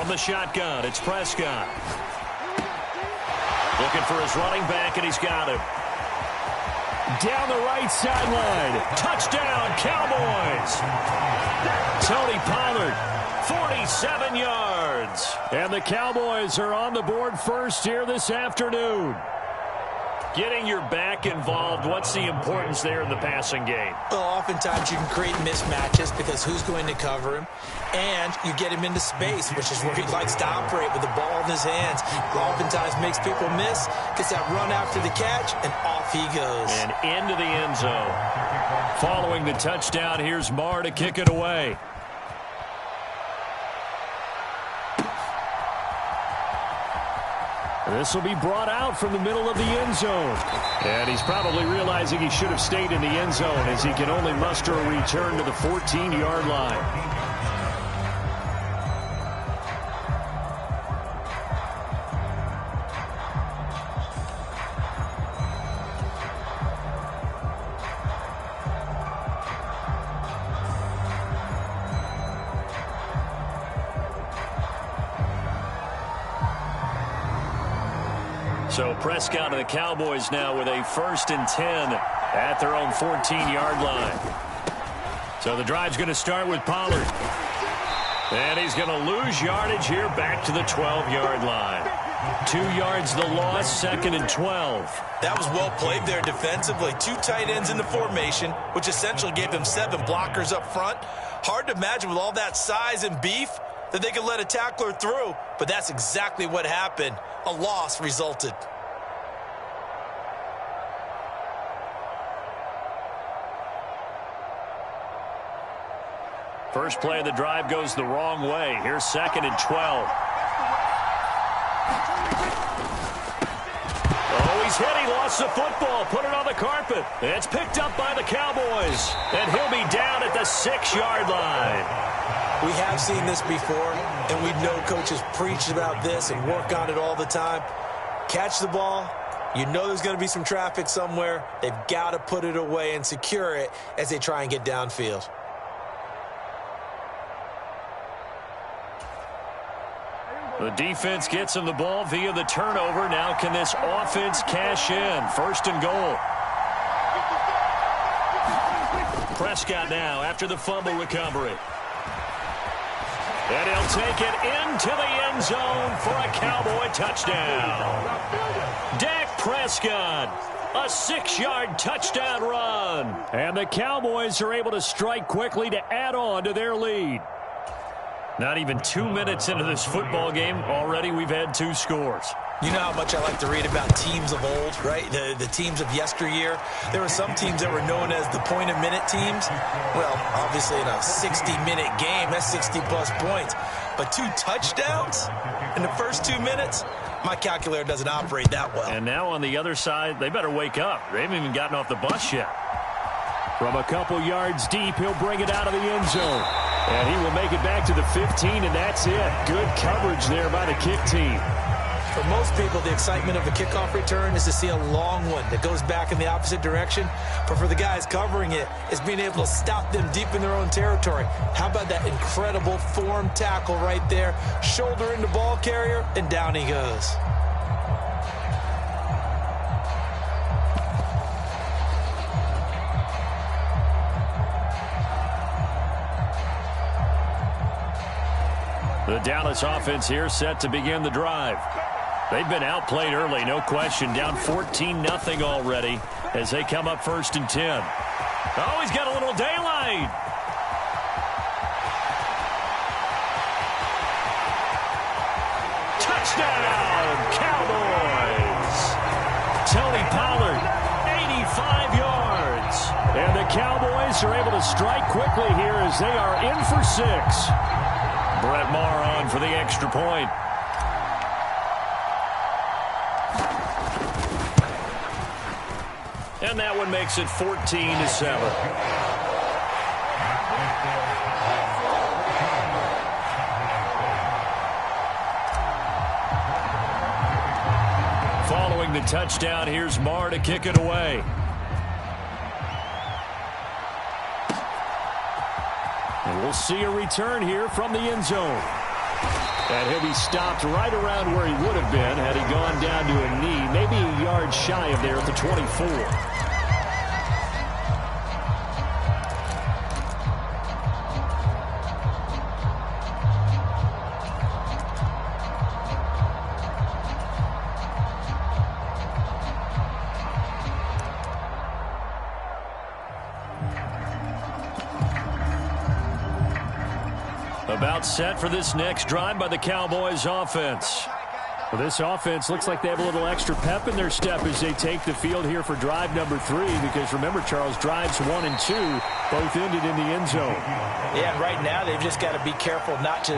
From the shotgun, it's Prescott. Looking for his running back, and he's got him. Down the right sideline. Touchdown, Cowboys. Tony Pollard, 47 yards. And the Cowboys are on the board first here this afternoon. Getting your back involved, what's the importance there in the passing game? Well, oftentimes you can create mismatches because who's going to cover him? And you get him into space, which is where he likes to operate with the ball in his hands. Oftentimes makes people miss, gets that run after the catch, and off he goes. And into the end zone. Following the touchdown, here's Marr to kick it away. This will be brought out from the middle of the end zone. And he's probably realizing he should have stayed in the end zone as he can only muster a return to the 14-yard line. So Prescott and the Cowboys now with a 1st and 10 at their own 14-yard line. So the drive's going to start with Pollard. And he's going to lose yardage here back to the 12-yard line. 2 yards the loss, 2nd and 12. That was well played there defensively. 2 tight ends in the formation, which essentially gave them 7 blockers up front. Hard to imagine with all that size and beef that they could let a tackler through, but that's exactly what happened. A loss resulted. First play of the drive goes the wrong way. Here's 2nd and 12. Oh, he's hit. He lost the football. Put it on the carpet. It's picked up by the Cowboys. And he'll be down at the 6-yard line. We have seen this before, and we know coaches preach about this and work on it all the time. Catch the ball. You know there's going to be some traffic somewhere. They've got to put it away and secure it as they try and get downfield. The defense gets him the ball via the turnover. Now can this offense cash in? 1st and goal. Prescott now after the fumble recovery. And he'll take it into the end zone for a Cowboy touchdown. Dak Prescott, a 6-yard touchdown run. And the Cowboys are able to strike quickly to add on to their lead. Not even 2 minutes into this football game, already we've had 2 scores. You know how much I like to read about teams of old, right? The teams of yesteryear. There were some teams that were known as the point-a-minute teams. Well, obviously in a 60-minute game, that's 60-plus points. But 2 touchdowns in the first 2 minutes? My calculator doesn't operate that well. And now on the other side, they better wake up. They haven't even gotten off the bus yet. From a couple yards deep, he'll bring it out of the end zone. And he will make it back to the 15, and that's it. Good coverage there by the kick team. For most people, the excitement of a kickoff return is to see a long one that goes back in the opposite direction. But for the guys covering it, it's being able to stop them deep in their own territory. How about that incredible form tackle right there? Shoulder into ball carrier, and down he goes. The Dallas offense here set to begin the drive. They've been outplayed early, no question. Down 14-0 already as they come up 1st and 10. Oh, he's got a little daylight. Touchdown, Cowboys. Tony Pollard, 85 yards. And the Cowboys are able to strike quickly here as they are in for 6. Brett Maher on for the extra point. And that one makes it 14-7. Following the touchdown, here's Maher to kick it away. And we'll see a return here from the end zone. And he'll be stopped right around where he would have been had he gone down to a knee, maybe a yard shy of there at the 24. About set for this next drive by the Cowboys offense. Well, this offense looks like they have a little extra pep in their step as they take the field here for drive number 3, because remember, Charles, drives 1 and 2 both ended in the end zone. Yeah, and right now they've just got to be careful not to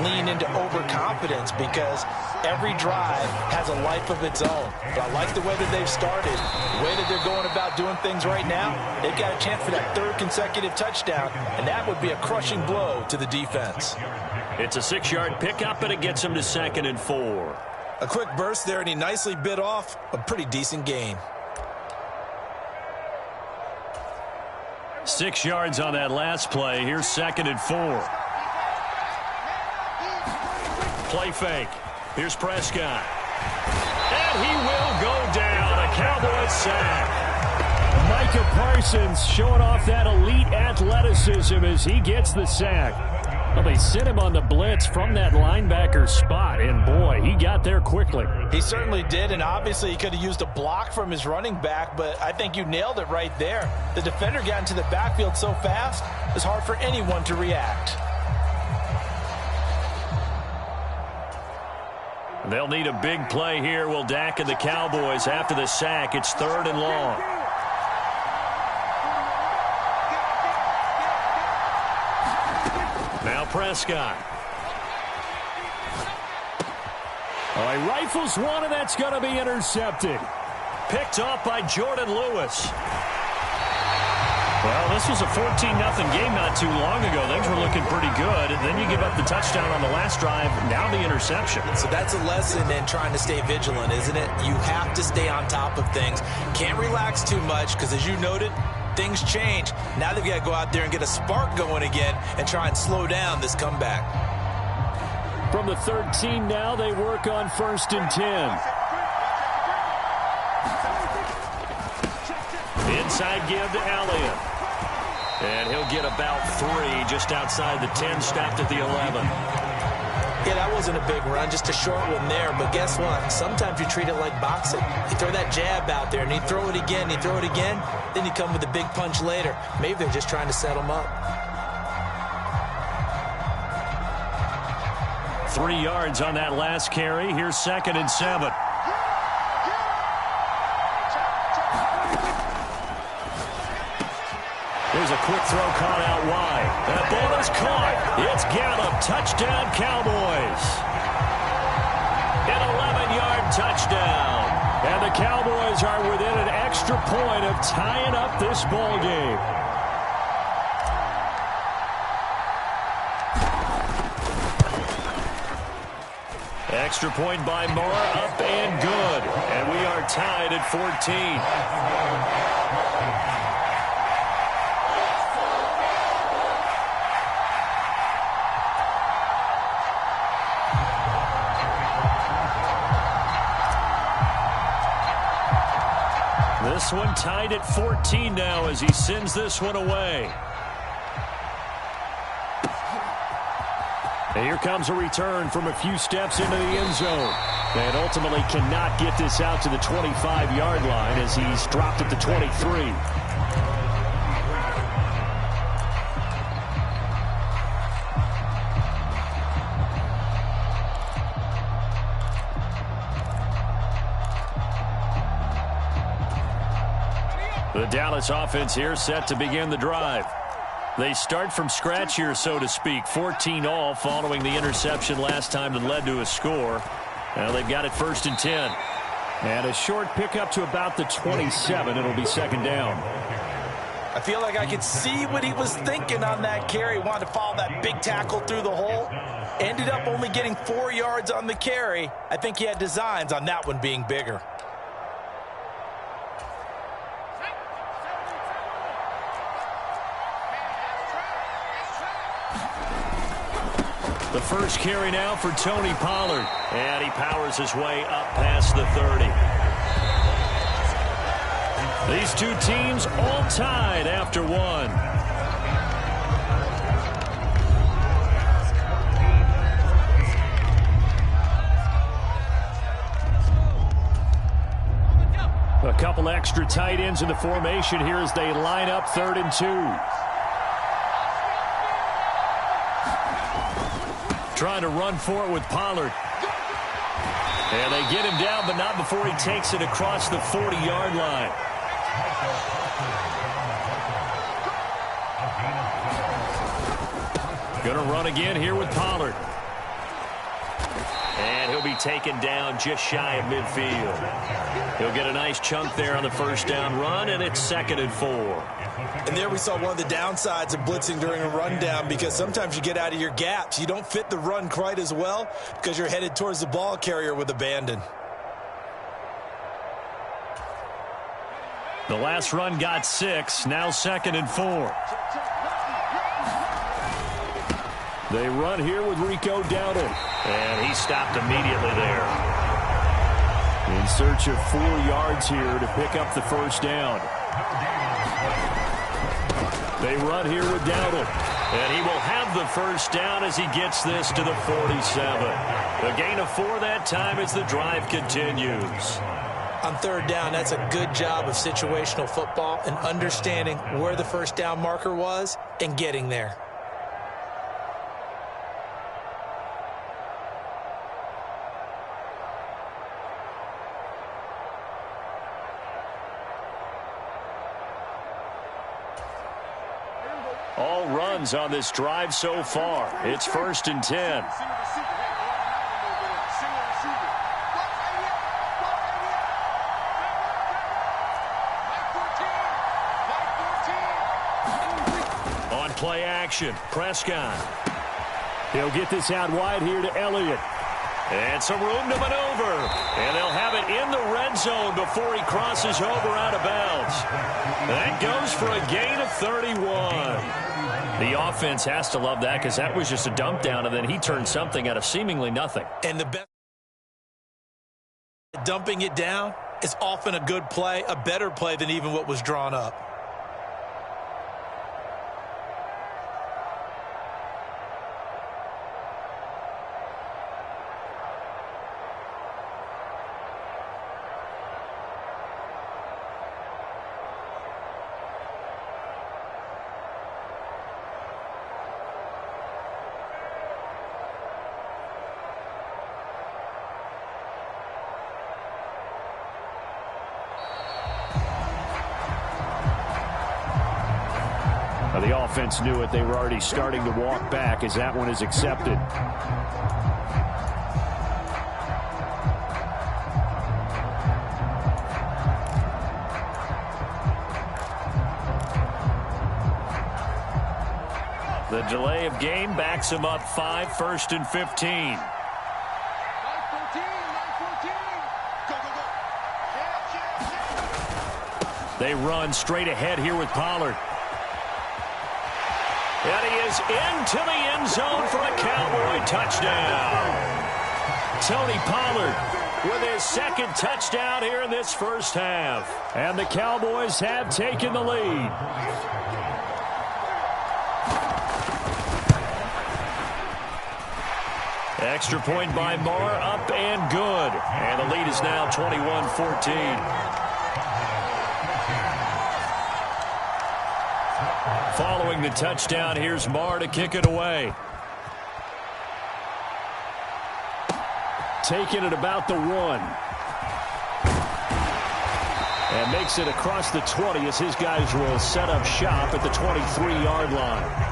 lean into overconfidence, because every drive has a life of its own. But I like the way that they've started, the way that they're going about doing things right now. They've got a chance for that 3rd consecutive touchdown, and that would be a crushing blow to the defense. It's a 6-yard pickup, and it gets them to 2nd and 4. A quick burst there, and he nicely bit off a pretty decent gain. 6 yards on that last play. Here's 2nd and 4. Play fake. Here's Prescott. And he will go down. A Cowboys sack. Micah Parsons showing off that elite athleticism as he gets the sack. Well, they sent him on the blitz from that linebacker spot, and boy, he got there quickly. He certainly did, and obviously he could have used a block from his running back, but I think you nailed it right there. The defender got into the backfield so fast, it's hard for anyone to react. They'll need a big play here. Will Dak and the Cowboys after the sack. It's 3rd and long. Now Prescott. All right, rifles one, and that's going to be intercepted. Picked off by Jordan Lewis. Well, this was a 14-0 game not too long ago. Things were looking pretty good. And then you give up the touchdown on the last drive, now the interception. So that's a lesson in trying to stay vigilant, isn't it? You have to stay on top of things. Can't relax too much, because as you noted, things change. Now they've got to go out there and get a spark going again and try and slow down this comeback. From the 13 now, they work on 1st and 10. Inside give to Elliott. And he'll get about 3 just outside the 10, stopped at the 11. Yeah, that wasn't a big run, just a short one there. But guess what? Sometimes you treat it like boxing. You throw that jab out there, and you throw it again, you throw it again, then you come with a big punch later. Maybe they're just trying to set him up. 3 yards on that last carry. Here's 2nd and 7. There's a quick throw caught out wide. That ball is caught. It's Gallup. Touchdown, Cowboys. An 11-yard touchdown. And the Cowboys are within an extra point of tying up this ball game. Extra point by Moore, up and good. And we are tied at 14. This one tied at 14 now as he sends this one away. And here comes a return from a few steps into the end zone. And ultimately cannot get this out to the 25-yard line as he's dropped at the 23. The Dallas offense here set to begin the drive. They start from scratch here, so to speak. 14 all following the interception last time that led to a score. Now they've got it 1st and 10. And a short pickup to about the 27. It'll be 2nd down. I feel like I could see what he was thinking on that carry. Wanted to follow that big tackle through the hole. Ended up only getting 4 yards on the carry. I think he had designs on that one being bigger. The first carry now for Tony Pollard. And he powers his way up past the 30. These two teams all tied after one. A couple extra tight ends in the formation here as they line up 3rd and 2. Trying to run for it with Pollard. And they get him down, but not before he takes it across the 40-yard line. Going to run again here with Pollard. And he'll be taken down just shy of midfield. He'll get a nice chunk there on the first down run, and it's 2nd and 4. And there we saw one of the downsides of blitzing during a rundown, because sometimes you get out of your gaps. You don't fit the run quite as well because you're headed towards the ball carrier with abandon. The last run got 6, now 2nd and 4. They run here with Rico Dowdle. And he stopped immediately there. In search of 4 yards here to pick up the first down. They run here with Dowdle. And he will have the first down as he gets this to the 47. A gain of 4 that time as the drive continues. On 3rd down, that's a good job of situational football and understanding where the first down marker was and getting there. All runs on this drive so far. It's 1st and 10. On play action, Prescott. He'll get this out wide here to Elliott. And some room to maneuver. And they'll have it in the red zone before he crosses over out of bounds. That goes for a gain of 31. The offense has to love that, because that was just a dump down, and then he turned something out of seemingly nothing. And the best, dumping it down is often a good play, a better play than even what was drawn up. The offense knew it. They were already starting to walk back as that one is accepted. The delay of game backs him up 5, 1st and 15. They run straight ahead here with Pollard. And he is into the end zone for a Cowboy touchdown. Tony Pollard with his 2nd touchdown here in this first half. And the Cowboys have taken the lead. Extra point by Marr, up and good. And the lead is now 21-14. Following the touchdown, here's Marr to kick it away. Taking it about the 1. And makes it across the 20 as his guys will set up shop at the 23-yard line.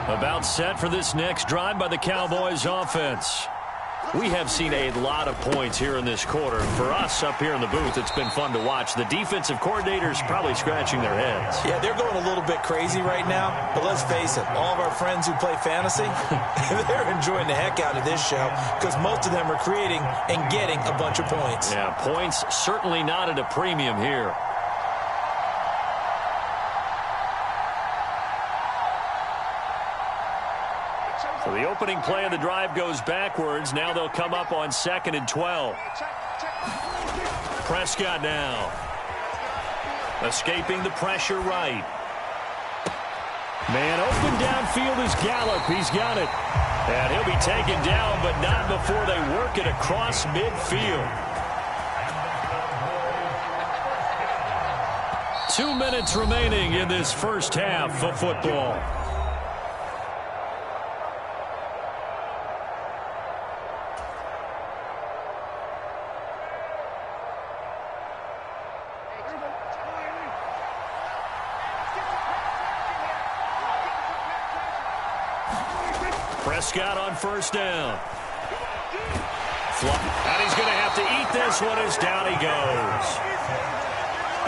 About set for this next drive by the Cowboys offense. We have seen a lot of points here in this quarter. For us up here in the booth, it's been fun to watch. The defensive coordinators probably scratching their heads. Yeah, they're going a little bit crazy right now. But let's face it, all of our friends who play fantasy, they're enjoying the heck out of this show because most of them are creating and getting a bunch of points. Yeah, points certainly not at a premium here. So the opening play of the drive goes backwards. Now they'll come up on 2nd and 12. Prescott now. Escaping the pressure right. Man open downfield is Gallup. He's got it. And he'll be taken down, but not before they work it across midfield. 2 minutes remaining in this first half of football. Prescott on first down. And he's going to have to eat this one as down he goes.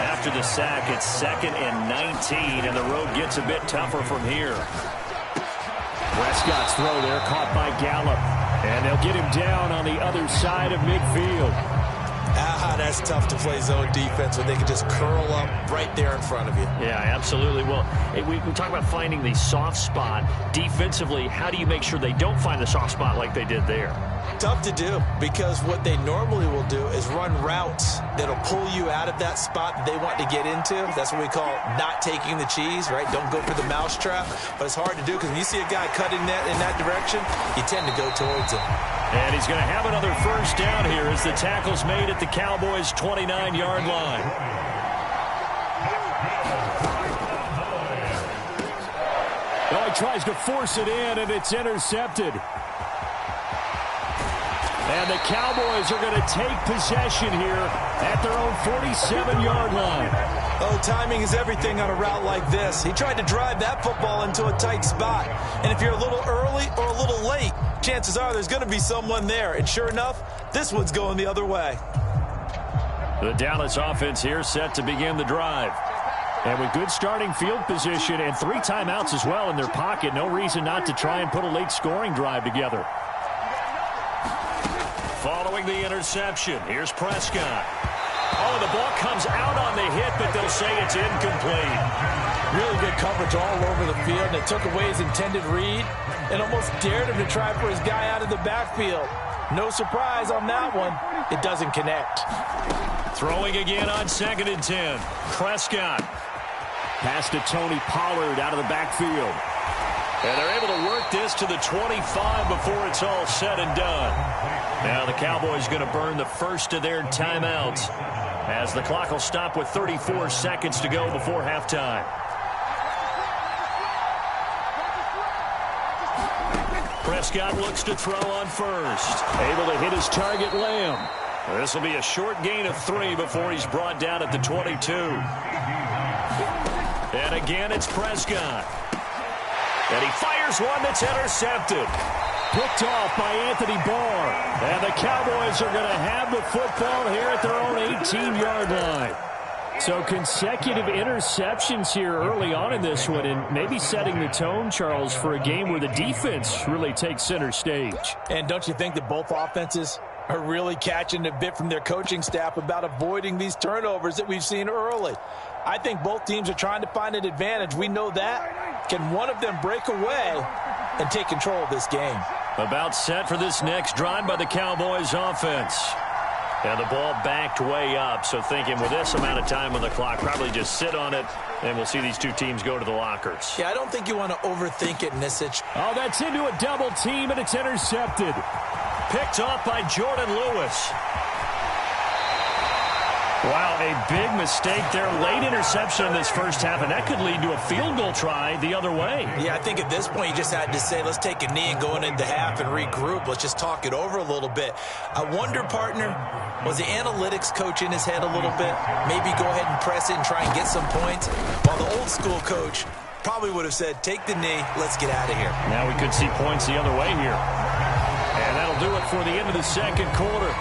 After the sack, it's 2nd and 19, and the road gets a bit tougher from here. Prescott's throw there caught by Gallup. And they'll get him down on the other side of midfield. That's tough to play zone defense when they can just curl up right there in front of you. Yeah, absolutely. Well, we talk about finding the soft spot. Defensively, how do you make sure they don't find the soft spot like they did there? Tough to do because what they normally will do is run routes that'll pull you out of that spot that they want to get into. That's what we call not taking the cheese, right? Don't go for the mousetrap. But it's hard to do because when you see a guy cutting that in that direction, you tend to go towards him. And he's going to have another first down here as the tackle's made at the Cowboys' 29-yard line. Oh, he tries to force it in, and it's intercepted. And the Cowboys are going to take possession here at their own 47-yard line. Oh, timing is everything on a route like this. He tried to drive that football into a tight spot. And if you're a little early or a little late, chances are there's going to be someone there. And sure enough, this one's going the other way. The Dallas offense here set to begin the drive. And with good starting field position and 3 timeouts as well in their pocket, no reason not to try and put a late scoring drive together. Following the interception, here's Prescott. Oh, the ball comes out on the hit, but they'll say it's incomplete. Really good coverage all over the field, and it took away his intended read and almost dared him to try for his guy out of the backfield. No surprise on that one. It doesn't connect. Throwing again on 2nd and 10. Prescott. Pass to Tony Pollard out of the backfield. And they're able to work this to the 25 before it's all said and done. Now the Cowboys going to burn the first of their timeouts as the clock will stop with 34 seconds to go before halftime. Prescott looks to throw on first. Able to hit his target, Lamb. This will be a short gain of 3 before he's brought down at the 22. And again, it's Prescott. And he fires one that's intercepted. Picked off by Anthony Barr. And the Cowboys are going to have the football here at their own 18-yard line. So consecutive interceptions here early on in this one, and maybe setting the tone, Charles, for a game where the defense really takes center stage. And don't you think that both offenses are really catching a bit from their coaching staff about avoiding these turnovers that we've seen early? I think both teams are trying to find an advantage. We know that. Can one of them break away and take control of this game? About set for this next drive by the Cowboys offense. And the ball backed way up, so thinking with this amount of time on the clock, probably just sit on it, and we'll see these two teams go to the lockers. Yeah, I don't think you want to overthink it in this situation. Oh, that's into a double team, and it's intercepted. Picked off by Jordan Lewis. Wow, a big mistake there. Late interception in this first half, and that could lead to a field goal try the other way. Yeah, I think at this point you just had to say, let's take a knee and going into half and regroup. Let's just talk it over a little bit. I wonder, partner, was the analytics coach in his head a little bit? Maybe go ahead and press it and try and get some points? While the old school coach probably would have said, take the knee, let's get out of here. Now we could see points the other way here. And that'll that'll do it for the end of the second quarter.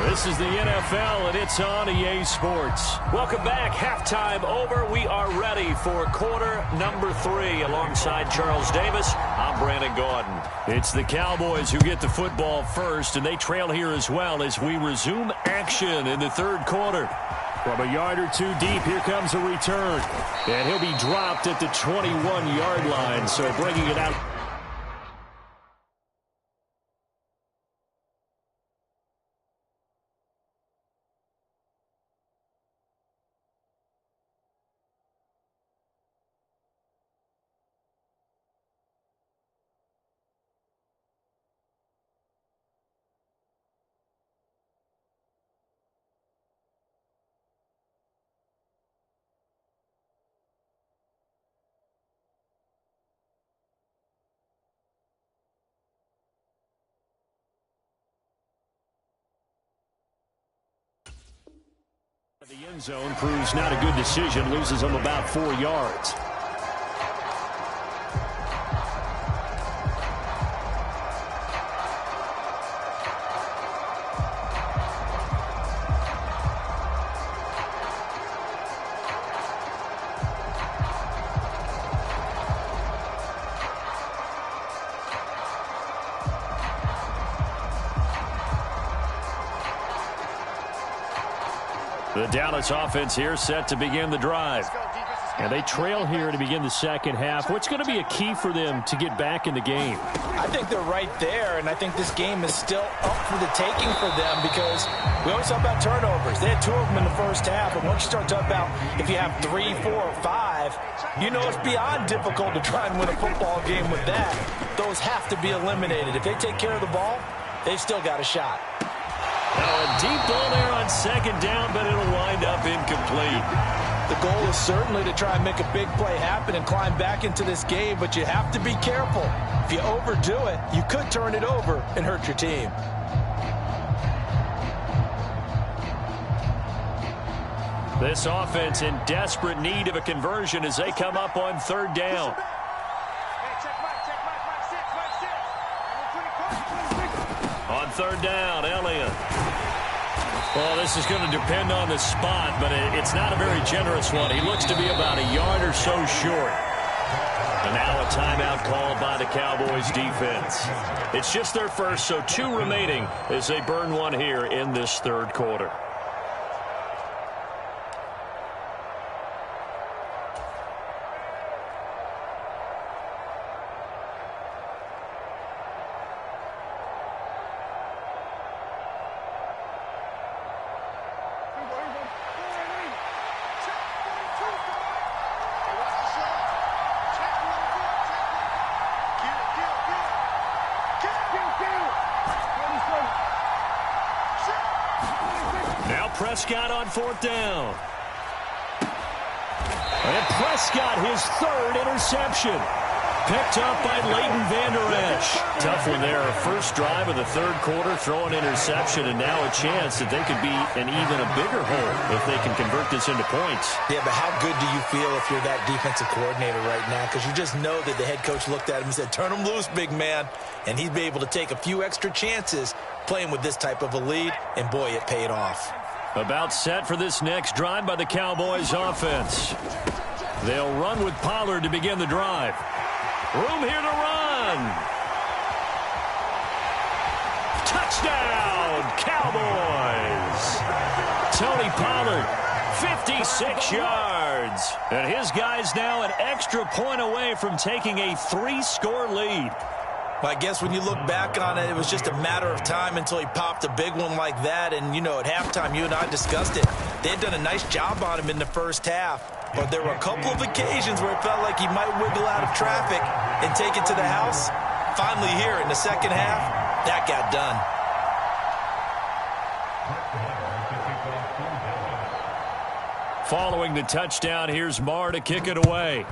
This is the NFL, and it's on EA Sports. Welcome back. Halftime over. We are ready for quarter number 3. Alongside Charles Davis, I'm Brandon Gaudin. It's the Cowboys who get the football first, and they trail here as well as we resume action in the third quarter. From a yard or two deep, here comes a return. And he'll be dropped at the 21-yard line, so bringing it out. The end zone proves not a good decision, loses him about 4 yards. The Dallas offense here set to begin the drive. And they trail here to begin the second half. What's going to be a key for them to get back in the game? I think they're right there, and I think this game is still up for the taking for them because we always talk about turnovers. They had 2 of them in the first half, and once you start talking about if you have 3, 4, or 5, you know it's beyond difficult to try and win a football game with that. Those have to be eliminated. If they take care of the ball, they've still got a shot. A deep ball there on second down, but it'll wind up incomplete. The goal is certainly to try and make a big play happen and climb back into this game, but you have to be careful. If you overdo it, you could turn it over and hurt your team. This offense in desperate need of a conversion as they come up on third down. On third down, Elliott. Well, this is going to depend on the spot, but it's not a very generous one. He looks to be about a yard or so short. And now a timeout called by the Cowboys defense. It's just their first, so 2 remaining as they burn one here in this third quarter. Prescott on fourth down. And Prescott, his 3rd interception. Picked up by Leighton Vander Esch. Tough one there. First drive of the third quarter, throw an interception, and now a chance that they could be in even a bigger hole if they can convert this into points. Yeah, but how good do you feel if you're that defensive coordinator right now? Because you just know that the head coach looked at him and said, turn him loose, big man. And he'd be able to take a few extra chances playing with this type of a lead, and boy, it paid off. About set for this next drive by the Cowboys offense. They'll run with Pollard to begin the drive. Room here to run. Touchdown, Cowboys. Tony Pollard, 56 yards. And his guys now an extra point away from taking a 3-score lead. I guess when you look back on it, it was just a matter of time until he popped a big one like that. And, you know, at halftime, you and I discussed it. They had done a nice job on him in the first half. But there were a couple of occasions where it felt like he might wiggle out of traffic and take it to the house. Finally here in the second half, that got done. Following the touchdown, here's Marr to kick it away.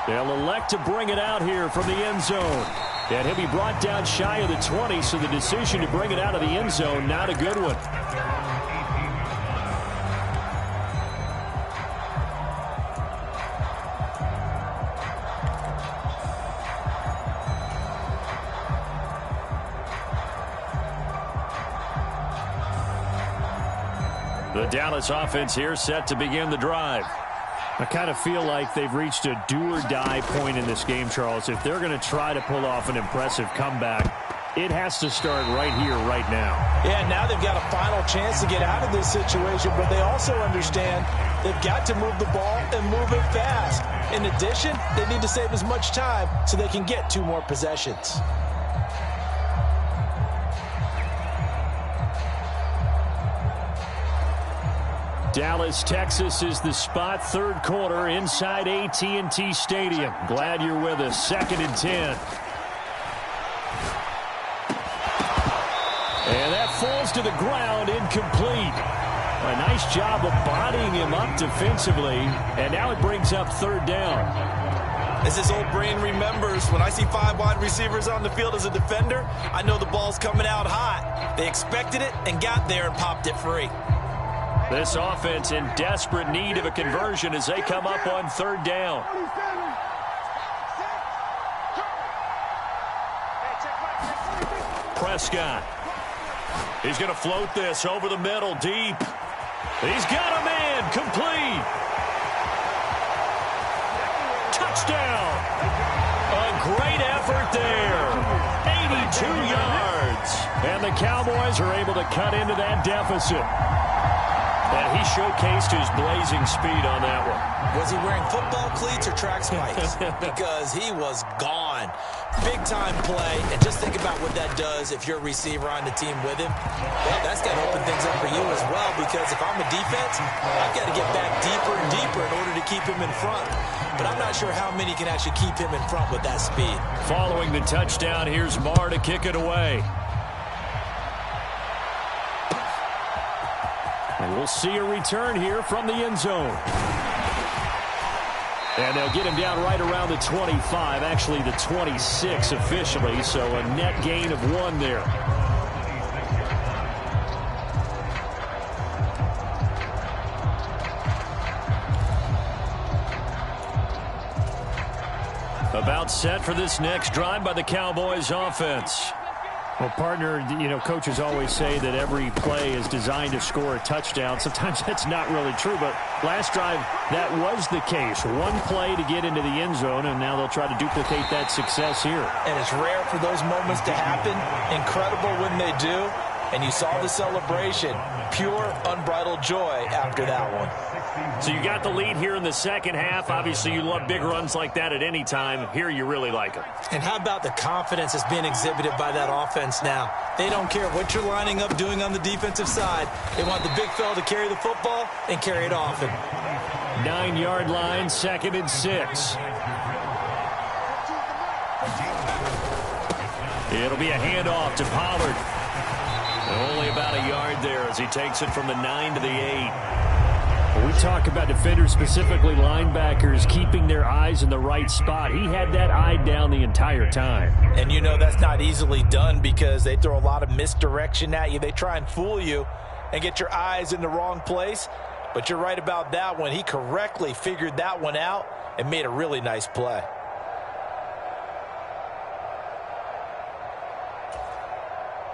They'll elect to bring it out here from the end zone. And he'll be brought down shy of the 20, so the decision to bring it out of the end zone, not a good one. The Dallas offense here set to begin the drive. I kind of feel like they've reached a do-or-die point in this game, Charles. If they're going to try to pull off an impressive comeback, it has to start right here, right now. Yeah, now they've got a final chance to get out of this situation, but they also understand they've got to move the ball and move it fast. In addition, they need to save as much time so they can get 2 more possessions. Dallas, Texas is the spot. 3rd quarter inside AT&T Stadium. Glad you're with us. 2nd and 10. And that falls to the ground, incomplete. A nice job of bodying him up defensively, and now it brings up 3rd down. As his old brain remembers, when I see 5 wide receivers on the field as a defender, I know the ball's coming out hot. They expected it and got there and popped it free. This offense in desperate need of a conversion as they come up on 3rd down. Prescott. He's going to float this over the middle, deep. He's got a man, complete. Touchdown. A great effort there. 82 yards. And the Cowboys are able to cut into that deficit. And he showcased his blazing speed on that one. Was he wearing football cleats or track spikes? Because he was gone. Big-time play. And just think about what that does if you're a receiver on the team with him. Well, that's got to open things up for you as well, because if I'm a defense, I've got to get back deeper and deeper in order to keep him in front. But I'm not sure how many can actually keep him in front with that speed. Following the touchdown, here's Marr to kick it away. And we'll see a return here from the end zone. And they'll get him down right around the 25, actually the 26 officially, so a net gain of 1 there. About set for this next drive by the Cowboys offense. Well, partner, you know, coaches always say that every play is designed to score a touchdown. Sometimes that's not really true, but last drive, that was the case. 1 play to get into the end zone, and now they'll try to duplicate that success here. And it's rare for those moments to happen. Incredible when they do. And you saw the celebration. Pure, unbridled joy after that one. So you got the lead here in the second half. Obviously, you love big runs like that at any time. Here, you really like them. And how about the confidence that's being exhibited by that offense now? They don't care what you're lining up doing on the defensive side. They want the big fella to carry the football and carry it often. 9-yard line, 2nd and 6. It'll be a handoff to Pollard. Only about a yard there as he takes it from the 9 to the 8. We talk about defenders, specifically linebackers, keeping their eyes in the right spot. He had that eye down the entire time. And you know that's not easily done because they throw a lot of misdirection at you. They try and fool you and get your eyes in the wrong place. But you're right about that one. He correctly figured that one out and made a really nice play.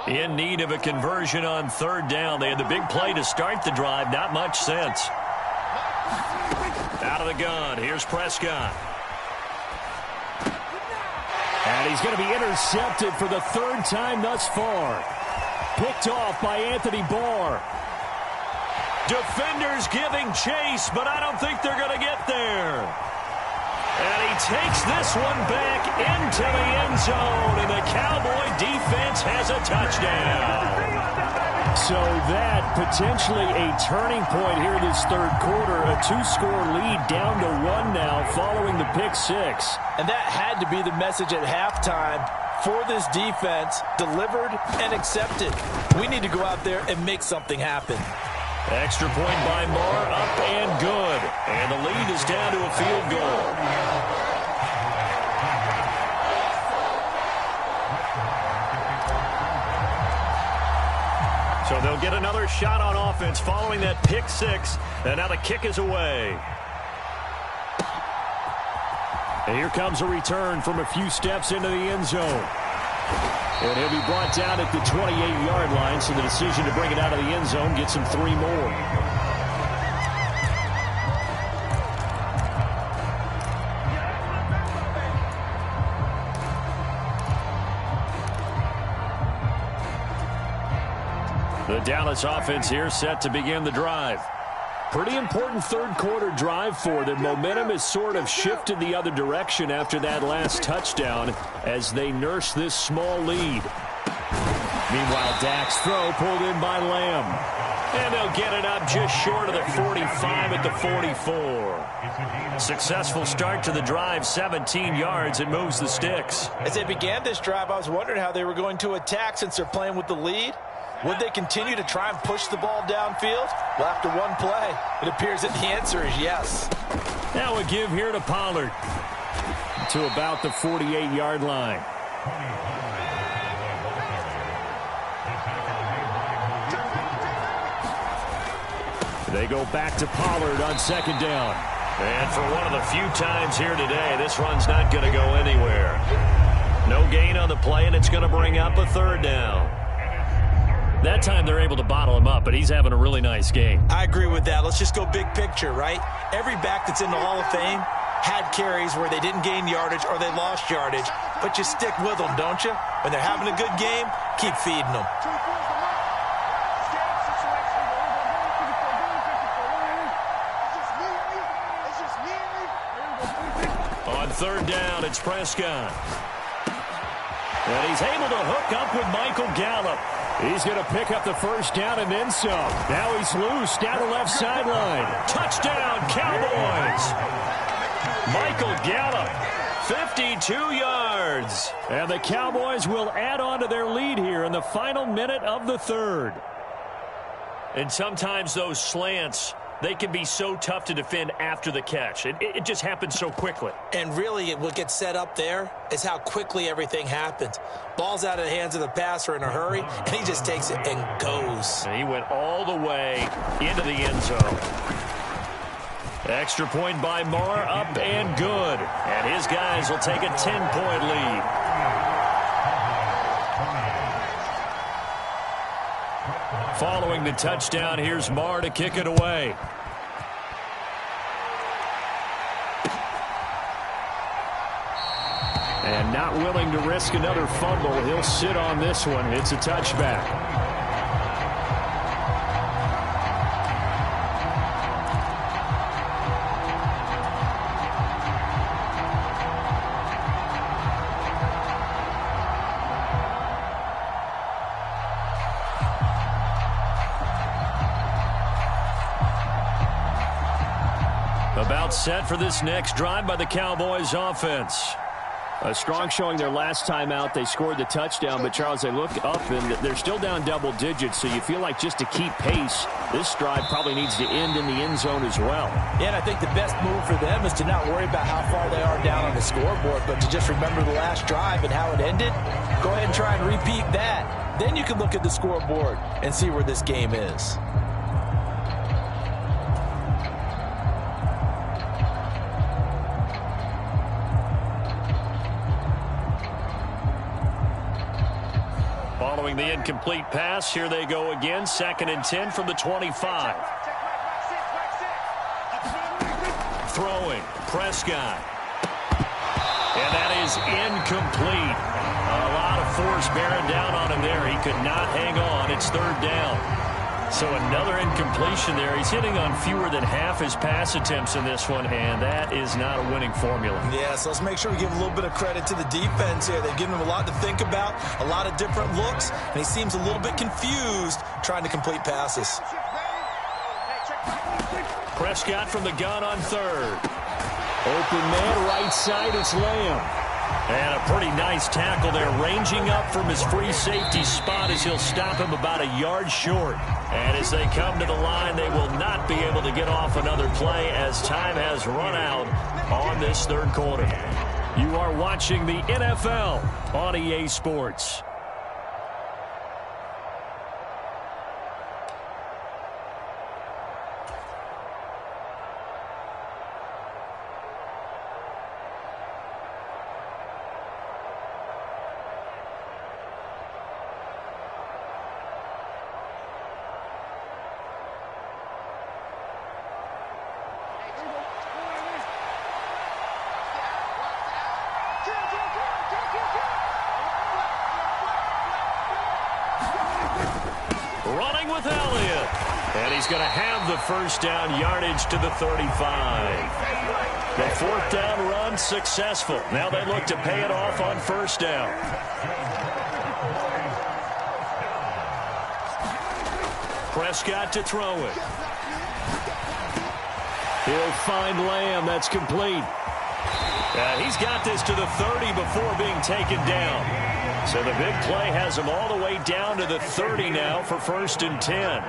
In need of a conversion on 3rd down. They had the big play to start the drive. Not much sense. Out of the gun. Here's Prescott. And he's going to be intercepted for the 3rd time thus far. Picked off by Anthony Barr. Defenders giving chase, but I don't think they're going to get there. And he takes this one back into the end zone, and the Cowboy defense has a touchdown. So that potentially a turning point here this 3rd quarter. A 2-score lead down to 1 now following the pick 6. And that had to be the message at halftime for this defense, delivered and accepted. We need to go out there and make something happen. Extra point by Marr, up and good. And the lead is down to a field goal. So they'll get another shot on offense following that pick 6. And now the kick is away. And here comes a return from a few steps into the end zone. And he'll be brought down at the 28-yard line, so the decision to bring it out of the end zone gets him 3 more. The Dallas offense here set to begin the drive. Pretty important third-quarter drive for them. Momentum has sort of shifted the other direction after that last touchdown as they nurse this small lead. Meanwhile, Dak's throw pulled in by Lamb. And they'll get it up just short of the 45 at the 44. Successful start to the drive, 17 yards. It moves the sticks. As they began this drive, I was wondering how they were going to attack since they're playing with the lead. Would they continue to try and push the ball downfield? Well, after one play, it appears that the answer is yes. Now a give here to Pollard to about the 48-yard line. They go back to Pollard on second down. And for one of the few times here today, this run's not going to go anywhere. No gain on the play, and it's going to bring up a third down. That time they're able to bottle him up, but he's having a really nice game. I agree with that. Let's just go big picture, right? Every back that's in the Hall of Fame had carries where they didn't gain yardage or they lost yardage, but you stick with them, don't you? When they're having a good game, keep feeding them. On third down, it's Prescott. And he's able to hook up with Michael Gallup. He's going to pick up the first down and then some. Now he's loose down the left sideline. Touchdown, Cowboys! Michael Gallup, 52 yards. And the Cowboys will add on to their lead here in the final minute of the third. And sometimes those slants, they can be so tough to defend after the catch. It just happens so quickly. And really, what gets set up there is how quickly everything happens. Ball's out of the hands of the passer in a hurry, and he just takes it and goes. And he went all the way into the end zone. Extra point by Marr, up and good. And his guys will take a 10-point lead. Following the touchdown, here's Marr to kick it away. And not willing to risk another fumble, he'll sit on this one. It's a touchback. About set for this next drive by the Cowboys offense. A strong showing their last time out. They scored the touchdown, but, Charles, they look up, and they're still down double digits, so you feel like just to keep pace, this drive probably needs to end in the end zone as well. Yeah, and I think the best move for them is to not worry about how far they are down on the scoreboard, but to just remember the last drive and how it ended. Go ahead and try and repeat that. Then you can look at the scoreboard and see where this game is. Following the incomplete pass, here they go again. 2nd and 10 from the 25. Throwing, Prescott. And that is incomplete. A lot of force bearing down on him there. He could not hang on. It's 3rd down. So another incompletion there. He's hitting on fewer than half his pass attempts in this one, and that is not a winning formula. Yeah, so let's make sure we give a little bit of credit to the defense here. They've given him a lot to think about, a lot of different looks, and he seems a little bit confused trying to complete passes. Prescott from the gun on 3rd. Open man, right side, it's Lamb. And a pretty nice tackle there, ranging up from his free safety spot as he'll stop him about a yard short. And as they come to the line, they will not be able to get off another play as time has run out on this 3rd quarter. You are watching the NFL on EA Sports. running with Elliott. And he's going to have the first down yardage to the 35. The fourth down run successful. Now they look to pay it off on first down. Prescott to throw it. He'll find Lamb. That's complete. He's got this to the 30 before being taken down. So the big play has him all the way down to the 30 now for 1st and 10.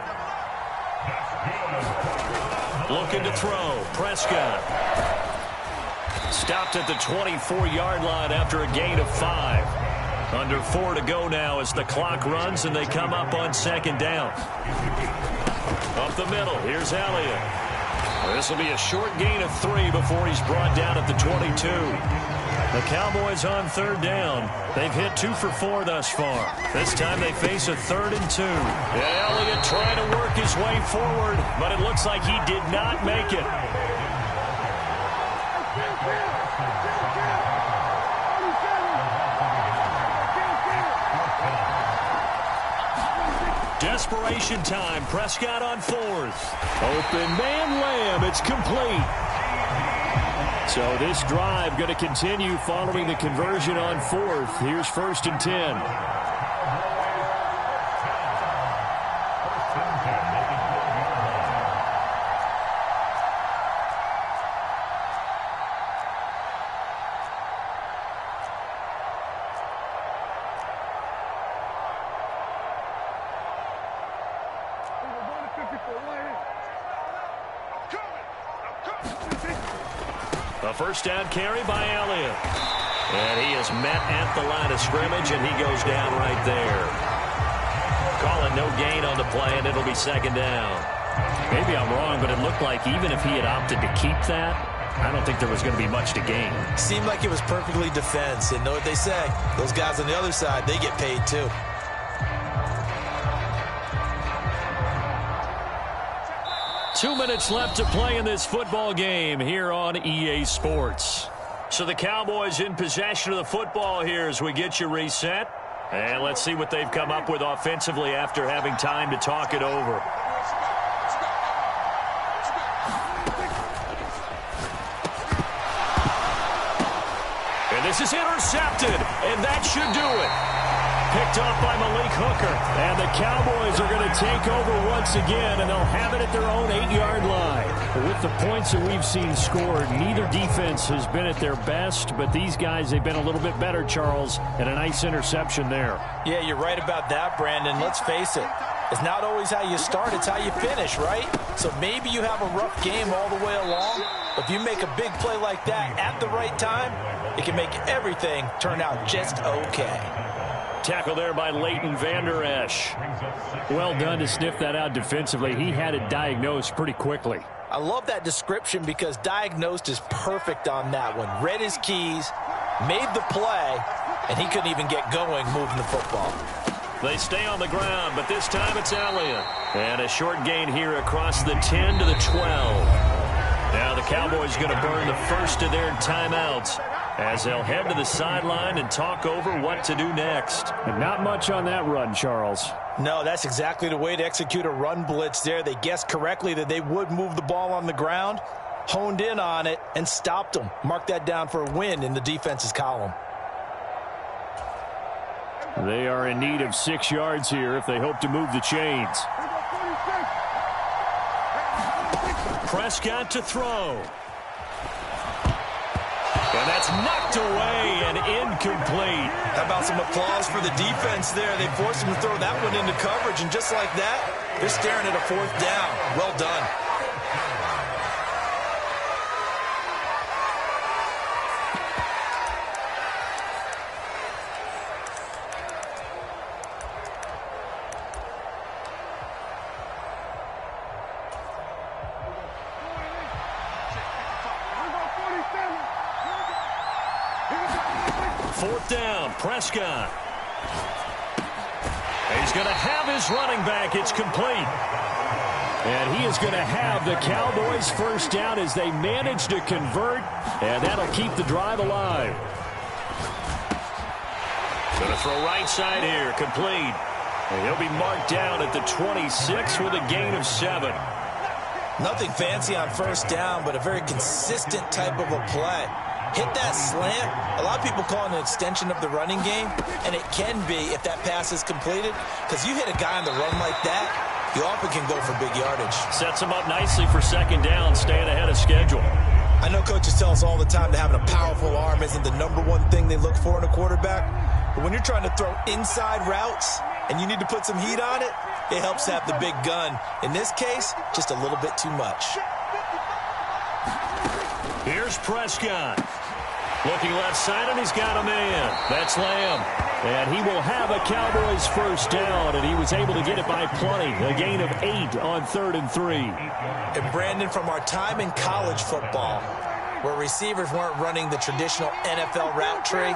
Looking to throw. Prescott. Stopped at the 24-yard line after a gain of 5. Under 4 to go now as the clock runs and they come up on 2nd down. Up the middle. Here's Elliott. This will be a short gain of 3 before he's brought down at the 22. The Cowboys on 3rd down. They've hit 2 for 4 thus far. This time they face a 3rd and 2. And Elliott trying to work his way forward, but it looks like he did not make it. Desperation time. Prescott on 4th. Open man Lamb. It's complete. So this drive going to continue following the conversion on 4th. Here's 1st and 10. A first down carry by Elliott. And he is met at the line of scrimmage, and he goes down right there. Calling no gain on the play, and it'll be 2nd down. Maybe I'm wrong, but it looked like even if he had opted to keep that, I don't think there was going to be much to gain. Seemed like it was perfectly defense. And know what they say? Those guys on the other side, they get paid too. Two minutes left to play in this football game here on EA Sports. So the Cowboys in possession of the football here as we get you reset. And let's see what they've come up with offensively after having time to talk it over. And this is intercepted, and that should do it. Picked off by Malik Hooker. And the Cowboys are going to take over once again, and they'll have it at their own 8-yard line. With the points that we've seen scored, neither defense has been at their best, but these guys, they've been a little bit better, Charles, and a nice interception there. Yeah, you're right about that, Brandon. Let's face it. It's not always how you start, it's how you finish, right? So maybe you have a rough game all the way along, but if you make a big play like that at the right time, it can make everything turn out just okay. Tackle there by Leighton Vander Esch. Well done to sniff that out defensively. He had it diagnosed pretty quickly. I love that description because diagnosed is perfect on that one. Read his keys, made the play, and he couldn't even get going moving the football. They stay on the ground, but this time it's Elliott. And a short gain here across the 10 to the 12. Now the Cowboys going to burn the first of their timeouts as they'll head to the sideline and talk over what to do next. And not much on that run, Charles. No, that's exactly the way to execute a run blitz there. They guessed correctly that they would move the ball on the ground, honed in on it, and stopped them. Mark that down for a win in the defense's column. They are in need of 6 yards here if they hope to move the chains. Prescott to throw. And that's knocked away and incomplete. How about some applause for the defense there? They forced him to throw that one into coverage, and just like that, they're staring at a 4th down. Well done. Prescott. He's going to have his running back. It's complete. And he is going to have the Cowboys first down as they manage to convert, and that'll keep the drive alive. Going to throw right side here. Complete. And he'll be marked down at the 26 with a gain of 7. Nothing fancy on first down, but a very consistent type of a play. Hit that slant. A lot of people call it an extension of the running game, and it can be if that pass is completed, because you hit a guy on the run like that, you often can go for big yardage. Sets him up nicely for second down, staying ahead of schedule. I know coaches tell us all the time that having a powerful arm isn't the #1 thing they look for in a quarterback, but when you're trying to throw inside routes and you need to put some heat on it, it helps to have the big gun. In this case, just a little bit too much. Here's Prescott. Looking left side, and he's got a man. That's Lamb. And he will have a Cowboys first down, and he was able to get it by plenty. A gain of 8 on 3rd and 3. And Brandon, from our time in college football, where receivers weren't running the traditional NFL route tree,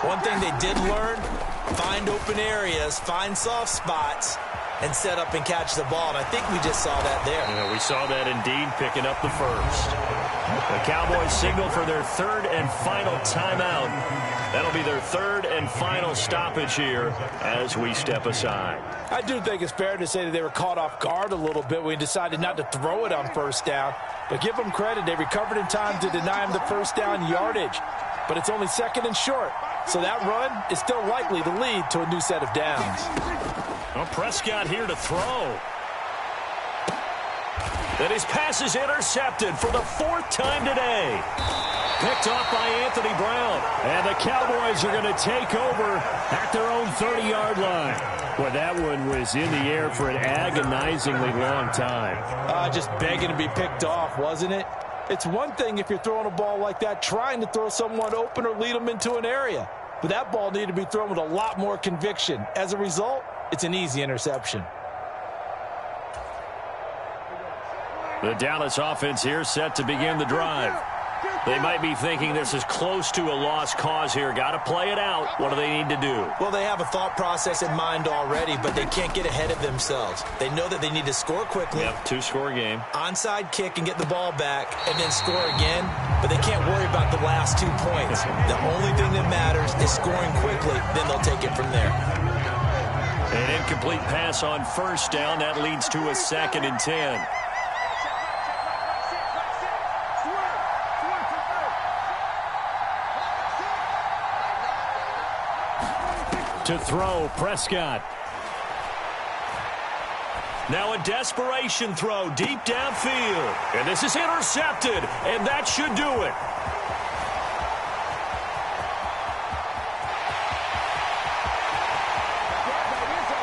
one thing they did learn, find open areas, find soft spots, and set up and catch the ball. And I think we just saw that there. Yeah, we saw that indeed, picking up the first. The Cowboys signal for their 3rd and final timeout. That'll be their 3rd and final stoppage here as we step aside. I do think it's fair to say that they were caught off guard a little bit when we decided not to throw it on first down. But give them credit. They recovered in time to deny him the first down yardage. But it's only 2nd and short. So that run is still likely to lead to a new set of downs. Well, Prescott here to throw. And his pass is intercepted for the 4th time today. Picked off by Anthony Brown. And the Cowboys are going to take over at their own 30-yard line. Boy, that one was in the air for an agonizingly long time. Just begging to be picked off, wasn't it? It's one thing if you're throwing a ball like that, trying to throw someone open or lead them into an area. But that ball needed to be thrown with a lot more conviction. As a result, it's an easy interception. The Dallas offense here set to begin the drive. They might be thinking this is close to a lost cause here. Got to play it out. What do they need to do? Well, they have a thought process in mind already, but they can't get ahead of themselves. They know that they need to score quickly. Yep, 2-score game. Onside kick and get the ball back and then score again, but they can't worry about the last 2 points. The only thing that matters is scoring quickly, then they'll take it from there. An incomplete pass on first down. That leads to a 2nd and 10. To throw, Prescott. Now a desperation throw deep downfield. And this is intercepted, and that should do it.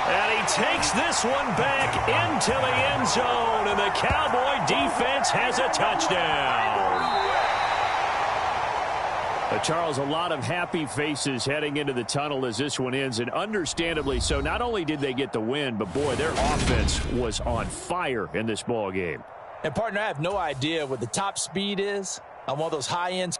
And he takes this one back into the end zone, and the Cowboy defense has a touchdown. Charles, a lot of happy faces heading into the tunnel as this one ends, and understandably so. Not only did they get the win, but, boy, their offense was on fire in this ball game. And, partner, I have no idea what the top speed is on one of those high-end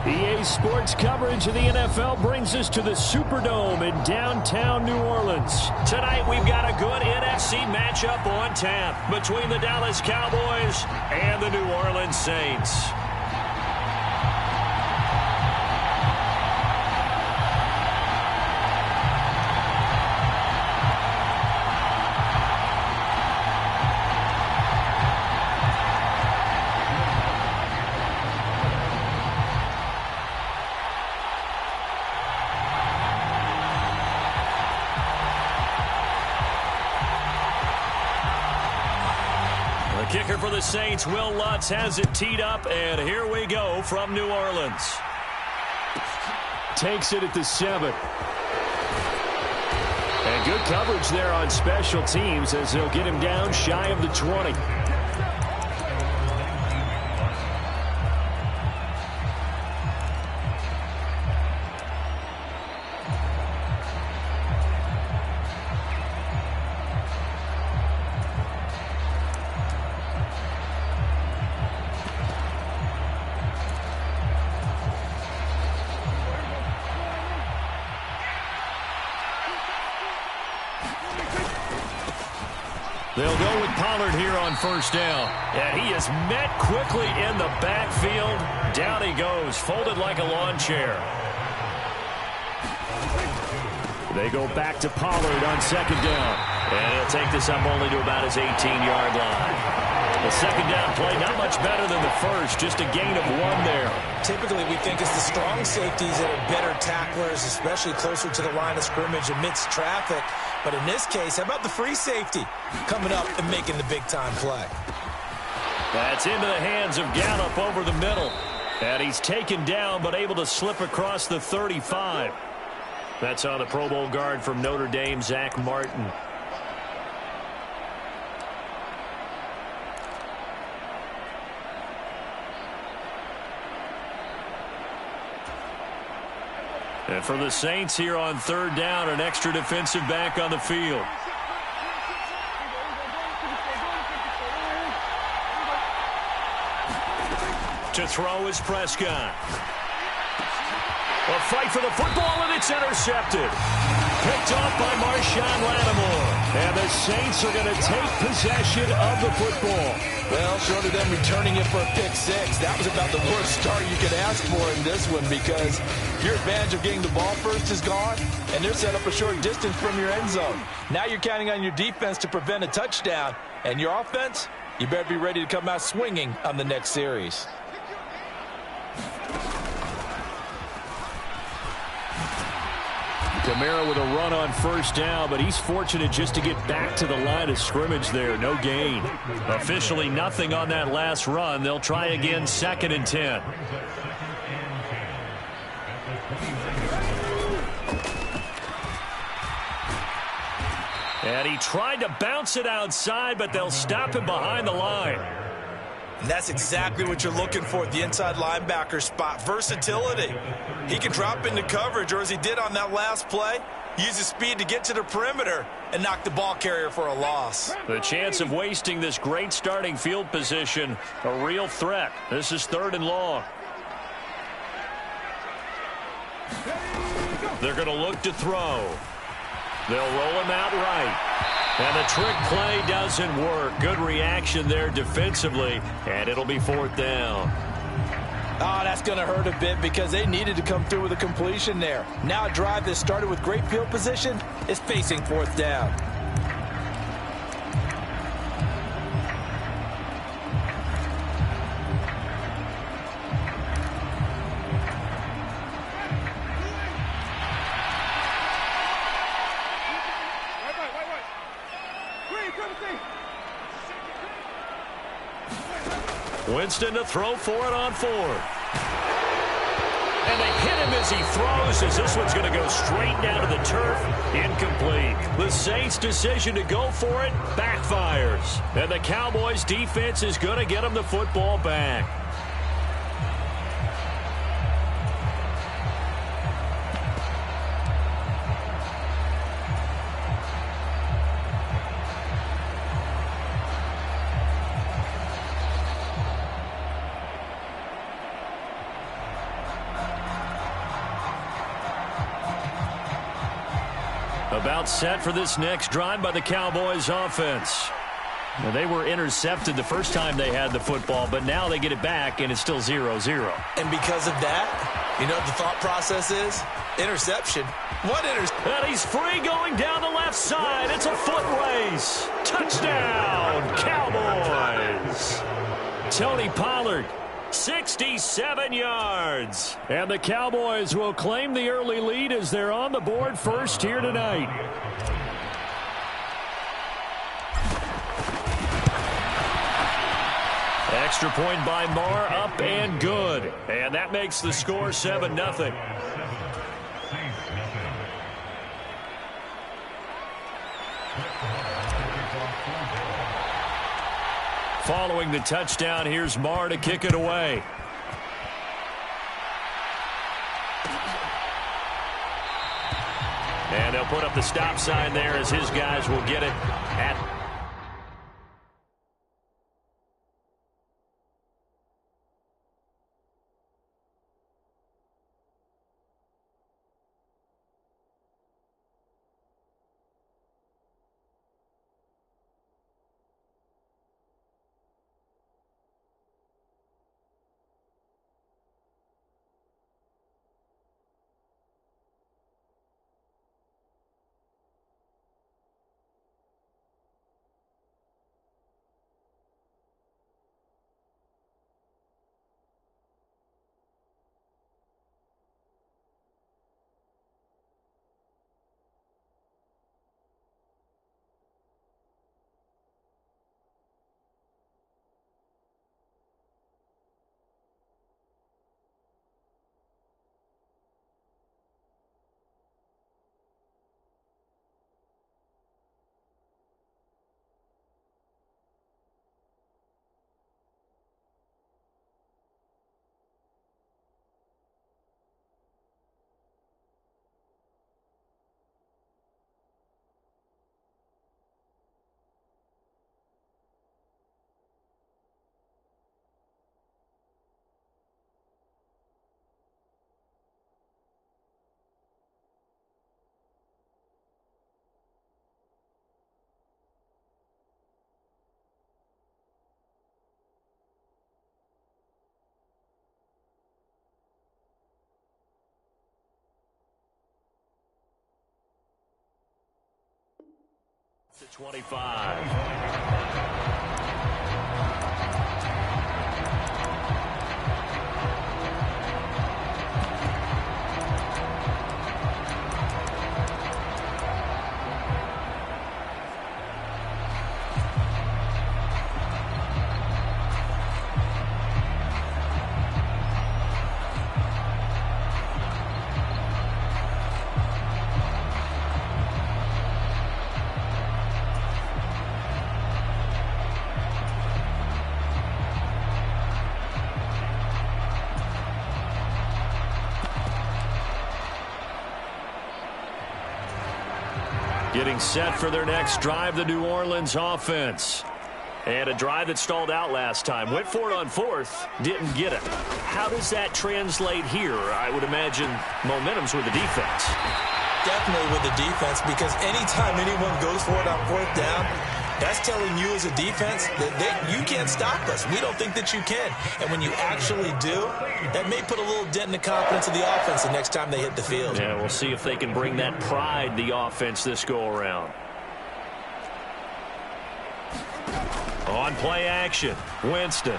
EA Sports coverage of the NFL brings us to the Superdome in downtown New Orleans. Tonight we've got a good NFC matchup on tap between the Dallas Cowboys and the New Orleans Saints. Kicker for the Saints, Will Lutz, has it teed up, and here we go from New Orleans. Takes it at the 7. And good coverage there on special teams as they'll get him down shy of the 20. They'll go with Pollard here on first down. And he is met quickly in the backfield. Down he goes, folded like a lawn chair. They go back to Pollard on second down. And he'll take this up only to about his 18-yard line. The second down play, not much better than the first, just a gain of 1 there. Typically, we think it's the strong safeties that are better tacklers, especially closer to the line of scrimmage amidst traffic. But in this case, how about the free safety coming up and making the big-time play? That's into the hands of Gallup over the middle. And he's taken down, but able to slip across the 35. That's on the Pro Bowl guard from Notre Dame, Zach Martin. And for the Saints here on third down, an extra defensive back on the field. To throw is Prescott. A fight for the football, and it's intercepted. Picked off by Marshawn Lattimore. And the Saints are going to take possession of the football. Well, short of them returning it for a pick 6, that was about the worst start you could ask for in this one, because your advantage of getting the ball first is gone, and they're set up a short distance from your end zone. Now you're counting on your defense to prevent a touchdown, and your offense, you better be ready to come out swinging on the next series. Kamara with a run on first down, but he's fortunate just to get back to the line of scrimmage there. No gain. Officially nothing on that last run. They'll try again, 2nd and 10. And he tried to bounce it outside, but they'll stop him behind the line. And that's exactly what you're looking for at the inside linebacker spot. Versatility. He can drop into coverage, or as he did on that last play, use his speed to get to the perimeter and knock the ball carrier for a loss. The chance of wasting this great starting field position, a real threat. This is 3rd and long. They're going to look to throw. They'll roll him out right. And the trick play doesn't work. Good reaction there defensively, and it'll be 4th down. Oh, that's going to hurt a bit because they needed to come through with a completion there. Now a drive that started with great field position is facing 4th down. Winston to throw for it on 4th. And they hit him as he throws, as this one's going to go straight down to the turf. Incomplete. The Saints' decision to go for it backfires. And the Cowboys' defense is going to get them the football back. About set for this next drive by the Cowboys offense. Now, they were intercepted the first time they had the football, but now they get it back, and it's still 0-0. And because of that, you know what the thought process is? Interception. What interception? And he's free going down the left side. It's a foot race. Touchdown, Cowboys. Tony Pollard, 67 yards. And the Cowboys will claim the early lead as they're on the board first here tonight. Extra point by Marr, up and good. And that makes the score 7-0. Following the touchdown, here's Marr to kick it away. And they'll put up the stop sign there as his guys will get it at to 25. Getting set for their next drive, the New Orleans offense. And a drive that stalled out last time. Went for it on fourth, didn't get it. How does that translate here? I would imagine momentum's with the defense. Definitely with the defense, because anytime anyone goes for it on fourth down, that's telling you as a defense that you can't stop us. We don't think that you can. And when you actually do, that may put a little dent in the confidence of the offense the next time they hit the field. Yeah, we'll see if they can bring that pride, the offense, this go-around. On play action, Winston.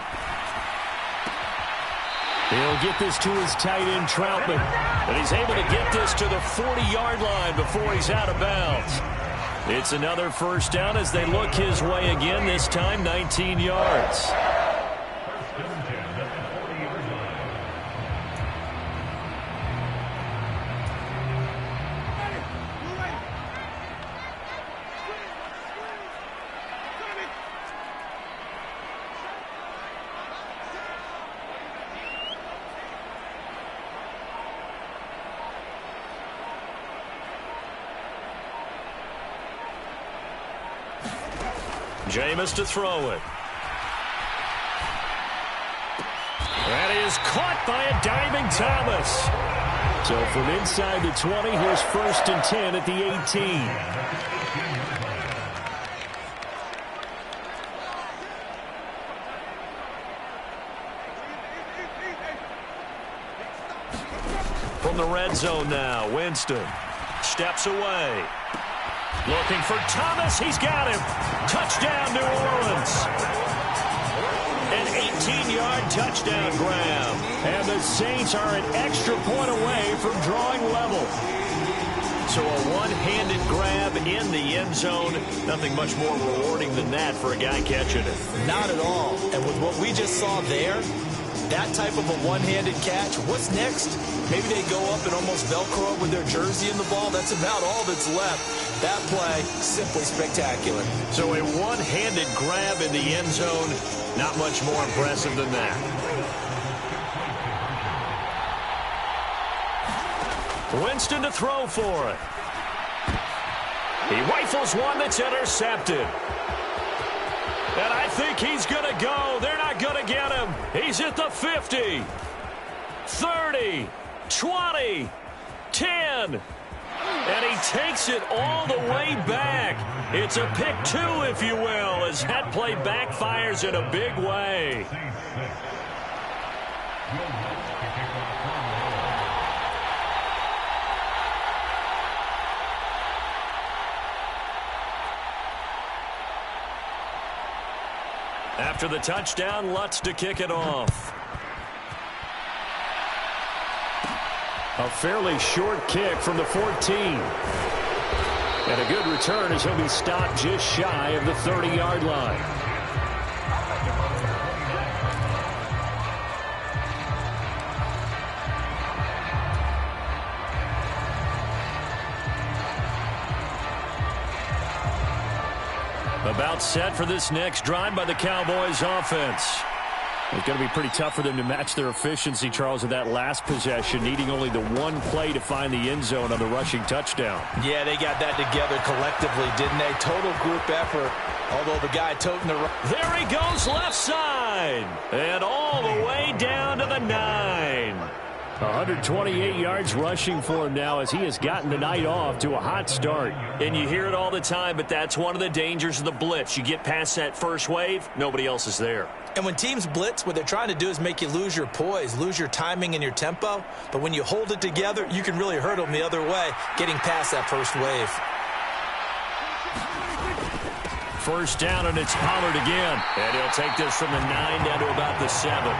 He'll get this to his tight end, Troutman. And he's able to get this to the 40-yard line before he's out of bounds. It's another first down as they look his way again, this time 19 yards. Jameis to throw it. That is caught by a diving Thomas. So from inside the 20, here's 1st and 10 at the 18. From the red zone now, Winston steps away. Looking for Thomas. He's got him. Touchdown, New Orleans. An 18-yard touchdown grab. And the Saints are an extra point away from drawing level. So a one-handed grab in the end zone. Nothing much more rewarding than that for a guy catching it. Not at all. And with what we just saw there, that type of a one-handed catch, what's next? Maybe they go up and almost Velcro with their jersey in the ball. That's about all that's left. That play, simply spectacular. So a one-handed grab in the end zone, not much more impressive than that. Winston to throw for it. He rifles one that's intercepted. And I think he's going to go. They're not going to get him. He's at the 50, 30, 20, 10. And he takes it all the way back. It's a pick two, if you will, as that play backfires in a big way. After the touchdown, Lutz to kick it off. A fairly short kick from the 14. And a good return as he'll be stopped just shy of the 30-yard line. About set for this next drive by the Cowboys offense. It's going to be pretty tough for them to match their efficiency, Charles, in that last possession, needing only the one play to find the end zone on the rushing touchdown. Yeah, they got that together collectively, didn't they? Total group effort, although the guy toting the... There he goes, left side. And all the way down to the 9. 128 yards rushing for him now as he has gotten the night off to a hot start. And you hear it all the time, but that's one of the dangers of the blitz. You get past that first wave, nobody else is there. And when teams blitz, what they're trying to do is make you lose your poise, lose your timing and your tempo. But when you hold it together, you can really hurt them the other way, getting past that first wave. First down, and it's Pollard again. And he'll take this from the 9 down to about the 7.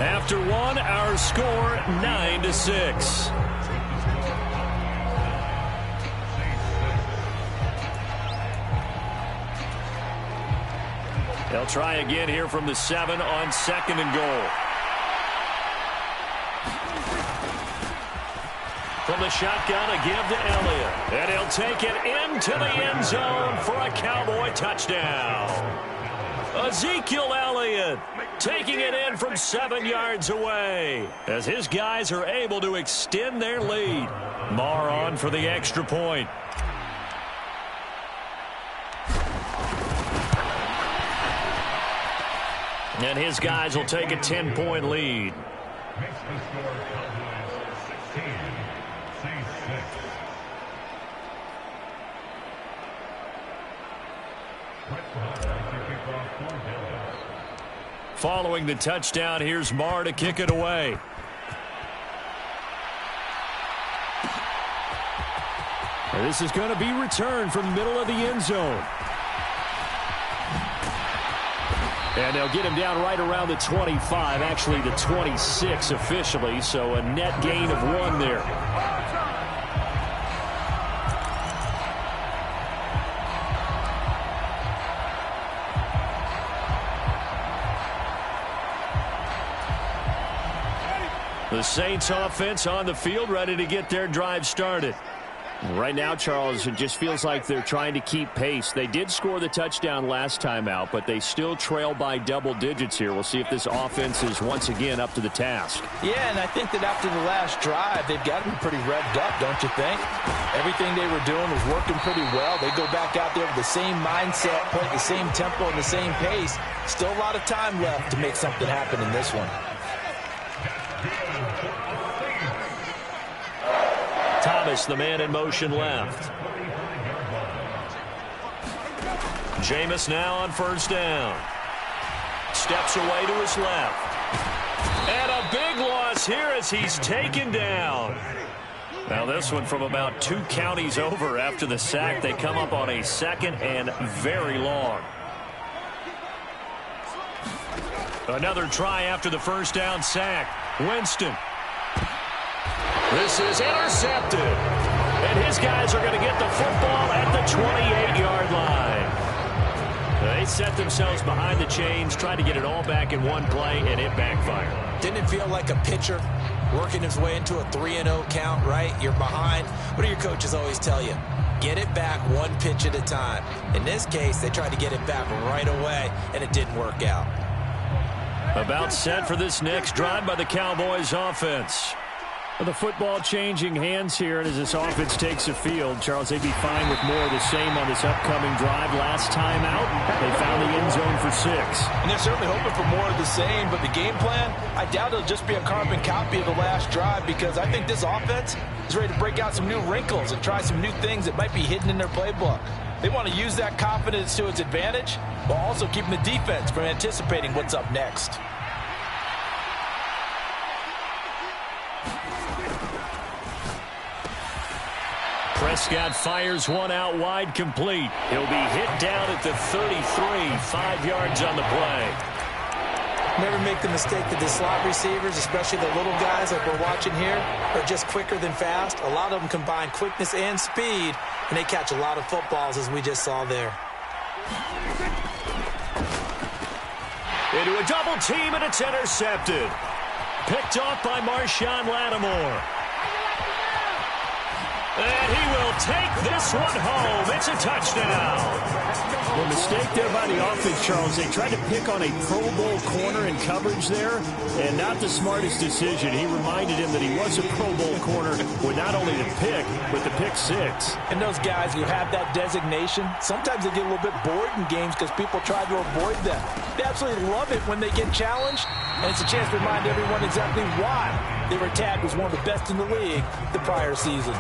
After one, our score 9-6. They'll try again here from the 7 on 2nd and goal. From the shotgun, a give to Elliott. And he'll take it into the end zone for a Cowboy touchdown. Ezekiel Elliott taking it in from 7 yards away as his guys are able to extend their lead. Marr on for the extra point. And his guys will take a 10-point lead. Following the touchdown, here's Marr to kick it away. And this is going to be returned from the middle of the end zone. And they'll get him down right around the 25, actually the 26 officially, so a net gain of 1 there. The Saints offense on the field, ready to get their drive started. Right now, Charles, it just feels like they're trying to keep pace. They did score the touchdown last time out, but they still trail by double digits here. We'll see if this offense is once again up to the task. Yeah, and I think that after the last drive, they've got to be pretty revved up, don't you think? Everything they were doing was working pretty well. They go back out there with the same mindset, play at the same tempo and the same pace. Still a lot of time left to make something happen in this one. Thomas, the man in motion left. Jameis now on first down. Steps away to his left. And a big loss here as he's taken down. Now this one from about 2 counties over after the sack. They come up on a 2nd and very long. Another try after the first down sack. Winston. This is intercepted. And his guys are going to get the football at the 28-yard line. They set themselves behind the chains, tried to get it all back in one play, and it backfired. Didn't it feel like a pitcher working his way into a 3-0 count, right? You're behind. What do your coaches always tell you? Get it back one pitch at a time. In this case, they tried to get it back right away, and it didn't work out. About set for this next drive by the Cowboys offense. The football changing hands here, and as this offense takes the field, Charles, they'd be fine with more of the same on this upcoming drive. Last time out, they found the end zone for 6. And they're certainly hoping for more of the same, but the game plan, I doubt it'll just be a carbon copy of the last drive, because I think this offense is ready to break out some new wrinkles and try some new things that might be hidden in their playbook. They want to use that confidence to its advantage, while also keeping the defense from anticipating what's up next. Prescott fires one out wide, complete. He'll be hit down at the 33, 5 yards on the play. Never make the mistake that the slot receivers, especially the little guys like we're watching here, are just quicker than fast. A lot of them combine quickness and speed, and they catch a lot of footballs, as we just saw there. Into a double team, and it's intercepted. Picked off by Marshawn Lattimore. And he will take this one home. It's a touchdown. The mistake there by the offense, Charles, they tried to pick on a Pro Bowl corner in coverage there, and not the smartest decision. He reminded him that he was a Pro Bowl corner with not only the pick, but the pick 6. And those guys who have that designation, sometimes they get a little bit bored in games because people try to avoid them. They absolutely love it when they get challenged, and it's a chance to remind everyone exactly why they were tagged as one of the best in the league the prior season.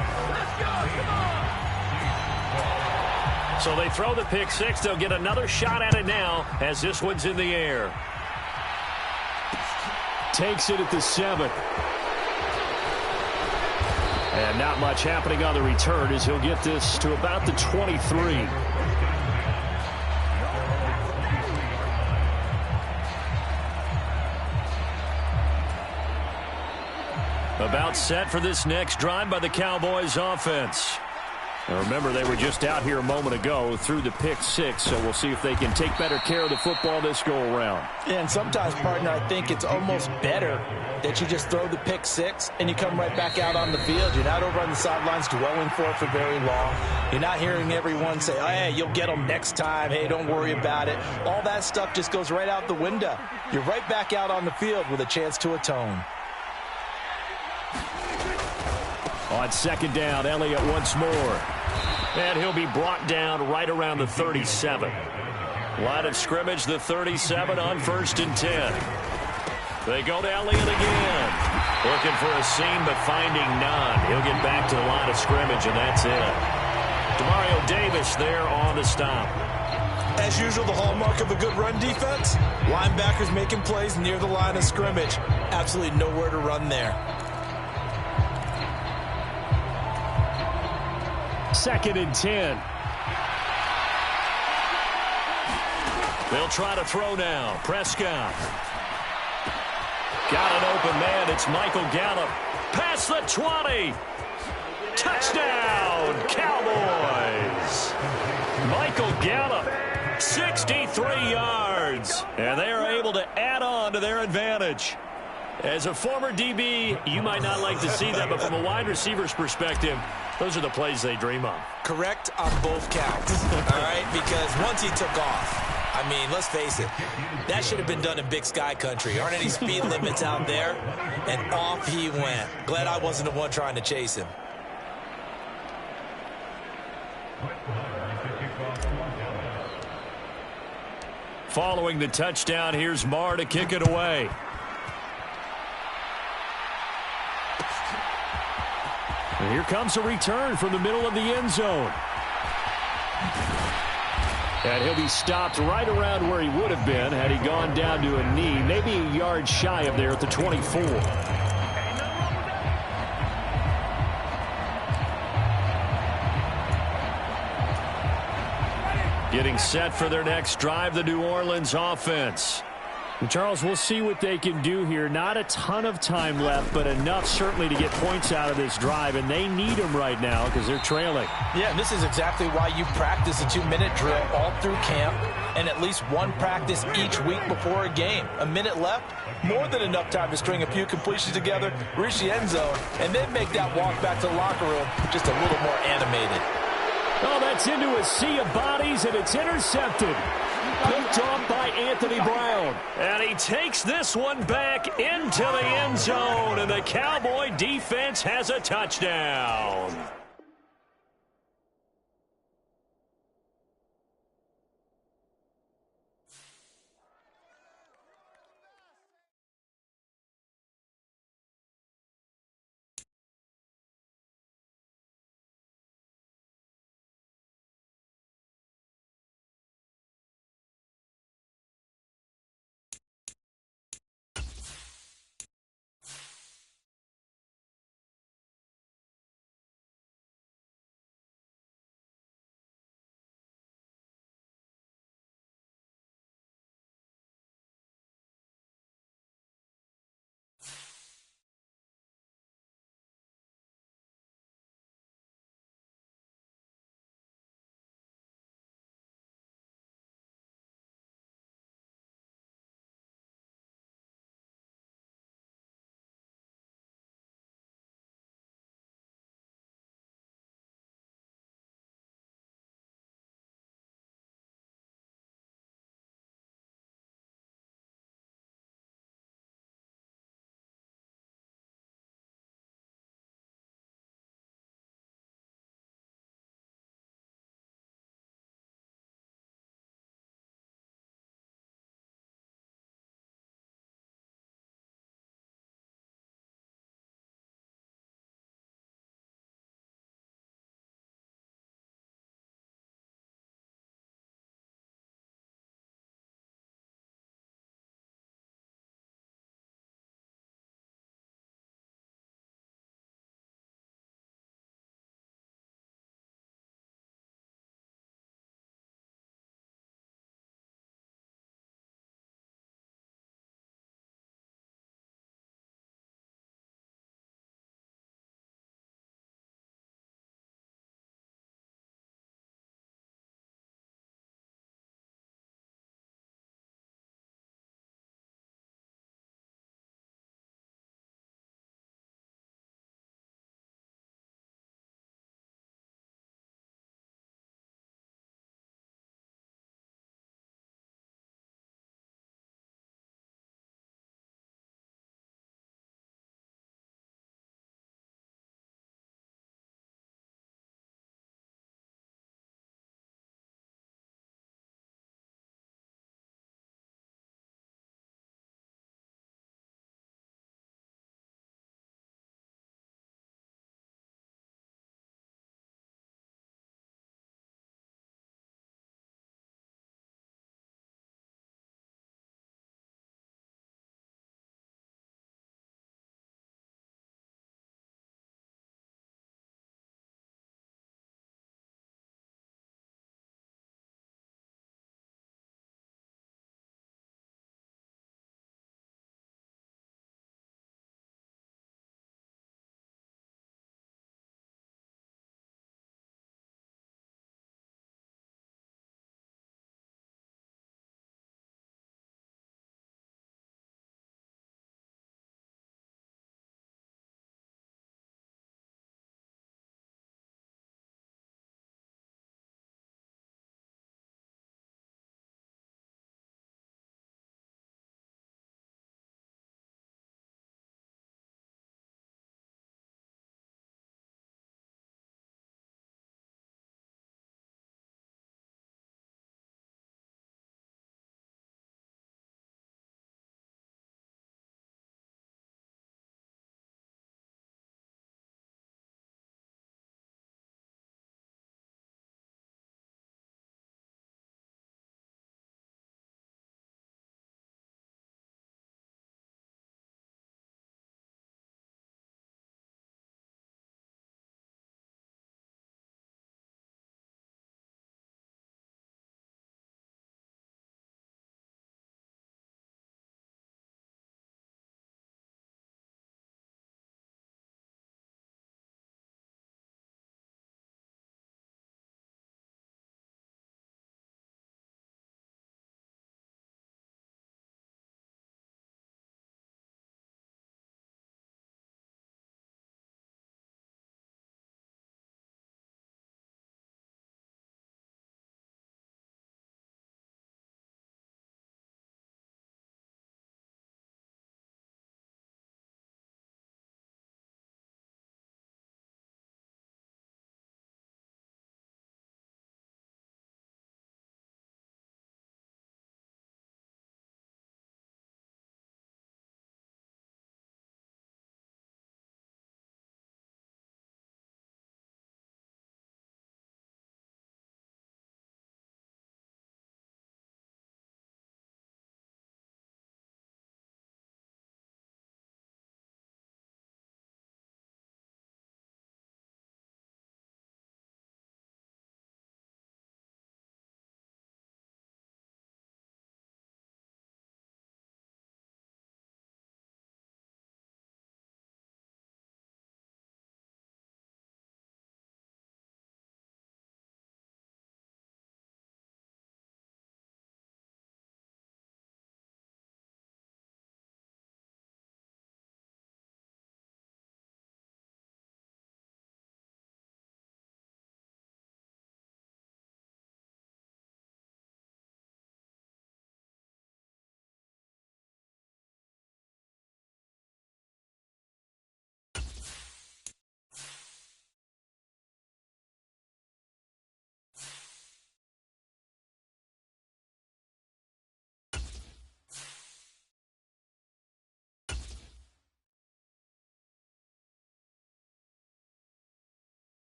So they throw the pick 6. They'll get another shot at it now as this one's in the air. Takes it at the 7. And not much happening on the return as he'll get this to about the 23. About set for this next drive by the Cowboys offense. Now remember, they were just out here a moment ago through the pick 6, so we'll see if they can take better care of the football this go-around. Yeah, and sometimes, partner, I think it's almost better that you just throw the pick 6 and you come right back out on the field. You're not over on the sidelines dwelling for it for very long. You're not hearing everyone say, oh, hey, you'll get them next time. Hey, don't worry about it. All that stuff just goes right out the window. You're right back out on the field with a chance to atone. On second down, Elliott once more. And he'll be brought down right around the 37. Line of scrimmage, the 37 on 1st and 10. They go to Elliott again. Looking for a seam, but finding none. He'll get back to the line of scrimmage, and that's it. Demario Davis there on the stop. As usual, the hallmark of a good run defense, linebackers making plays near the line of scrimmage. Absolutely nowhere to run there. 2nd and 10. They'll try to throw now. Prescott. Got an open man. It's Michael Gallup. Past the 20. Touchdown, Cowboys. Michael Gallup, 63 yards. And they are able to add on to their advantage. As a former DB, you might not like to see that, but from a wide receiver's perspective, those are the plays they dream of. Correct on both counts, all right? Because once he took off, I mean, let's face it, that should have been done in Big Sky country. Aren't any speed limits out there? And off he went. Glad I wasn't the one trying to chase him. Following the touchdown, here's Marr to kick it away. And here comes a return from the middle of the end zone. And he'll be stopped right around where he would have been had he gone down to a knee, maybe a yard shy of there at the 24. Getting set for their next drive, the New Orleans offense. And Charles, we'll see what they can do here. Not a ton of time left, but enough certainly to get points out of this drive, and they need them right now because they're trailing. Yeah, and this is exactly why you practice a 2-minute drill all through camp and at least one practice each week before a game. A minute left, more than enough time to string a few completions together, reach the end zone, and then make that walk back to the locker room just a little more animated. Oh, that's into a sea of bodies, and it's intercepted. Picked off by Anthony Brown. And he takes this one back into the end zone, and the Cowboy defense has a touchdown.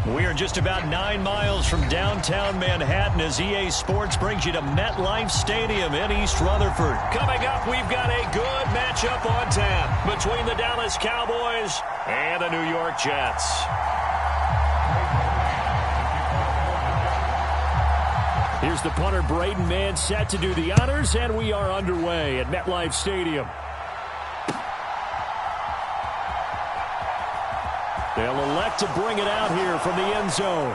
We are just about 9 miles from downtown Manhattan as EA Sports brings you to MetLife Stadium in East Rutherford. Coming up, we've got a good matchup on tap between the Dallas Cowboys and the New York Jets. Here's the punter, Braden Mann, set to do the honors, and we are underway at MetLife Stadium. They'll elect to bring it out here from the end zone.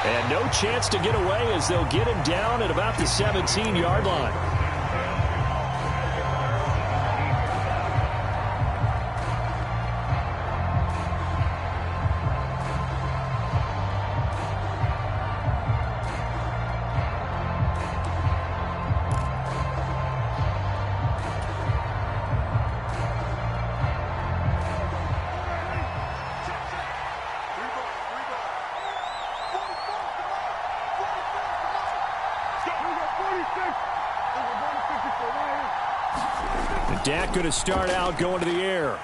And no chance to get away as they'll get him down at about the 17-yard line. Dak going to start out going to the air.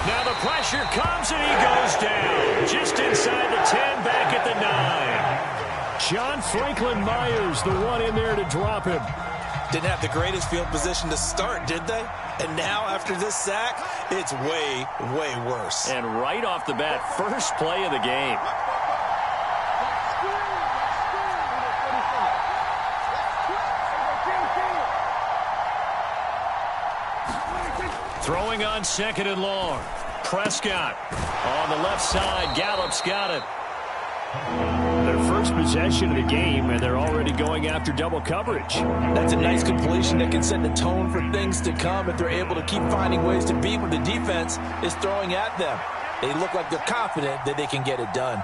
Now the pressure comes and he goes down. Just inside the 10, back at the 9. John Franklin Myers, the one in there to drop him. Didn't have the greatest field position to start, did they? And now after this sack, it's way, way worse. And right off the bat, first play of the game. Throwing on 2nd and long. Prescott on the left side. Gallup's got it. Their first possession of the game, and they're already going after double coverage. That's a nice completion that can set the tone for things to come if they're able to keep finding ways to beat what the defense is throwing at them. They look like they're confident that they can get it done.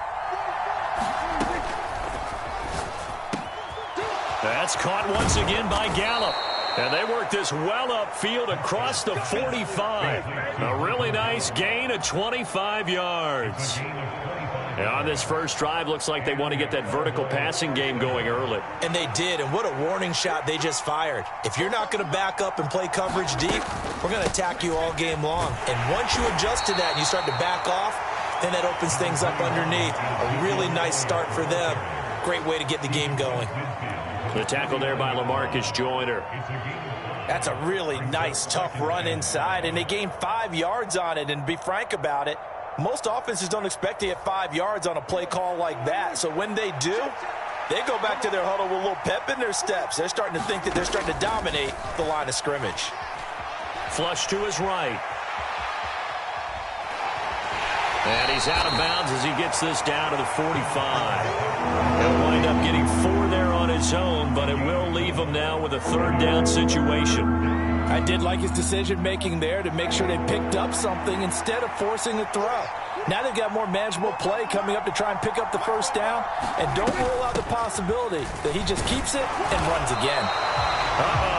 That's caught once again by Gallup. And they work this well upfield across the 45. A really nice gain of 25 yards. And on this first drive, looks like they want to get that vertical passing game going early. And they did, and what a warning shot they just fired. If you're not going to back up and play coverage deep, we're going to attack you all game long. And once you adjust to that and you start to back off, then that opens things up underneath. A really nice start for them. Great way to get the game going. The tackle there by LaMarcus Joyner. That's a really nice, tough run inside, and they gained 5 yards on it. And to be frank about it, most offenses don't expect to get 5 yards on a play call like that. So when they do, they go back to their huddle with a little pep in their steps. They're starting to think that they're starting to dominate the line of scrimmage. Flush to his right. And he's out of bounds as he gets this down to the 45. He'll wind up getting 4 there on his own, but it will leave him now with a 3rd down situation. I did like his decision-making there to make sure they picked up something instead of forcing a throw. Now they've got more manageable play coming up to try and pick up the 1st down, and don't rule out the possibility that he just keeps it and runs again.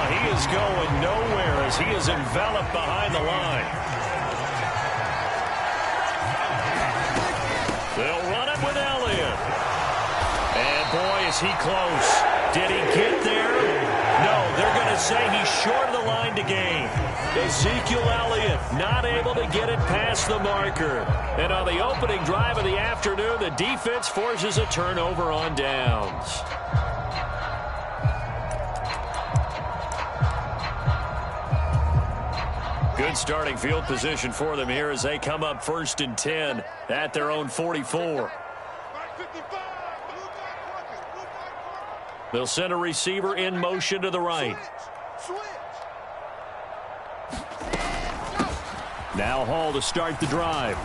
He is going nowhere as he is enveloped behind the line. They'll run it with Elliott. And boy, is he close. Did he get there? No, they're going to say he's short of the line to gain. Ezekiel Elliott not able to get it past the marker. And on the opening drive of the afternoon, the defense forces a turnover on downs. Good starting field position for them here as they come up 1st and 10 at their own 44. They'll send a receiver in motion to the right. Now Hall to start the drive.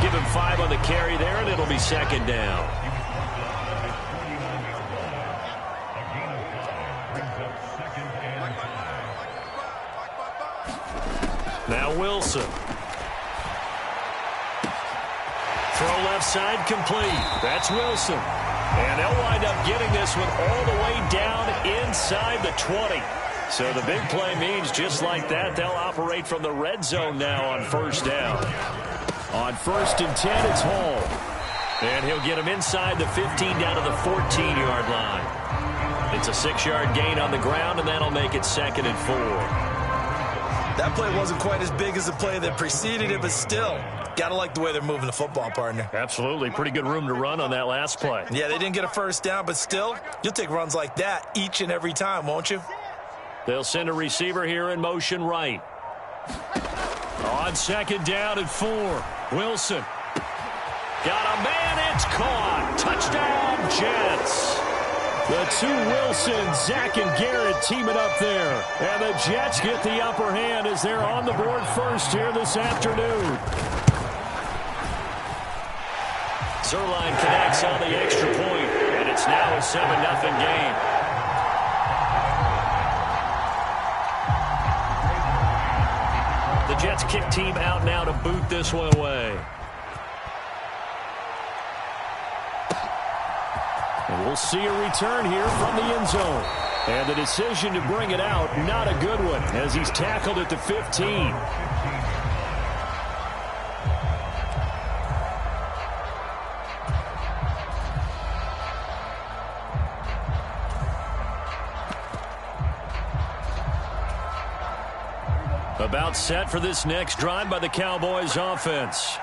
Give him 5 on the carry there, and it'll be 2nd down. Now Wilson. Throw left side complete. That's Wilson. And they'll wind up getting this one all the way down inside the 20. So the big play means just like that, they'll operate from the red zone now on 1st down. On 1st and 10, it's Hall. And he'll get him inside the 15 down to the 14-yard line. It's a 6-yard gain on the ground, and that'll make it 2nd and 4. That play wasn't quite as big as the play that preceded it, but still, got Gotta like the way they're moving the football, partner. Absolutely. Pretty good room to run on that last play. Yeah, they didn't get a first down, but still, you'll take runs like that each and every time, won't you? They'll send a receiver here in motion right. On second down and 4. Wilson. Got a man. It's caught. Touchdown, Jets. The two Wilsons, Zach and Garrett, teaming up there. And the Jets get the upper hand as they're on the board first here this afternoon. Zerline connects on the extra point, and it's now a 7-0 game. The Jets kick team out now to boot this one away. And we'll see a return here from the end zone. And the decision to bring it out, not a good one, as he's tackled at the 15. About set for this next drive by the Cowboys offense.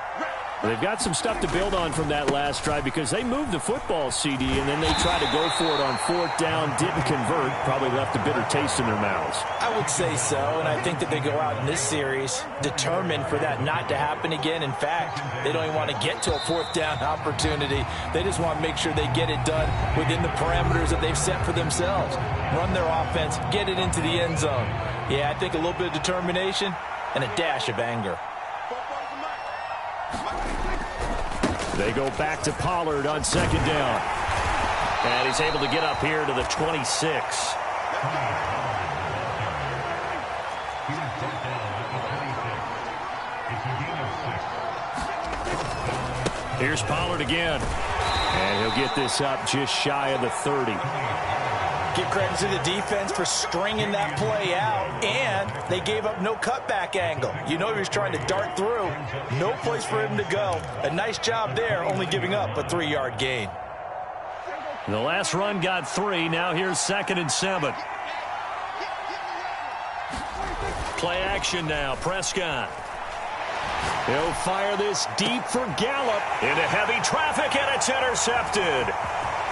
They've got some stuff to build on from that last drive because they moved the football, CD, and then they tried to go for it on 4th down, didn't convert, probably left a bitter taste in their mouths. I would say so, and I think that they go out in this series determined for that not to happen again. In fact, they don't even want to get to a 4th down opportunity. They just want to make sure they get it done within the parameters that they've set for themselves. Run their offense, get it into the end zone. Yeah, I think a little bit of determination and a dash of anger. They go back to Pollard on second down. And he's able to get up here to the 26. Here's Pollard again. And he'll get this up just shy of the 30. Give credit to the defense for stringing that play out, and they gave up no cutback angle. You know he was trying to dart through. No place for him to go. A nice job there, only giving up a 3-yard gain. The last run got 3. Now here's 2nd and 7. Play action now. Prescott. He'll fire this deep for Gallup. Into heavy traffic, and it's intercepted.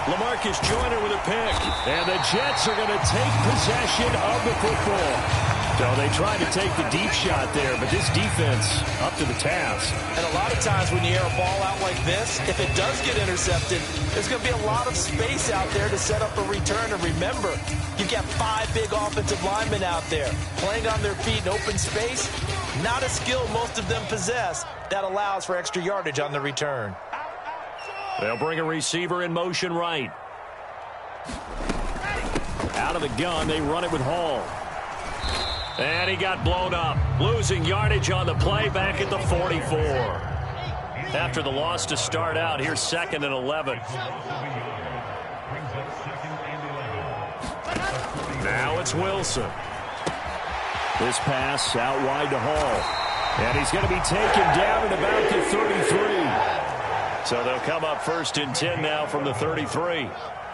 LaMarcus Joyner with a pick. And the Jets are going to take possession of the football. So they tried to take the deep shot there, but this defense up to the task. And a lot of times when you air a ball out like this, if it does get intercepted, there's going to be a lot of space out there to set up a return. And remember, you've got 5 big offensive linemen out there playing on their feet in open space. Not a skill most of them possess that allows for extra yardage on the return. They'll bring a receiver in motion right. Out of the gun, they run it with Hall. And he got blown up. Losing yardage on the play back at the 44. After the loss to start out, here's 2nd and 11. Now it's Wilson. This pass out wide to Hall. And he's going to be taken down at about the 33. So they'll come up 1st and 10 now from the 33.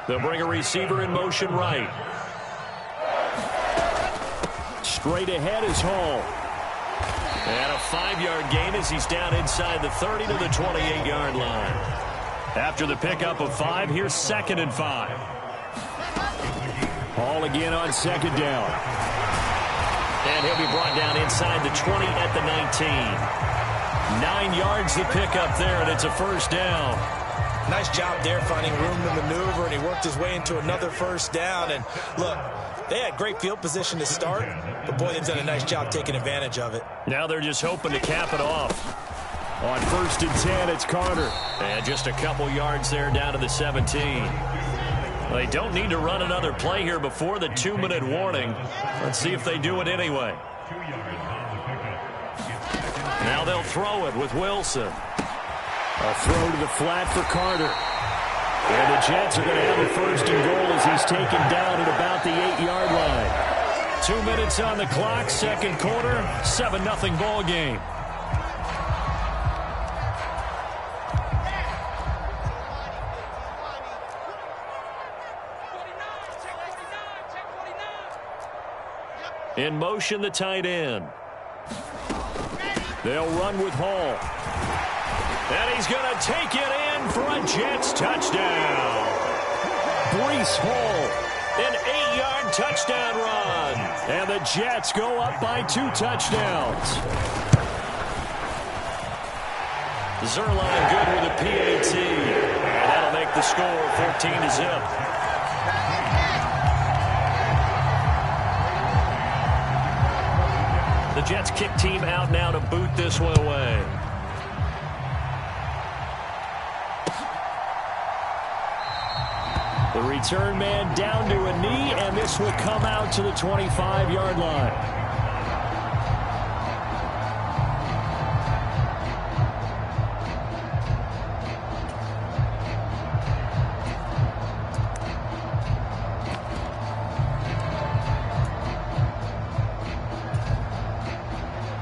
They'll bring a receiver in motion right. Straight ahead is Hall. And a 5-yard gain as he's down inside the 30 to the 28-yard line. After the pickup of 5, here's 2nd and 5. Hall again on second down. And he'll be brought down inside the 20 at the 19. 9 yards to pick up there, and it's a 1st down. Nice job there finding room to maneuver, and he worked his way into another 1st down. And look, they had great field position to start, but boy, they've done a nice job taking advantage of it. Now they're just hoping to cap it off. On 1st and 10, it's Carter. And just a couple yards there down to the 17. They don't need to run another play here before the 2-minute warning. Let's see if they do it anyway. Now they'll throw it with Wilson. A throw to the flat for Carter. And the Jets are going to have a 1st and goal as he's taken down at about the 8-yard line. 2 minutes on the clock, 2nd quarter, 7-0 ball game. In motion, the tight end. They'll run with Hall. And he's going to take it in for a Jets touchdown. Breece Hall. An 8-yard touchdown run. And the Jets go up by 2 touchdowns. Zerline good with a PAT. And that'll make the score 14-0. The Jets kick team out now to boot this one away. The return man down to a knee, and this will come out to the 25-yard line.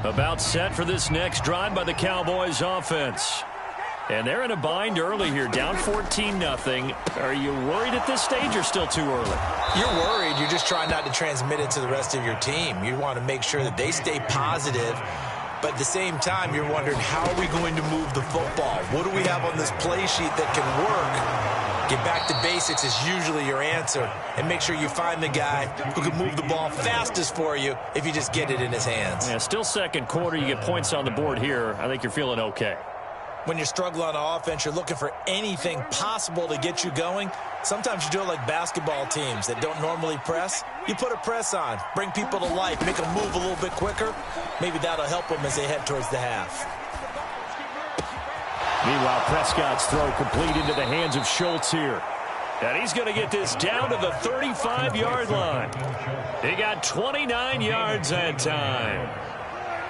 About set for this next drive by the Cowboys offense. And they're in a bind early here, down 14-0. Are you worried at this stage or still too early? You're worried. You're just trying not to transmit it to the rest of your team. You want to make sure that they stay positive. But at the same time, you're wondering, how are we going to move the football? What do we have on this play sheet that can work? Get back to basics is usually your answer. And make sure you find the guy who can move the ball fastest for you if you just get it in his hands. Yeah, still second quarter. You get points on the board here. I think you're feeling okay. When you're struggling on offense, you're looking for anything possible to get you going. Sometimes you do it like basketball teams that don't normally press. You put a press on, bring people to life, make them move a little bit quicker. Maybe that'll help them as they head towards the half. Meanwhile, Prescott's throw complete into the hands of Schultz here. And he's going to get this down to the 35-yard line. He got 29 yards that time.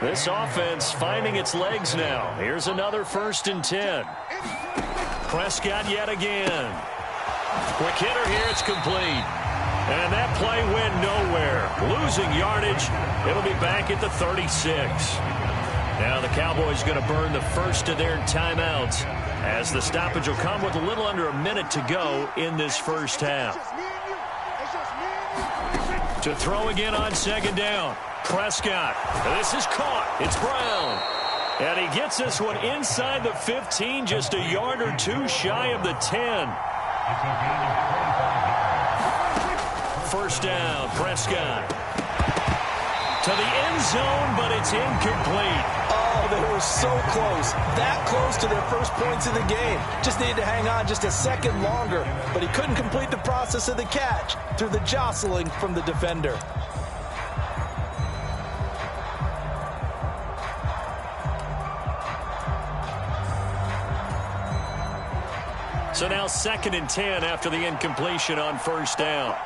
This offense finding its legs now. Here's another 1st and 10. Prescott yet again. Quick hitter here. It's complete. And that play went nowhere. Losing yardage. It'll be back at the 36. Now the Cowboys going to burn the first of their timeouts as the stoppage will come with a little under a minute to go in this first half. To throw again on 2nd down. Prescott. This is caught. It's Brown. And he gets this one inside the 15, just a yard or 2 shy of the 10. 1st down, Prescott. To the end zone, but it's incomplete. Oh, they were so close. That close to their first points in the game. Just needed to hang on just a second longer. But he couldn't complete the process of the catch through the jostling from the defender. So now 2nd and 10 after the incompletion on 1st down.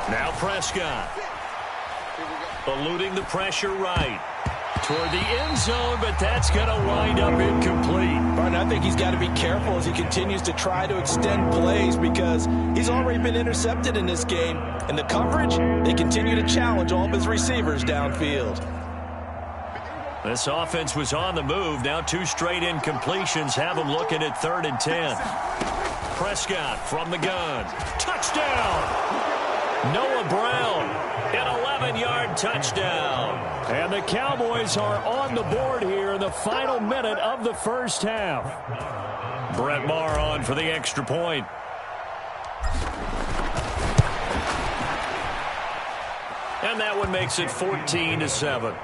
Now Prescott. Eluding the pressure right. Toward the end zone, but that's going to wind up incomplete. Martin, I think he's got to be careful as he continues to try to extend plays because he's already been intercepted in this game. And the coverage, they continue to challenge all of his receivers downfield. This offense was on the move. Now 2 straight incompletions have them looking at 3rd and 10. Prescott from the gun. Touchdown! Noah Brown, an 11-yard touchdown. And the Cowboys are on the board here in the final minute of the first half. Brett Maher on for the extra point. And that one makes it 14-7.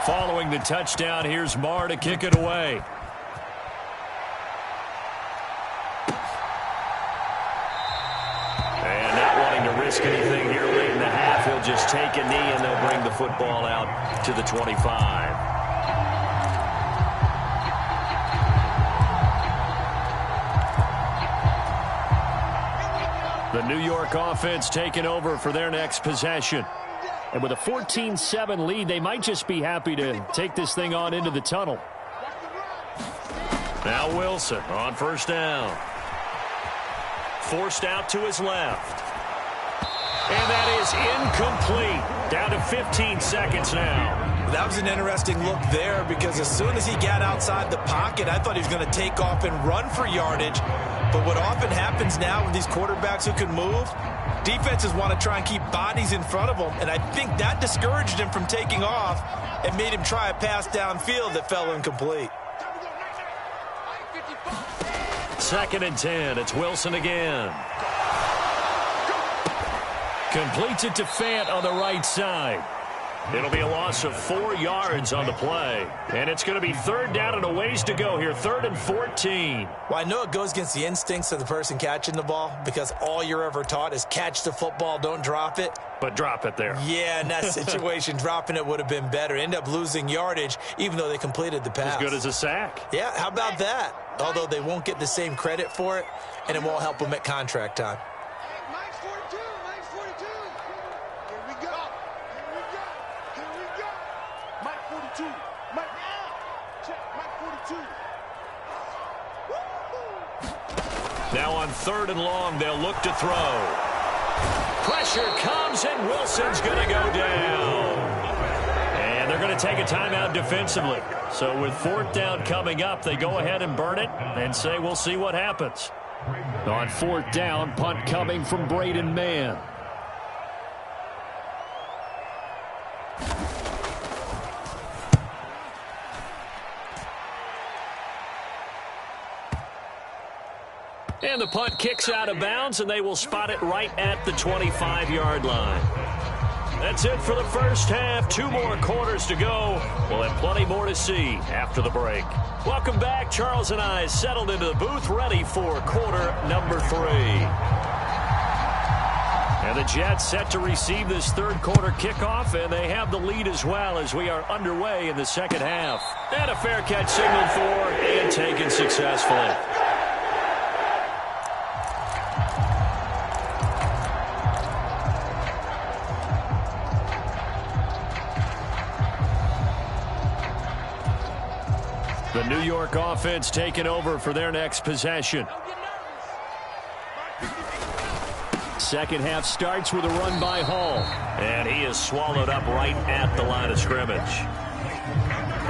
Following the touchdown, here's Maher to kick it away. And not wanting to risk anything here late in the half, he'll just take a knee and they'll bring the football out to the 25. The New York offense taking over for their next possession. And with a 14-7 lead, they might just be happy to take this thing on into the tunnel. Now Wilson on 1st down. Forced out to his left. And that is incomplete. Down to 15 seconds now. That was an interesting look there because as soon as he got outside the pocket, I thought he was going to take off and run for yardage. But what often happens now with these quarterbacks who can move, defenses want to try and keep bodies in front of them, and I think that discouraged him from taking off and made him try a pass downfield that fell incomplete. 2nd and 10. It's Wilson again. Completes it to Fant on the right side. It'll be a loss of 4 yards on the play. And it's going to be 3rd down and a ways to go here. 3rd and 14. Well, I know it goes against the instincts of the person catching the ball because all you're ever taught is catch the football, don't drop it. But drop it there. Yeah, in that situation, dropping it would have been better. End up losing yardage even though they completed the pass. As good as a sack. Yeah, how about that? Although they won't get the same credit for it, and it won't help them at contract time. Now on 3rd and long, they'll look to throw. Pressure comes, and Wilson's going to go down. And they're going to take a timeout defensively. So with 4th down coming up, they go ahead and burn it and say we'll see what happens. On 4th down, punt coming from Braden Mann. And the punt kicks out of bounds, and they will spot it right at the 25-yard line. That's it for the first half. 2 more quarters to go. We'll have plenty more to see after the break. Welcome back. Charles and I settled into the booth, ready for quarter number 3. And the Jets set to receive this 3rd quarter kickoff, and they have the lead as well as we are underway in the 2nd half. And a fair catch signaled for and taken successfully. The New York offense taking over for their next possession. 2nd half starts with a run by Hall. And he is swallowed up right at the line of scrimmage.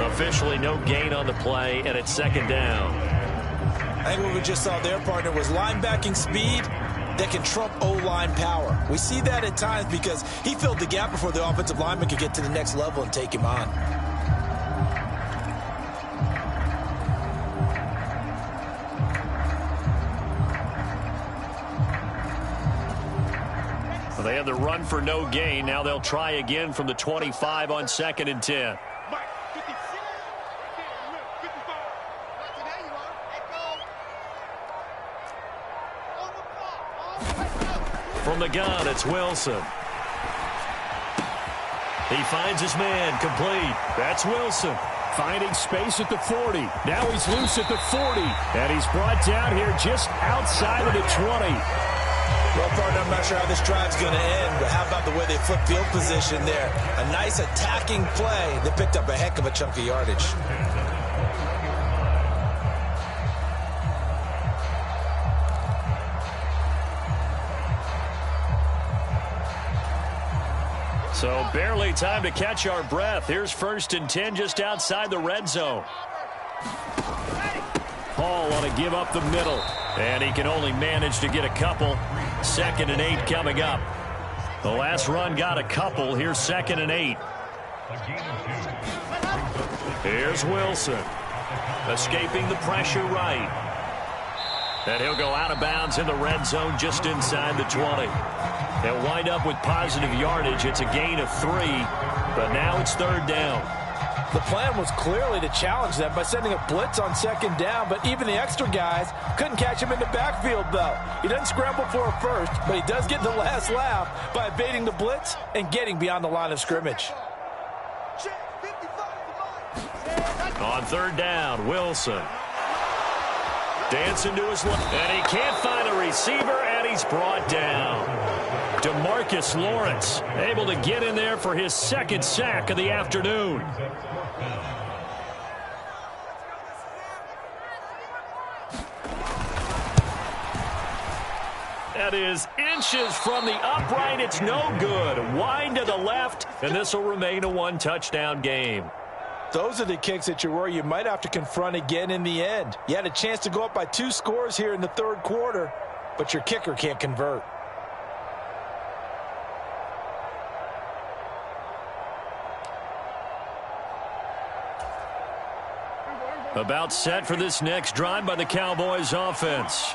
Officially no gain on the play, and it's 2nd down. I think what we just saw there, partner, was linebacking speed that can trump O-line power. We see that at times because he filled the gap before the offensive lineman could get to the next level and take him on. They had the run for no gain. Now they'll try again from the 25 on 2nd and 10. From the gun, it's Wilson. He finds his man, complete. That's Wilson. Finding space at the 40. Now he's loose at the 40. And he's brought down here just outside of the 20. Well, partner, I'm not sure how this drive's going to end, but how about the way they flip field position there? A nice attacking play that picked up a heck of a chunk of yardage. So barely time to catch our breath. Here's 1st and 10 just outside the red zone. Hall want to give up the middle, and he can only manage to get a couple. 2nd and 8 coming up. The last run got a couple. Here's 2nd and 8. Here's Wilson. Escaping the pressure right. And he'll go out of bounds in the red zone just inside the 20. They'll wind up with positive yardage. It's a gain of 3, but now it's 3rd down. The plan was clearly to challenge them by sending a blitz on 2nd down, but even the extra guys couldn't catch him in the backfield, though. He doesn't scramble for a first, but he does get the last laugh by evading the blitz and getting beyond the line of scrimmage. On 3rd down, Wilson. Dancing to his left, and he can't find a receiver, and he's brought down. DeMarcus Lawrence able to get in there for his 2nd sack of the afternoon. That is inches from the upright. It's no good. Wide to the left, and this will remain a one-touchdown game. Those are the kicks that you worry you might have to confront again in the end. You had a chance to go up by 2 scores here in the third quarter, but your kicker can't convert. About set for this next drive by the Cowboys offense.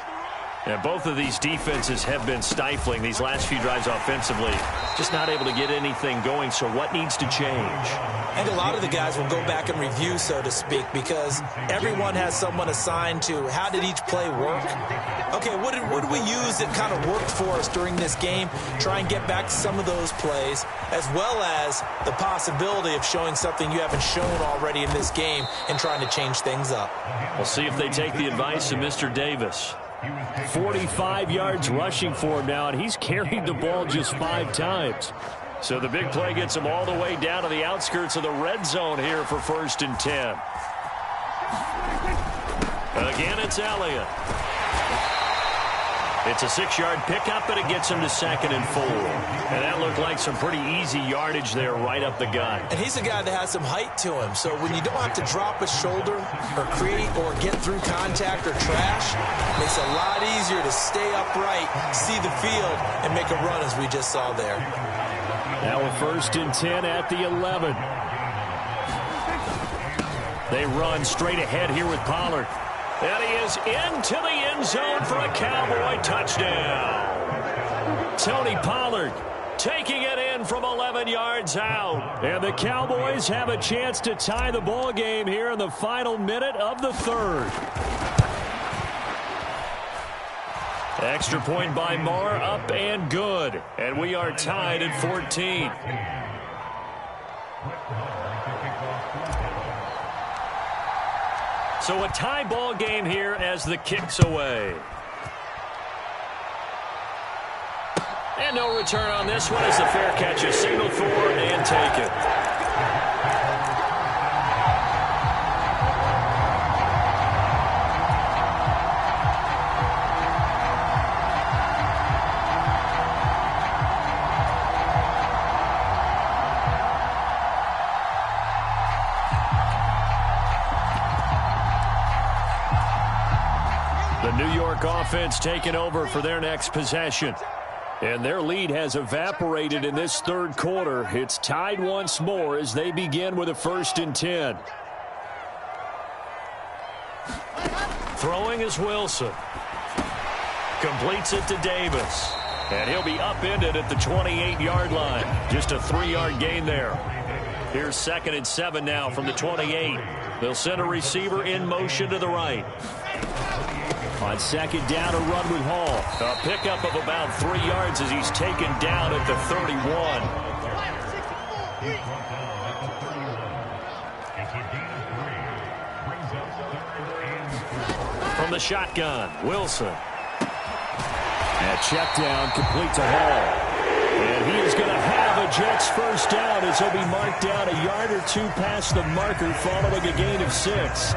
And both of these defenses have been stifling these last few drives offensively. Just not able to get anything going, so what needs to change? And a lot of the guys will go back and review, so to speak, because everyone has someone assigned to how did each play work. Okay, what did we use that kind of worked for us during this game? Try and get back to some of those plays, as well as the possibility of showing something you haven't shown already in this game and trying to change things up. We'll see if they take the advice of Mr. Davis. 45 yards rushing for him now, and he's carried the ball just 5 times. So the big play gets him all the way down to the outskirts of the red zone here for 1st and 10. Again, it's Elliott. It's a 6-yard pickup, but it gets him to 2nd and 4. And that looked like some pretty easy yardage there right up the gut. And he's a guy that has some height to him. So when you don't have to drop a shoulder or create or get through contact or trash, it makes it a lot easier to stay upright, see the field, and make a run as we just saw there. Now with 1st and 10 at the 11. They run straight ahead here with Pollard. And he is into the end zone for a Cowboy touchdown. Tony Pollard taking it in from 11 yards out. And the Cowboys have a chance to tie the ball game here in the final minute of the 3rd. Extra point by Marr, up and good. And we are tied at 14. So a tie ball game here as the kick's away. And no return on this one as the fair catch is signaled for and taken. The New York offense taking over for their next possession. And their lead has evaporated in this 3rd quarter. It's tied once more as they begin with a 1st and 10. Throwing is Wilson. Completes it to Davis. And he'll be upended at the 28-yard line. Just a 3-yard gain there. Here's 2nd and 7 now from the 28. They'll send a receiver in motion to the right. On 2nd down, a run with Hall. A pickup of about 3 yards as he's taken down at the 31. From the shotgun, Wilson. And check down, complete to Hall. And he is going to have a Jets 1st down as he'll be marked down a yard or 2 past the marker following a gain of 6.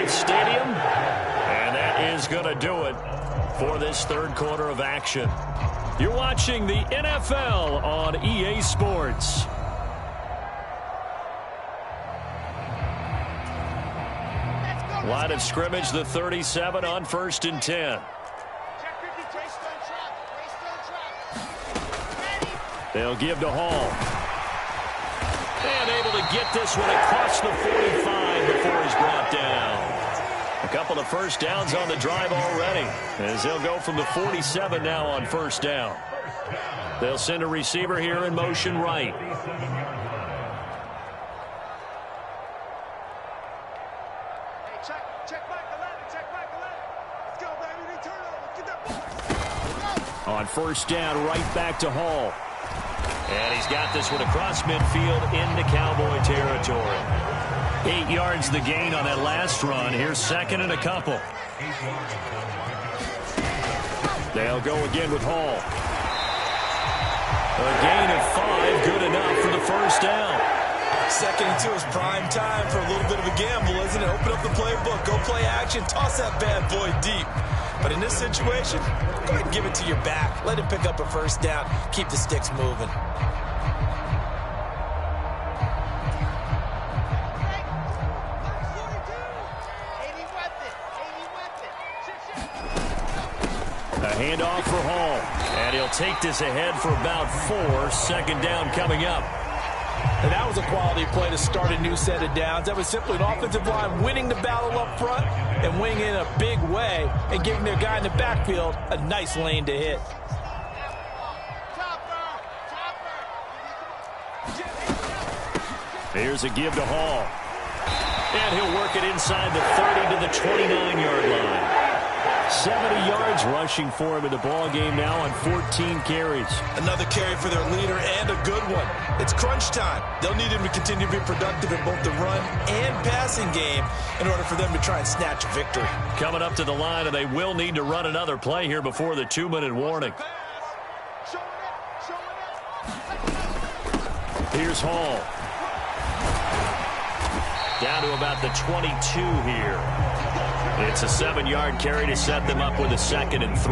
Stadium, and that is going to do it for this 3rd quarter of action. You're watching the NFL on EA Sports. Line of scrimmage, the 37 on 1st and 10. They'll give to Hall. And able to get this one across the 45 before he's brought down. A couple of 1st downs on the drive already, as they'll go from the 47 now on 1st down. They'll send a receiver here in motion right. On 1st down, right back to Hall. And he's got this one across midfield into Cowboy territory. 8 yards the gain on that last run. Here's 2nd and a couple. They'll go again with Hall. A gain of 5, good enough for the 1st down. Second and 2 is prime time for a little bit of a gamble, isn't it? Open up the playbook, go play action, toss that bad boy deep. But in this situation, go ahead and give it to your back. Let him pick up a first down. Keep the sticks moving. A handoff for Hall. And he'll take this ahead for about 4. Second down coming up. And that was a quality play to start a new set of downs. That was simply an offensive line winning the battle up front and winning in a big way and giving their guy in the backfield a nice lane to hit. Here's a give to Hall. And he'll work it inside the 30 to the 29-yard line. 70 yards rushing for him in the ball game now on 14 carries. Another carry for their leader and a good one. It's crunch time. They'll need him to continue to be productive in both the run and passing game in order for them to try and snatch a victory. Coming up to the line, and they will need to run another play here before the 2-minute warning. Here's Hall. Down to about the 22 here. It's a 7-yard carry to set them up with a 2nd and 3.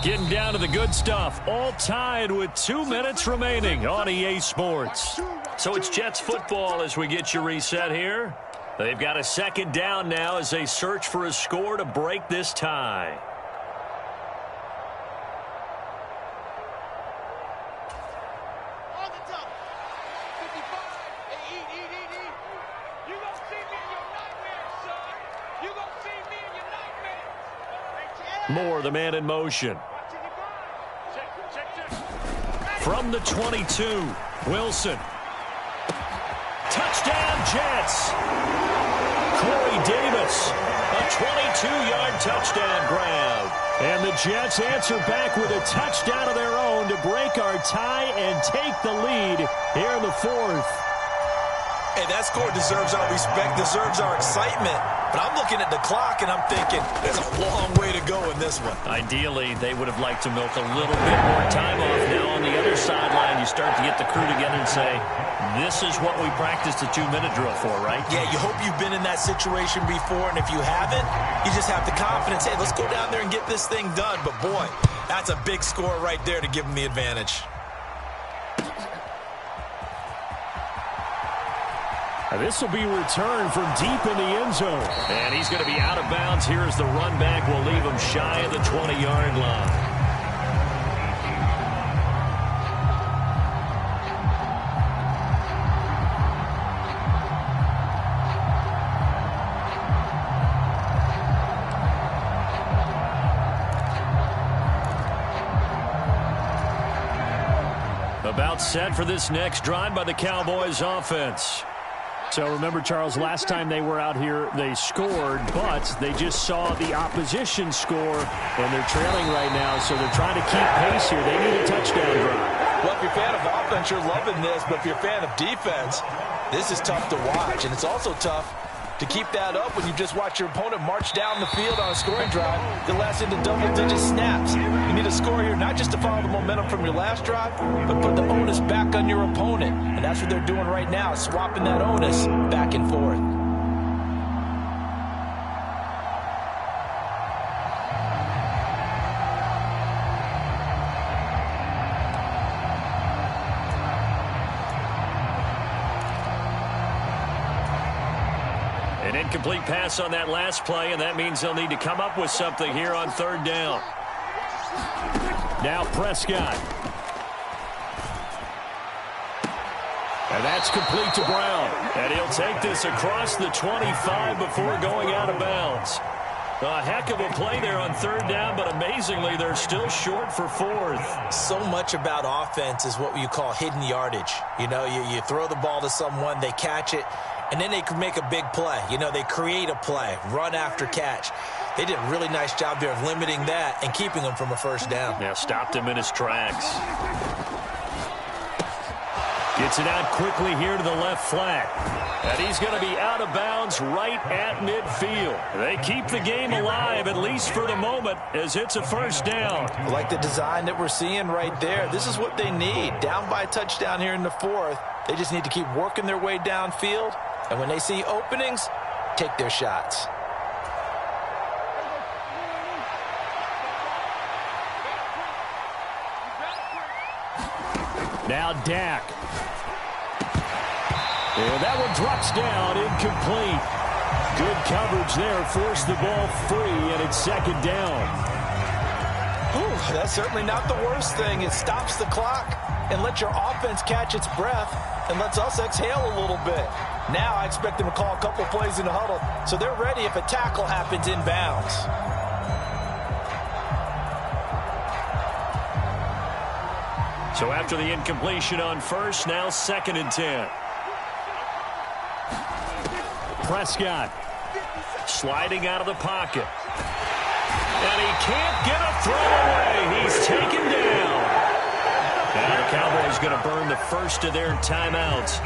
Getting down to the good stuff. All tied with 2 minutes remaining on EA Sports. So it's Jets football as we get you reset here. They've got a 2nd down now as they search for a score to break this tie. Moore, the man in motion. From the 22, Wilson. Touchdown, Jets. Corey Davis, a 22-yard touchdown grab. And the Jets answer back with a touchdown of their own to break our tie and take the lead here in the 4th. Hey, that score deserves our respect, deserves our excitement. But I'm looking at the clock, and I'm thinking there's a long way to go in this one. Ideally, they would have liked to milk a little bit more time off. Now, on the other sideline, you start to get the crew together and say, this is what we practiced a 2-minute drill for, right? Yeah, you hope you've been in that situation before, and if you haven't, you just have the confidence, hey, let's go down there and get this thing done. But, boy, that's a big score right there to give them the advantage. This will be returned from deep in the end zone. And he's going to be out of bounds here as the run back will leave him shy of the 20-yard line. About set for this next drive by the Cowboys offense. So remember, Charles, last time they were out here, they scored, but they just saw the opposition score, and they're trailing right now, so they're trying to keep pace here. They need a touchdown drive. Well, if you're a fan of offense, you're loving this, but if you're a fan of defense, this is tough to watch, and it's also tough to keep that up when you just watch your opponent march down the field on a scoring drive that lasts into double-digit snaps. You need a score here, not just to follow the momentum from your last drive, but put the onus back on your opponent. And that's what they're doing right now, swapping that onus back and forth. An incomplete pass on that last play, and that means they'll need to come up with something here on 3rd down. Now Prescott. And that's complete to Brown. And he'll take this across the 25 before going out of bounds. A heck of a play there on 3rd down, but amazingly, they're still short for 4th. So much about offense is what you call hidden yardage. You know, you throw the ball to someone, they catch it, and then they can make a big play. You know, they create a play, run after catch. They did a really nice job there of limiting that and keeping him from a first down. Yeah, stopped him in his tracks. Gets it out quickly here to the left flat. And he's going to be out of bounds right at midfield. They keep the game alive, at least for the moment, as it's a first down. I like the design that we're seeing right there. This is what they need. Down by a touchdown here in the fourth. They just need to keep working their way downfield. And when they see openings, take their shots. Now Dak. And that one drops down, incomplete. Good coverage there, forced the ball free, and it's second down. Ooh, that's certainly not the worst thing. It stops the clock and lets your offense catch its breath and lets us exhale a little bit. Now I expect them to call a couple plays in the huddle, so they're ready if a tackle happens inbounds. So after the incompletion on first, now 2nd and 10. Prescott sliding out of the pocket. And he can't get a throw away. He's taken down. Now the Cowboys going to burn the first of their timeouts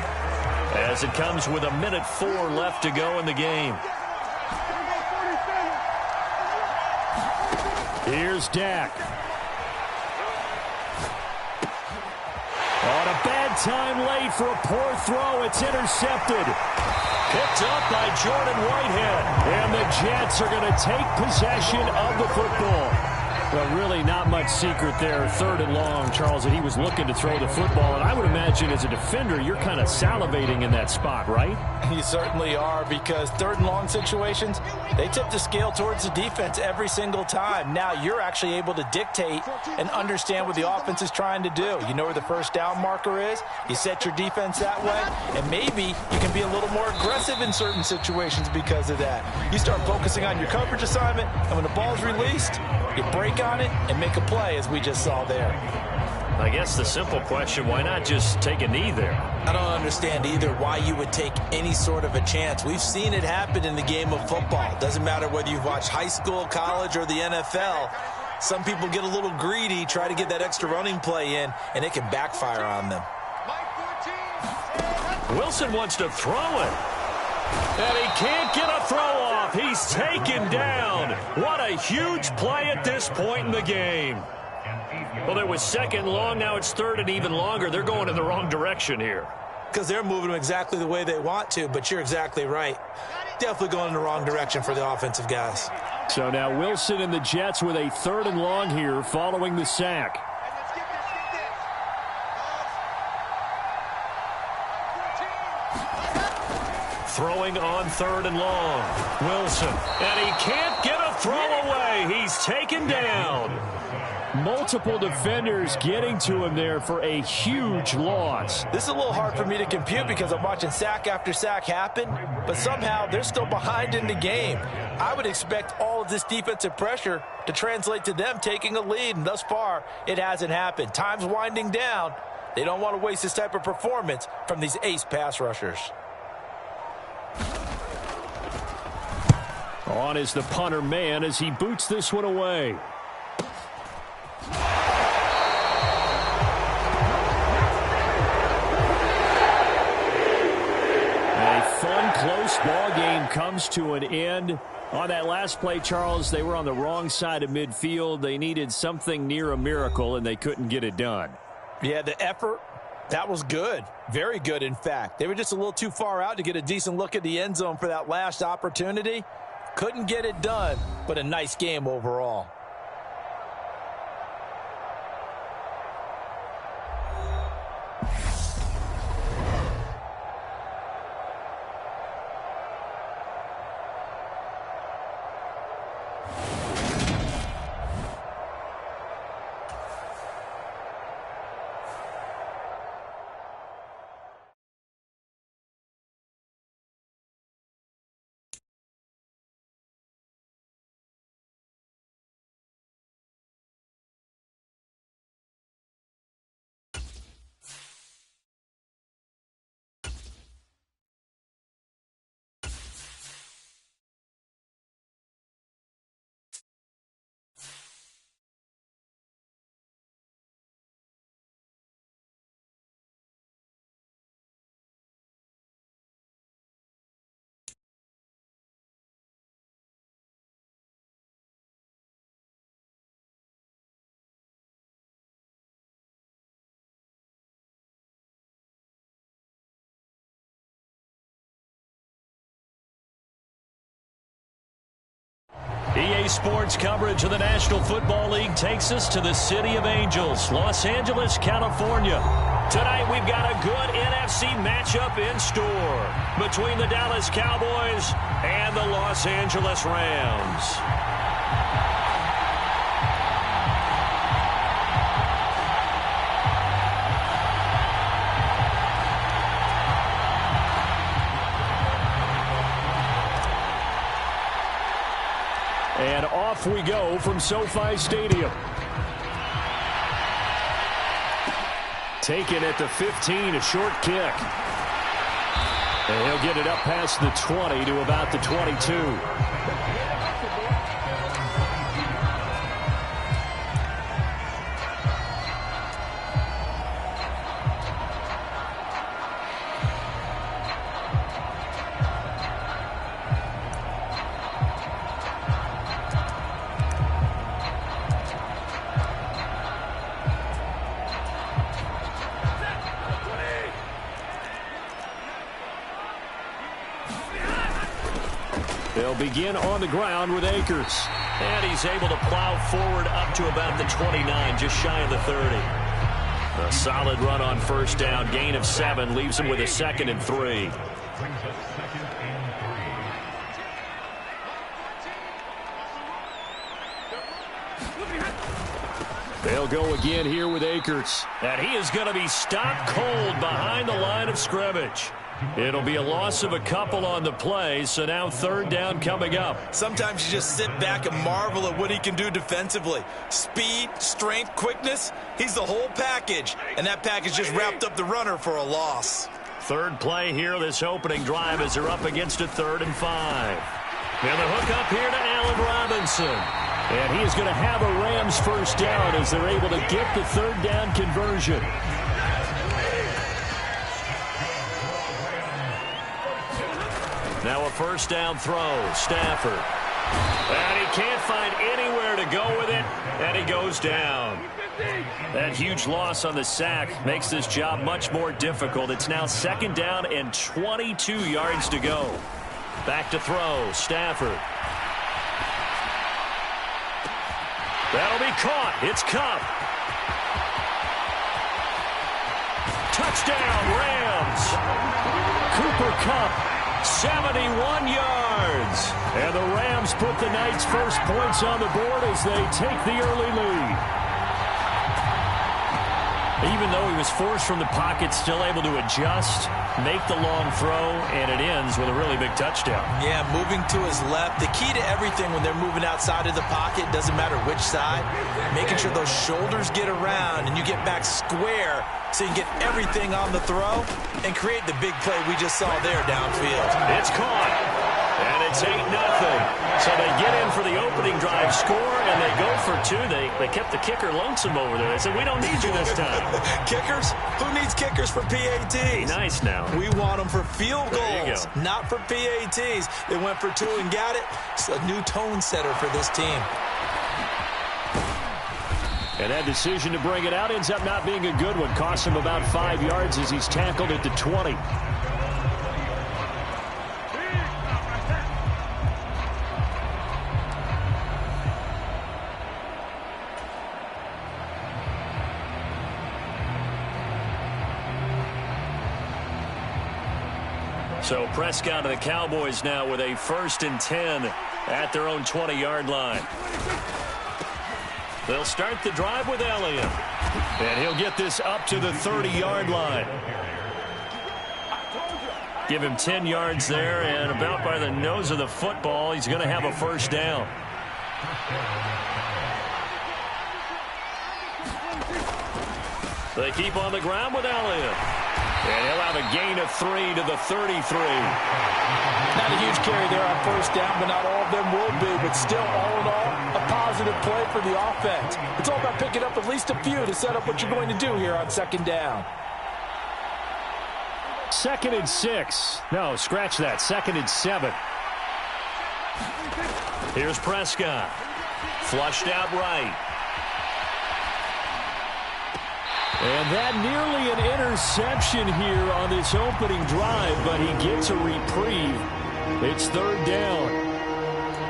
as it comes with 1:04 left to go in the game. Here's Dak. On a bad time late for a poor throw. It's intercepted. Picked up by Jordan Whitehead. And the Jets are going to take possession of the football. Well, really not much secret there. 3rd and long, Charles, that he was looking to throw the football. And I would imagine as a defender, you're kind of salivating in that spot, right? You certainly are, because 3rd and long situations, they tip the scale towards the defense every single time. Now you're actually able to dictate and understand what the offense is trying to do. You know where the first down marker is. You set your defense that way, and maybe you can be a little more aggressive in certain situations because of that. You start focusing on your coverage assignment, and when the ball's released, you break on it and make a play, as we just saw there. I guess the simple question, why not just take a knee there? I don't understand either why you would take any sort of a chance. We've seen it happen in the game of football. Doesn't matter whether you've watched high school, college, or the NFL. Some people get a little greedy, try to get that extra running play in, and it can backfire on them. Wilson wants to throw it. And he can't get a throw off. He's taken down. What a huge play at this point in the game. Well, it was 2nd long. Now it's 3rd and even longer. They're going in the wrong direction here. Because they're moving them exactly the way they want to, but you're exactly right. Definitely going in the wrong direction for the offensive guys. So now Wilson and the Jets with a 3rd and long here following the sack. Throwing on 3rd and long. Wilson. And he can't get a throw away. He's taken down. Multiple defenders getting to him there for a huge loss. This is a little hard for me to compute because I'm watching sack after sack happen, but somehow they're still behind in the game. I would expect all of this defensive pressure to translate to them taking a lead, and thus far, it hasn't happened. Time's winding down. They don't want to waste this type of performance from these ace pass rushers. On is the punter man as he boots this one away. A fun, close ball game comes to an end. On that last play, Charles, they were on the wrong side of midfield. They needed something near a miracle, and they couldn't get it done. Yeah, the effort, that was good. Very good, in fact. They were just a little too far out to get a decent look at the end zone for that last opportunity. Couldn't get it done, but a nice game overall. EA Sports coverage of the National Football League takes us to the City of Angels, Los Angeles, California. Tonight we've got a good NFC matchup in store between the Dallas Cowboys and the Los Angeles Rams. And off we go from SoFi Stadium. Taken at the 15, a short kick. And he'll get it up past the 20 to about the 22. They'll begin on the ground with Akers. And he's able to plow forward up to about the 29, just shy of the 30. A solid run on first down. Gain of 7 leaves him with a 2nd and 3. They'll go again here with Akers. And he is going to be stopped cold behind the line of scrimmage. It'll be a loss of a couple on the play, so now 3rd down coming up. Sometimes you just sit back and marvel at what he can do defensively. Speed, strength, quickness, he's the whole package. And that package just wrapped up the runner for a loss. 3rd play here, this opening drive, as they're up against a 3rd and 5. And the hook up here to Allen Robinson. And he is going to have a Rams first down as they're able to get the 3rd down conversion. Now a first down throw, Stafford. And he can't find anywhere to go with it, and he goes down. That huge loss on the sack makes this job much more difficult. It's now 2nd down and 22 yards to go. Back to throw, Stafford. That'll be caught. It's Kupp. Touchdown, Rams. Cooper Kupp, 71 yards. And the Rams put the night's first points on the board as they take the early lead. Even though he was forced from the pocket, still able to adjust, make the long throw, and it ends with a really big touchdown. Yeah, moving to his left. The key to everything when they're moving outside of the pocket, doesn't matter which side, making sure those shoulders get around and you get back square so you can get everything on the throw and create the big play we just saw there downfield. It's caught, and it's 8-0. So they get in for the opening drive, score, and they go for 2. They kept the kicker lonesome over there. They said, we don't need you this time. Kickers? Who needs kickers for PATs? Nice now. We want them for field goals, not for PATs. They went for 2 and got it. It's a new tone setter for this team. And that decision to bring it out ends up not being a good one. Costs him about 5 yards as he's tackled at the 20. So Prescott and the Cowboys now with a 1st and 10 at their own 20-yard line. They'll start the drive with Elliott. And he'll get this up to the 30-yard line. Give him 10 yards there, and about by the nose of the football, he's going to have a first down. They keep on the ground with Elliott. And he'll have a gain of 3 to the 33. Not a huge carry there on first down, but not all of them will be. But still, all in all, a positive play for the offense. It's all about picking up at least a few to set up what you're going to do here on 2nd down. 2nd and 6. No, scratch that. 2nd and 7. Here's Prescott. Flushed out right. And that nearly an interception here on this opening drive, but he gets a reprieve. It's 3rd down.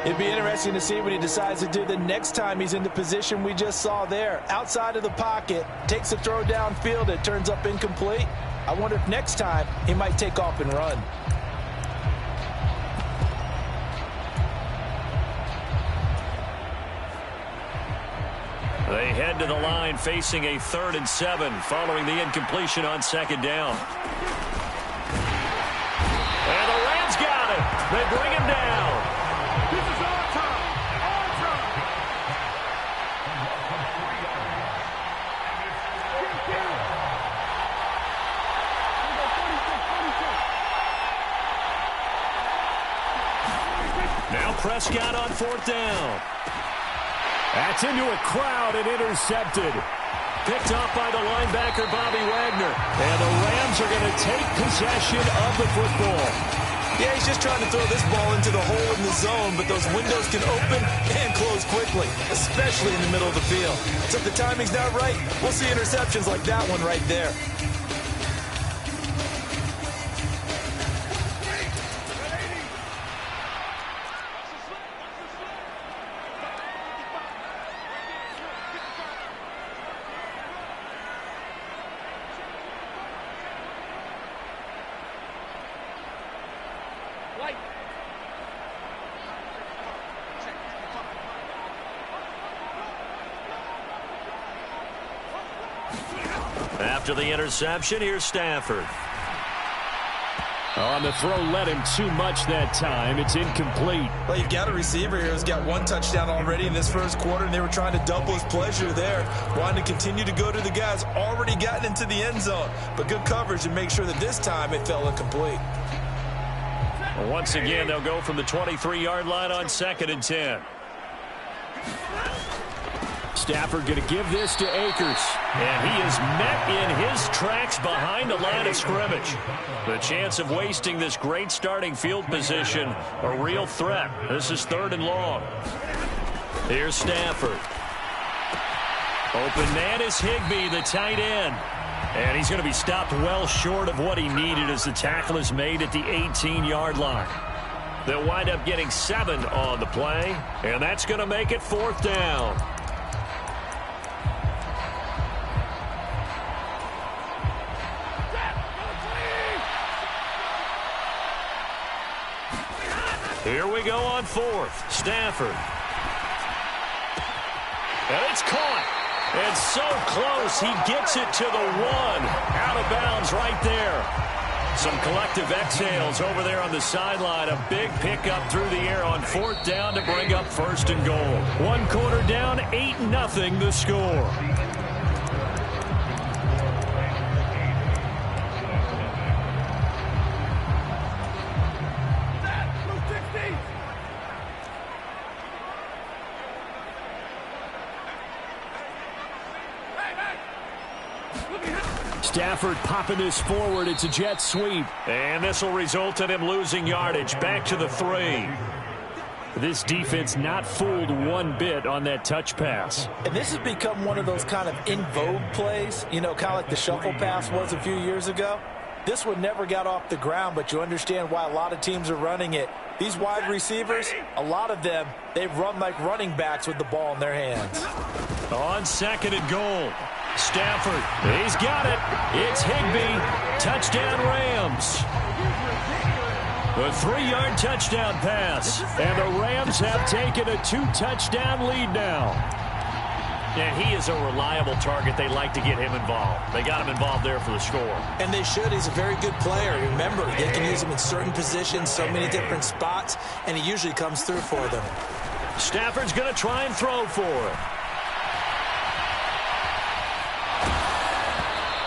It'd be interesting to see what he decides to do the next time he's in the position we just saw there. Outside of the pocket, takes a throw downfield, it turns up incomplete. I wonder if next time he might take off and run. They head to the line facing a 3rd and 7 following the incompletion on 2nd down. And the Rams got it. They bring him down. This is our time. Our time. Now Prescott on 4th down. That's into a crowd and intercepted. Picked off by the linebacker, Bobby Wagner. And the Rams are going to take possession of the football. Yeah, he's just trying to throw this ball into the hole in the zone, but those windows can open and close quickly, especially in the middle of the field. So if the timing's not right, we'll see interceptions like that one right there. After the interception, here's Stafford. On the throw, led him too much that time. It's incomplete. Well, you've got a receiver here who's got 1 touchdown already in this first quarter, and they were trying to double his pleasure there, wanting to continue to go to the guys already gotten into the end zone. But good coverage to make sure that this time it fell incomplete. Well, once again, they'll go from the 23-yard line on 2nd and 10. Stafford going to give this to Akers. And he is met in his tracks behind the line of scrimmage. The chance of wasting this great starting field position, a real threat. This is 3rd and long. Here's Stafford. Open man is Higbee, the tight end. And he's going to be stopped well short of what he needed as the tackle is made at the 18-yard line. They'll wind up getting 7 on the play, and that's going to make it 4th down. Here we go on 4th. Stafford. And it's caught. And so close. He gets it to the 1. Out of bounds right there. Some collective exhales over there on the sideline. A big pickup through the air on 4th down to bring up 1st and goal. 1 quarter down, 8-0 the score. Stafford popping this forward. It's a jet sweep. And this will result in him losing yardage. Back to the 3. This defense not fooled one bit on that touch pass. And this has become one of those kind of in vogue plays, you know, kind of like the shuffle pass was a few years ago. This one never got off the ground, but you understand why a lot of teams are running it. These wide receivers, a lot of them, they run like running backs with the ball in their hands. On 2nd and goal. Stafford, he's got it. It's Higbee. Touchdown Rams. The 3-yard touchdown pass. And the Rams have taken a 2-touchdown lead now. And he is a reliable target. They like to get him involved. They got him involved there for the score. And they should. He's a very good player. Remember, they can use him in certain positions, so many different spots, and he usually comes through for them. Stafford's going to try and throw for him.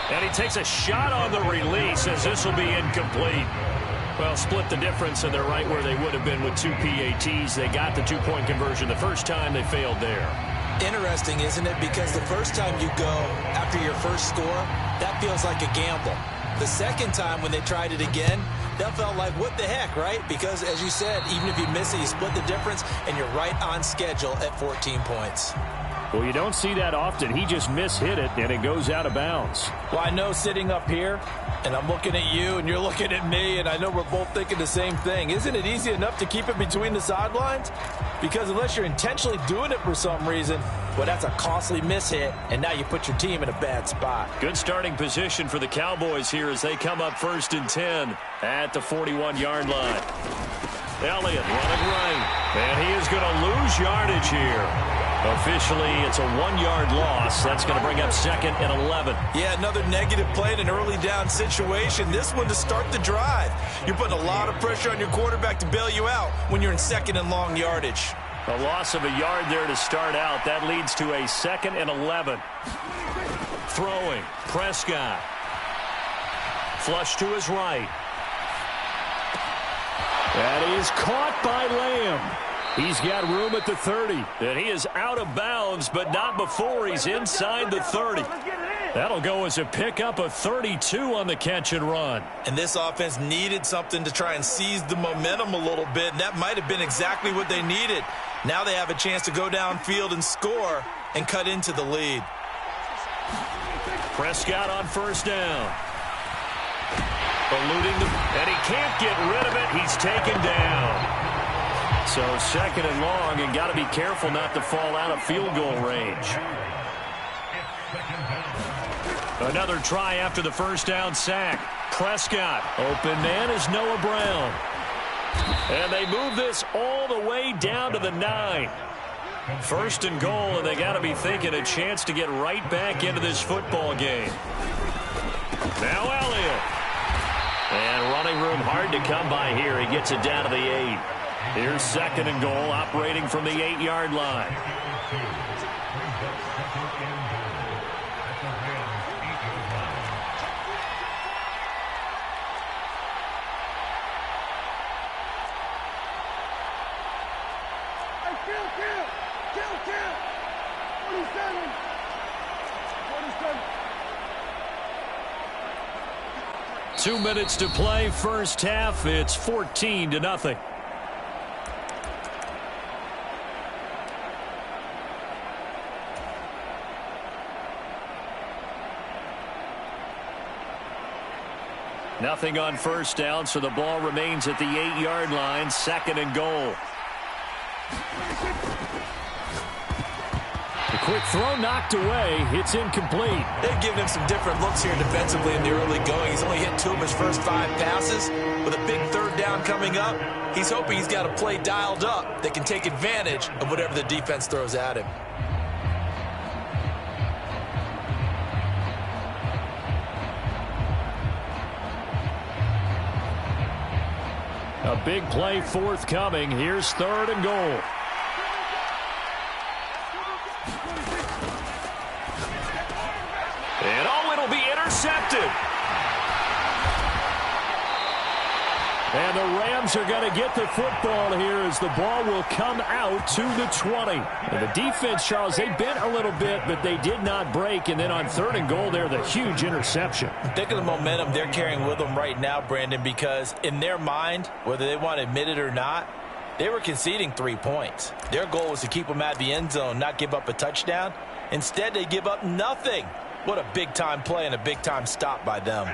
And he takes a shot on the release as this will be incomplete. Well, split the difference, and they're right where they would have been with 2 PATs. They got the 2-point conversion the first time. They failed there. Interesting, isn't it? Because the first time you go after your first score, that feels like a gamble. The second time when they tried it again, that felt like, what the heck, right? Because, as you said, even if you miss it, you split the difference, and you're right on schedule at 14 points. Well, you don't see that often. He just mishit it, and it goes out of bounds. Well, I know sitting up here, and I'm looking at you, and you're looking at me, and I know we're both thinking the same thing. Isn't it easy enough to keep it between the sidelines? Because unless you're intentionally doing it for some reason, well, that's a costly mishit, and now you put your team in a bad spot. Good starting position for the Cowboys here as they come up 1st and 10 at the 41-yard line. Elliott running right, and he is going to lose yardage here. Officially, it's a 1-yard loss. That's going to bring up 2nd and 11. Yeah, another negative play in an early down situation. This one to start the drive. You're putting a lot of pressure on your quarterback to bail you out when you're in 2nd and long yardage. A loss of a yard there to start out. That leads to a 2nd and 11. Throwing. Prescott. Flush to his right. That is caught by Lamb. He's got room at the 30. And he is out of bounds, but not before he's inside the 30. That'll go as a pickup of 32 on the catch and run. And this offense needed something to try and seize the momentum a little bit, and that might have been exactly what they needed. Now they have a chance to go downfield and score and cut into the lead. Prescott on 1st down. Eluding the... And he can't get rid of it. He's taken down. So 2nd and long, and got to be careful not to fall out of field goal range. Another try after the 1st down sack. Prescott. Open man is Noah Brown. And they move this all the way down to the 9. 1st and goal, and they got to be thinking a chance to get right back into this football game. Now Elliott. And running room hard to come by here. He gets it down to the 8. Here's 2nd and goal, operating from the 8-yard line. Kill. 47. 2 minutes to play, first half. It's 14-0. Nothing on 1st down, so the ball remains at the 8-yard line. 2nd and goal. The quick throw knocked away. It's incomplete. They've given him some different looks here defensively in the early going. He's only hit 2 of his first 5 passes. With a big 3rd down coming up, he's hoping he's got a play dialed up that can take advantage of whatever the defense throws at him. A big play forthcoming. Here's 3rd and goal. And it'll be intercepted. And the Rams are going to get the football here as the ball will come out to the 20. And the defense, Charles, they bent a little bit, but they did not break. And then on 3rd and goal there, the huge interception. Think of the momentum they're carrying with them right now, Brandon, because in their mind, whether they want to admit it or not, they were conceding 3 points. Their goal was to keep them out of the end zone, not give up a touchdown. Instead, they give up nothing. What a big-time play and a big-time stop by them.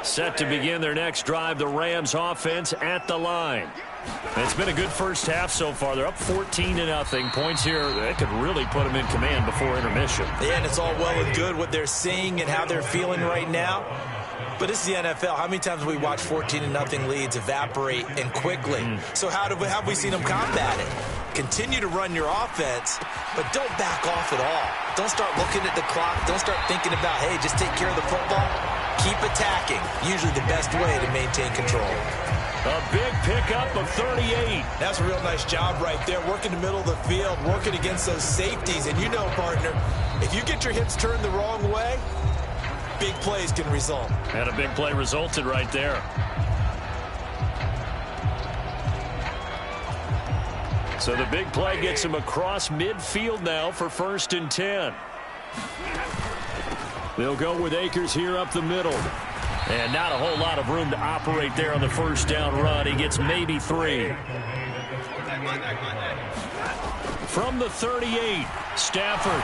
Set to begin their next drive, the Rams offense at the line. It's been a good first half so far. They're up 14-0. Points here that could really put them in command before intermission. Yeah, and it's all well and good what they're seeing and how they're feeling right now. But this is the NFL. How many times have we watched 14-0 leads evaporate and quickly? So how have we seen them combat it? Continue to run your offense, but don't back off at all. Don't start looking at the clock. Don't start thinking about, hey, just take care of the football. Keep attacking. Usually the best way to maintain control. A big pickup of 38. That's a real nice job right there. Working the middle of the field, working against those safeties. And you know, partner, if you get your hips turned the wrong way, big plays can result. And a big play resulted right there. So the big play gets him across midfield now for 1st and 10. They'll go with Akers here up the middle. And not a whole lot of room to operate there on the 1st down run. He gets maybe 3. From the 38, Stafford.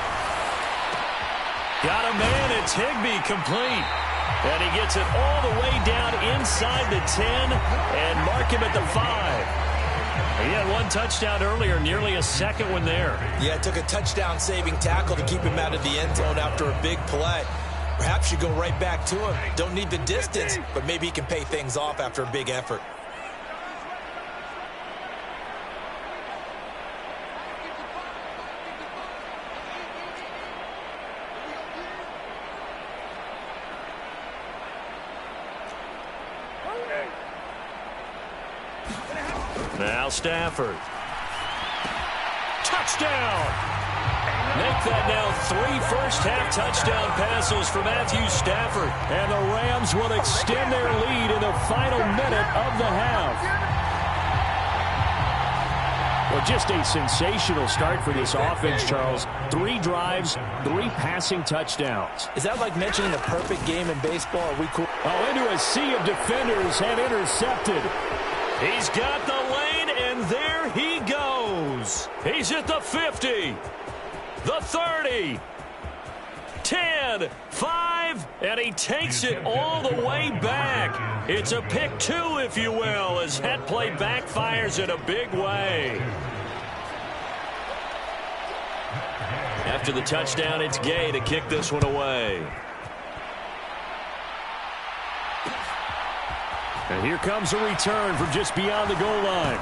Got a man, it's Higbee, complete. And he gets it all the way down inside the 10 and mark him at the 5. He had one touchdown earlier, nearly a second one there. Yeah, it took a touchdown-saving tackle to keep him out of the end zone after a big play. Perhaps you go right back to him. Don't need the distance, but maybe he can pay things off after a big effort. Now Stafford. Touchdown! Make that now 3 first-half touchdown passes for Matthew Stafford. And the Rams will extend their lead in the final minute of the half. Well, just a sensational start for this offense, Charles. 3 drives, 3 passing touchdowns. Is that like mentioning a perfect game in baseball? Are we cool? Oh, into a sea of defenders and intercepted. He's got the lane, and there he goes. He's at the 50, the 30, 10, 5, and he takes it all the way back. It's a pick 2, if you will, as that play backfires in a big way. After the touchdown, it's Gay to kick this one away. And here comes a return from just beyond the goal line.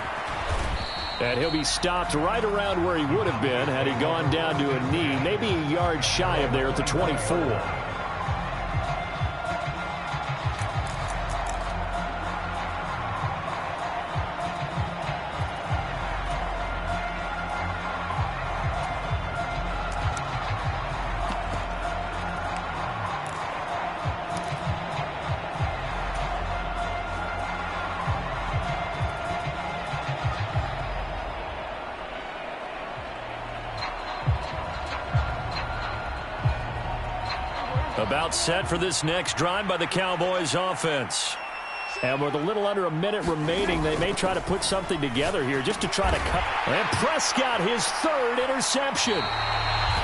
And he'll be stopped right around where he would have been had he gone down to a knee, maybe a yard shy of there at the 24. About set for this next drive by the Cowboys offense. And with a little under a minute remaining, they may try to put something together here just to try to cut. And Prescott, his 3rd interception.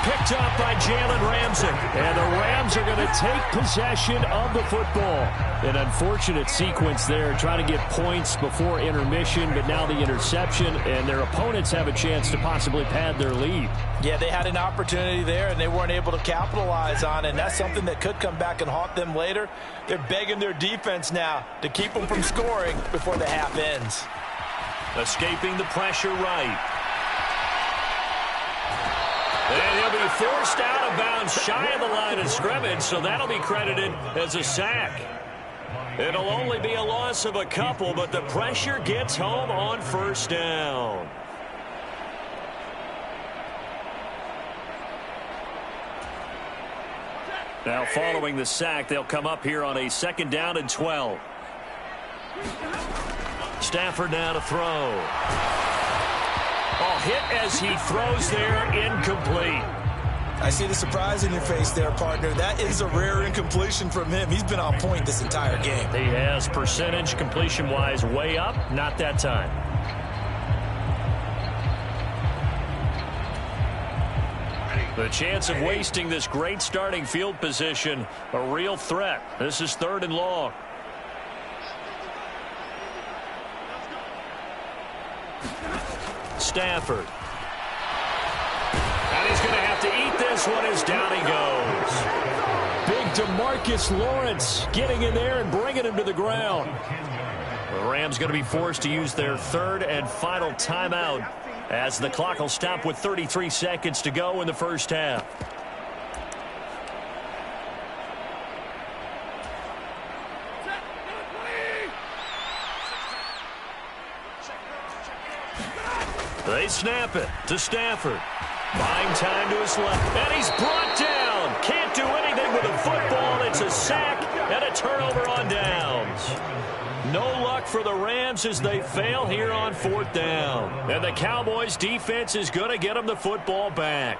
Picked up by Jalen Ramsey. And the Rams are going to take possession of the football. An unfortunate sequence there, trying to get points before intermission, but now the interception, and their opponents have a chance to possibly pad their lead. Yeah, they had an opportunity there, and they weren't able to capitalize on it, and that's something that could come back and haunt them later. They're begging their defense now to keep them from scoring before the half ends. Escaping the pressure right. And he'll be forced out of bounds shy of the line of scrimmage, so that'll be credited as a sack. It'll only be a loss of a couple, but the pressure gets home on first down. Now following the sack, they'll come up here on a 2nd down and 12. Stafford now to throw. Oh, hit as he throws there, incomplete. I see the surprise in your face there, partner. That is a rare incompletion from him. He's been on point this entire game. He has percentage completion-wise way up, not that time. The chance of wasting this great starting field position, a real threat. This is 3rd and long. Stafford. And he's going to have to eat this one as down he goes. Big DeMarcus Lawrence getting in there and bringing him to the ground. The Rams going to be forced to use their 3rd and final timeout as the clock will stop with 33 seconds to go in the first half. They snap it to Stafford. Buying time to his left. And he's brought down. Can't do anything with the football. It's a sack and a turnover on downs. No luck for the Rams as they fail here on 4th down. And the Cowboys defense is going to get them the football back.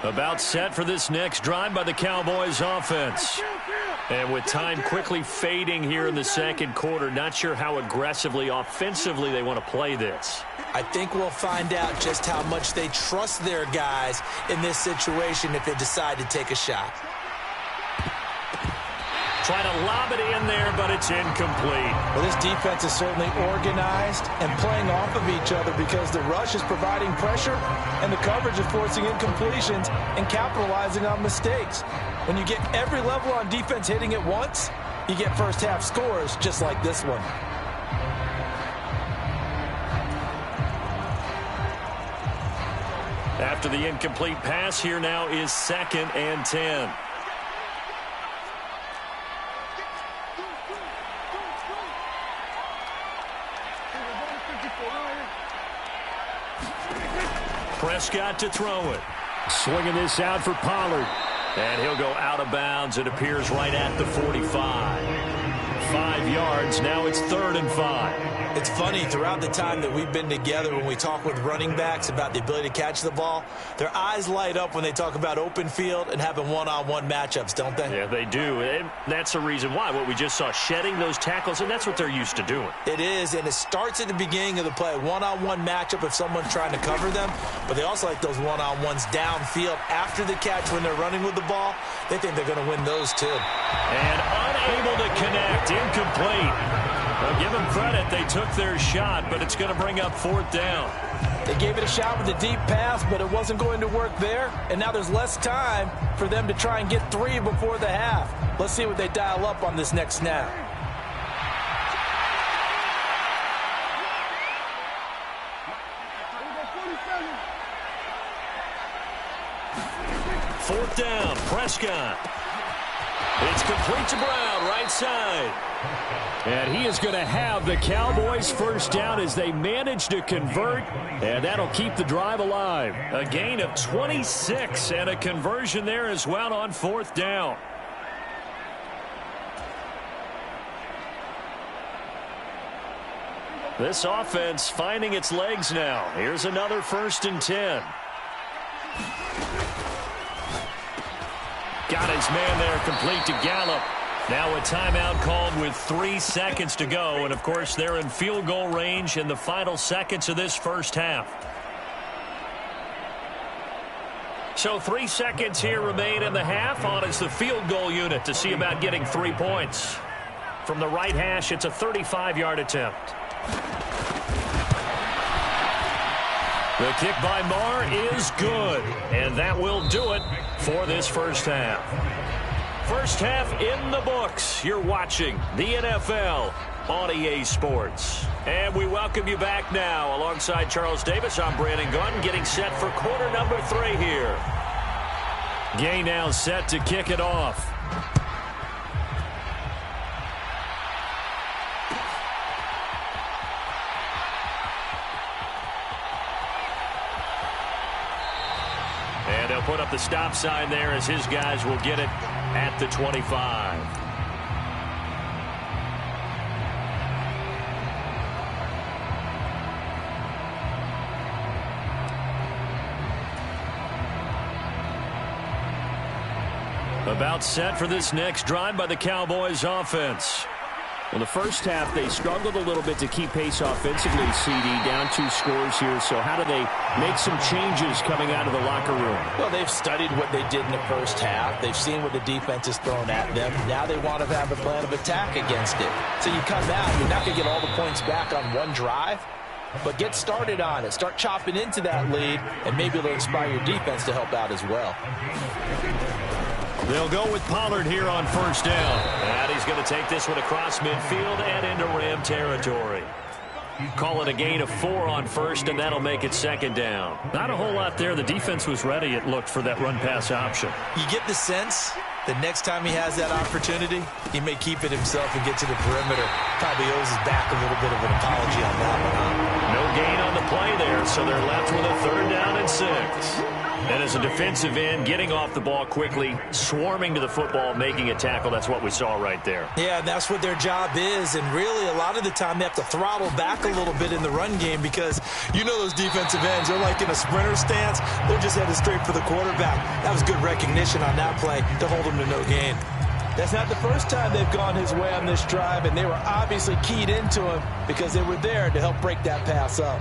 About set for this next drive by the Cowboys offense. And with time quickly fading here in the second quarter, not sure how aggressively, offensively they want to play this. I think we'll find out just how much they trust their guys in this situation if they decide to take a shot. Trying to lob it in there, but it's incomplete. Well, this defense is certainly organized and playing off of each other because the rush is providing pressure and the coverage is forcing incompletions and capitalizing on mistakes. When you get every level on defense hitting at once, you get first half scores just like this one. After the incomplete pass, here now is 2nd and 10. Prescott to throw it. Swinging this out for Pollard. And he'll go out of bounds. It appears right at the 45. 5 yards. Now it's 3rd and 5. It's funny, throughout the time that we've been together, when we talk with running backs about the ability to catch the ball, their eyes light up when they talk about open field and having one-on-one matchups, don't they? Yeah, they do. And that's the reason why. What we just saw, shedding those tackles, and that's what they're used to doing. It is, and it starts at the beginning of the play. One-on-one matchup if someone's trying to cover them, but they also like those one-on-ones downfield after the catch when they're running with the ball. They think they're going to win those too. And unable to connect, incomplete. Well, give them credit. They took their shot, but it's going to bring up 4th down. They gave it a shot with a deep pass, but it wasn't going to work there. And now there's less time for them to try and get 3 before the half. Let's see what they dial up on this next snap. Fourth down, Prescott. It's complete to Brown, right side. And he is going to have the Cowboys first down as they manage to convert, and that'll keep the drive alive. A gain of 26 and a conversion there as well on 4th down. This offense finding its legs now. Here's another 1st and 10. Got his man there, complete to Gallup. Now a timeout called with 3 seconds to go. And, of course, they're in field goal range in the final seconds of this first half. So 3 seconds here remain in the half. On is the field goal unit to see about getting 3 points. From the right hash, it's a 35-yard attempt. The kick by Marr is good. And that will do it for this first half. First half in the books. You're watching the NFL on EA Sports. And we welcome you back now. Alongside Charles Davis, I'm Brandon Gunn, getting set for quarter number 3 here. Gay now set to kick it off. And they'll put up the stop sign there as his guys will get it at the 25. About set for this next drive by the Cowboys offense. In the first half, they struggled a little bit to keep pace offensively, CD, down 2 scores here. So how do they make some changes coming out of the locker room? Well, they've studied what they did in the first half. They've seen what the defense has thrown at them. Now they want to have a plan of attack against it. So you come out, you're not going to get all the points back on one drive, but get started on it. Start chopping into that lead, and maybe it'll inspire your defense to help out as well. They'll go with Pollard here on first down. And he's going to take this one across midfield and into Ram territory. Call it a gain of 4 on first, and that'll make it 2nd down. Not a whole lot there. The defense was ready, it looked, for that run-pass option. You get the sense that next time he has that opportunity, he may keep it himself and get to the perimeter. Probably owes his back a little bit of an apology on that one. No gain on the play there, so they're left with a 3rd down and 6. And as a defensive end, getting off the ball quickly, swarming to the football, making a tackle, that's what we saw right there. Yeah, and that's what their job is. And really, a lot of the time, they have to throttle back a little bit in the run game because you know those defensive ends, they're like in a sprinter stance. They're just headed straight for the quarterback. That was good recognition on that play to hold them to no gain. That's not the first time they've gone his way on this drive, and they were obviously keyed into him because they were there to help break that pass up.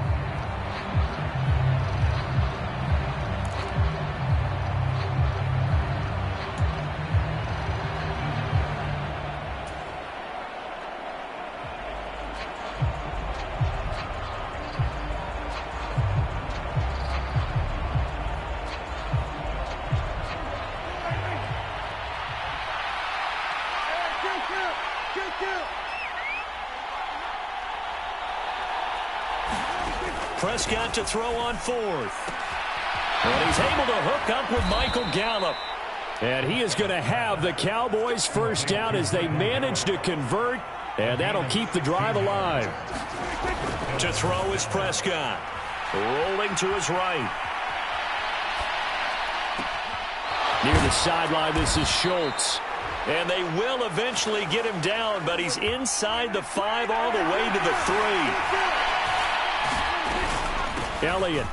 Prescott to throw on fourth. And he's able to hook up with Michael Gallup. And he is going to have the Cowboys first down as they manage to convert. And that'll keep the drive alive. To throw is Prescott. Rolling to his right. Near the sideline, this is Schultz. And they will eventually get him down, but he's inside the 5 all the way to the 3. Elliott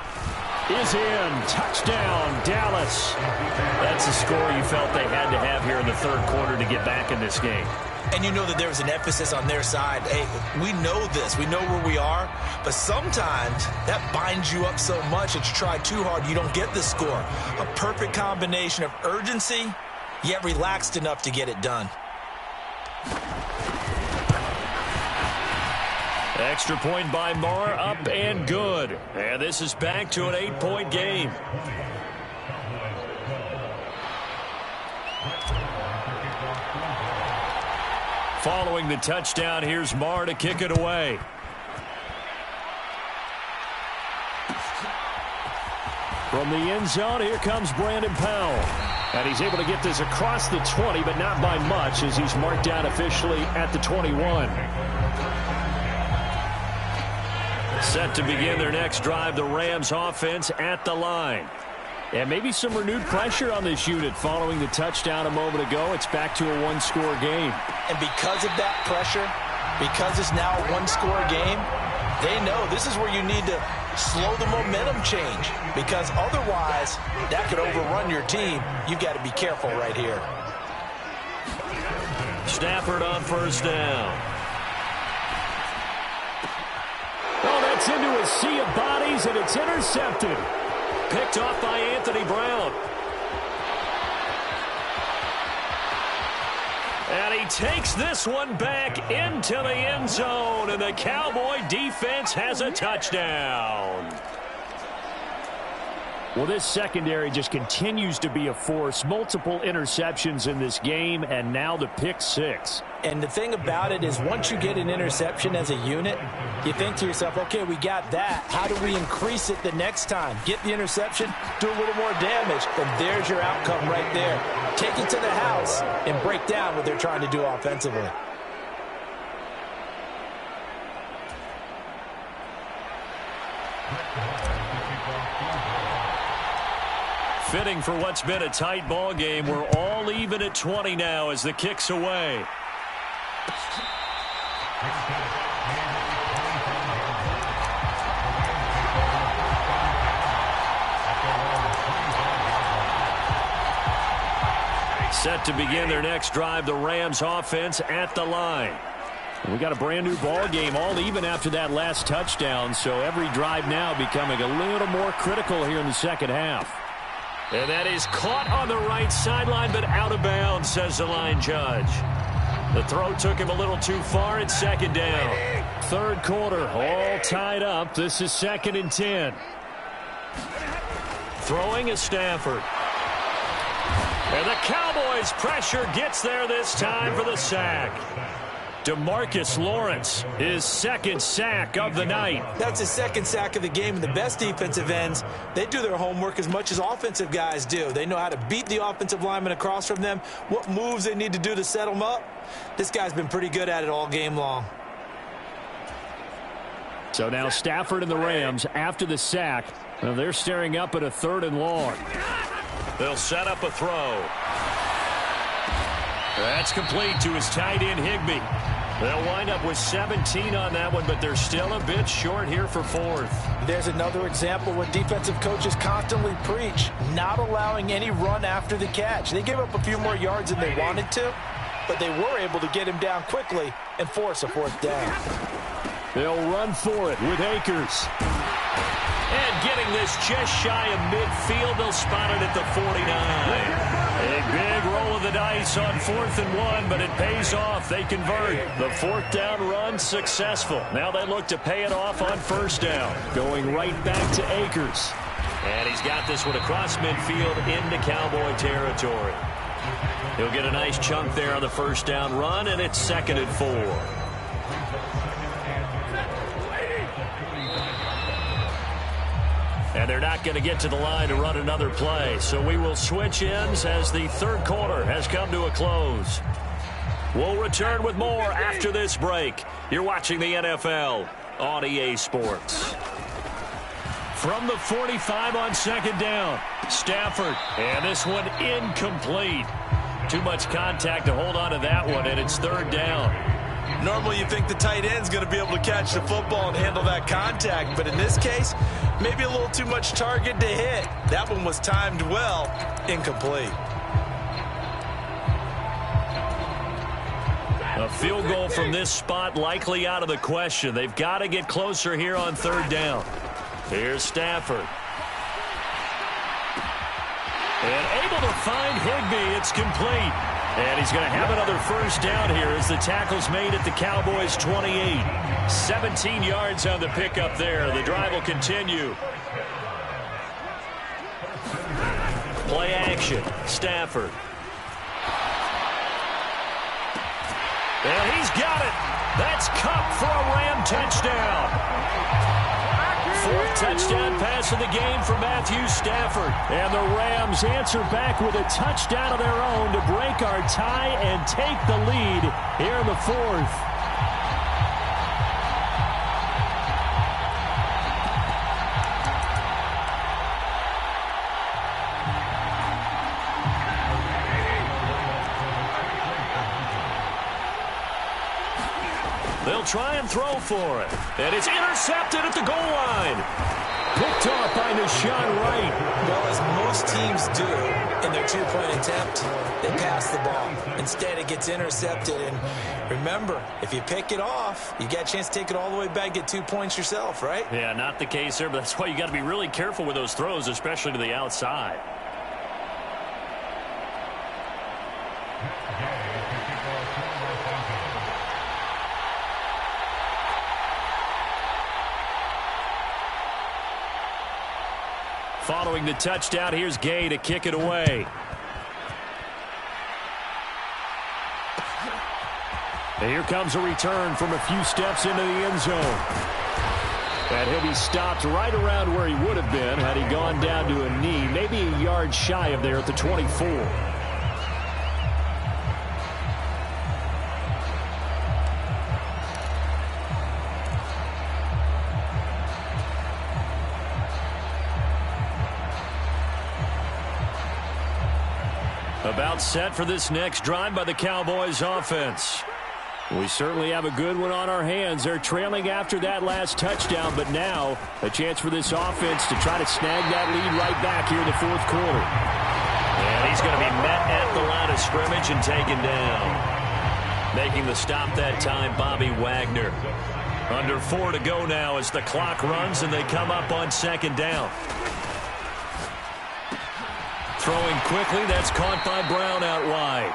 is in. Touchdown, Dallas. That's a score you felt they had to have here in the third quarter to get back in this game. And you know that there was an emphasis on their side. Hey, we know this. We know where we are. But sometimes that binds you up so much that you try too hard, you don't get the score. A perfect combination of urgency, yet relaxed enough to get it done. Extra point by Marr, up and good. And this is back to an 8-point game. Following the touchdown, here's Marr to kick it away. From the end zone, here comes Brandon Powell. And he's able to get this across the 20, but not by much as he's marked down officially at the 21. Set to begin their next drive, the Rams offense at the line. And maybe some renewed pressure on this unit following the touchdown a moment ago. It's back to a one-score game. And because of that pressure, because it's now a one-score game, they know this is where you need to slow the momentum change because otherwise that could overrun your team. You've got to be careful right here. Stafford on first down. Oh, that's into a sea of bodies, and it's intercepted. Picked off by Anthony Brown. And he takes this one back into the end zone, and the Cowboy defense has a touchdown. Well, this secondary just continues to be a force. Multiple interceptions in this game, and now the pick 6. And the thing about it is once you get an interception as a unit, you think to yourself, okay, we got that. How do we increase it the next time? Get the interception, do a little more damage, and there's your outcome right there. Take it to the house and break down what they're trying to do offensively. Fitting for what's been a tight ball game. We're all even at 20 now as the kick's away. Set to begin their next drive, the Rams offense at the line. We got a brand new ball game, all even after that last touchdown, so every drive now becoming a little more critical here in the second half. And that is caught on the right sideline, but out of bounds, says the line judge. The throw took him a little too far. It's second down. Third quarter, all tied up. This is 2nd and 10. Throwing is Stafford. And the Cowboys' pressure gets there this time for the sack. DeMarcus Lawrence, his second sack of the night. That's his second sack of the game, and the best defensive ends, they do their homework as much as offensive guys do. They know how to beat the offensive lineman across from them, what moves they need to do to set them up. This guy's been pretty good at it all game long. So now Stafford and the Rams, after the sack, Well, they're staring up at a 3rd and long. They'll set up a throw. That's complete to his tight end, Higbee. They'll wind up with 17 on that one, but they're still a bit short here for 4th. There's another example what defensive coaches constantly preach, not allowing any run after the catch. They gave up a few more yards than they wanted to, but they were able to get him down quickly and force a 4th down. They'll run for it with Akers. And getting this just shy of midfield, they'll spot it at the 49. A big roll of the dice on 4th and 1, but it pays off. They convert. The 4th down run successful. Now they look to pay it off on 1st down. Going right back to Akers. And he's got this one across midfield into Cowboy territory. He'll get a nice chunk there on the 1st down run, and it's 2nd and 4. And they're not going to get to the line to run another play. So we will switch ends as the 3rd quarter has come to a close. We'll return with more after this break. You're watching the NFL on EA Sports. From the 45 on 2nd down, Stafford. And this one incomplete. Too much contact to hold on to that one, and it's 3rd down. Normally you think the tight end's going to be able to catch the football and handle that contact, but in this case, maybe a little too much target to hit. That one was timed well, incomplete. A field goal from this spot likely out of the question. They've got to get closer here on 3rd down. Here's Stafford. And able to find Higbee. It's complete. And he's going to have another 1st down here as the tackle's made at the Cowboys' 28. 17 yards on the pickup there. The drive will continue. Play action. Stafford. And he's got it. That's Cup for a Ram touchdown. 4th touchdown pass of the game for Matthew Stafford. And the Rams answer back with a touchdown of their own to break our tie and take the lead here in the 4th. They'll try and throw for it. And it's intercepted at the goal line. Picked off by Deshaun Wright. Well, as most teams do in their 2-point attempt, they pass the ball. Instead, it gets intercepted. And remember, if you pick it off, you get a chance to take it all the way back, get 2 points yourself, right? Yeah, not the case there, but that's why you got to be really careful with those throws, especially to the outside. Following the touchdown, here's Gay to kick it away. And here comes a return from a few steps into the end zone. And he'll be stopped right around where he would have been had he gone down to a knee, maybe a yard shy of there at the 24. About set for this next drive by the Cowboys offense. We certainly have a good one on our hands. They're trailing after that last touchdown, but now a chance for this offense to try to snag that lead right back here in the 4th quarter. And he's going to be met at the line of scrimmage and taken down. Making the stop that time, Bobby Wagner. Under 4 to go now as the clock runs and they come up on 2nd down. Throwing quickly, that's caught by Brown out wide.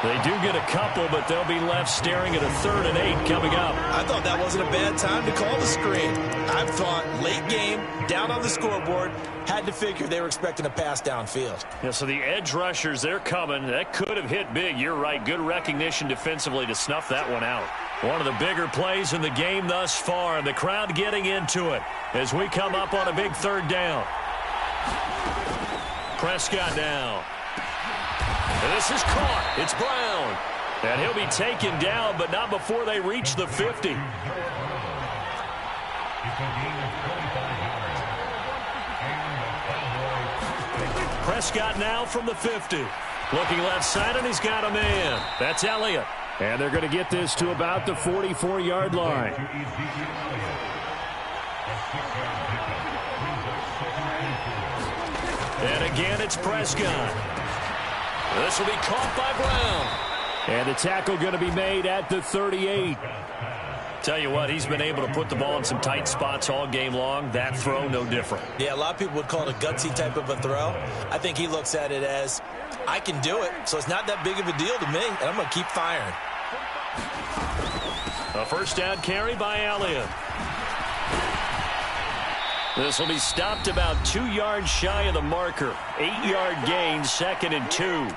They do get a couple, but they'll be left staring at a 3rd and 8 coming up. I thought that wasn't a bad time to call the screen. I thought late game, down on the scoreboard, had to figure they were expecting a pass downfield. Yeah, so the edge rushers, they're coming. That could have hit big. You're right. Good recognition defensively to snuff that one out. One of the bigger plays in the game thus far, and the crowd getting into it as we come up on a big 3rd down. Prescott now. And this is caught. It's Brown. And he'll be taken down, but not before they reach the 50. Prescott now from the 50. Looking left side, and he's got a man. That's Elliott. And they're going to get this to about the 44-yard line. And again, it's Prescott. This will be caught by Brown. And the tackle going to be made at the 38. Tell you what, he's been able to put the ball in some tight spots all game long. That throw, no different. Yeah, a lot of people would call it a gutsy type of a throw. I think he looks at it as, I can do it, so it's not that big of a deal to me, and I'm going to keep firing. A first down carry by Elliott. This will be stopped about 2 yards shy of the marker. 8-yard gain, 2nd and 2.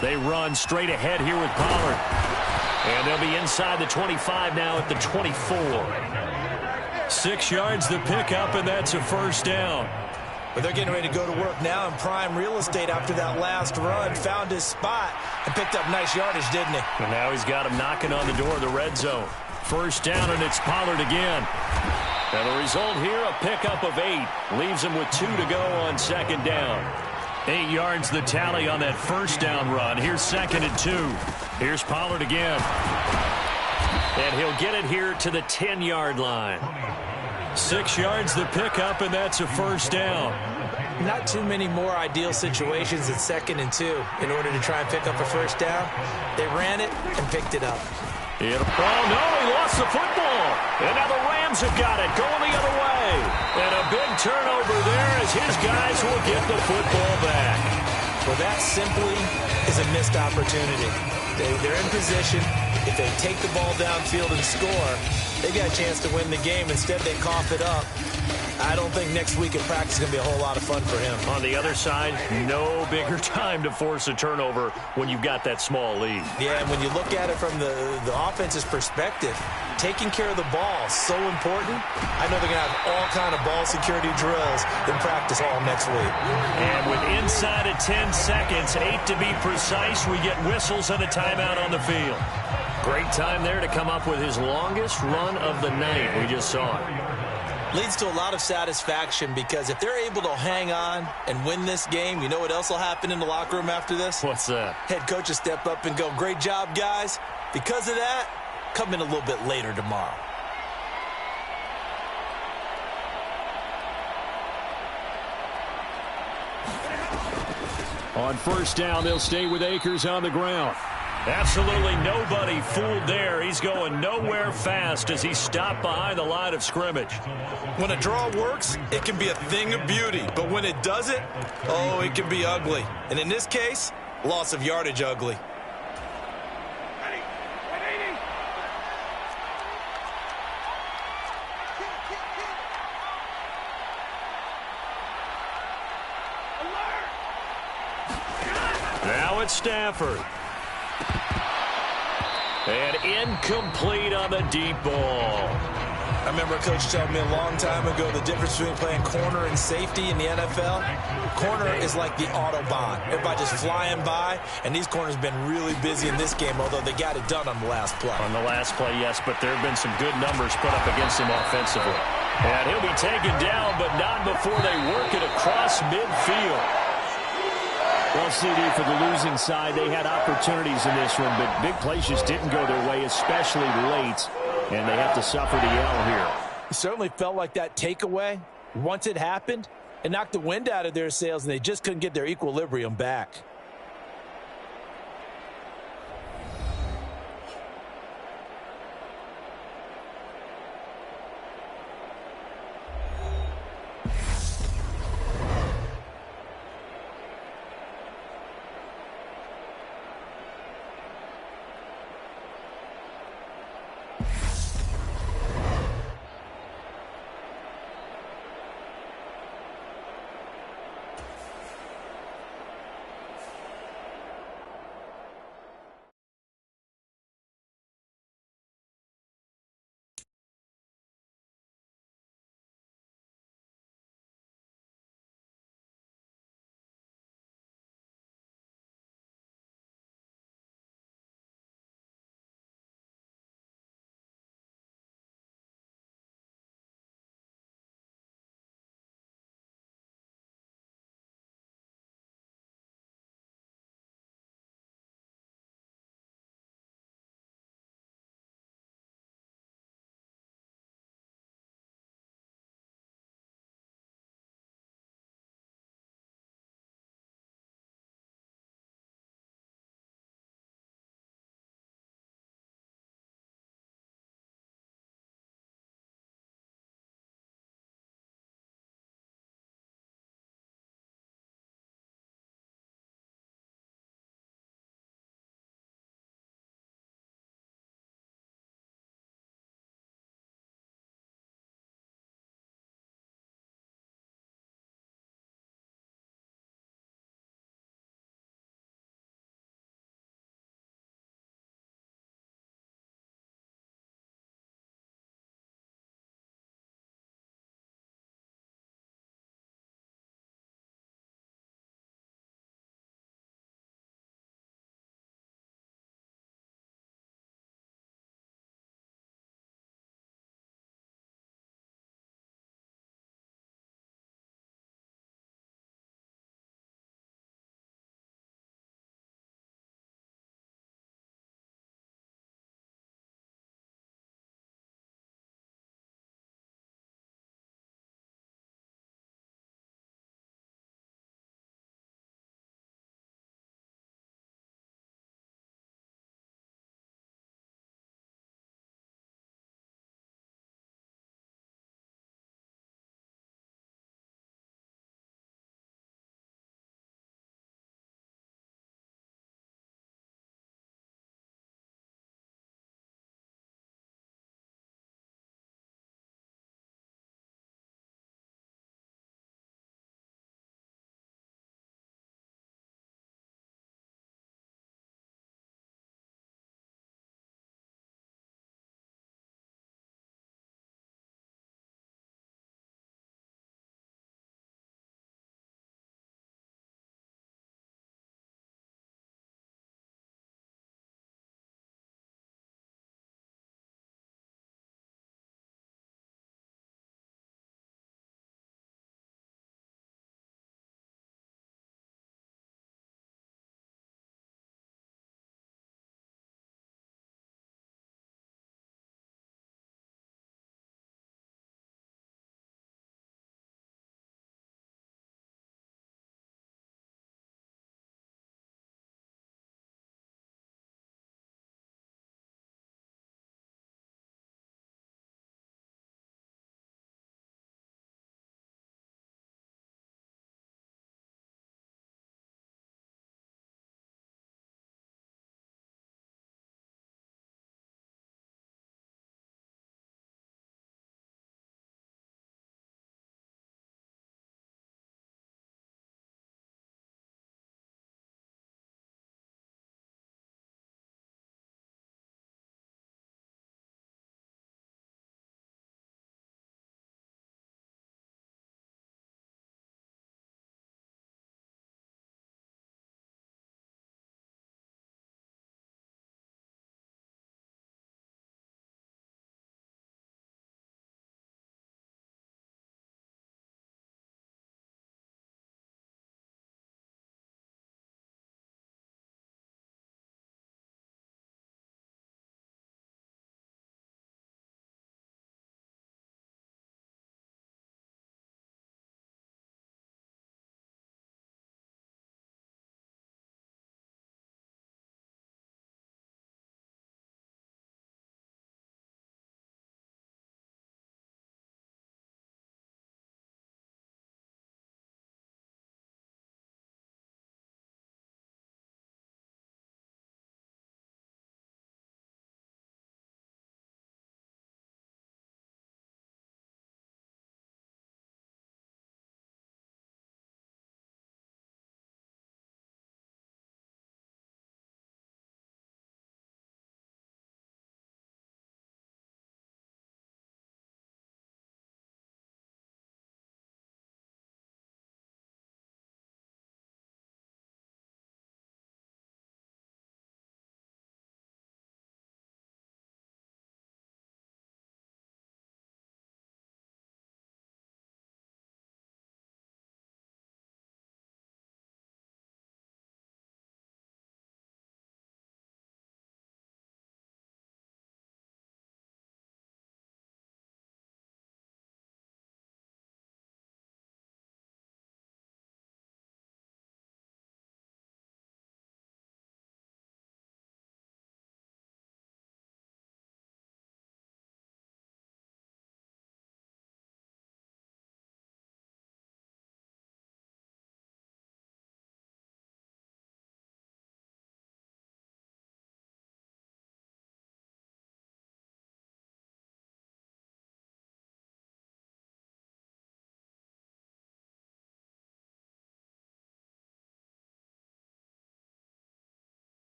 They run straight ahead here with Pollard. And they'll be inside the 25 now at the 24. 6 yards the pickup, and that's a first down. But they're getting ready to go to work now in prime real estate after that last run. Found his spot and picked up nice yardage, didn't he? And now he's got him knocking on the door of the red zone. First down, and it's Pollard again. And the result here, a pickup of 8. Leaves him with 2 to go on 2nd down. 8 yards the tally on that first down run. Here's 2nd and 2. Here's Pollard again. And he'll get it here to the 10-yard line. 6 yards the pickup, and that's a first down. Not too many more ideal situations at 2nd and 2 in order to try and pick up a first down. They ran it and picked it up. Oh, no, he lost the football. And now the Rams have got it, going the other way. And a big turnover there as his guys will get the football back. Well, that simply is a missed opportunity. They're in position. If they take the ball downfield and score, they got a chance to win the game. Instead, they cough it up. I don't think next week at practice is going to be a whole lot of fun for him. On the other side, no bigger time to force a turnover when you've got that small lead. Yeah, and when you look at it from the offense's perspective, taking care of the ball is so important. I know they're going to have all kind of ball security drills in practice all next week. And with inside of 10 seconds, 8 to be precise, we get whistles and a timeout on the field. Great time there to come up with his longest run of the night. We just saw it. Leads to a lot of satisfaction because if they're able to hang on and win this game, you know what else will happen in the locker room after this? What's that? Head coach will step up and go, great job, guys. Because of that, come in a little bit later tomorrow. On first down, they'll stay with Akers on the ground. Absolutely nobody fooled there. He's going nowhere fast as he stopped behind the line of scrimmage. When a draw works, it can be a thing of beauty. But when it doesn't, oh, it can be ugly. And in this case, loss of yardage ugly. Now it's Stafford. And incomplete on the deep ball. I remember a coach telling me a long time ago the difference between playing corner and safety in the NFL. Corner is like the Autobahn. Everybody just flying by, and these corners have been really busy in this game, although they got it done on the last play. On the last play, yes, but there have been some good numbers put up against him offensively. And he'll be taken down, but not before they work it across midfield. Well, CD, for the losing side, they had opportunities in this one, but big plays just didn't go their way, especially late, and they have to suffer the L here. It certainly felt like that takeaway, once it happened, it knocked the wind out of their sails, and they just couldn't get their equilibrium back.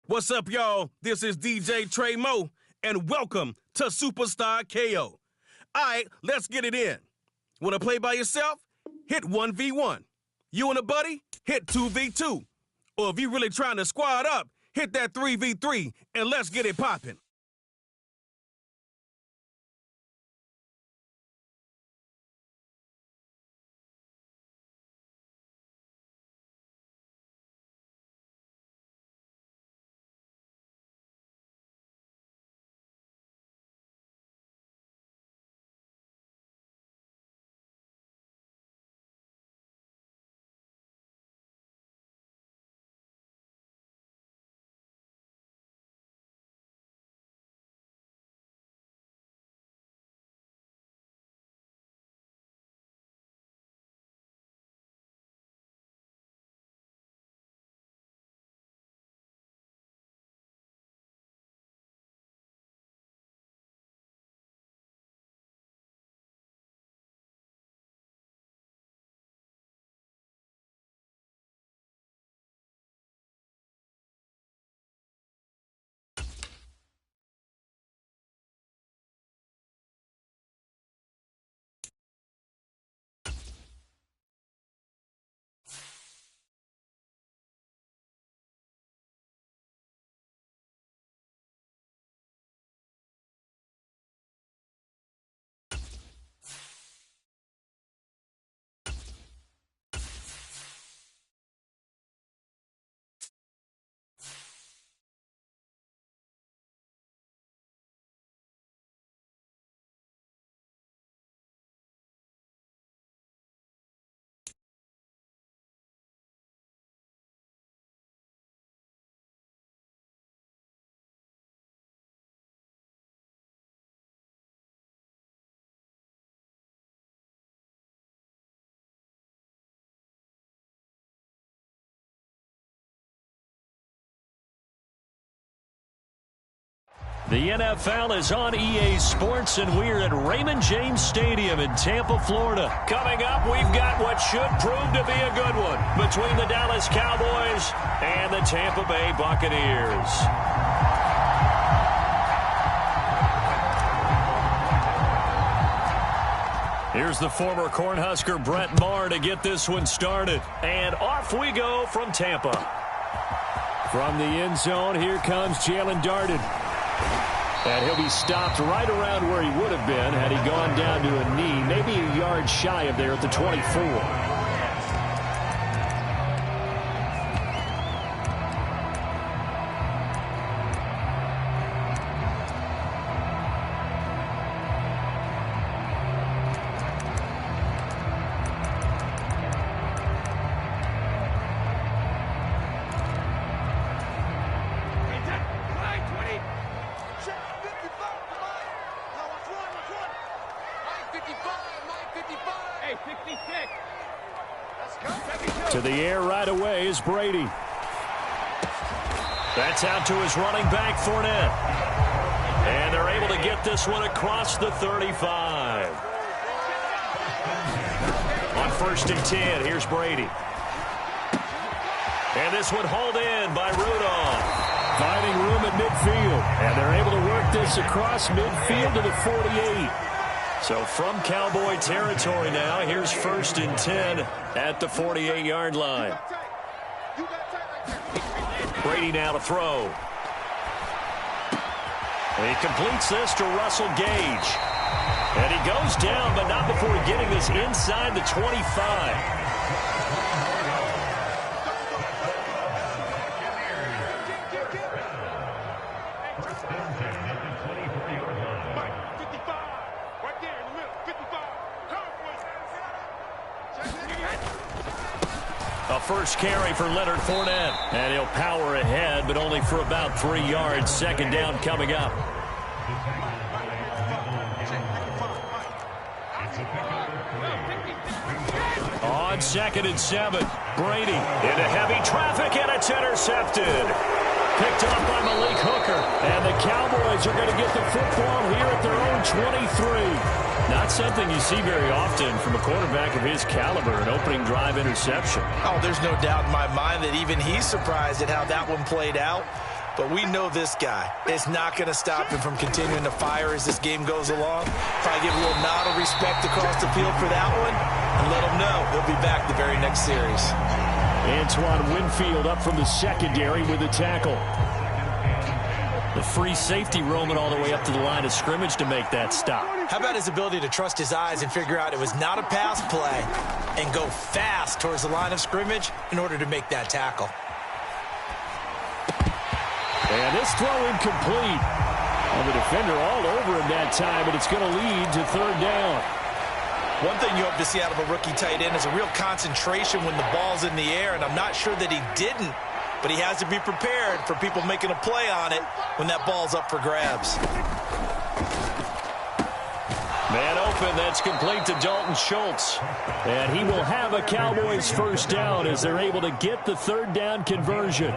What's up, y'all? This is DJ Trey Mo, and welcome to Superstar KO. All right, let's get it in. Want to play by yourself? Hit 1v1. You and a buddy? Hit 2v2. Or if you're really trying to squad up, hit that 3v3, and let's get it popping. The NFL is on EA Sports, and we're at Raymond James Stadium in Tampa, Florida. Coming up, we've got what should prove to be a good one between the Dallas Cowboys and the Tampa Bay Buccaneers. Here's the former Cornhusker Brett Maher to get this one started. And off we go from Tampa. From the end zone, here comes Jalen Darden. And he'll be stopped right around where he would have been had he gone down to a knee, maybe a yard shy of there at the 24. To the air right away is Brady. That's out to his running back, Fournette. And they're able to get this one across the 35. On 1st and 10, here's Brady. And this one hauled in by Rudolph. Finding room at midfield. And they're able to work this across midfield to the 48. So from Cowboy territory now, here's 1st and 10 at the 48-yard line. Brady now to throw. And he completes this to Russell Gage. And he goes down, but not before getting this inside the 25. A first carry for Leonard Fournette. And he'll power ahead, but only for about 3 yards. 2nd down coming up. On 2nd and 7, Brady into heavy traffic, and it's intercepted. Picked off by Malik Hooker. And the Cowboys are going to get the football here at their own 23. Not something you see very often from a quarterback of his caliber, an opening drive interception. Oh, there's no doubt in my mind that even he's surprised at how that one played out. but we know this guy is not going to stop him from continuing to fire as this game goes along. Probably give a little nod of respect across the field for that one and let him know he'll be back the very next series. Antoine Winfield up from the secondary with the tackle. The free safety roaming all the way up to the line of scrimmage to make that stop. How about his ability to trust his eyes and figure out it was not a pass play and go fast towards the line of scrimmage in order to make that tackle. And this throw incomplete. And the defender all over him that time, but it's going to lead to third down. One thing you hope to see out of a rookie tight end is a real concentration when the ball's in the air, and I'm not sure that he didn't, but he has to be prepared for people making a play on it when that ball's up for grabs. Man open, that's complete to Dalton Schultz. And he will have a Cowboys first down as they're able to get the third down conversion.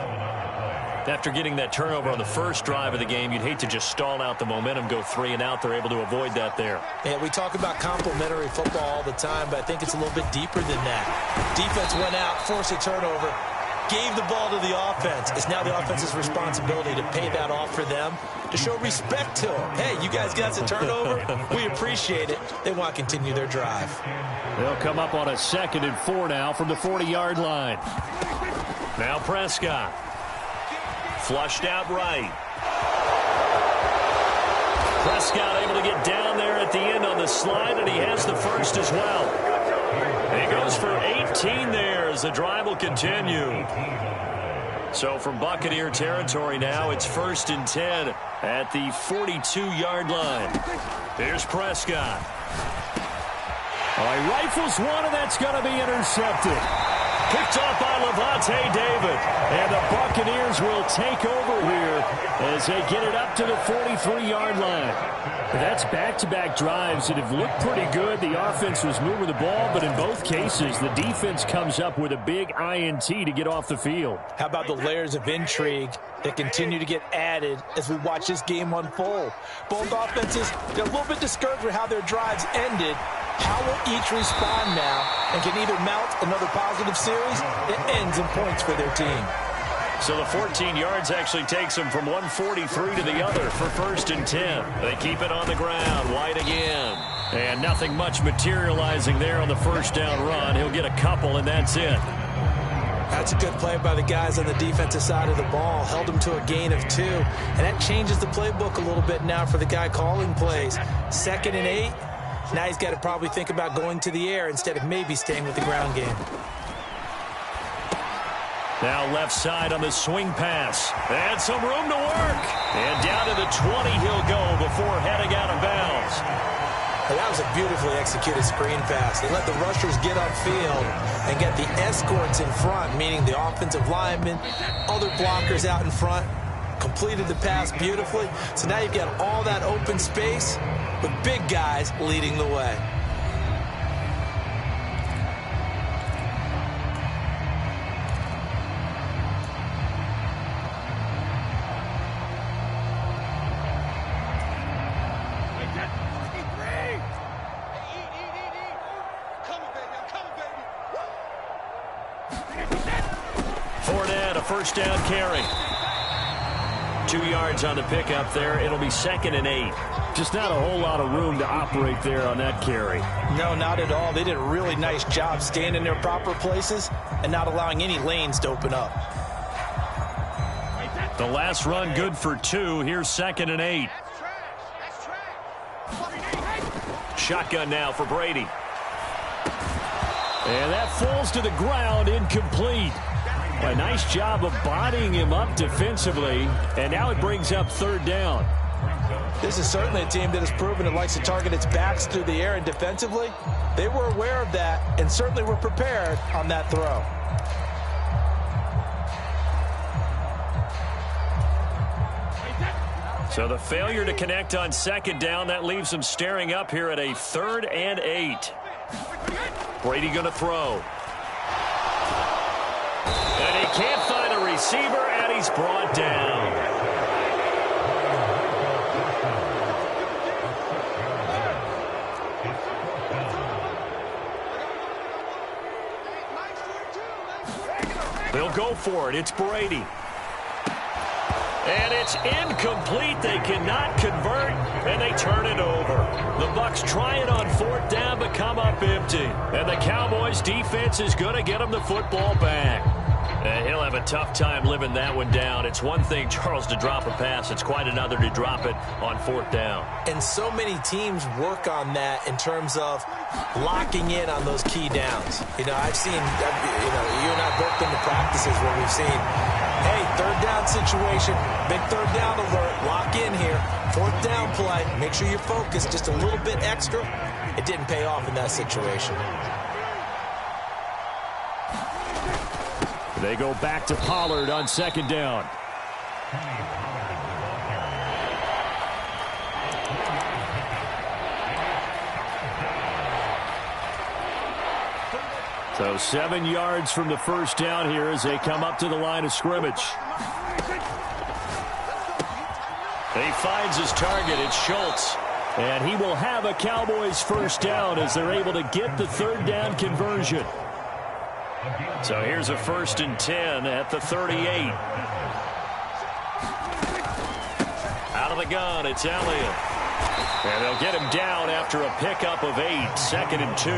After getting that turnover on the first drive of the game, you'd hate to just stall out the momentum, go 3 and out. They're able to avoid that there. Yeah, we talk about complementary football all the time, but I think it's a little bit deeper than that. Defense went out, forced a turnover, gave the ball to the offense. It's now the offense's responsibility to pay that off for them, to show respect to them. Hey, you guys got the turnover. We appreciate it. They want to continue their drive. They'll come up on a 2nd and 4 now from the 40-yard line. Now Prescott. Flushed out right. Prescott able to get down there at the end on the slide, and he has the first as well. And he goes for 18 there as the drive will continue. So from Buccaneer territory now, it's 1st and 10 at the 42-yard line. Here's Prescott. Oh, he rifles one, and that's going to be intercepted. Picked off by Levante David. And the Buccaneers will take over here as they get it up to the 43-yard line. That's back-to-back drives that have looked pretty good. The offense was moving the ball, but in both cases, the defense comes up with a big INT to get off the field. How about the layers of intrigue that continue to get added as we watch this game unfold? Both offenses, they're a little bit discouraged with how their drives ended. How will each respond now and can either mount another positive series that ends in points for their team? So the 14 yards actually takes them from 143 to the other for 1st and 10. They keep it on the ground. White again. And nothing much materializing there on the first down run. He'll get a couple, and that's it. That's a good play by the guys on the defensive side of the ball. Held them to a gain of 2. And that changes the playbook a little bit now for the guy calling plays. 2nd and 8. Now he's got to probably think about going to the air instead of maybe staying with the ground game. Now left side on the swing pass. And some room to work. And down to the 20 he'll go before heading out of bounds. And that was a beautifully executed screen pass. They let the rushers get upfield and get the escorts in front, meaning the offensive linemen, other blockers out in front. Completed the pass beautifully. So now you've got all that open space with big guys leading the way. Fournette, a first down carry. 2 yards on the pickup there. It'll be 2nd and 8. Just not a whole lot of room to operate there on that carry. No, not at all. They did a really nice job staying in their proper places and not allowing any lanes to open up. The last run good for 2. Here's 2nd and 8. Shotgun now for Brady. And that falls to the ground, incomplete. A nice job of bodying him up defensively, and now it brings up 3rd down. This is certainly a team that has proven it likes to target its backs through the air, and defensively, they were aware of that and certainly were prepared on that throw. So the failure to connect on 2nd down, that leaves them staring up here at a 3rd and 8. Brady going to throw. And he can't find a receiver, and he's brought down. They'll go for it. It's Brady. And it's incomplete. They cannot convert, and they turn it over. The Bucs try it on fourth down, but come up empty. And the Cowboys' defense is going to get them the football back. He'll have a tough time living that one down. It's one thing, Charles, to drop a pass. It's quite another to drop it on fourth down. And so many teams work on that in terms of locking in on those key downs. I've seen, you and I both been to practices where we've seen, hey, third down situation, big third down alert, lock in here, fourth down play, make sure you're focused just a little bit extra. It didn't pay off in that situation. They go back to Pollard on second down. So 7 yards from the first down here as they come up to the line of scrimmage. He finds his target. It's Schultz. And he will have a Cowboys first down as they're able to get the third down conversion. So here's a 1st and 10 at the 38. Out of the gun, it's Elliott. And they'll get him down after a pickup of 8, 2nd and 2.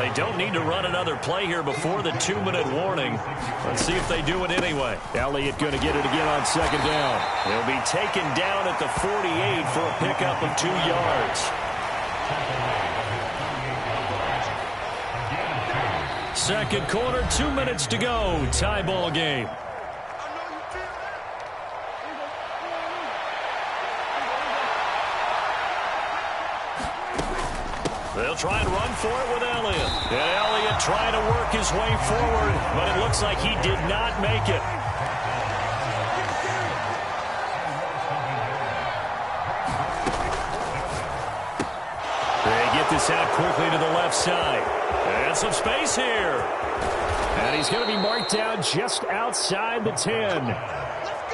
They don't need to run another play here before the 2-minute warning. Let's see if they do it anyway. Elliott going to get it again on second down. He'll be taken down at the 48 for a pickup of 2 yards. Second quarter, 2 minutes to go. Tie ball game. They'll try and run for it with Elliott. And Elliott trying to work his way forward, but it looks like he did not make it. They get this out quickly to the left side. And some space here. And he's going to be marked down just outside the 10.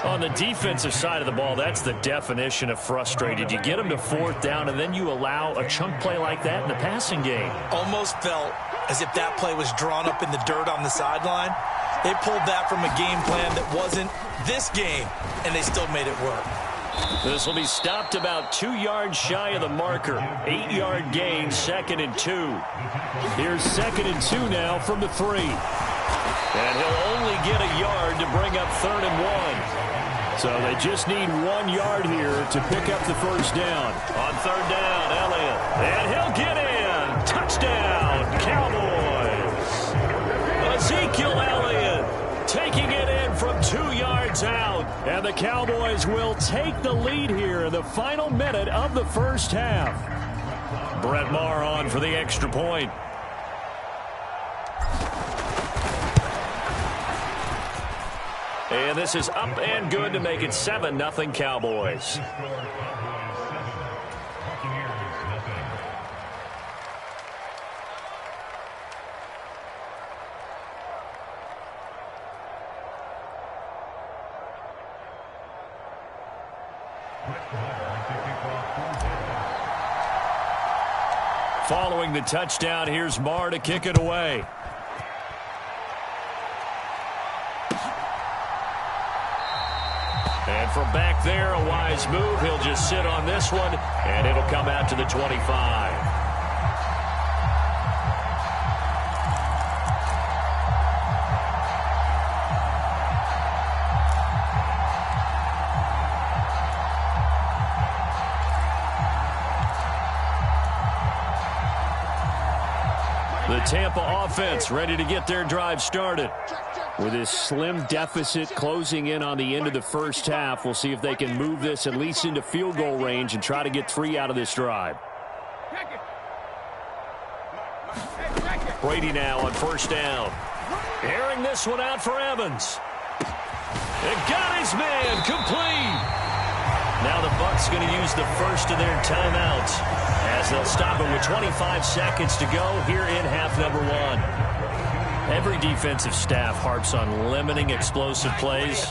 On the defensive side of the ball, that's the definition of frustrated. You get them to fourth down, and then you allow a chunk play like that in the passing game. Almost felt as if that play was drawn up in the dirt on the sideline. They pulled that from a game plan that wasn't this game, and they still made it work. This will be stopped about 2 yards shy of the marker. 8-yard gain, 2nd and 2. Here's 2nd and 2 now from the 3. And he'll only get a yard to bring up 3rd and 1. So they just need 1 yard here to pick up the first down. On third down, Elliott. And he'll get in. Touchdown, Cowboys. Ezekiel Elliott taking it in from 2 yards out. And the Cowboys will take the lead here in the final minute of the first half. Brett Maher on for the extra point. And this is up and good to make it 7-0 Cowboys. Following the touchdown, here's Maher to kick it away. And from back there, a wise move. He'll just sit on this one, and it'll come out to the 25. The Tampa offense ready to get their drive started. With this slim deficit closing in on the end of the first half, we'll see if they can move this at least into field goal range and try to get 3 out of this drive. Brady now on first down. Airing this one out for Evans. And got his man complete. Now the Bucs going to use the first of their timeouts as they'll stop it with 25 seconds to go here in half number 1. Every defensive staff harps on limiting explosive plays.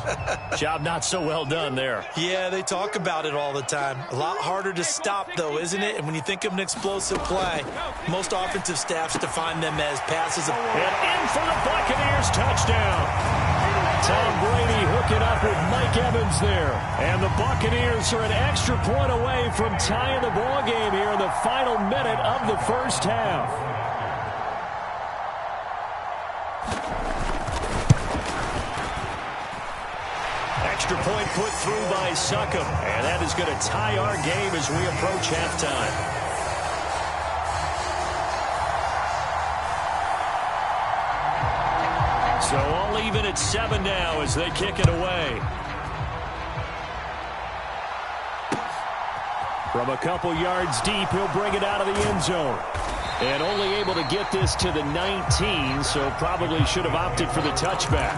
Job not so well done there. Yeah, they talk about it all the time. A lot harder to stop, though, isn't it? And when you think of an explosive play, most offensive staffs define them as passes. And in for the Buccaneers touchdown. Tom Brady hooking up with Mike Evans there. And the Buccaneers are an extra point away from tying the ball game here in the final minute of the first half. Extra point put through by Succop. And that is going to tie our game as we approach halftime. So all even at 7 now as they kick it away. From a couple yards deep, he'll bring it out of the end zone. And only able to get this to the 19, so probably should have opted for the touchback.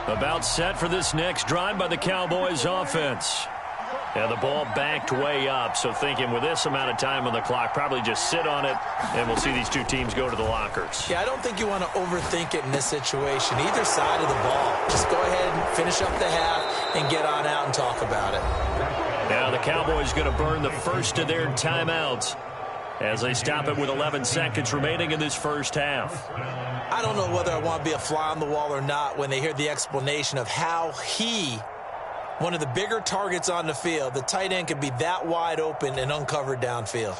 About set for this next drive by the Cowboys offense. And the ball backed way up, so thinking with this amount of time on the clock, probably just sit on it, and we'll see these two teams go to the lockers. Yeah, I don't think you want to overthink it in this situation. Either side of the ball. Just go ahead and finish up the half and get on out and talk about it. Now the Cowboys going to burn the first of their timeouts as they stop it with 11 seconds remaining in this first half. I don't know whether I want to be a fly on the wall or not when they hear the explanation of how one of the bigger targets on the field, the tight end could be that wide open and uncovered downfield.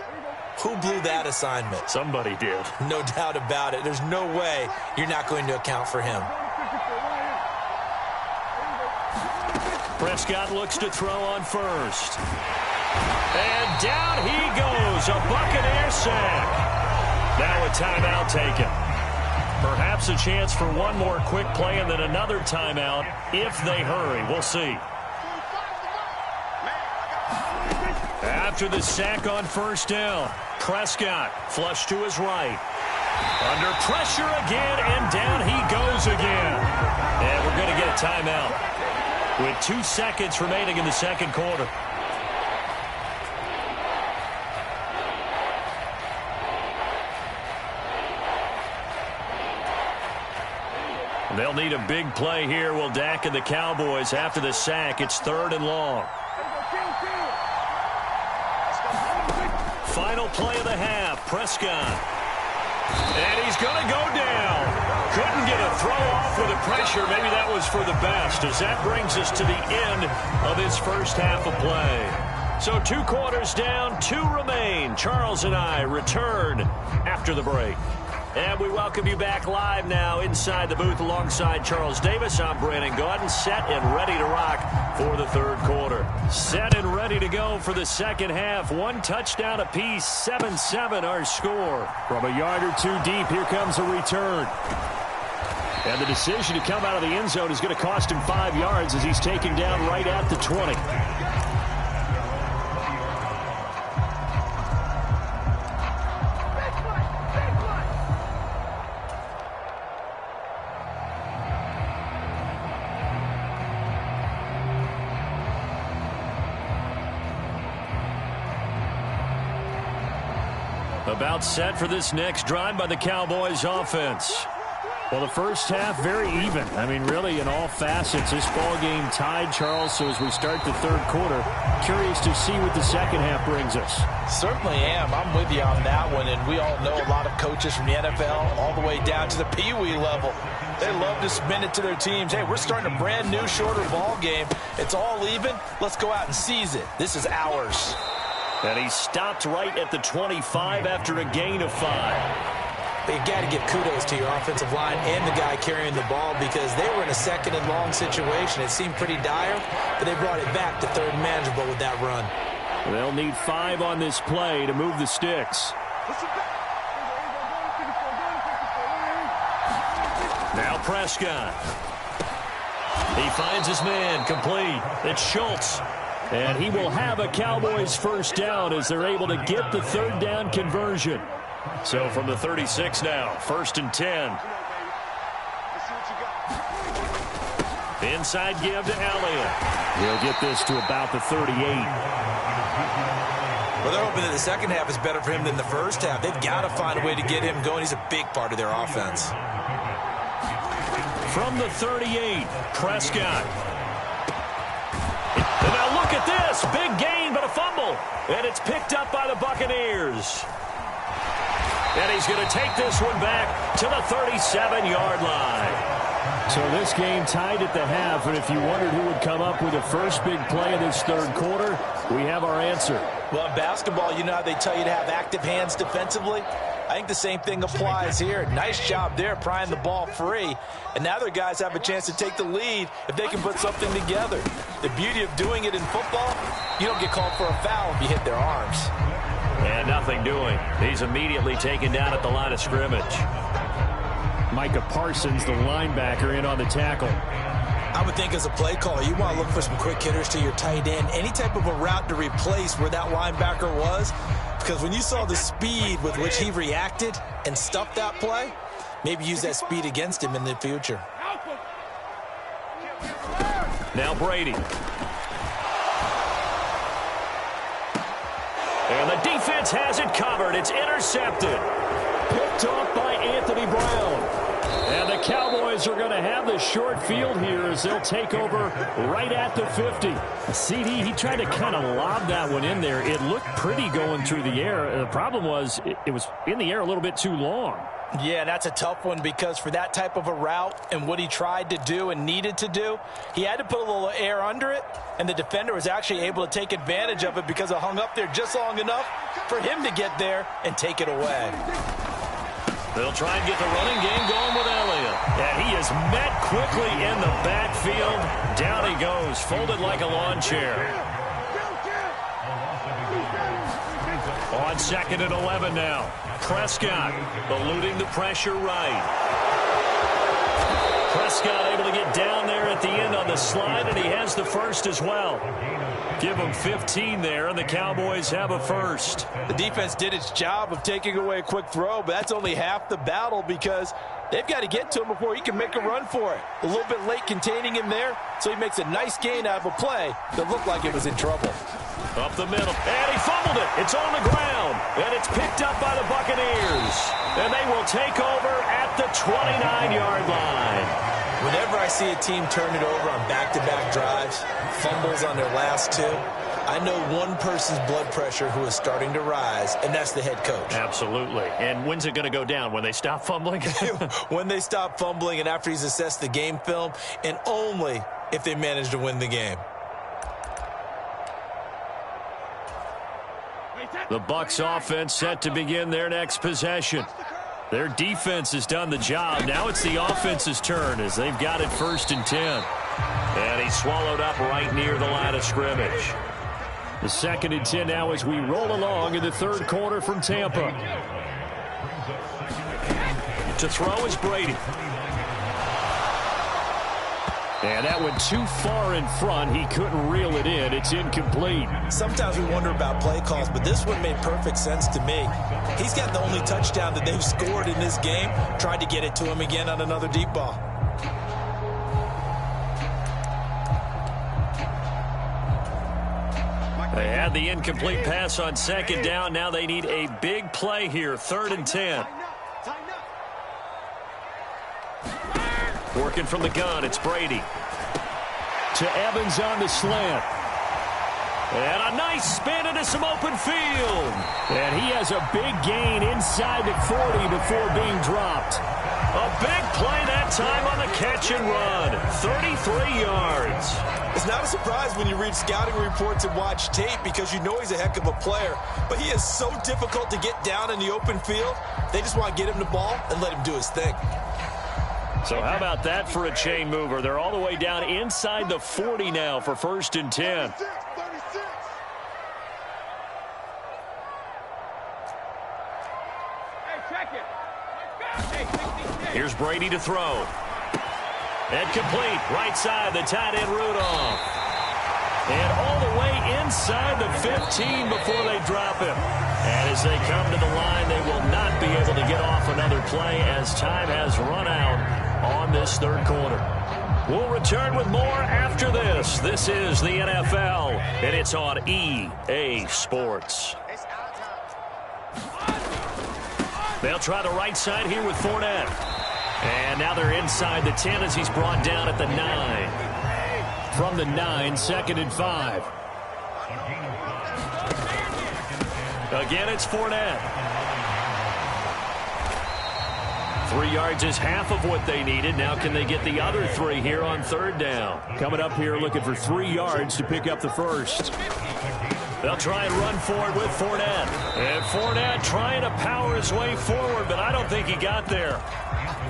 Who blew that assignment? Somebody did. No doubt about it. There's no way you're not going to account for him. Prescott looks to throw on first. And down he goes. A Buccaneer sack. Now a timeout taken. Perhaps a chance for one more quick play and then another timeout if they hurry. We'll see. After the sack on first down, Prescott flush to his right. Under pressure again, and down he goes again. And we're going to get a timeout with 2 seconds remaining in the second quarter. They'll need a big play here. Will Dak and the Cowboys after the sack. It's 3rd and long. Final play of the half. Prescott. And he's going to go down. Couldn't get a throw off with the pressure. Maybe that was for the best, as that brings us to the end of this first half of play. So 2 quarters down, 2 remain. Charles and I return after the break. And we welcome you back live now inside the booth alongside Charles Davis. I'm Brandon Gaudin, set and ready to rock for the third quarter. Set and ready to go for the second half. 1 touchdown apiece, 7-7 our score. From a yard or 2 deep, here comes a return. And the decision to come out of the end zone is going to cost him 5 yards as he's taken down right at the 20. About set for this next drive by the Cowboys offense. Well, the first half, very even. I mean, really, in all facets, this ball game tied, Charles. So as we start the third quarter, curious to see what the second half brings us. Certainly am. I'm with you on that one. And we all know a lot of coaches from the NFL all the way down to the Pee Wee level. They love to spin it to their teams. Hey, we're starting a brand new, shorter ball game. It's all even. Let's go out and seize it. This is ours. And he stopped right at the 25 after a gain of 5. But you got to give kudos to your offensive line and the guy carrying the ball, because they were in a 2nd and long situation. It seemed pretty dire, but they brought it back to 3rd and manageable with that run. They'll need 5 on this play to move the sticks. Now Prescott. He finds his man, complete. It's Schultz. And he will have a Cowboys first down as they're able to get the 3rd down conversion. So from the 36 now, 1st and 10. Inside give to Elliott. He'll get this to about the 38. Well, they're hoping that the second half is better for him than the first half. They've got to find a way to get him going. He's a big part of their offense. From the 38, Prescott. And now look at this. Big gain, but a fumble. And it's picked up by the Buccaneers. And he's going to take this one back to the 37-yard line. So this game tied at the half, and if you wondered who would come up with the first big play of this third quarter, we have our answer. Well, in basketball, you know how they tell you to have active hands defensively? I think the same thing applies here. Nice job there prying the ball free. And now their guys have a chance to take the lead if they can put something together. The beauty of doing it in football, you don't get called for a foul if you hit their arms. And nothing doing. He's immediately taken down at the line of scrimmage. Micah Parsons, the linebacker, in on the tackle. I would think as a play caller, you want to look for some quick hitters to your tight end. Any type of a route to replace where that linebacker was. Because when you saw the speed with which he reacted and stuffed that play, maybe use that speed against him in the future. Now Brady. And the defense has it covered. It's intercepted. Picked off by Anthony Brown. And the Cowboys are going to have the short field here as they'll take over right at the 50. CD, he tried to kind of lob that one in there. It looked pretty going through the air. The problem was it was in the air a little bit too long. Yeah, that's a tough one because for that type of a route and what he tried to do and needed to do, he had to put a little air under it, and the defender was actually able to take advantage of it because it hung up there just long enough for him to get there and take it away. They'll try and get the running game going with Elliott. And he is met quickly in the backfield. Down he goes, folded like a lawn chair. On 2nd and 11 now. Prescott eluding the pressure right. Prescott able to get down there at the end on the slide, and he has the first as well. Give him 15 there, and the Cowboys have a first. The defense did its job of taking away a quick throw, but that's only half the battle because they've got to get to him before he can make a run for it. A little bit late containing him there, so he makes a nice gain out of a play that looked like it was in trouble. Up the middle, and he fumbled it. It's on the ground, and it's picked up by the Buccaneers. And they will take over at the 29-yard line. Whenever I see a team turn it over on back-to-back drives, fumbles on their last two, I know one person's blood pressure who is starting to rise, and that's the head coach. Absolutely. And when's it going to go down? When they stop fumbling? When they stop fumbling and after he's assessed the game film, and only if they manage to win the game. The Bucs offense set to begin their next possession. Their defense has done the job. Now it's the offense's turn as they've got it 1st and 10. And he's swallowed up right near the line of scrimmage. The 2nd and 10 now as we roll along in the third quarter from Tampa. To throw is Brady. And that went too far in front. He couldn't reel it in. It's incomplete. Sometimes we wonder about play calls, but this one made perfect sense to me. He's got the only touchdown that they've scored in this game. Tried to get it to him again on another deep ball. They had the incomplete pass on 2nd down. Now they need a big play here. 3rd and 10. Working from the gun, it's Brady. To Evans on the slant. And a nice spin into some open field. And he has a big gain inside the 40 before being dropped. A big play that time on the catch and run. 33 yards. It's not a surprise when you read scouting reports and watch tape because you know he's a heck of a player. But he is so difficult to get down in the open field. They just want to get him the ball and let him do his thing. So how about that for a chain mover? They're all the way down inside the 40 now for 1st and 10. Here's Brady to throw. And complete. Right side, the tight end Rudolph. And all the way inside the 15 before they drop him. And as they come to the line, they will not be able to get off another play as time has run out on this third quarter. We'll return with more after this. This is the NFL, and it's on EA Sports. They'll try the right side here with Fournette. And now they're inside the 10 as he's brought down at the 9. From the 9, 2nd and 5. Again, it's Fournette. 3 yards is half of what they needed. Now can they get the other 3 here on 3rd down? Coming up here looking for 3 yards to pick up the first. They'll try and run forward with Fournette. And Fournette trying to power his way forward, but I don't think he got there.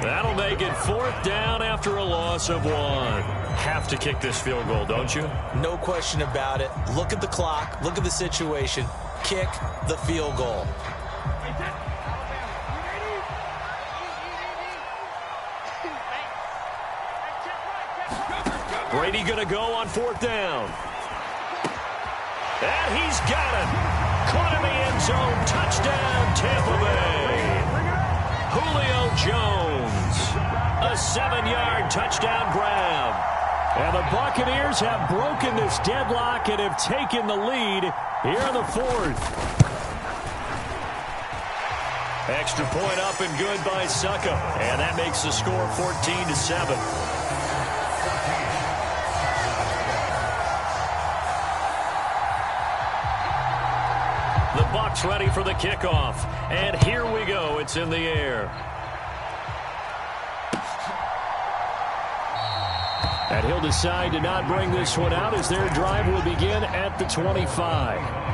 That'll make it 4th down after a loss of 1. Have to kick this field goal, don't you? No question about it. Look at the clock. Look at the situation. Kick the field goal. Brady going to go on 4th down. And he's got it. Caught in the end zone. Touchdown, Tampa Bay. Julio Jones. A 7-yard touchdown grab. And the Buccaneers have broken this deadlock and have taken the lead here in the 4th. Extra point up and good by Succa. And that makes the score 14-7. The Bucs ready for the kickoff. And here we go. It's in the air. And he'll decide to not bring this one out as their drive will begin at the 25.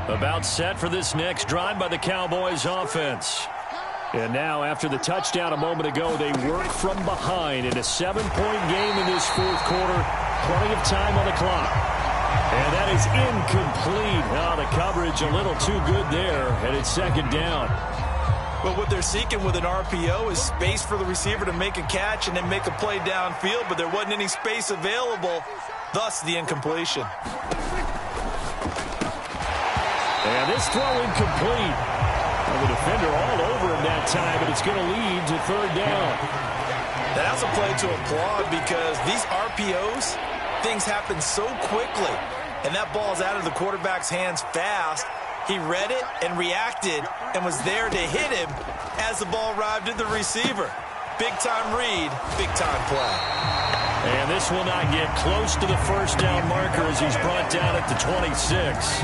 About set for this next drive by the Cowboys offense. And now after the touchdown a moment ago, they work from behind in a 7-point game in this 4th quarter. Plenty of time on the clock. And that is incomplete. Oh, the coverage a little too good there, and it's 2nd down. But what they're seeking with an RPO is space for the receiver to make a catch and then make a play downfield, but there wasn't any space available, thus the incompletion. And this throw incomplete. And the defender all over him that time, but it's going to lead to 3rd down. That's a play to applaud because these RPOs, things happen so quickly. And that ball's out of the quarterback's hands fast. He read it and reacted and was there to hit him as the ball arrived at the receiver. Big-time read, big-time play. And this will not get close to the 1st down marker as he's brought down at the 26.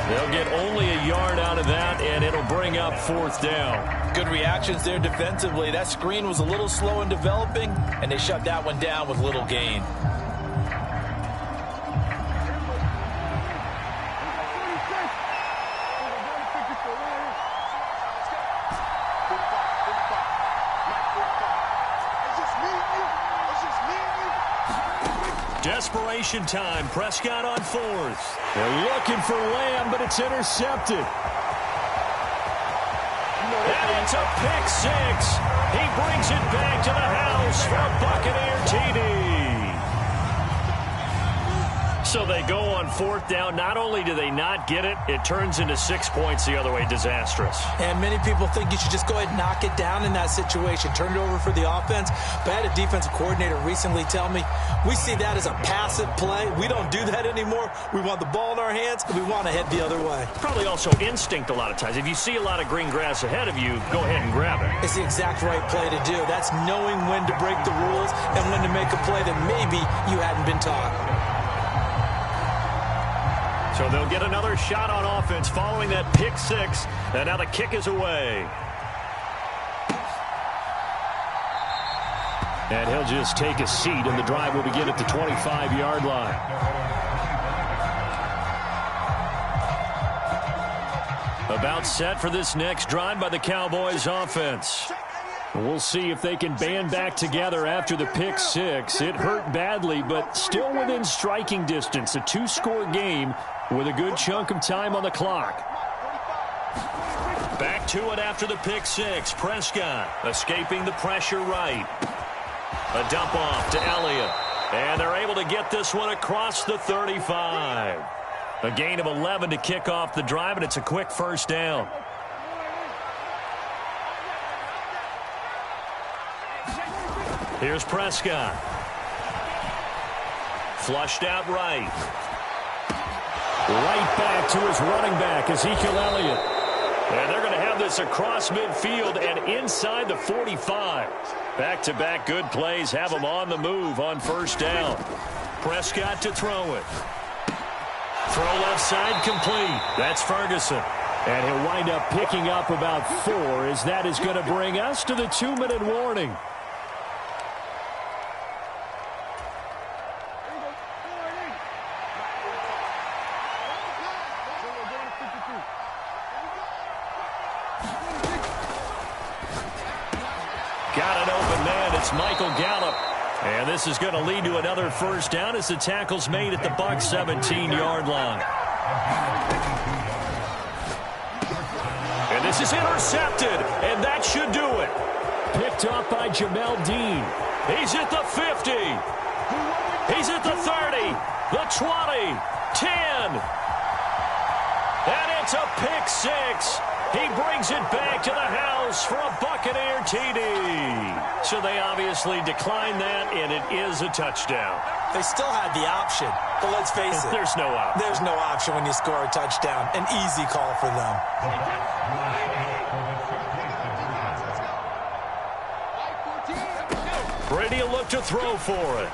They'll get only a yard out of that, and it'll bring up 4th down. Good reactions there defensively. That screen was a little slow in developing, and they shut that one down with little gain. Desperation time. Prescott on 4th. They're looking for Lamb, but it's intercepted. And it's a pick 6. He brings it back to the house for a Buccaneer TD. So they go on 4th down. Not only do they not get it, it turns into 6 points the other way. Disastrous. And many people think you should just go ahead and knock it down in that situation. Turn it over for the offense. But I had a defensive coordinator recently tell me, we see that as a passive play. We don't do that anymore. We want the ball in our hands, and we want to head the other way. Probably also instinct a lot of times. If you see a lot of green grass ahead of you, go ahead and grab it. It's the exact right play to do. That's knowing when to break the rules and when to make a play that maybe you hadn't been taught. So they'll get another shot on offense following that pick 6. And now the kick is away. And he'll just take a seat, and the drive will begin at the 25-yard line. About set for this next drive by the Cowboys offense. We'll see if they can band back together after the pick 6. It hurt badly, but still within striking distance. A 2-score game with a good chunk of time on the clock. Back to it after the pick 6. Prescott escaping the pressure right. A dump off to Elliott. And they're able to get this one across the 35. A gain of 11 to kick off the drive, and it's a quick first down. Here's Prescott. Flushed out right. Right back to his running back, Ezekiel Elliott. And they're going to have this across midfield and inside the 45. Back-to-back good plays have them on the move on first down. Prescott to throw it. Throw left side complete. That's Ferguson. And he'll wind up picking up about 4 as that is going to bring us to the 2-minute warning. Got an open man. It's Michael Gallup. And this is going to lead to another first down as the tackle's made at the Bucs 17-yard line. And this is intercepted, and that should do it. Picked up by Jamel Dean. He's at the 50. He's at the 30, the 20, 10. And it's a pick 6. He brings it back to the house for a Buccaneer TD. So they obviously declined that, and it is a touchdown. They still had the option, but let's face it. There's no option. There's no option when you score a touchdown. An easy call for them. Brady will look to throw for it.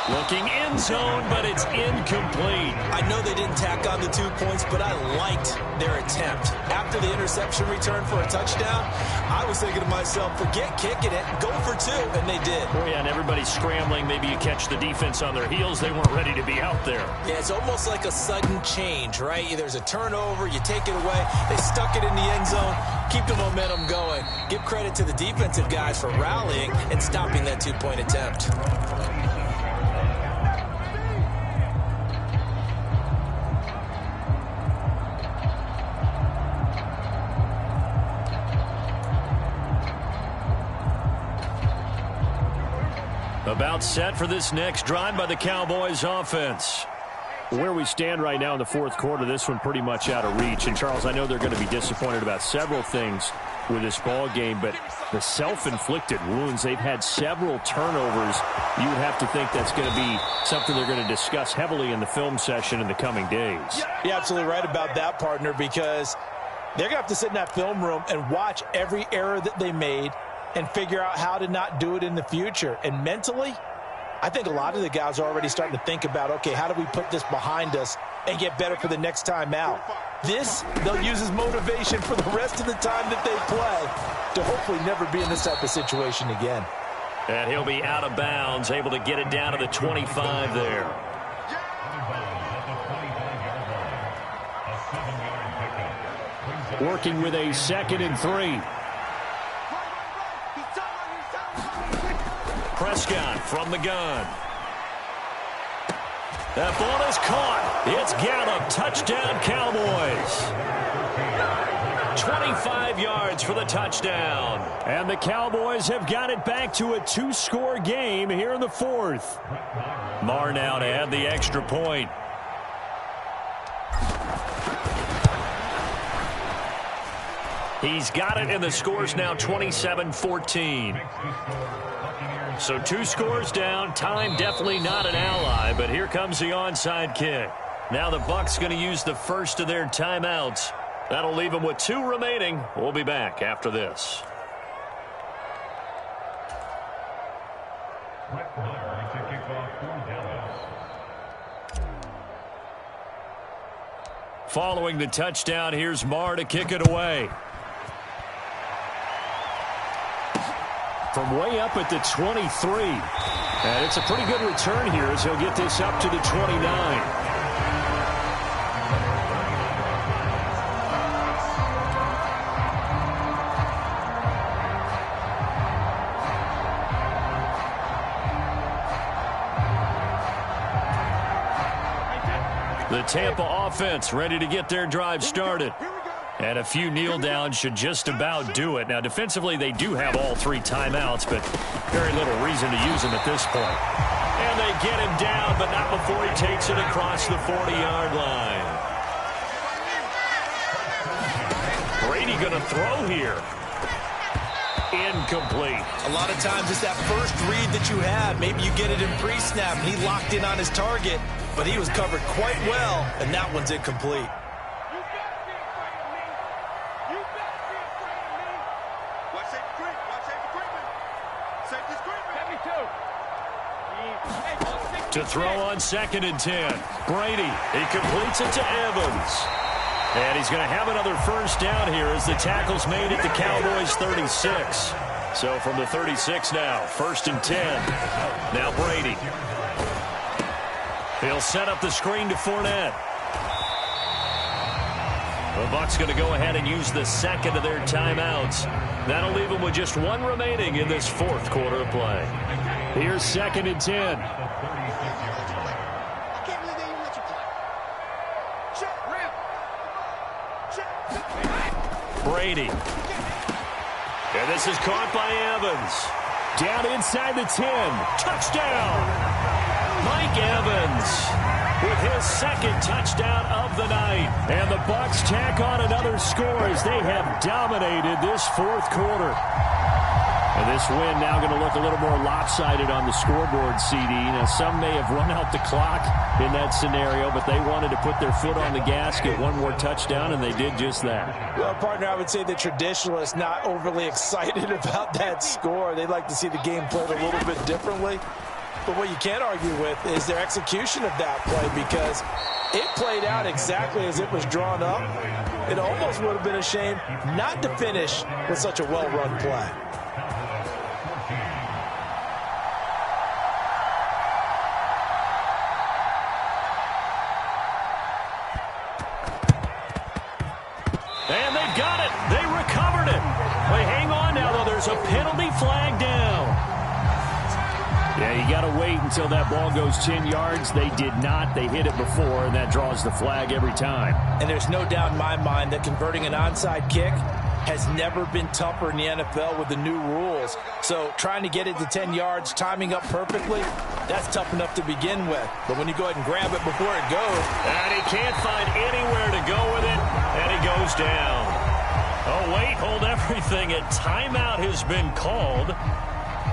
Looking end zone, but it's incomplete. I know they didn't tack on the 2 points, but I liked their attempt. After the interception return for a touchdown, I was thinking to myself, forget kicking it, go for 2, and they did. Oh, yeah, and everybody's scrambling. Maybe you catch the defense on their heels. They weren't ready to be out there. Yeah, it's almost like a sudden change, right? There's a turnover, you take it away, they stuck it in the end zone, keep the momentum going. Give credit to the defensive guys for rallying and stopping that 2-point attempt. About set for this next drive by the Cowboys offense. Where we stand right now in the fourth quarter, this one pretty much out of reach. And, Charles, I know they're going to be disappointed about several things with this ball game, but the self-inflicted wounds, they've had several turnovers. You would have to think that's going to be something they're going to discuss heavily in the film session in the coming days. You're absolutely right about that, partner, because they're going to have to sit in that film room and watch every error that they made and figure out how to not do it in the future. And mentally, I think a lot of the guys are already starting to think about, okay, how do we put this behind us and get better for the next time out? This, they'll use as motivation for the rest of the time that they play to hopefully never be in this type of situation again. And he'll be out of bounds, able to get it down to the 25 there. Working with a 2nd and 3. Prescott from the gun. That ball is caught. It's Gallup. Touchdown, Cowboys. 25 yards for the touchdown. And the Cowboys have got it back to a 2-score game here in the fourth. Marr now to add the extra point. He's got it, and the score's now 27-14. So 2 scores down. Time definitely not an ally, but here comes the onside kick. Now the Bucs going to use the first of their timeouts. That'll leave them with 2 remaining. We'll be back after this. Following the touchdown, here's Marr to kick it away. From way up at the 23. And it's a pretty good return here as he'll get this up to the 29. The Tampa offense ready to get their drive started. And a few kneel downs should just about do it. Now, defensively, they do have all 3 timeouts, but very little reason to use them at this point. they get him down, but not before he takes it across the 40-yard line. Brady going to throw here. Incomplete. A lot of times it's that first read that you have. Maybe you get it in pre-snap, and he locked in on his target, but he was covered quite well, and that one's incomplete. To throw on 2nd and 10. Brady, he completes it to Evans. And he's going to have another first down here as the tackle's made at the Cowboys' 36. So from the 36 now, 1st and 10. Now Brady. He'll set up the screen to Fournette. The Bucs going to go ahead and use the second of their timeouts. That'll leave them with just one remaining in this 4th quarter of play. Here's 2nd and 10. Brady. And this is caught by Evans. Down inside the 10. Touchdown. Mike Evans with his 2nd touchdown of the night. And the Bucs tack on another score as they have dominated this 4th quarter. And this win now going to look a little more lopsided on the scoreboard, CD. Now, some may have run out the clock in that scenario, but they wanted to put their foot on the gas, get one more touchdown, and they did just that. Well, partner, I would say the traditionalists not overly excited about that score. They'd like to see the game played a little bit differently. But what you can't argue with is their execution of that play, because it played out exactly as it was drawn up. It almost would have been a shame not to finish with such a well-run play. And they've got it. They recovered it. Wait, hang on now, though. There's a penalty flag down. Yeah, you got to wait until that ball goes 10 yards. They did not. They hit it before, and that draws the flag every time. And there's no doubt in my mind that converting an onside kick has never been tougher in the NFL with the new rules. So trying to get it to 10 yards, timing up perfectly, that's tough enough to begin with. But when you go ahead and grab it before it goes. And he can't find anywhere to go with it, and he goes down. Oh, wait, hold everything. A timeout has been called.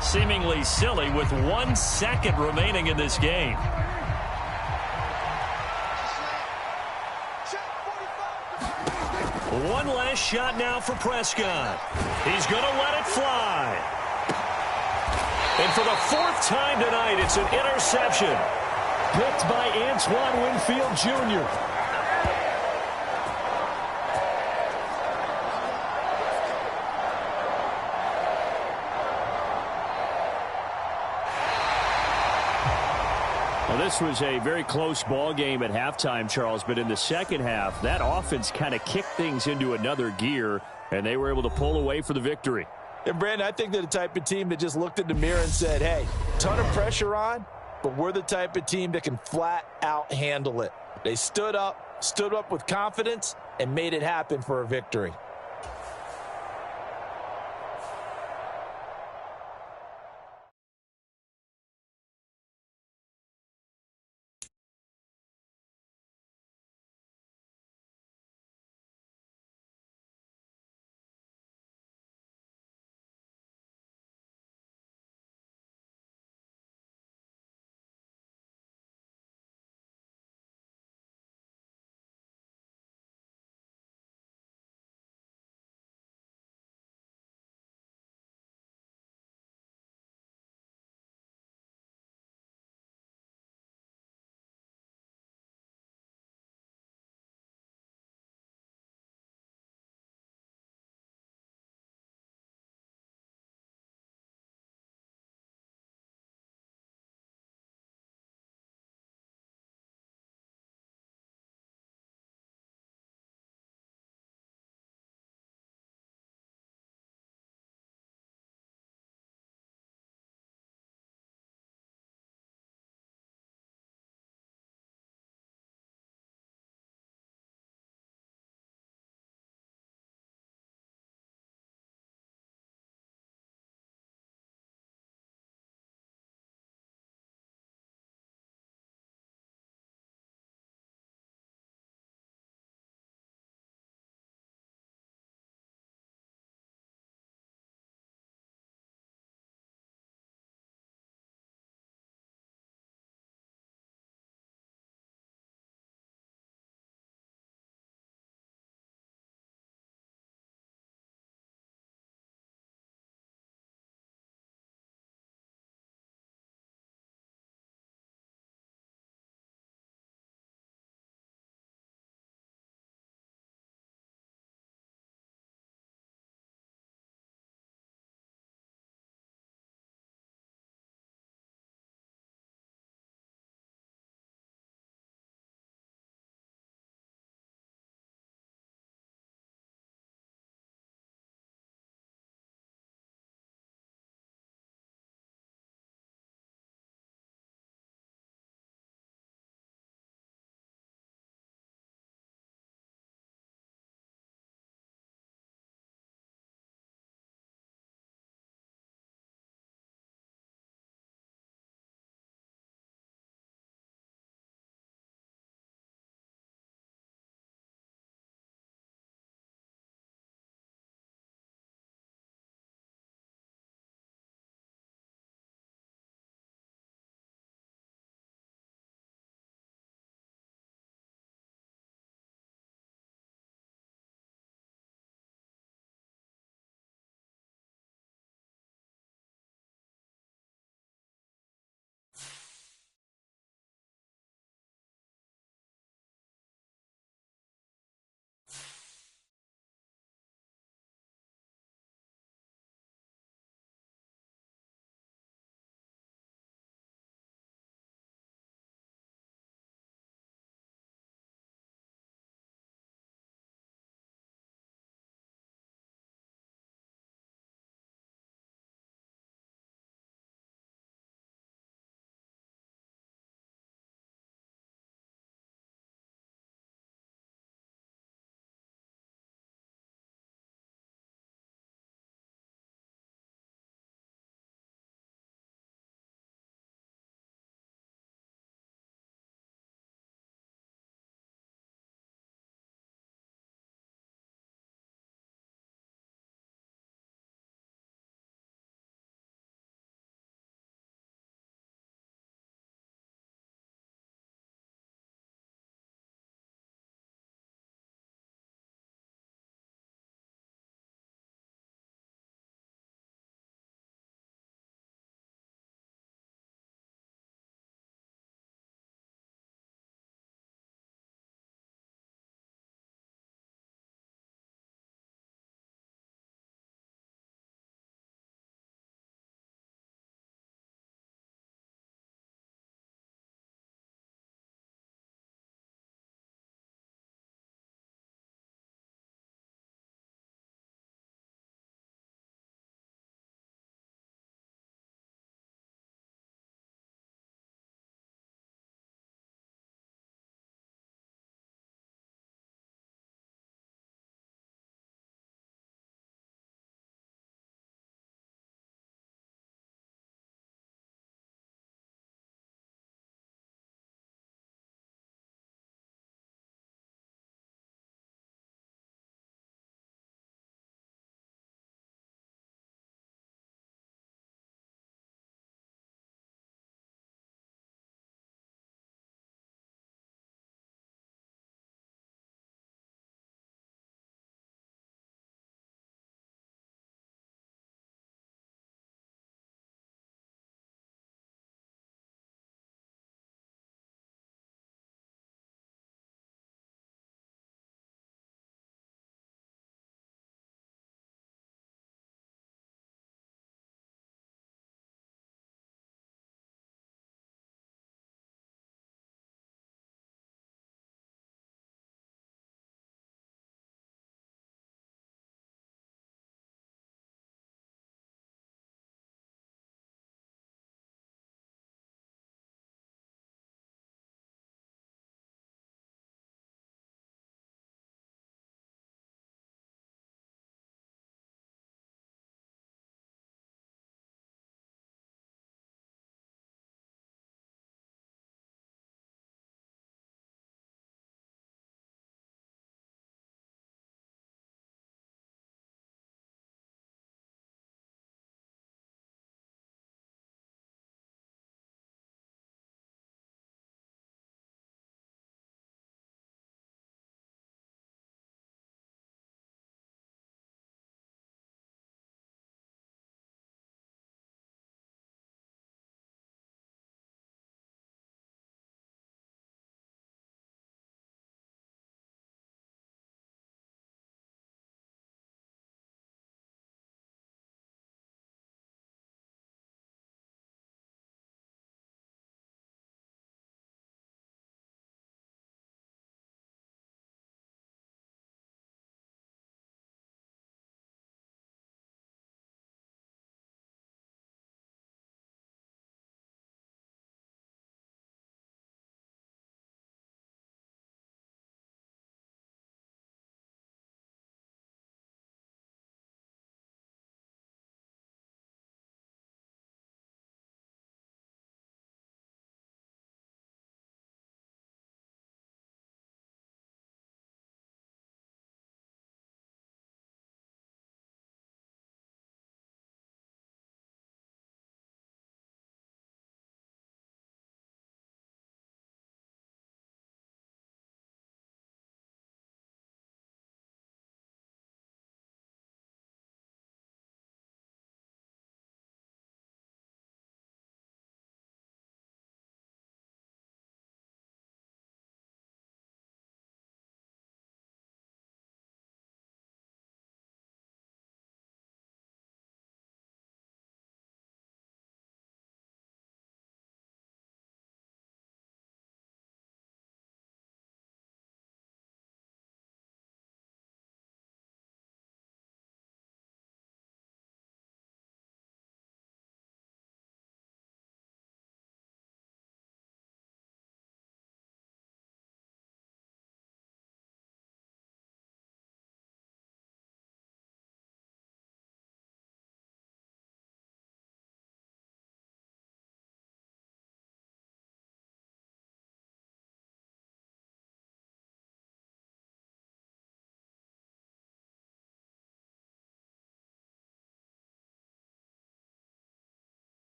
Seemingly silly with 1 second remaining in this game. One last shot now for Prescott. He's going to let it fly. And for the 4th time tonight, it's an interception. Picked by Antoine Winfield Jr. Well, this was a very close ball game at halftime, Charles, but in the second half, that offense kind of kicked things into another gear, and they were able to pull away for the victory. And, Brandon, I think they're the type of team that just looked in the mirror and said, hey, ton of pressure on, but we're the type of team that can flat out handle it. They stood up with confidence, and made it happen for a victory.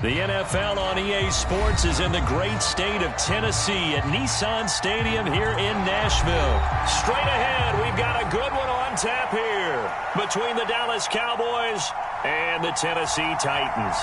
The NFL on EA Sports is in the great state of Tennessee at Nissan Stadium here in Nashville. Straight ahead, we've got a good one on tap here between the Dallas Cowboys and the Tennessee Titans.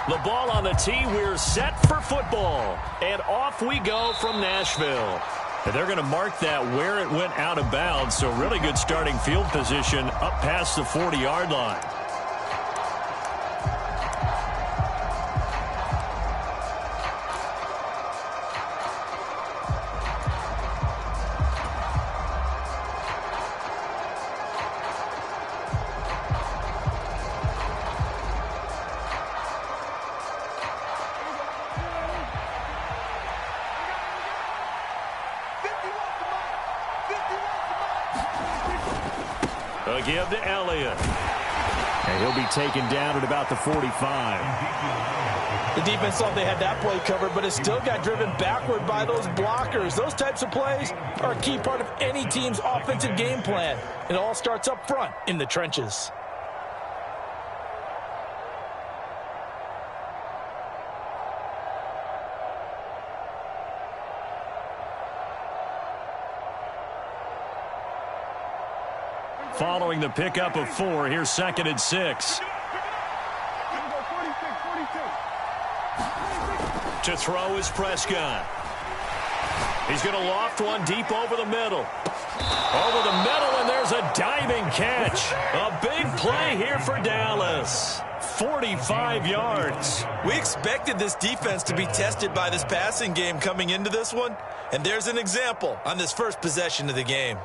The ball on the tee, we're set for football. And off we go from Nashville. And they're going to mark that where it went out of bounds, so really good starting field position up past the 40-yard line. A give to Elliott. And he'll be taken down at about the 45. The defense thought they had that play covered, but it still got driven backward by those blockers. Those types of plays are a key part of any team's offensive game plan. It all starts up front in the trenches. Following the pickup of 4, here's 2nd and 6. To throw is Prescott. He's going to loft one deep over the middle. Over the middle, and there's a diving catch. A big play here for Dallas. 45 yards. We expected this defense to be tested by this passing game coming into this one, and there's an example on this first possession of the game.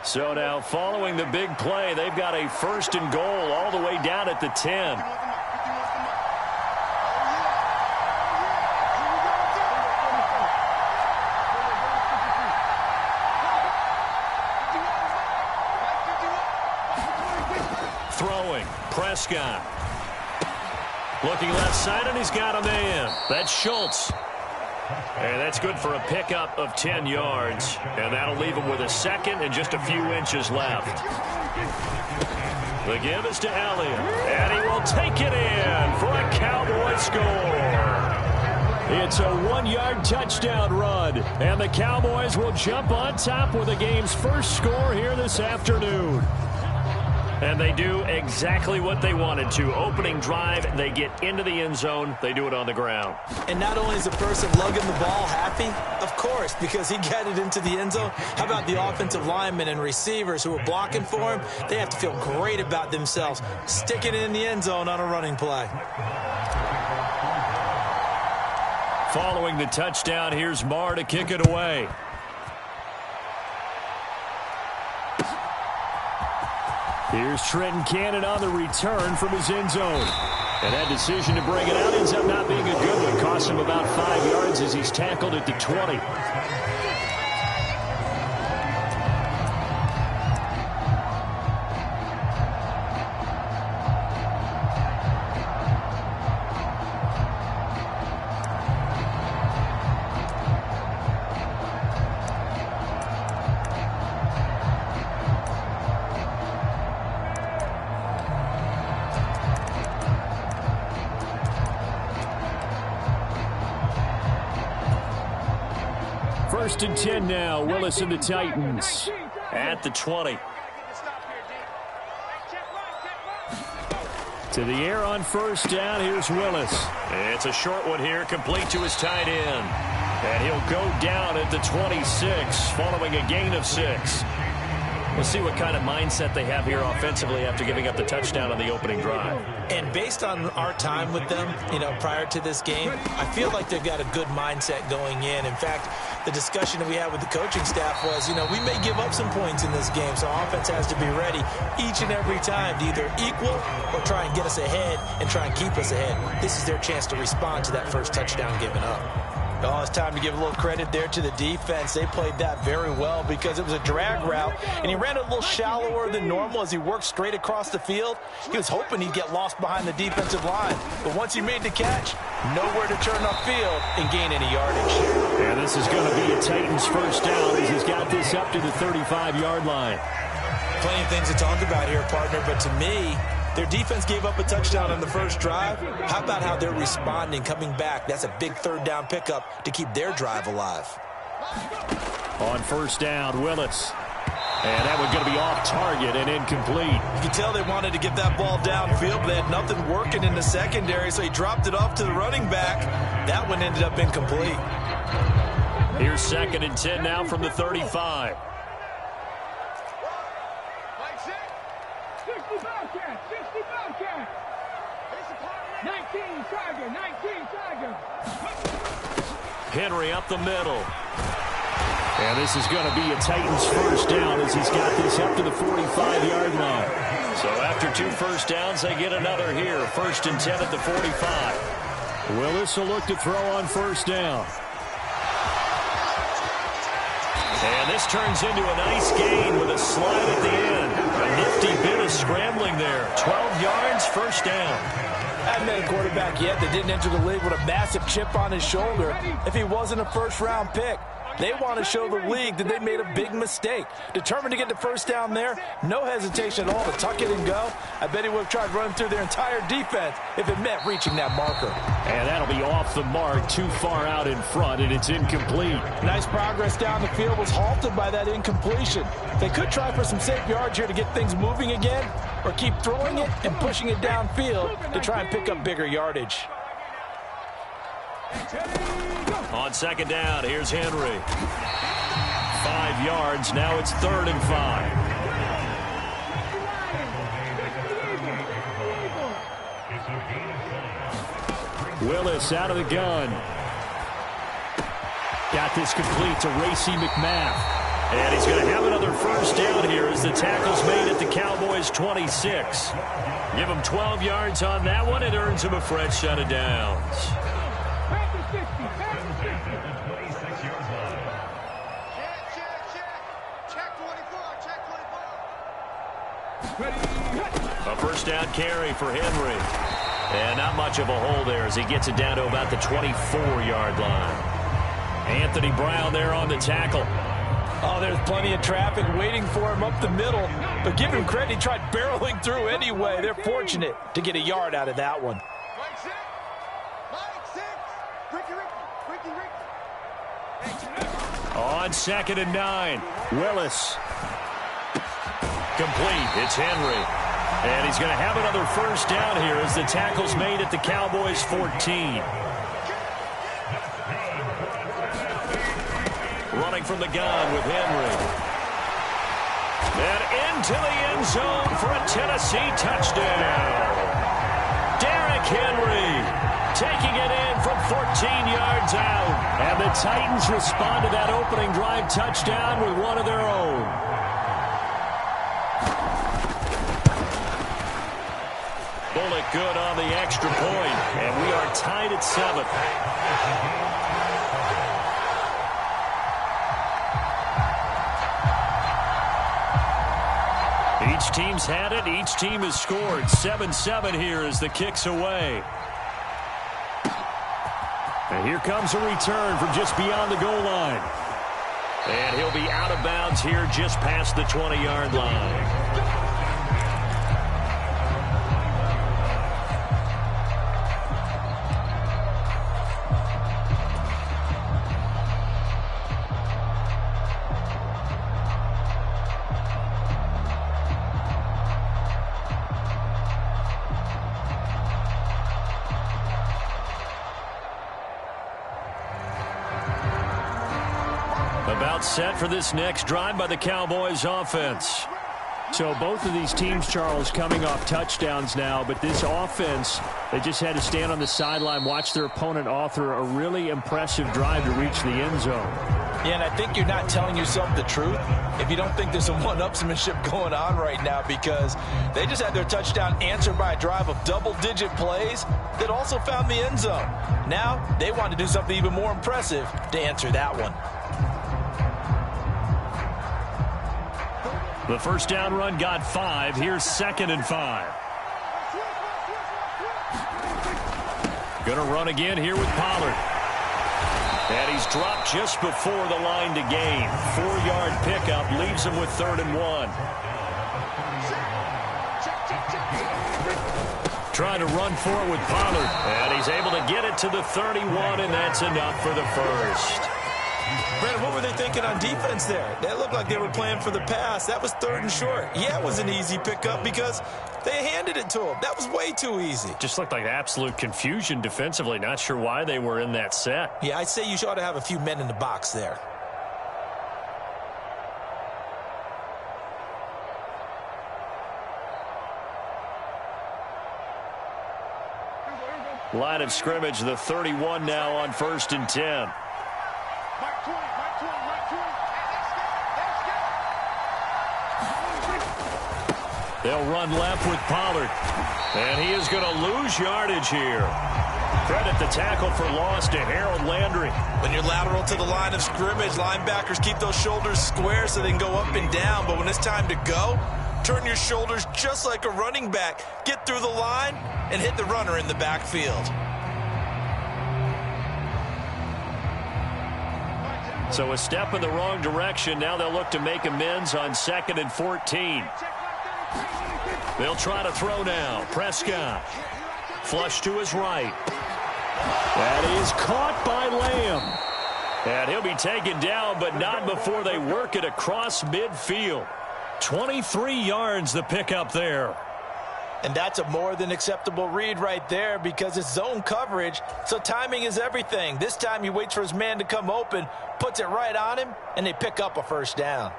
So now, following the big play, they've got a 1st and goal all the way down at the 10. Throwing, Prescott. Looking left side, and he's got a man. That's Schultz. And that's good for a pickup of 10 yards. And that'll leave him with a 2nd and just a few inches left. The give is to Elliott. And he will take it in for a Cowboy score. It's a 1-yard touchdown run. And the Cowboys will jump on top with the game's first score here this afternoon. And they do exactly what they wanted to. Opening drive, they get into the end zone. They do it on the ground. And not only is the person lugging the ball happy, of course, because he got it into the end zone. How about the offensive linemen and receivers who are blocking for him? They have to feel great about themselves, sticking it in the end zone on a running play. Following the touchdown, here's Marr to kick it away. Here's Trenton Cannon on the return from his end zone. And that decision to bring it out ends up not being a good one. Cost him about 5 yards as he's tackled at the 20. First and 10 now. Willis and the Titans at the 20. To the air on first down. Here's Willis. It's a short one here, complete to his tight end. And he'll go down at the 26, following a gain of 6. We'll see what kind of mindset they have here offensively after giving up the touchdown on the opening drive. And based on our time with them, prior to this game, I feel like they've got a good mindset going in. In fact, the discussion that we had with the coaching staff was, we may give up some points in this game, so offense has to be ready each and every time to either equal or try and get us ahead and try and keep us ahead. This is their chance to respond to that first touchdown given up. Oh, it's time to give a little credit there to the defense. They played that very well because it was a drag route, and he ran a little shallower than normal as he worked straight across the field. He was hoping he'd get lost behind the defensive line, but once he made the catch, nowhere to turn upfield and gain any yardage. And this is going to be a Titans first down as he's got this up to the 35-yard line. Plenty of things to talk about here, partner, but to me, their defense gave up a touchdown on the first drive. How about how they're responding, coming back? That's a big third down pickup to keep their drive alive. On first down, Willis. And that one's going to be off target and incomplete. You can tell they wanted to get that ball downfield, but they had nothing working in the secondary, so he dropped it off to the running back. That one ended up incomplete. Here's 2nd and 10 now from the 35. 19 Tiger. Henry up the middle. And this is going to be a Titans first down as he's got this up to the 45-yard line. So after 2 first downs, they get another here. 1st and 10 at the 45. Willis will look to throw on first down. And this turns into a nice gain with a slide at the end. A nifty bit of scrambling there. 12 yards, first down. Haven't met a quarterback yet that didn't enter the league with a massive chip on his shoulder if he wasn't a first-round pick. They want to show the league that they made a big mistake. Determined to get the first down there, no hesitation at all to tuck it and go. I bet he would have tried running through their entire defense if it meant reaching that marker. And that'll be off the mark, too far out in front, and it's incomplete. Nice progress down the field was halted by that incompletion. They could try for some safe yards here to get things moving again, or keep throwing it and pushing it downfield to try and pick up bigger yardage. On 2nd down, here's Henry. 5 yards, now it's 3rd and 5. Willis out of the gun. Got this complete to Racey McMath. And he's going to have another first down here as the tackle's made at the Cowboys' 26. Give him 12 yards on that one. It earns him a fresh set of downs. A first down carry for Henry. And not much of a hole there as he gets it down to about the 24-yard line. Anthony Brown there on the tackle. Oh, there's plenty of traffic waiting for him up the middle. But give him credit, he tried barreling through anyway. They're fortunate to get a yard out of that one. On 2nd and 9, Willis. Complete. It's Henry. And he's going to have another first down here as the tackle's made at the Cowboys' 14. Running from the gun with Henry. And into the end zone for a Tennessee touchdown. Derrick Henry taking it in from 14 yards out. And the Titans respond to that opening drive touchdown with one of their own. Bullock good on the extra point, and we are tied at 7. Each team's had it. Each team has scored. 7-7 here as the kick's away. And here comes a return from just beyond the goal line. And he'll be out of bounds here just past the 20-yard line. About set for this next drive by the Cowboys offense. So both of these teams, Charles, coming off touchdowns now, but this offense, they just had to stand on the sideline, watch their opponent author a really impressive drive to reach the end zone. Yeah, and I think you're not telling yourself the truth if you don't think there's some one-upsmanship going on right now, because they just had their touchdown answered by a drive of double-digit plays that also found the end zone. Now they want to do something even more impressive to answer that one. The first down run got 5. Here's 2nd and 5. Going to run again here with Pollard. And he's dropped just before the line to gain. 4-yard pickup leaves him with 3rd and 1. Trying to run for it with Pollard. And he's able to get it to the 31, and that's enough for the first. Brandon, what were they thinking on defense there? They looked like they were playing for the pass. That was 3rd and short. Yeah, it was an easy pickup because they handed it to him. That was way too easy. Just looked like absolute confusion defensively. Not sure why they were in that set. Yeah, I'd say you ought to have a few men in the box there. Line of scrimmage, the 31 now on 1st and 10. They'll run left with Pollard. And he is going to lose yardage here. Credit the tackle for loss to Harold Landry. When you're lateral to the line of scrimmage, linebackers keep those shoulders square so they can go up and down. But when it's time to go, turn your shoulders just like a running back. Get through the line and hit the runner in the backfield. So a step in the wrong direction. Now they'll look to make amends on 2nd and 14. They'll try to throw now. Prescott. Flush to his right. That is caught by Lamb. And he'll be taken down, but not before they work it across midfield. 23 yards the pickup there. And that's a more than acceptable read right there because it's zone coverage, so timing is everything. This time he waits for his man to come open, puts it right on him, and they pick up a first down.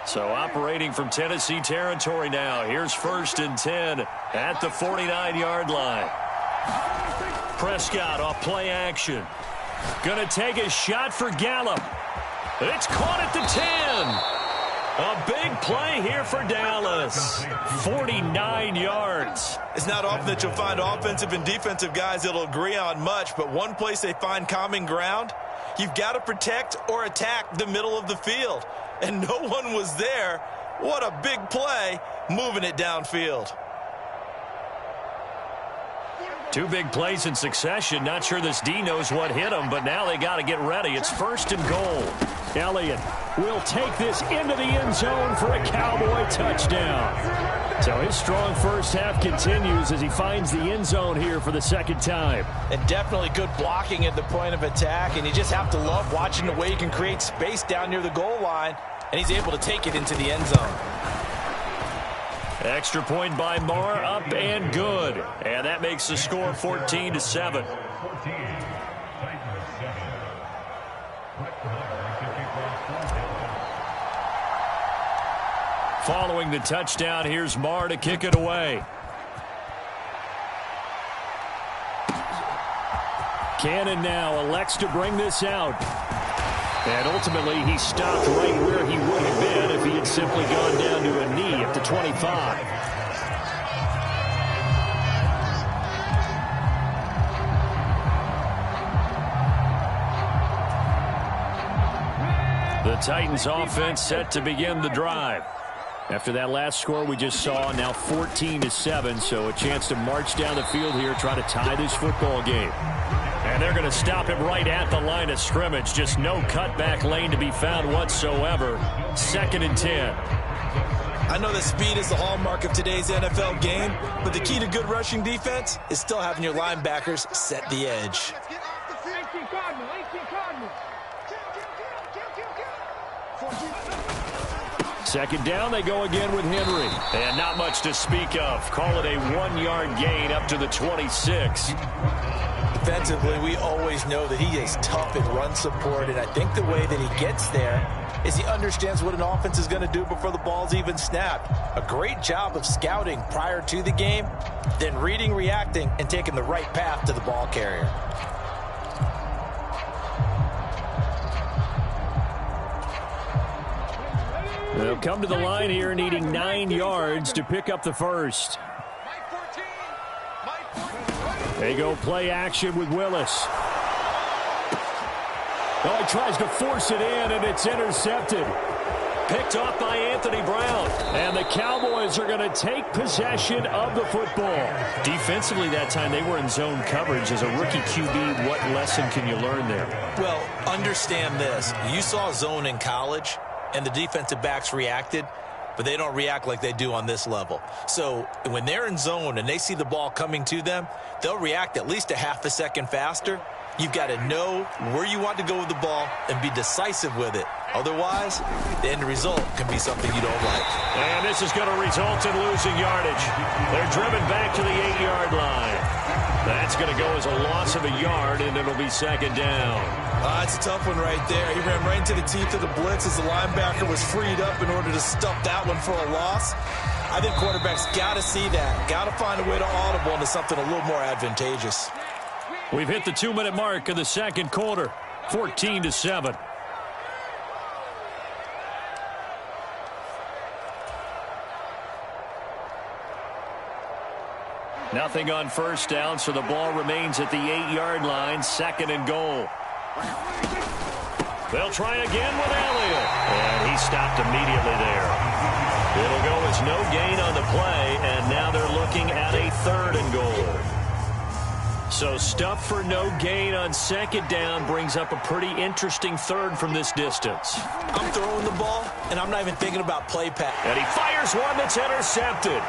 So operating from Tennessee territory now. Here's 1st and 10 at the 49-yard line. Prescott off play action. Going to take a shot for Gallup. It's caught at the 10. A big play here for Dallas. 49 yards. It's not often that you'll find offensive and defensive guys that'll agree on much, but one place they find common ground, you've got to protect or attack the middle of the field. And no one was there. What a big play, moving it downfield. 2 big plays in succession. Not sure this D knows what hit him, but now they got to get ready. It's 1st and goal. Elliott will take this into the end zone for a Cowboy touchdown. So his strong first half continues as he finds the end zone here for the 2nd time. And definitely good blocking at the point of attack, and you just have to love watching the way he can create space down near the goal line, and he's able to take it into the end zone. Extra point by Marr, up and good. And that makes the score 14-7. Following the touchdown, here's Marr to kick it away. Cannon now elects to bring this out. And ultimately, he stopped right where he would have been if he had simply gone down to a knee at the 25. The Titans offense set to begin the drive. After that last score we just saw, now 14-7, so a chance to march down the field here, try to tie this football game. And they're going to stop him right at the line of scrimmage. Just no cutback lane to be found whatsoever. 2nd and 10. I know that speed is the hallmark of today's NFL game, but the key to good rushing defense is still having your linebackers set the edge. 2nd down, they go again with Henry. And not much to speak of. Call it a 1-yard gain up to the 26. Defensively, we always know that he is tough in run support, and I think the way that he gets there is he understands what an offense is going to do before the ball's even snapped. A great job of scouting prior to the game, then reading, reacting, and taking the right path to the ball carrier. They'll come to the line here needing 9 yards to pick up the first. They go play action with Willis. Oh, he tries to force it in, and it's intercepted. Picked off by Anthony Brown. And the Cowboys are going to take possession of the football. Defensively that time, they were in zone coverage. As a rookie QB, what lesson can you learn there? Well, understand this. You saw zone in college, and the defensive backs reacted, but they don't react like they do on this level. So when they're in zone and they see the ball coming to them, they'll react at least a half a second faster. You've got to know where you want to go with the ball and be decisive with it. Otherwise, the end result can be something you don't like. And this is going to result in losing yardage. They're driven back to the 8-yard line. That's going to go as a loss of a yard, and it'll be second down. It's a tough one right there. He ran right into the teeth of the blitz as the linebacker was freed up in order to stuff that one for a loss. I think quarterbacks got to see that. Got to find a way to audible into something a little more advantageous. We've hit the 2-minute mark of the second quarter, 14-7. Nothing on first down, so the ball remains at the 8-yard line, second and goal. They'll try again with Elliott, and he stopped immediately there. It'll go as no gain on the play, and now they're looking at a third and goal. So stuff for no gain on second down brings up a pretty interesting third from this distance. I'm throwing the ball, and I'm not even thinking about play pass. And he fires one that's intercepted.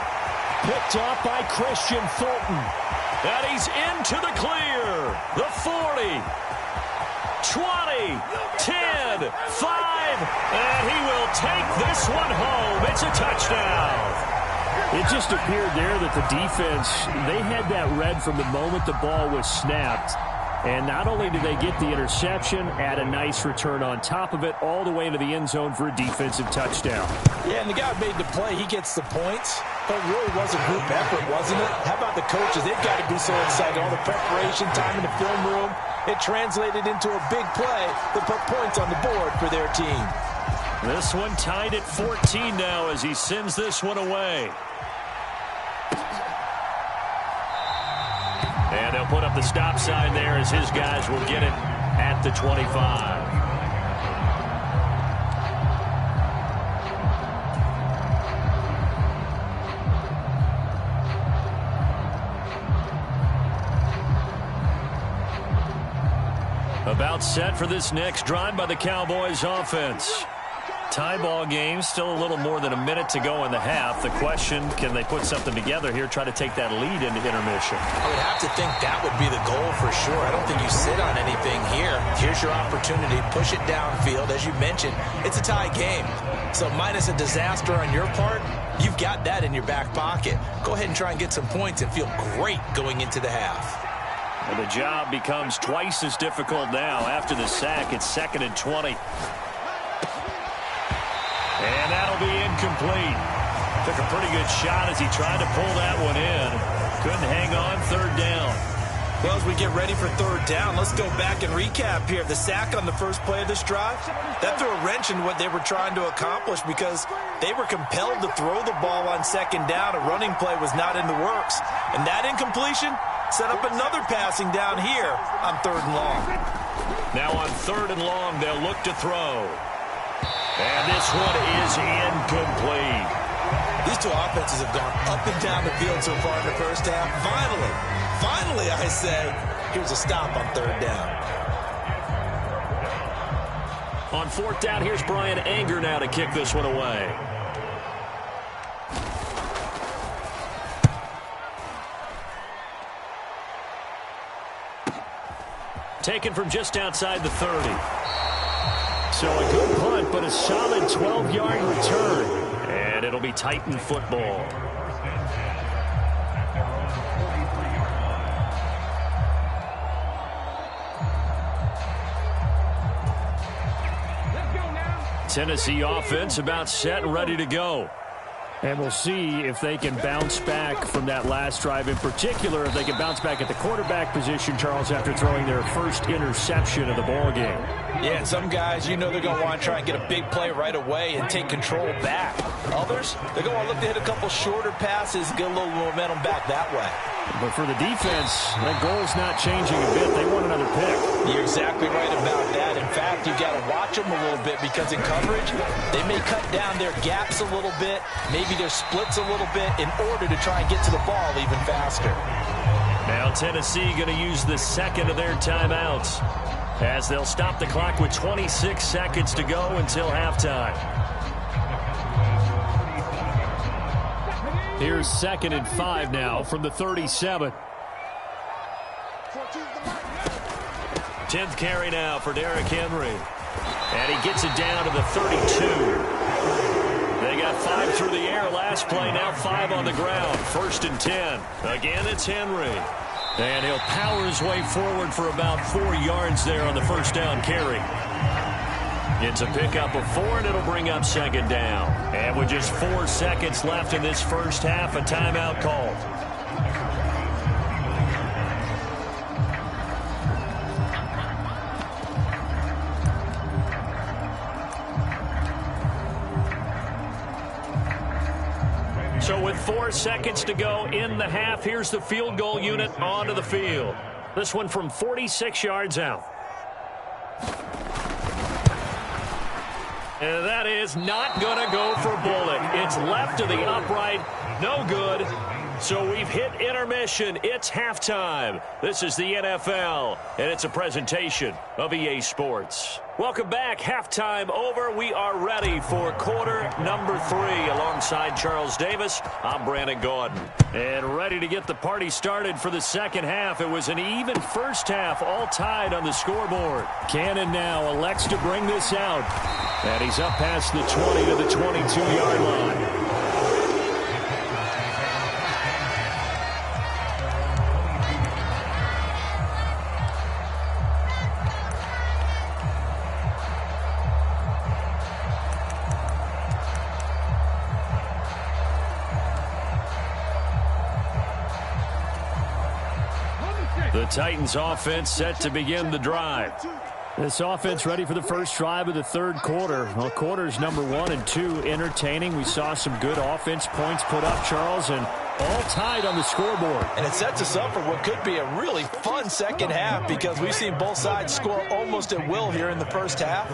Picked off by Christian Fulton. And he's into the clear. The 40, 20, 10, 5, and he will take this one home. It's a touchdown. It just appeared there that the defense, they had that read from the moment the ball was snapped. And not only did they get the interception, add a nice return on top of it, all the way into the end zone for a defensive touchdown. Yeah, and the guy made the play. He gets the points. But it really was a group effort, wasn't it? How about the coaches? They've got to be so excited. All the preparation, time in the film room. It translated into a big play that put points on the board for their team. This one tied at 14 now as he sends this one away. And they'll put up the stop sign there as his guys will get it at the 25. About set for this next drive by the Cowboys offense. Tie ball game, still a little more than a minute to go in the half. The question, can they put something together here, try to take that lead into intermission? I would have to think that would be the goal for sure. I don't think you sit on anything here. Here's your opportunity. Push it downfield. As you mentioned, it's a tie game. So minus a disaster on your part, you've got that in your back pocket. Go ahead and try and get some points and feel great going into the half. And the job becomes twice as difficult now. After the sack, it's 2nd and 20. And that'll be incomplete. Took a pretty good shot as he tried to pull that one in. Couldn't hang on, third down. Well, as we get ready for third down, let's go back and recap here. The sack on the first play of this drive, that threw a wrench in what they were trying to accomplish because they were compelled to throw the ball on second down. A running play was not in the works. And that incompletion set up another passing down here on third and long. Now on third and long, they'll look to throw. And this one is incomplete. These two offenses have gone up and down the field so far in the first half. Finally, I say, here's a stop on third down. On fourth down, here's Brian Anger now to kick this one away. Taken from just outside the 30. So a good punt, but a solid 12-yard return. And it'll be Titan football. Tennessee offense about set and ready to go. And we'll see if they can bounce back from that last drive. In particular, if they can bounce back at the quarterback position, Charles, after throwing their first interception of the ball game. Yeah, and some guys, you know they're going to want to try and get a big play right away and take control back. Others, they're going to want to look to hit a couple shorter passes, get a little momentum back that way. But for the defense, that goal's not changing a bit. They want another pick. You're exactly right about that. In fact, you've got to watch them a little bit because in coverage, they may cut down their gaps a little bit, maybe their splits a little bit in order to try and get to the ball even faster. Now Tennessee going to use the second of their timeouts as they'll stop the clock with 26 seconds to go until halftime. Here's 2nd and 5 now from the 37. 10th carry now for Derrick Henry. And he gets it down to the 32. They got 5 through the air last play, now 5 on the ground. 1st and 10. Again, it's Henry. And he'll power his way forward for about 4 yards there on the first down carry. It's a pickup of 4, and it'll bring up 2nd down. And with just 4 seconds left in this first half, a timeout called. So with 4 seconds to go in the half, here's the field goal unit onto the field. This one from 46 yards out. And that is not going to go for Bullock. It's left to the upright. No good. So we've hit intermission. It's halftime. This is the NFL, and it's a presentation of EA Sports. Welcome back. Halftime over. We are ready for quarter number 3. Alongside Charles Davis, I'm Brandon Gaudin. And ready to get the party started for the second half. It was an even first half, all tied on the scoreboard. Cannon now elects to bring this out. And he's up past the 20 to the 22-yard line. The Titans offense set to begin the drive. This offense ready for the first drive of the third quarter. Well, quarters number 1 and 2 entertaining. We saw some good offense points put up, Charles, and all tied on the scoreboard. And it sets us up for what could be a really fun second half because we've seen both sides score almost at will here in the first half.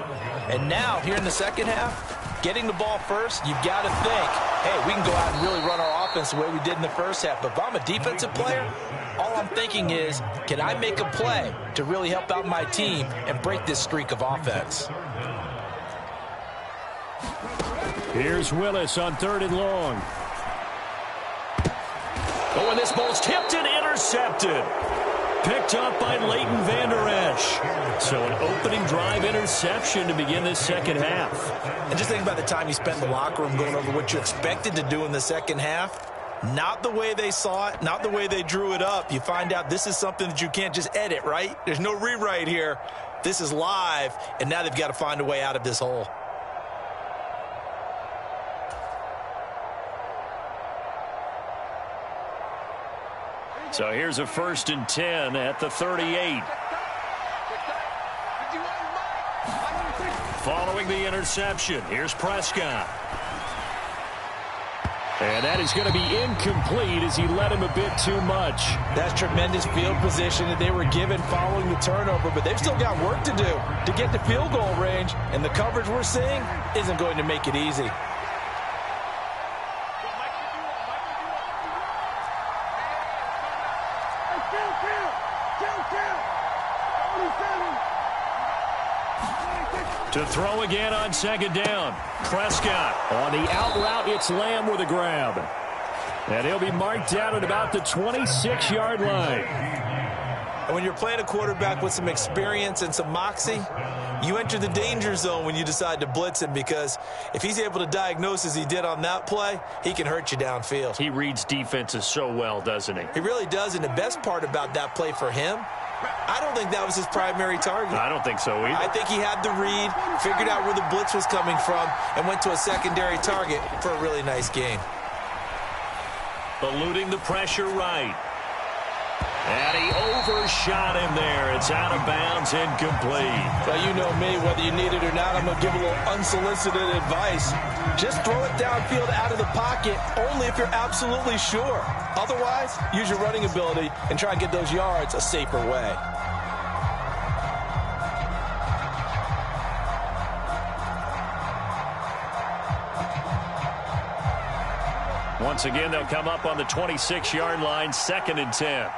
And now, here in the second half, getting the ball first, you've got to think, hey, we can go out and really run our offense the way we did in the first half. But if I'm a defensive player, all I'm thinking is, can I make a play to really help out my team and break this streak of offense? Here's Willis on 3rd and long. Oh, and this ball's tipped and intercepted. Picked up by Leighton Vander Esch. So an opening drive interception to begin this second half. And just think about the time you spent in the locker room going over what you expected to do in the second half. Not the way they saw it, not the way they drew it up. You find out this is something that you can't just edit, right? There's no rewrite here. This is live, and now they've got to find a way out of this hole. So here's a 1st and 10 at the 38. Following the interception, here's Prescott. And that is going to be incomplete as he led him a bit too much. That's tremendous field position that they were given following the turnover, but they've still got work to do to get to field goal range, and the coverage we're seeing isn't going to make it easy. To throw again on 2nd down. Prescott on the out route. It's Lamb with a grab. And he'll be marked down at about the 26-yard line. And when you're playing a quarterback with some experience and some moxie, you enter the danger zone when you decide to blitz him, because if he's able to diagnose as he did on that play, he can hurt you downfield. He reads defenses so well, doesn't he? He really does, and the best part about that play for him I don't think that was his primary target. I don't think so either. I think he had the read, figured out where the blitz was coming from, and went to a secondary target for a really nice gain. Eluding the pressure right. And he overshot him there. It's out of bounds, incomplete. Well, you know me, whether you need it or not, I'm going to give a little unsolicited advice. Just throw it downfield out of the pocket, only if you're absolutely sure. Otherwise, use your running ability and try and get those yards a safer way. Once again, they'll come up on the 26-yard line, 2nd and 10.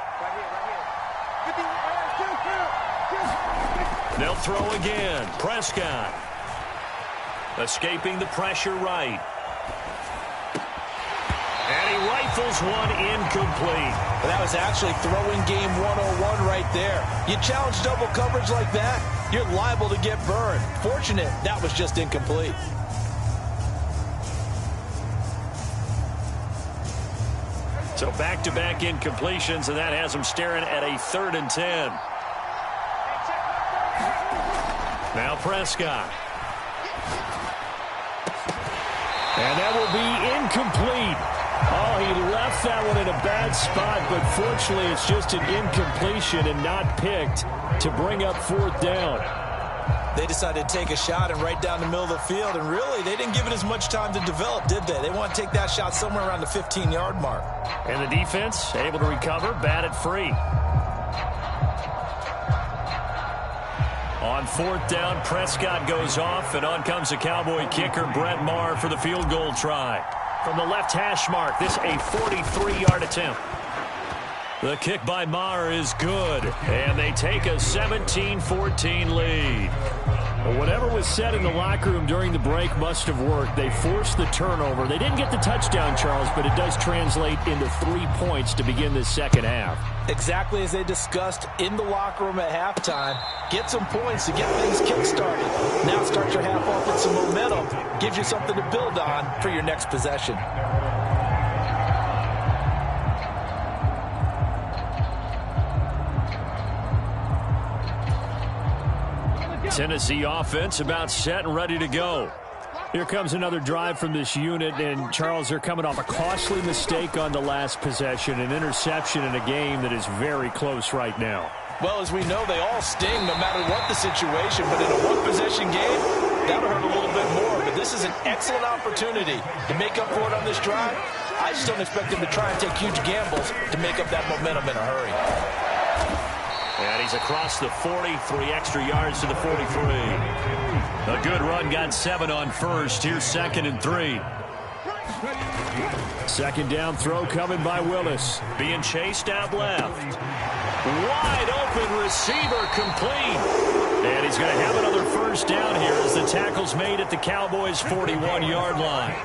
They'll throw again. Prescott. Escaping the pressure right. And he rifles one incomplete. That was actually throwing game 101 right there. You challenge double coverage like that, you're liable to get burned. Fortunate, that was just incomplete. So back-to-back incompletions, and that has them staring at a 3rd and 10. Now Prescott. And that will be incomplete. Oh, he left that one in a bad spot, but fortunately it's just an incompletion and not picked to bring up 4th down. They decided to take a shot and right down the middle of the field, and really, they didn't give it as much time to develop, did they? They want to take that shot somewhere around the 15-yard mark. And the defense able to recover, batted free. On 4th down, Prescott goes off, and on comes the Cowboy kicker, Brett Maher, for the field goal try. From the left hash mark, this a 43-yard attempt. The kick by Maher is good, and they take a 17-14 lead. Well, whatever was said in the locker room during the break must have worked. They forced the turnover. They didn't get the touchdown, Charles, but it does translate into 3 points to begin this second half. Exactly as they discussed in the locker room at halftime. Get some points to get things kick-started. Now start your half off with some momentum. Gives you something to build on for your next possession. Tennessee offense about set and ready to go. Here comes another drive from this unit, and Charles, they're coming off a costly mistake on the last possession, an interception in a game that is very close right now. Well, as we know, they all sting no matter what the situation, but in a one-possession game, that'll hurt a little bit more. But this is an excellent opportunity to make up for it on this drive. I just don't expect them to try and take huge gambles to make up that momentum in a hurry. And he's across the 40, 3 extra yards to the 43. A good run, got 7 on first. Here's 2nd and 3. 2nd down throw coming by Willis. Being chased out left. Wide open receiver complete. And he's going to have another 1st down here as the tackle's made at the Cowboys' 41-yard line.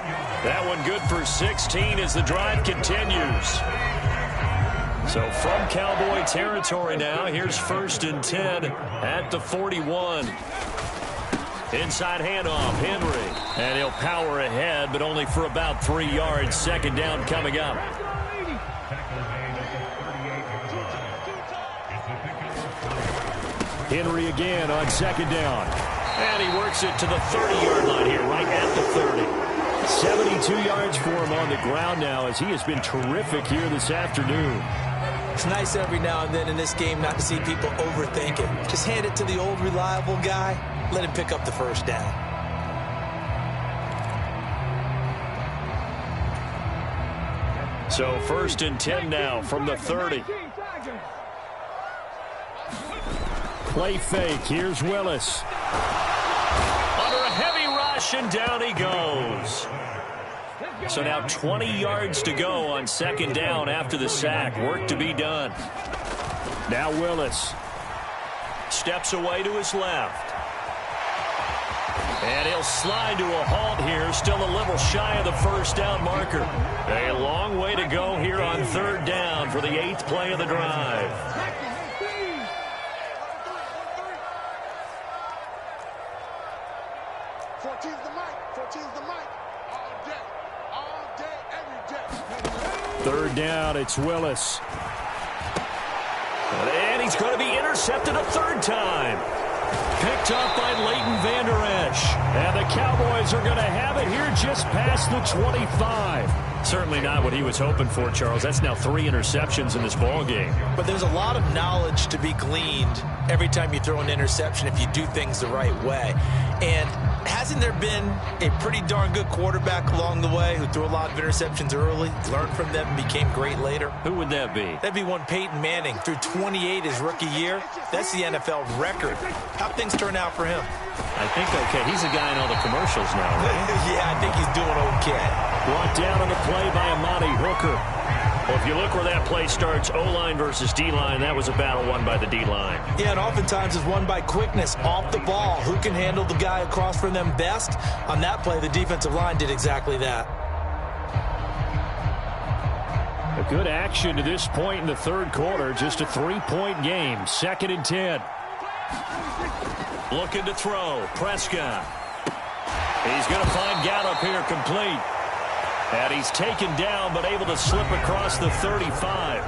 That one good for 16 as the drive continues. So from Cowboy territory now, here's 1st and 10 at the 41. Inside handoff, Henry. And he'll power ahead, but only for about 3 yards. 2nd down coming up. Henry again on 2nd down. And he works it to the 30-yard line here, right at the 30. 72 yards for him on the ground now as he has been terrific here this afternoon. It's nice every now and then in this game not to see people overthink it. Just hand it to the old reliable guy. Let him pick up the 1st down. So 1st and 10 now from the 30. Play fake. Here's Willis. Under a heavy rush, and down he goes. So now 20 yards to go on 2nd down after the sack. Work to be done. Now Willis. Steps away to his left. And he'll slide to a halt here. Still a little shy of the 1st down marker. A long way to go here on 3rd down for the 8th play of the drive. Third down, it's Willis. And And he's going to be intercepted a third time. Picked up by Leighton Vander Esch. And the Cowboys are going to have it here just past the 25. Certainly not what he was hoping for, Charles. That's now 3 interceptions in this ball game. But there's a lot of knowledge to be gleaned every time you throw an interception if you do things the right way. And hasn't there been a pretty darn good quarterback along the way who threw a lot of interceptions early, learned from them, and became great later? Who would that be? That'd be one Peyton Manning. Threw 28 his rookie year. That's the NFL record. How'd things turn out for him? I think okay. He's a guy in all the commercials now, right? Yeah, I think he's doing okay. Brought down on the play by Amani Hooker. Well, if you look where that play starts, O-line versus D-line, that was a battle won by the D-line. Yeah, and oftentimes it's won by quickness off the ball. Who can handle the guy across from them best? On that play, the defensive line did exactly that. A good action to this point in the third quarter. Just a 3-point game. 2nd and 10. Looking to throw. Prescott. He's going to find Gallup here complete. And he's taken down but able to slip across the 35.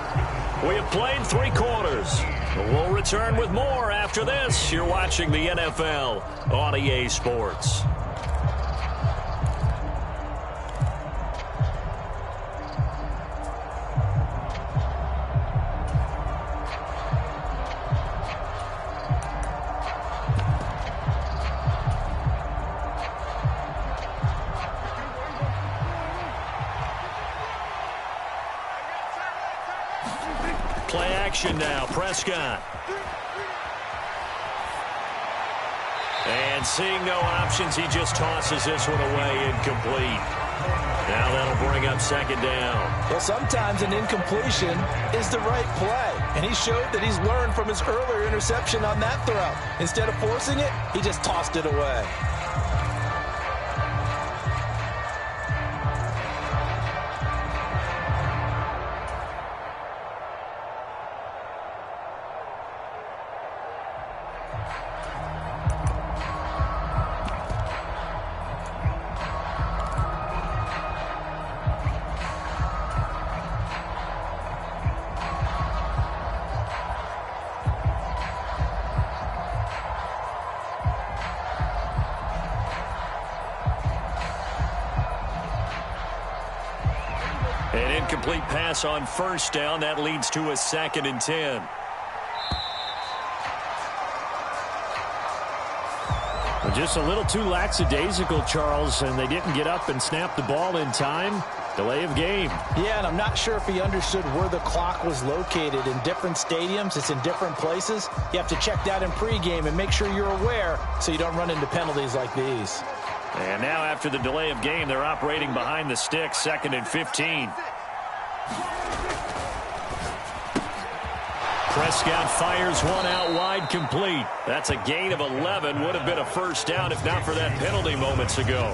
We have played 3 quarters. We'll return with more after this. You're watching the NFL on EA Sports. Play action now. Prescott. And seeing no options, he just tosses this one away incomplete. Now that'll bring up 2nd down. Well, sometimes an incompletion is the right play. And he showed that he's learned from his earlier interception on that throw. Instead of forcing it, he just tossed it away. An incomplete pass on 1st down. That leads to a 2nd and 10. Just a little too lackadaisical, Charles, and they didn't get up and snap the ball in time. Delay of game. Yeah, and I'm not sure if he understood where the clock was located. In different stadiums, it's in different places. You have to check that in pregame and make sure you're aware so you don't run into penalties like these. And now after the delay of game, they're operating behind the sticks, 2nd and 15. Prescott fires one out wide, complete. That's a gain of 11. Would have been a 1st down if not for that penalty moments ago.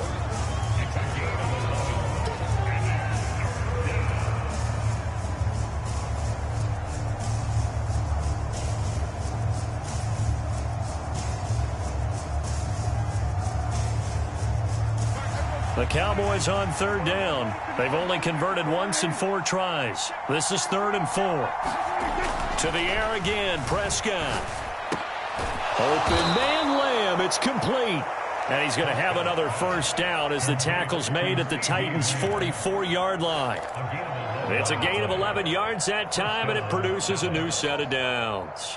The Cowboys on 3rd down. They've only converted once in 4 tries. This is 3rd and 4. To the air again, Prescott. Open man Lamb, it's complete. And he's going to have another 1st down as the tackle's made at the Titans' 44-yard line. It's a gain of 11 yards that time, and it produces a new set of downs.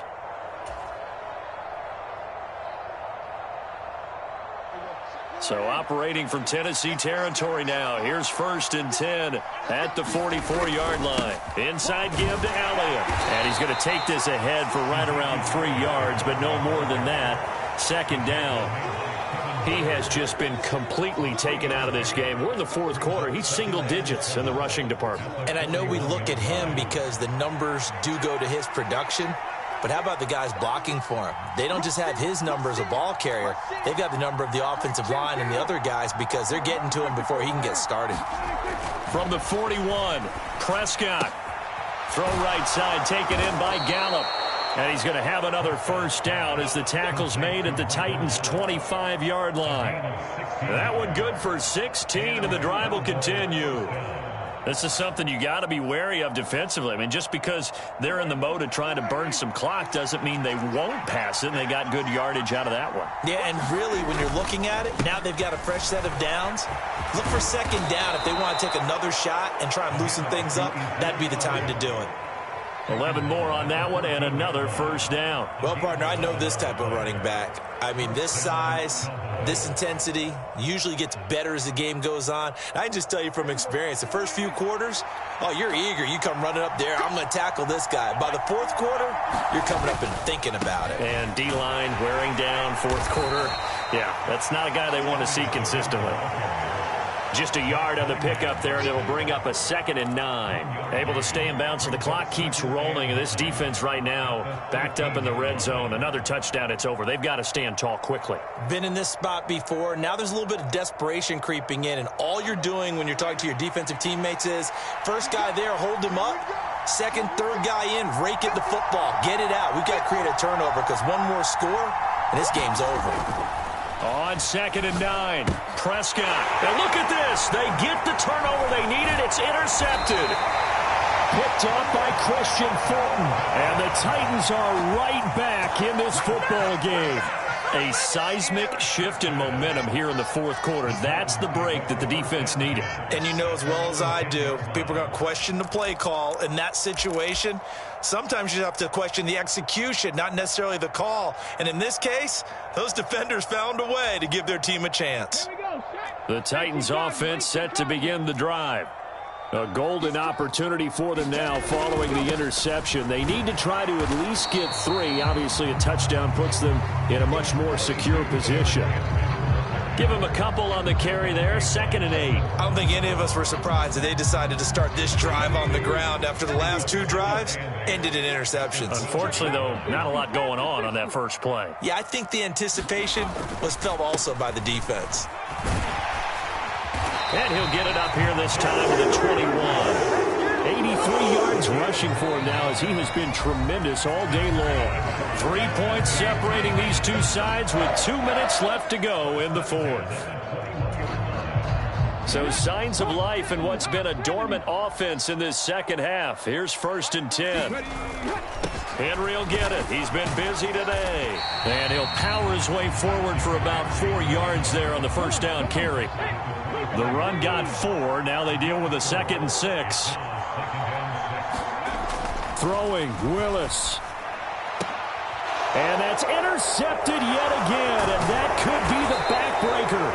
So operating from Tennessee territory now. Here's 1st and 10 at the 44-yard line. Inside give to Elliott. And he's going to take this ahead for right around 3 yards, but no more than that. 2nd down. He has just been completely taken out of this game. We're in the 4th quarter. He's single digits in the rushing department. And I know we look at him because the numbers do go to his production. But how about the guys blocking for him? They don't just have his number as a ball carrier. They've got the number of the offensive line and the other guys because they're getting to him before he can get started. From the 41, Prescott. Throw right side, taken in by Gallup. And he's going to have another 1st down as the tackle's made at the Titans' 25-yard line. That one good for 16, and the drive will continue. This is something you got to be wary of defensively. I mean, just because they're in the mode of trying to burn some clock doesn't mean they won't pass it, and they got good yardage out of that one. Yeah, and really, when you're looking at it, now they've got a fresh set of downs. Look for second down. If they want to take another shot and try and loosen things up, that'd be the time to do it. 11 more on that one and another first down. Well, partner, I know this type of running back. I mean, this size, this intensity usually gets better as the game goes on. I can just tell you from experience, the first few quarters, oh, you're eager. You come running up there, I'm going to tackle this guy. By the fourth quarter, you're coming up and thinking about it. And D-line wearing down fourth quarter. Yeah, that's not a guy they want to see consistently. Just a yard on the pickup there, and it'll bring up a 2nd and 9. Able to stay in bounds, so the clock keeps rolling. And this defense right now backed up in the red zone. Another touchdown, it's over. They've got to stand tall quickly. Been in this spot before. Now there's a little bit of desperation creeping in, and all you're doing when you're talking to your defensive teammates is first guy there, hold him up. Second, third guy in, rake at the football. Get it out. We've got to create a turnover because one more score, and this game's over. On 2nd and 9, Prescott. And look at this. They get the turnover they needed. It's intercepted. Picked up by Christian Fulton. And the Titans are right back in this football game. A seismic shift in momentum here in the fourth quarter. That's the break that the defense needed. And you know as well as I do, people are going to question the play call in that situation. Sometimes you have to question the execution, not necessarily the call. And in this case, those defenders found a way to give their team a chance. The Titans offense set to begin the drive. A golden opportunity for them now following the interception. They need to try to at least get 3. Obviously, a touchdown puts them in a much more secure position. Give them a couple on the carry there, 2nd and 8. I don't think any of us were surprised that they decided to start this drive on the ground after the last 2 drives ended in interceptions. Unfortunately, though, not a lot going on that first play. Yeah, I think the anticipation was felt also by the defense. And he'll get it up here this time to the 21. 83 yards rushing for him now as he has been tremendous all day long. 3 points separating these two sides with 2 minutes left to go in the fourth. So signs of life in what's been a dormant offense in this second half. Here's 1st and 10. Henry will get it. He's been busy today. And he'll power his way forward for about 4 yards there on the first down carry. The run got 4. Now they deal with a 2nd and 6. Throwing, Willis. And that's intercepted yet again. And that could be the backbreaker.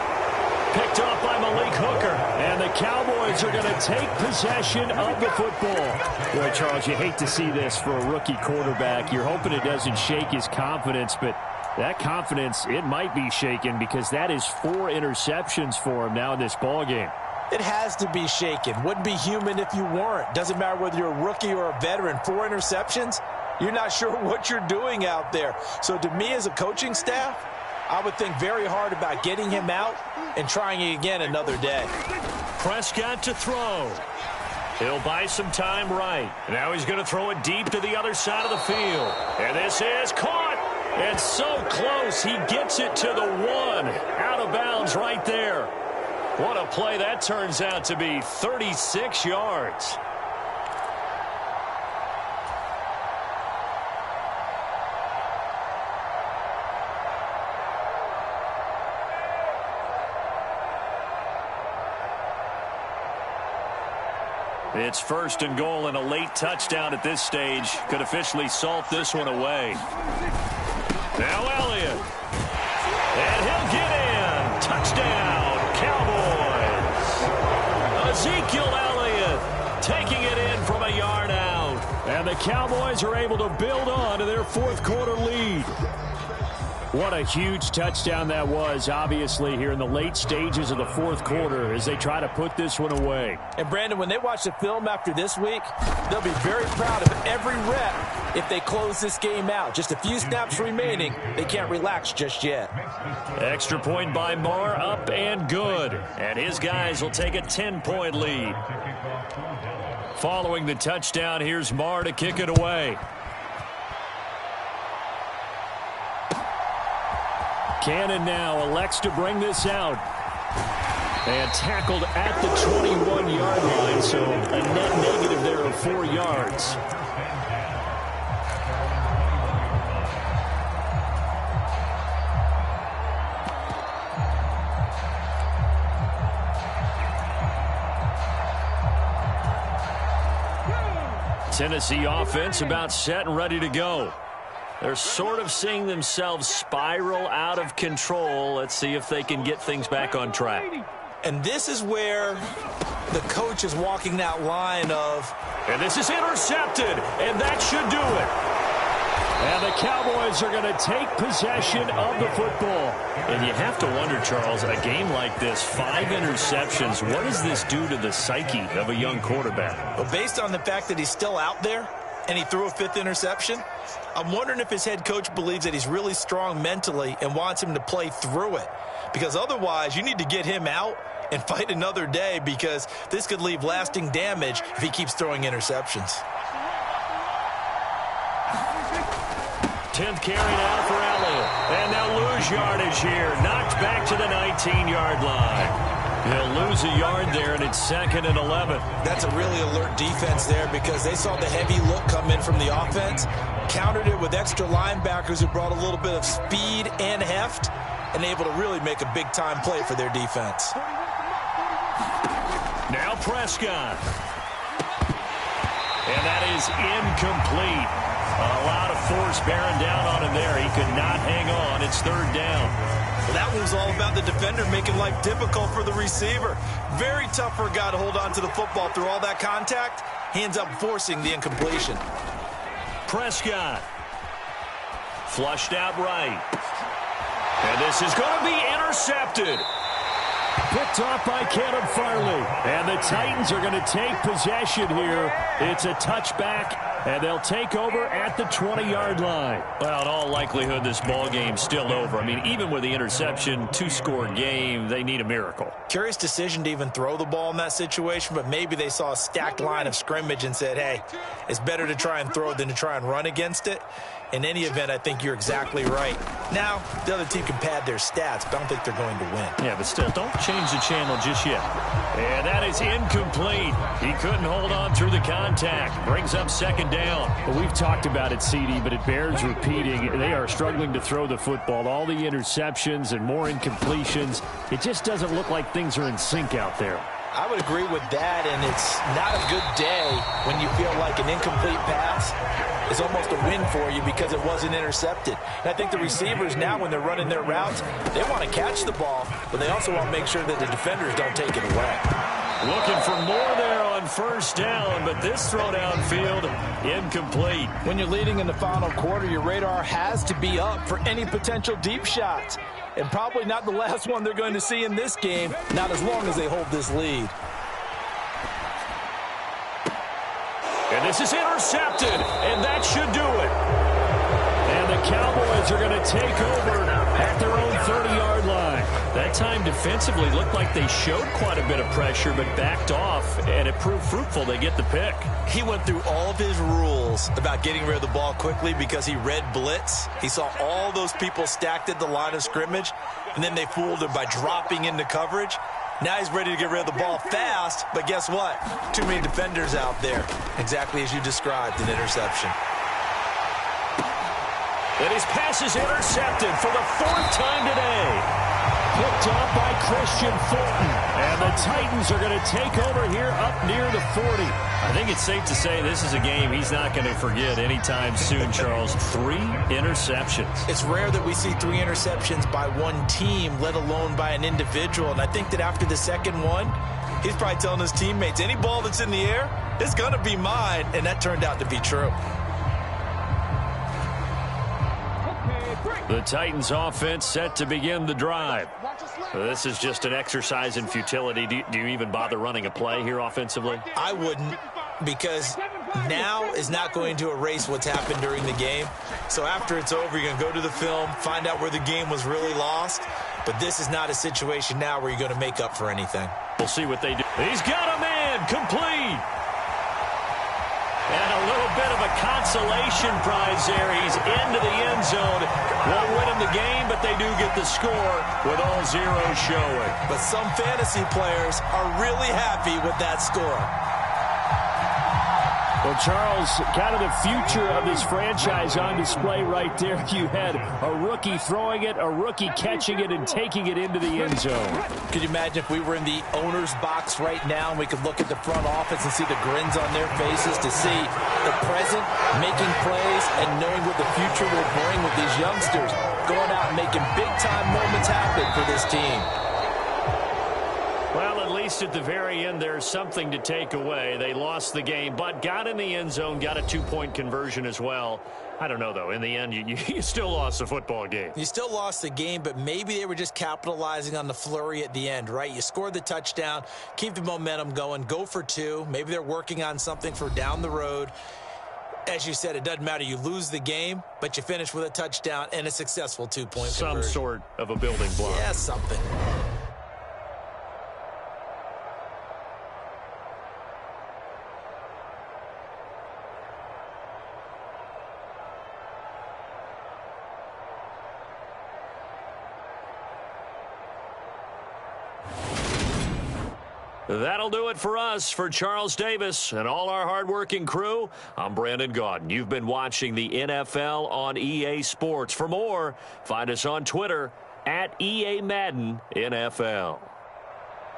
Picked off by Malik Hooker. And the Cowboys are going to take possession of the football. Boy, Charles, you hate to see this for a rookie quarterback. You're hoping it doesn't shake his confidence, but that confidence, it might be shaken because that is 4 interceptions for him now in this ballgame. It has to be shaken. Wouldn't be human if you weren't. Doesn't matter whether you're a rookie or a veteran. 4 interceptions, you're not sure what you're doing out there. So to me as a coaching staff, I would think very hard about getting him out and trying it again another day. Prescott to throw. He'll buy some time right. Now he's going to throw it deep to the other side of the field. And this is caught. And so close, he gets it to the 1. Out of bounds right there. What a play that turns out to be. 36 yards. It's 1st and goal, and a late touchdown at this stage could officially salt this one away. Now Elliott. And he'll get in. Touchdown, Cowboys. Ezekiel Elliott taking it in from a yard out. And the Cowboys are able to build on to their fourth quarter lead. What a huge touchdown that was, obviously, here in the late stages of the fourth quarter as they try to put this one away. And, Brandon, when they watch the film after this week, they'll be very proud of every rep if they close this game out. Just a few snaps remaining. They can't relax just yet. Extra point by Marr, up and good. And his guys will take a 10-point lead. Following the touchdown, here's Marr to kick it away. Cannon now elects to bring this out. And tackled at the 21-yard line, so a net negative there of 4 yards. Tennessee offense about set and ready to go. They're sort of seeing themselves spiral out of control. Let's see if they can get things back on track. And this is where the coach is walking that line of... And this is intercepted, and that should do it. And the Cowboys are going to take possession of the football. And you have to wonder, Charles, a game like this, 5 interceptions, what does this do to the psyche of a young quarterback? Well, based on the fact that he's still out there and he threw a 5th interception, I'm wondering if his head coach believes that he's really strong mentally and wants him to play through it. Because otherwise, you need to get him out and fight another day, because this could leave lasting damage if he keeps throwing interceptions. 10th carry now for Elliott. And they'll lose yardage here. Knocked back to the 19-yard line. They'll lose a yard there, and it's 2nd and 11. That's a really alert defense there, because they saw the heavy look come in from the offense, countered it with extra linebackers who brought a little bit of speed and heft, and able to really make a big-time play for their defense. Now Prescott. And that is incomplete. A lot of force bearing down on him there. He could not hang on. It's 3rd down. Well, that one was all about the defender making life difficult for the receiver. Very tough for a guy to hold on to the football through all that contact. He ends up forcing the incompletion. Prescott. Flushed out right. And this is going to be intercepted. Picked off by Caleb Farley. And the Titans are going to take possession here. It's a touchback, and they'll take over at the 20-yard line. Well, in all likelihood, this ball game's still over. I mean, even with the interception, 2-score game, they need a miracle. Curious decision to even throw the ball in that situation, but maybe they saw a stacked line of scrimmage and said, hey, it's better to try and throw than to try and run against it. In any event, I think you're exactly right. Now, the other team can pad their stats, but I don't think they're going to win. Yeah, but still, don't change the channel just yet. And that is incomplete. He couldn't hold on through the contact. Brings up 2nd down. Well, we've talked about it, CD, but it bears repeating. They are struggling to throw the football. All the interceptions and more incompletions. It just doesn't look like things are in sync out there. I would agree with that, and it's not a good day when you feel like an incomplete pass is almost a win for you because it wasn't intercepted. And I think the receivers now, when they're running their routes, they want to catch the ball, but they also want to make sure that the defenders don't take it away. Looking for more there on 1st down, but this throw downfield, incomplete. When you're leading in the final quarter, your radar has to be up for any potential deep shots. And probably not the last one they're going to see in this game, not as long as they hold this lead. And this is intercepted, and that should do it. And the Cowboys are going to take over at their own 30-yard line. That time defensively looked like they showed quite a bit of pressure, but backed off, and it proved fruitful. They get the pick. He went through all of his rules about getting rid of the ball quickly because he read blitz. He saw all those people stacked at the line of scrimmage, and then they fooled him by dropping into coverage. Now he's ready to get rid of the ball fast, but guess what? Too many defenders out there. Exactly as you described, an interception. And his pass is intercepted for the 4th time today. Picked off by Christian Fulton. And the Titans are going to take over here up near the 40. I think it's safe to say this is a game he's not going to forget anytime soon, Charles. 3 interceptions. It's rare that we see 3 interceptions by one team, let alone by an individual. And I think that after the 2nd one, he's probably telling his teammates, any ball that's in the air, it's going to be mine. And that turned out to be true. The Titans offense set to begin the drive. This is just an exercise in futility. Do you even bother running a play here offensively? I wouldn't, because now is not going to erase what's happened during the game. So after it's over, you're going to go to the film, find out where the game was really lost. But this is not a situation now where you're going to make up for anything. We'll see what they do. He's got a man complete. And a little bit of a consolation prize there. He's into the end zone. Won't win him the game, but they do get the score with all zeros showing. But some fantasy players are really happy with that score. Well, Charles, kind of the future of this franchise on display right there. You had a rookie throwing it, a rookie catching it, and taking it into the end zone. Could you imagine if we were in the owner's box right now and we could look at the front office and see the grins on their faces to see the present, making plays, and knowing what the future will bring with these youngsters going out and making big-time moments happen for this team. Well, at least at the very end, there's something to take away. They lost the game, but got in the end zone, got a two-point conversion as well. I don't know, though. In the end, you still lost the football game. You still lost the game, but maybe they were just capitalizing on the flurry at the end, right? You scored the touchdown, keep the momentum going, go for two. Maybe they're working on something for down the road. As you said, it doesn't matter. You lose the game, but you finish with a touchdown and a successful two-point conversion. Some sort of a building block. Yeah, something. That'll do it for us. For Charles Davis and all our hardworking crew, I'm Brandon Gaudin. You've been watching the NFL on EA Sports. For more, find us on Twitter at EA Madden NFL.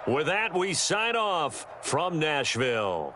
With that, we sign off from Nashville.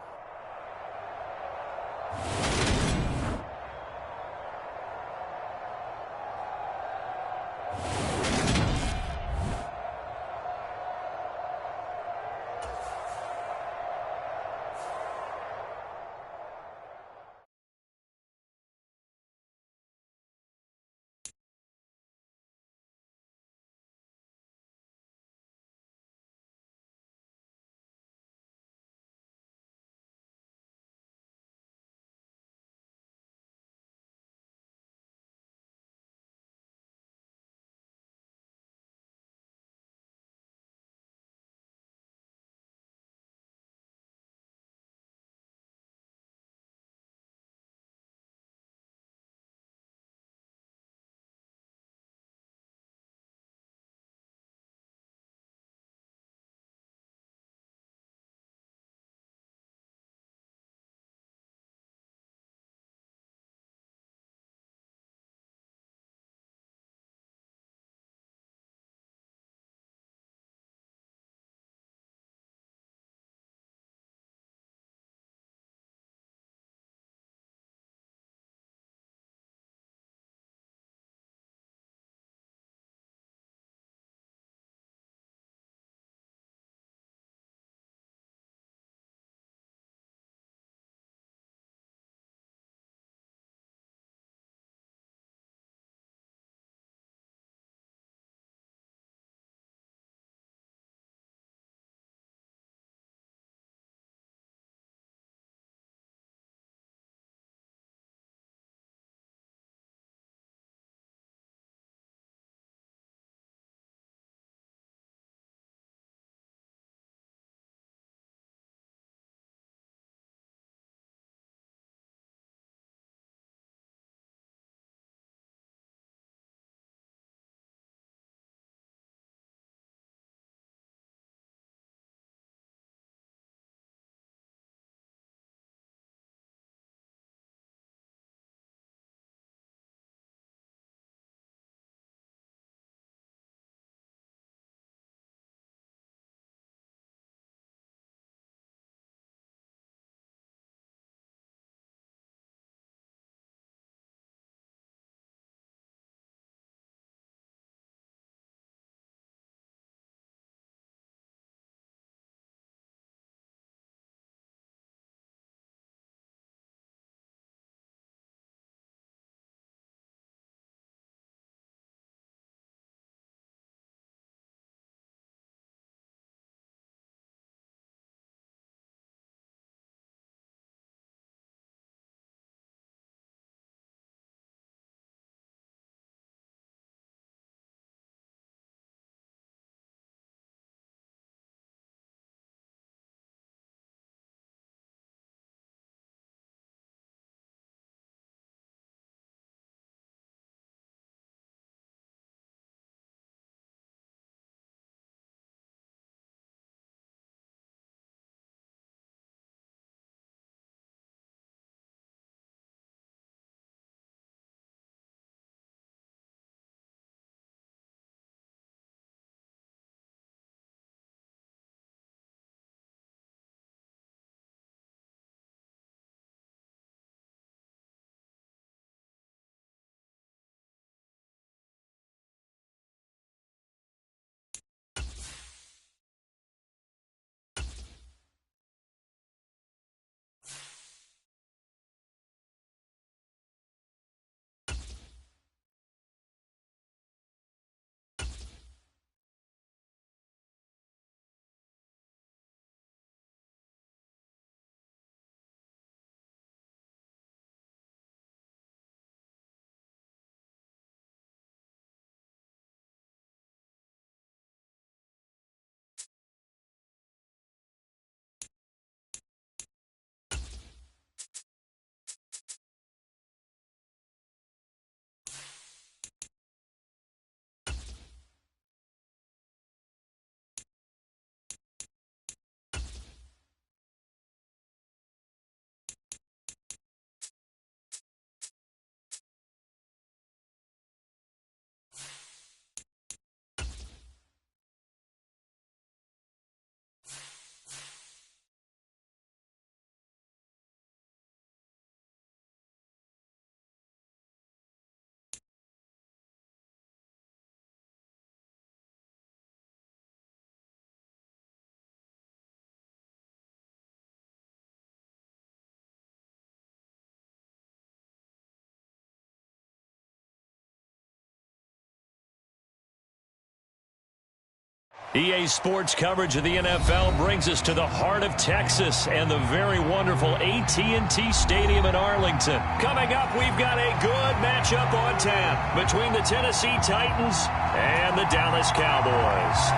EA Sports coverage of the NFL brings us to the heart of Texas and the very wonderful AT&T Stadium in Arlington. Coming up, we've got a good matchup on tap between the Tennessee Titans and the Dallas Cowboys.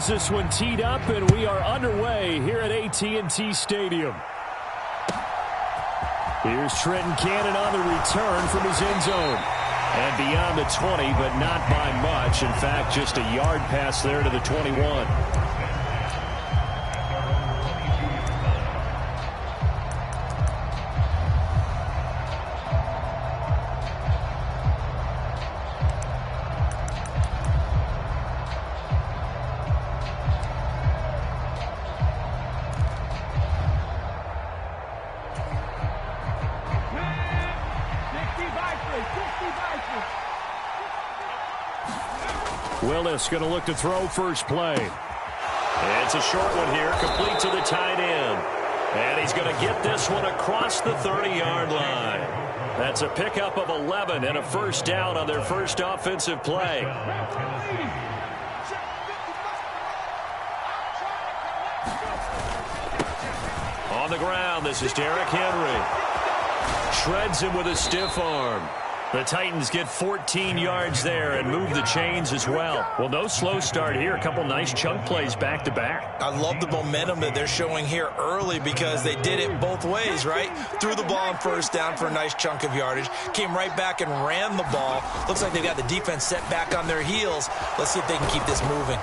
This one teed up, and we are underway here at AT&T Stadium. Here's Trenton Cannon on the return from his end zone. And beyond the 20, but not by much. In fact, just a yard pass there to the 21. Willis going to look to throw first play. It's a short one here, complete to the tight end. And he's going to get this one across the 30-yard line. That's a pickup of 11 and a first down on their first offensive play. On the ground, this is Derrick Henry. Shreds him with a stiff arm. The Titans get 14 yards there and move the chains as well. Well, no slow start here. A couple nice chunk plays back-to-back. I love the momentum that they're showing here early because they did it both ways, right? Threw the ball on first down for a nice chunk of yardage. Came right back and ran the ball. Looks like they've got the defense set back on their heels. Let's see if they can keep this moving.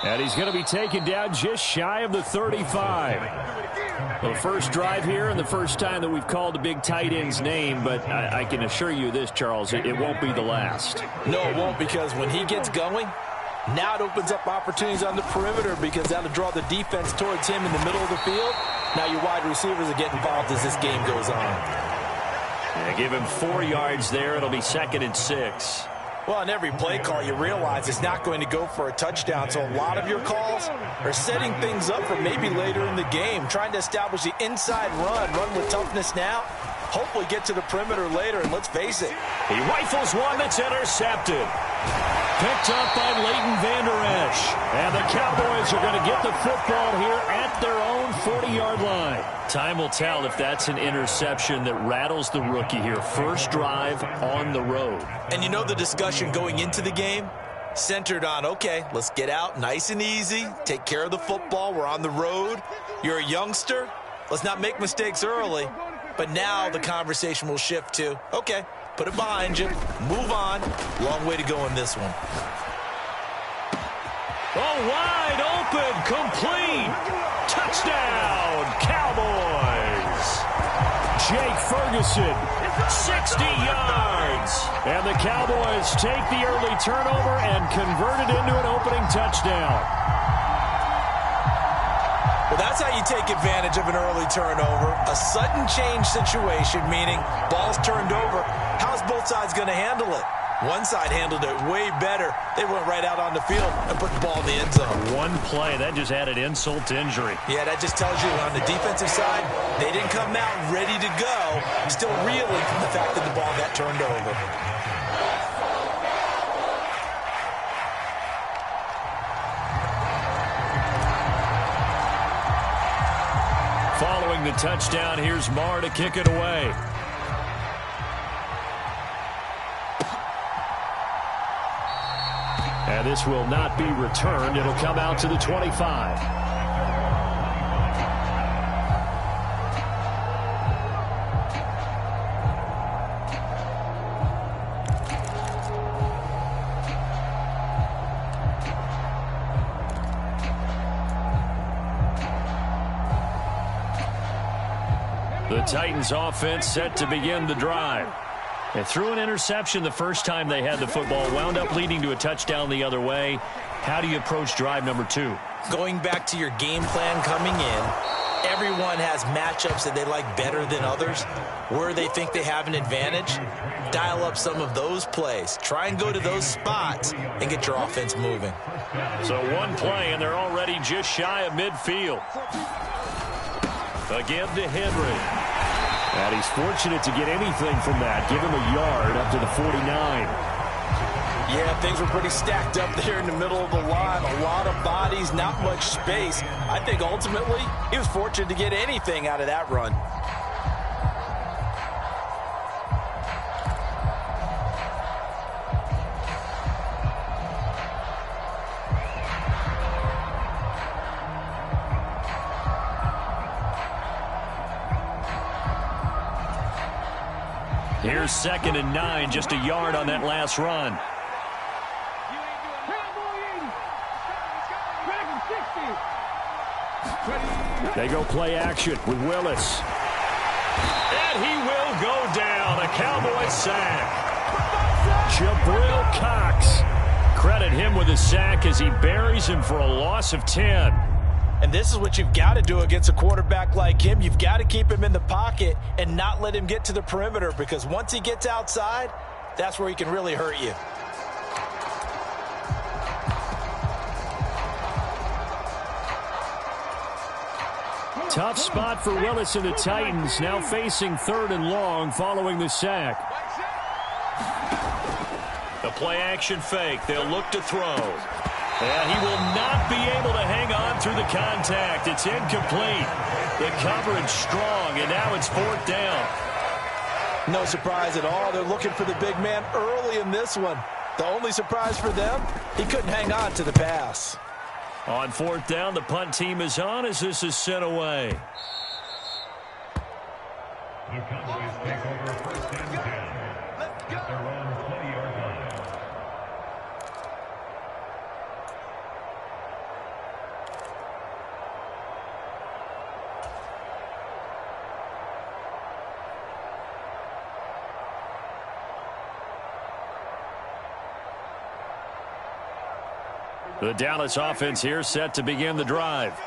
And he's going to be taken down just shy of the 35. The first drive here and the first time that we've called a big tight end's name, but I can assure you this, Charles, it won't be the last. No, it won't, because when he gets going, now it opens up opportunities on the perimeter because that'll draw the defense towards him in the middle of the field. Now your wide receivers are getting involved as this game goes on. Yeah, give him 4 yards there. It'll be 2nd and 6. Well, on every play call, you realize it's not going to go for a touchdown. So a lot of your calls are setting things up for maybe later in the game, trying to establish the inside run with toughness now, hopefully get to the perimeter later, and let's face it. He rifles one that's intercepted. Picked up by Leighton Vander Esch. And the Cowboys are going to get the football here at their own 40-yard line. Time will tell if that's an interception that rattles the rookie here. First drive on the road. And you know the discussion going into the game? Centered on, okay, let's get out nice and easy, take care of the football, we're on the road. You're a youngster, let's not make mistakes early. But now the conversation will shift to, okay, put it behind you, move on. Long way to go in this one. Oh, wide open, complete. Touchdown, Cowboys. Jake Ferguson, 60 yards. And the Cowboys take the early turnover and convert it into an opening touchdown. Well, that's how you take advantage of an early turnover. A sudden change situation, meaning ball's turned over. How's both sides going to handle it? One side handled it way better. They went right out on the field and put the ball in the end zone. One play, that just added insult to injury. Yeah, that just tells you on the defensive side, they didn't come out ready to go, still reeling from the fact that the ball got turned over. Following the touchdown, here's Marr to kick it away. And this will not be returned. It'll come out to the 25. The Titans offense set to begin the drive. They threw an interception the first time they had the football, wound up leading to a touchdown the other way. How do you approach drive number 2? Going back to your game plan coming in, Everyone has matchups that they like better than others. Where they think they have an advantage, dial up some of those plays. Try and go to those spots and get your offense moving. So one play, and they're already just shy of midfield. Again to Henry. And he's fortunate to get anything from that. Give him a yard up to the 49. Yeah, things were pretty stacked up there in the middle of the line. A lot of bodies, not much space. I think ultimately he was fortunate to get anything out of that run. Here's 2nd and 9, just a yard on that last run. They go play action with Willis. And he will go down. A Cowboys sack. Jabril Cox. Credit him with a sack as he buries him for a loss of 10. And this is what you've got to do against a quarterback like him. You've got to keep him in the pocket and not let him get to the perimeter, because once he gets outside, that's where he can really hurt you. Tough spot for Willis and the Titans, now facing 3rd and long following the sack. The play-action fake. They'll look to throw. And he will not be able to hang on through the contact. It's incomplete. The coverage strong, and now it's 4th down. No surprise at all. They're looking for the big man early in this one. The only surprise for them, he couldn't hang on to the pass. On 4th down, the punt team is on as this is sent away. The Cowboys take over 1st and 10 at their own 20-yard line. The Dallas offense here set to begin the drive.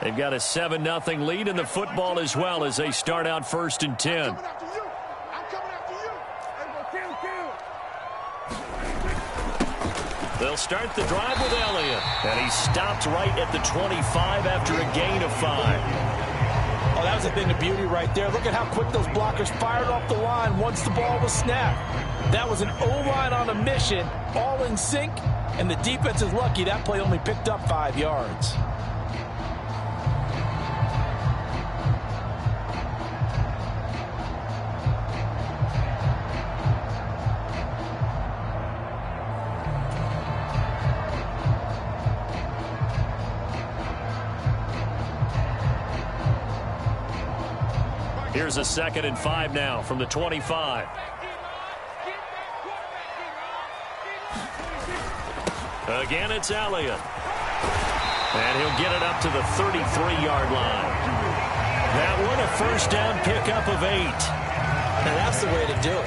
They've got a 7-0 lead in the football as well as they start out 1st and 10. They'll start the drive with Elliott. And he stopped right at the 25 after a gain of 5. Oh, that was a thing of beauty right there. Look at how quick those blockers fired off the line once the ball was snapped. That was an O-line on a mission, all in sync, and the defense is lucky that play only picked up 5 yards. Here's a 2nd and 5 now from the 25. Again, it's Elliott. And he'll get it up to the 33-yard line. That one, a 1st down pickup of 8. And that's the way to do it.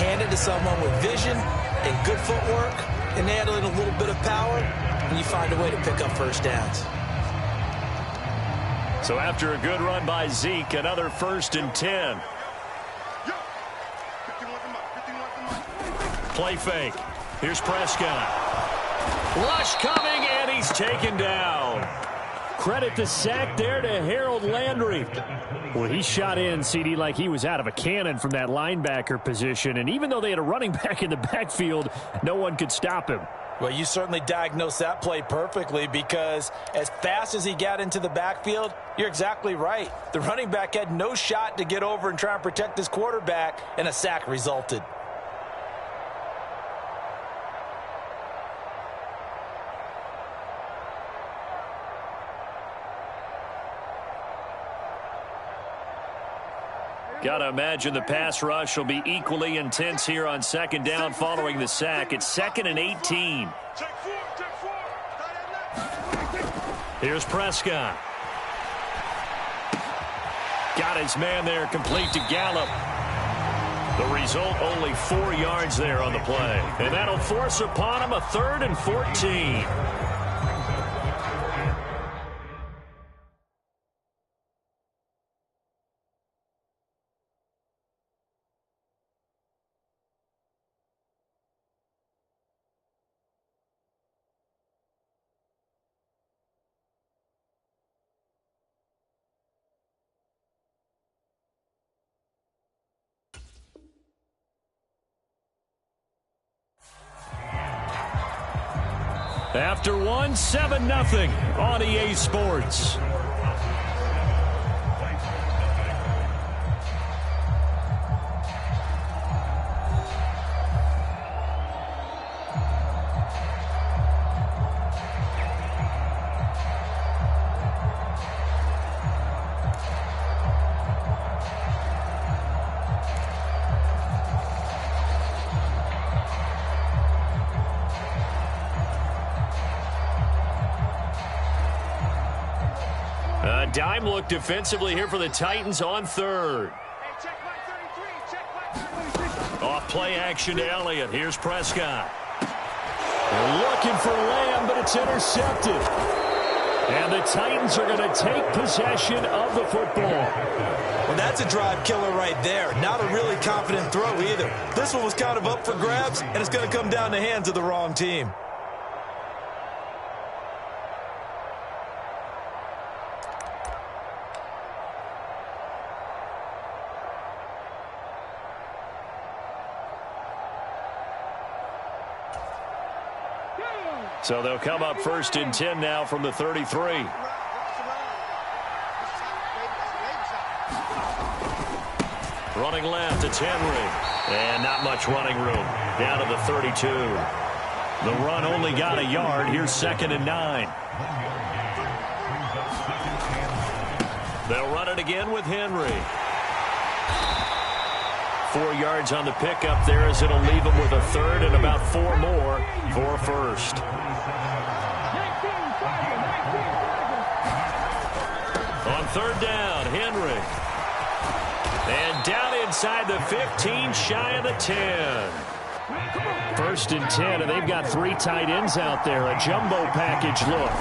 Hand it to someone with vision and good footwork, and add in a little bit of power, and you find a way to pick up 1st downs. So after a good run by Zeke, another 1st and 10. Play fake. Here's Prescott. Rush coming, and he's taken down. Credit the sack there to Harold Landry. Well, he shot in, CD, like he was out of a cannon from that linebacker position. And even though they had a running back in the backfield, no one could stop him. Well, you certainly diagnosed that play perfectly, because as fast as he got into the backfield, you're exactly right. The running back had no shot to get over and try and protect his quarterback, and a sack resulted. Got to imagine the pass rush will be equally intense here on 2nd down following the sack. It's 2nd and 18. Here's Prescott. Got his man there, complete to Gallup. The result, only 4 yards there on the play. And that'll force upon him a 3rd and 14. After one, 7-0 on EA Sports. Dime look defensively here for the Titans on third. Off play action to Elliott. Here's Prescott. They're looking for Lamb, but it's intercepted. And the Titans are going to take possession of the football. Well, that's a drive killer right there. Not a really confident throw either. This one was kind of up for grabs, and it's going to come down the hands of the wrong team. So they'll come up 1st and 10 now from the 33. Running left, it's Henry. And not much running room. Down to the 32. The run only got a yard. Here's 2nd and 9. They'll run it again with Henry. 4 yards on the pickup there as it'll leave him with a third and about 4 more for first. On 3rd down, Henry. And down inside the 15, shy of the 10. 1st and 10, and they've got 3 tight ends out there. A jumbo package look.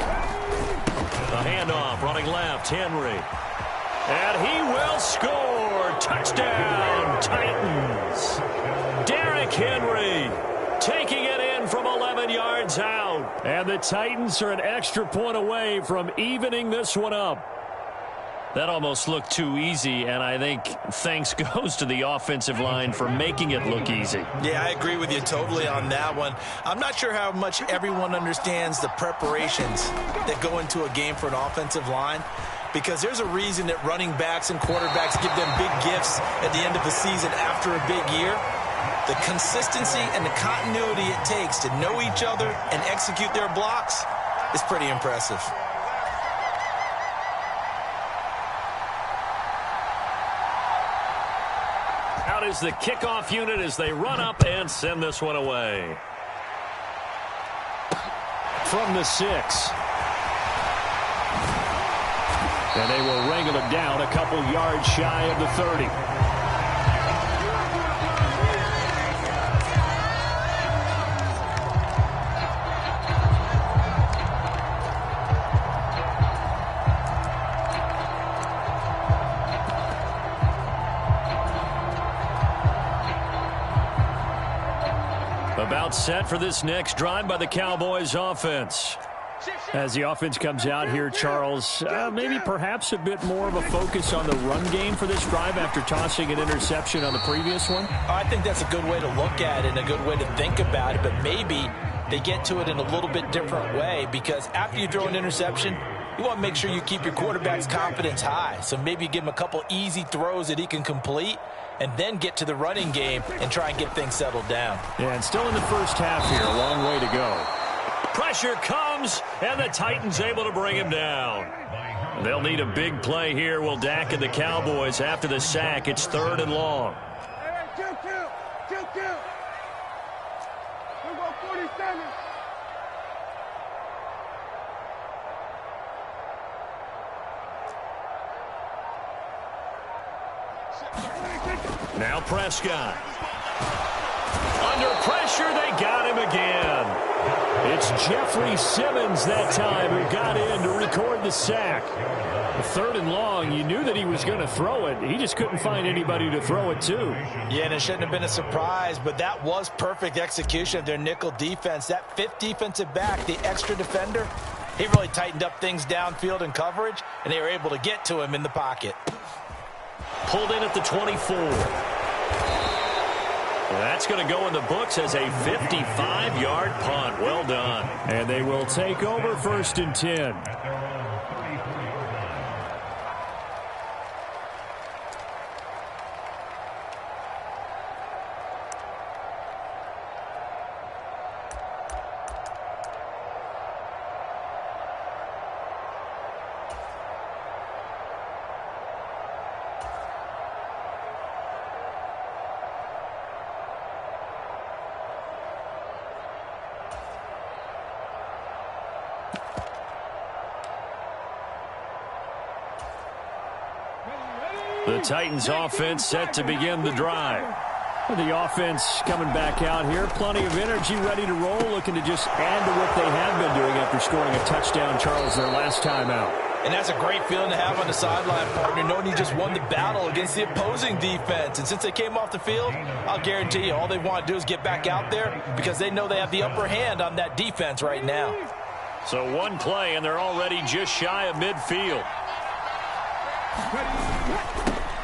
A handoff, running left, Henry. And he will score. Touchdown, Titans. Derrick Henry taking it in from 11 yards out. And the Titans are an extra point away from evening this one up. That almost looked too easy, and I think thanks goes to the offensive line for making it look easy. Yeah, I agree with you totally on that one. I'm not sure how much everyone understands the preparations that go into a game for an offensive line, because there's a reason that running backs and quarterbacks give them big gifts at the end of the season after a big year. The consistency and the continuity it takes to know each other and execute their blocks is pretty impressive. Out is the kickoff unit as they run up and send this one away. From the 6. And they will wrangle him down a couple yards shy of the 30. About set for this next drive by the Cowboys offense. As the offense comes out here, Charles, maybe perhaps a bit more of a focus on the run game for this drive after tossing an interception on the previous one? I think that's a good way to look at it and a good way to think about it, but maybe they get to it in a little bit different way, because after you throw an interception, you want to make sure you keep your quarterback's confidence high. So maybe you give him a couple easy throws that he can complete and then get to the running game and try and get things settled down. Yeah, and still in the first half here, a long way to go. Pressure comes, and the Titans able to bring him down. They'll need a big play here, will Dak and the Cowboys after the sack. It's 3rd and long. Hey, 2-2. We'll go 47. Now Prescott. Under pressure, they got him again. It's Jeffrey Simmons that time who got in to record the sack. 3rd and long, you knew that he was going to throw it. He just couldn't find anybody to throw it to. Yeah, and it shouldn't have been a surprise, but that was perfect execution of their nickel defense. That 5th defensive back, the extra defender, he really tightened up things downfield in coverage, and they were able to get to him in the pocket. Pulled in at the 24. That's going to go in the books as a 55-yard punt. Well done. And they will take over 1st and 10. The Titans offense set to begin the drive. The offense coming back out here. Plenty of energy, ready to roll, looking to just add to what they have been doing after scoring a touchdown, Charles, their last time out. And that's a great feeling to have on the sideline, partner, knowing you just won the battle against the opposing defense. And since they came off the field, I'll guarantee you all they want to do is get back out there because they know they have the upper hand on that defense right now. So one play, and they're already just shy of midfield.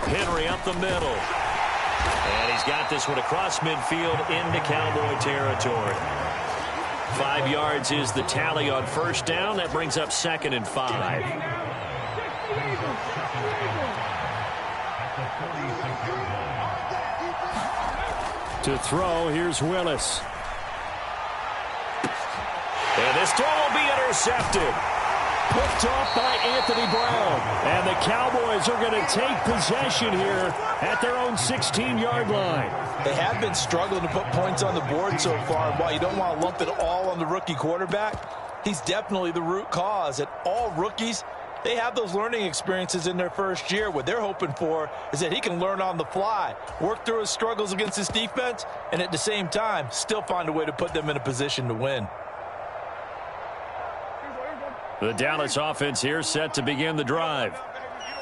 Henry up the middle. And he's got this one across midfield into Cowboy territory. 5 yards is the tally on 1st down. That brings up 2nd and 5. To throw, here's Willis. And this throw will be intercepted. Picked off by Anthony Brown. And the Cowboys are going to take possession here at their own 16-yard line. They have been struggling to put points on the board so far. And while you don't want to lump it all on the rookie quarterback, he's definitely the root cause. And all rookies, they have those learning experiences in their first year. What they're hoping for is that he can learn on the fly, work through his struggles against his defense, and at the same time, still find a way to put them in a position to win. The Dallas offense here set to begin the drive.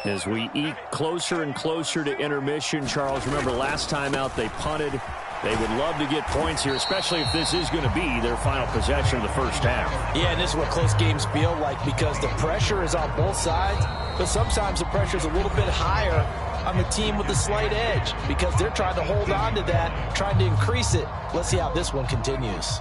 As we eke closer and closer to intermission, Charles, remember last time out they punted. They would love to get points here, especially if this is going to be their final possession of the first half. Yeah, and this is what close games feel like because the pressure is on both sides, but sometimes the pressure is a little bit higher on the team with the slight edge because they're trying to hold on to that, trying to increase it. Let's see how this one continues.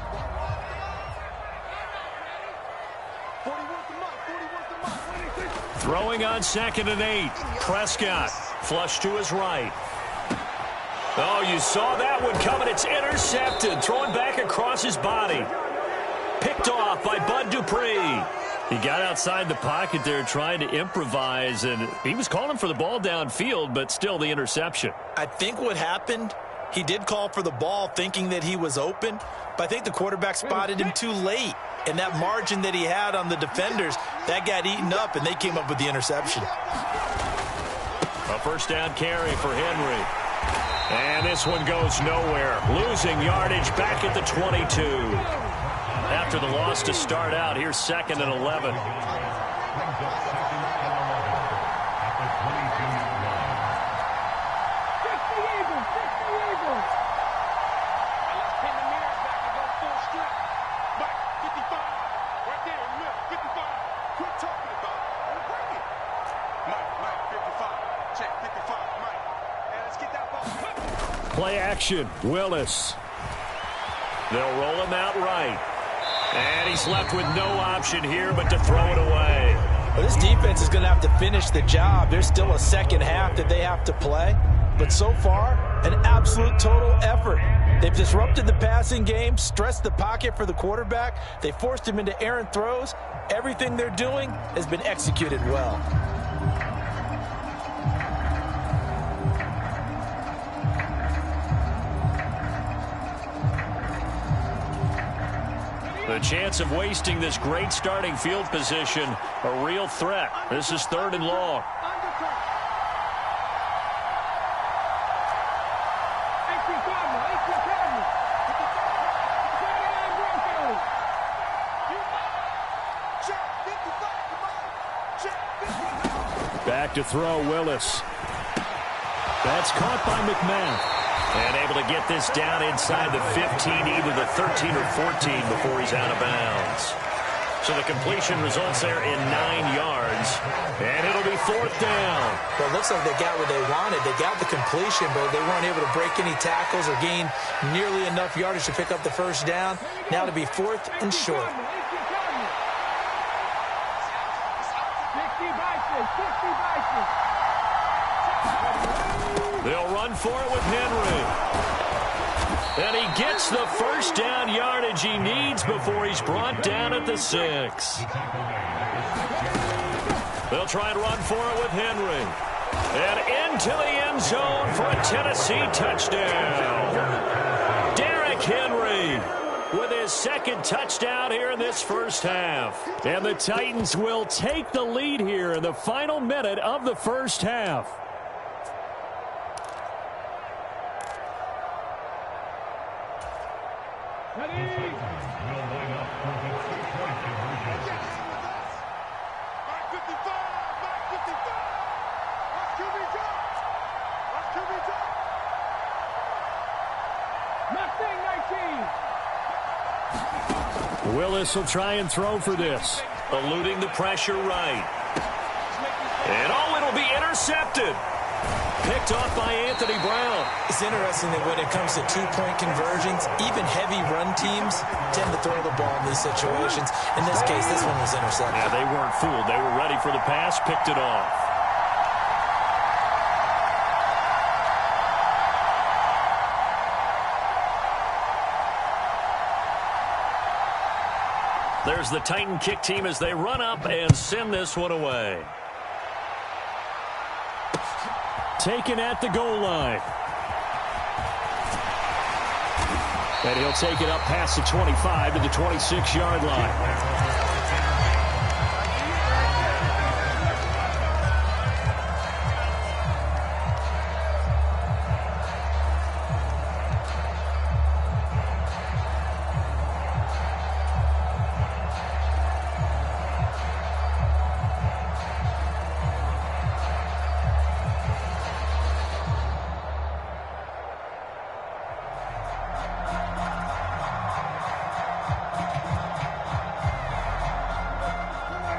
Throwing on 2nd and 8. Prescott flush to his right. Oh, you saw that one coming. It's intercepted. Throwing back across his body. Picked off by Bud Dupree. He got outside the pocket there trying to improvise, and he was calling for the ball downfield, but still the interception. I think what happened, he did call for the ball thinking that he was open, but I think the quarterback spotted him too late. And that margin that he had on the defenders, that got eaten up, and they came up with the interception. A 1st down carry for Henry. And this one goes nowhere. Losing yardage back at the 22. After the loss to start out, here's 2nd and 11. Play action, Willis. They'll roll him out right. And he's left with no option here but to throw it away. Well, this defense is going to have to finish the job. There's still a second half that they have to play. But so far, an absolute total effort. They've disrupted the passing game, stressed the pocket for the quarterback. They forced him into errant throws. Everything they're doing has been executed well. The chance of wasting this great starting field position, a real threat. This is 3rd and long. Back to throw, Willis. That's caught by McMahon. And able to get this down inside the 15, either the 13 or 14 before he's out of bounds. So the completion results there in 9 yards. And it'll be 4th down. Well, it looks like they got what they wanted. They got the completion, but they weren't able to break any tackles or gain nearly enough yardage to pick up the first down. Now to be 4th and short. They'll run for it with Henry. And he gets the first down yardage he needs before he's brought down at the 6. They'll try and run for it with Henry. And into the end zone for a Tennessee touchdown. Derrick Henry with his 2nd touchdown here in this first half. And the Titans will take the lead here in the final minute of the first half. Willis will try and throw for this. Eluding the pressure right. And it'll be intercepted. Picked off by Anthony Brown. It's interesting that when it comes to two-point conversions, even heavy run teams tend to throw the ball in these situations. In this case, this one was intercepted. Yeah, they weren't fooled. They were ready for the pass, picked it off. There's the Titan kick team as they run up and send this one away. Taken at the goal line. And he'll take it up past the 25 to the 26-yard line.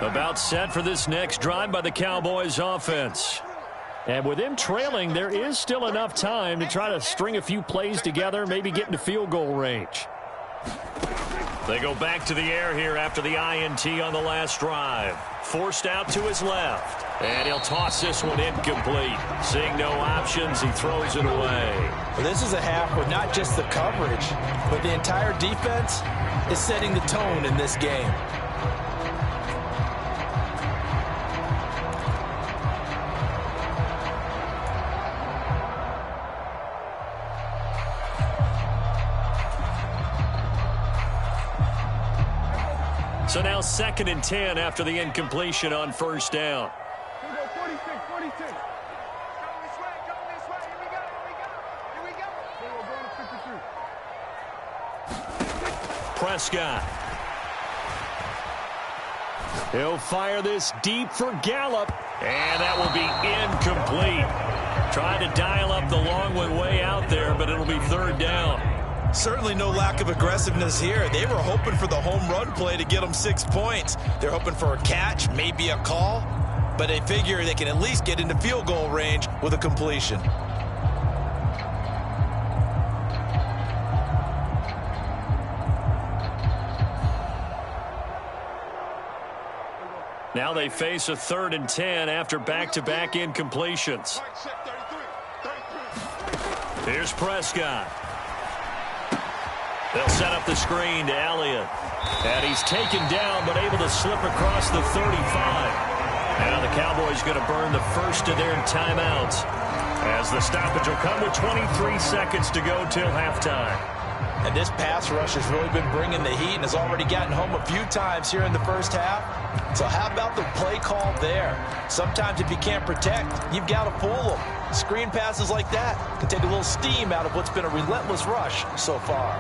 About set for this next drive by the Cowboys offense. And with them trailing, there is still enough time to try to string a few plays together, maybe get into field goal range. They go back to the air here after the INT on the last drive. Forced out to his left. And he'll toss this one incomplete. Seeing no options, he throws it away. Well, this is a half where not just the coverage, but the entire defense is setting the tone in this game. So now 2nd and 10 after the incompletion on first down. 46. Prescott. He'll fire this deep for Gallup. And that will be incomplete. Trying to dial up the long one way out there, but it'll be 3rd down. Certainly no lack of aggressiveness here. They were hoping for the home run play to get them 6 points. They're hoping for a catch, maybe a call, but they figure they can at least get into field goal range with a completion. Now they face a 3rd and 10 after back-to-back incompletions. Here's Prescott. They'll set up the screen to Elliott. And he's taken down, but able to slip across the 35. Now the Cowboys going to burn the first of their timeouts, as the stoppage will come with 23 seconds to go till halftime. And this pass rush has really been bringing the heat and has already gotten home a few times here in the first half. So how about the play call there? Sometimes if you can't protect, you've got to fool them. Screen passes like that can take a little steam out of what's been a relentless rush so far.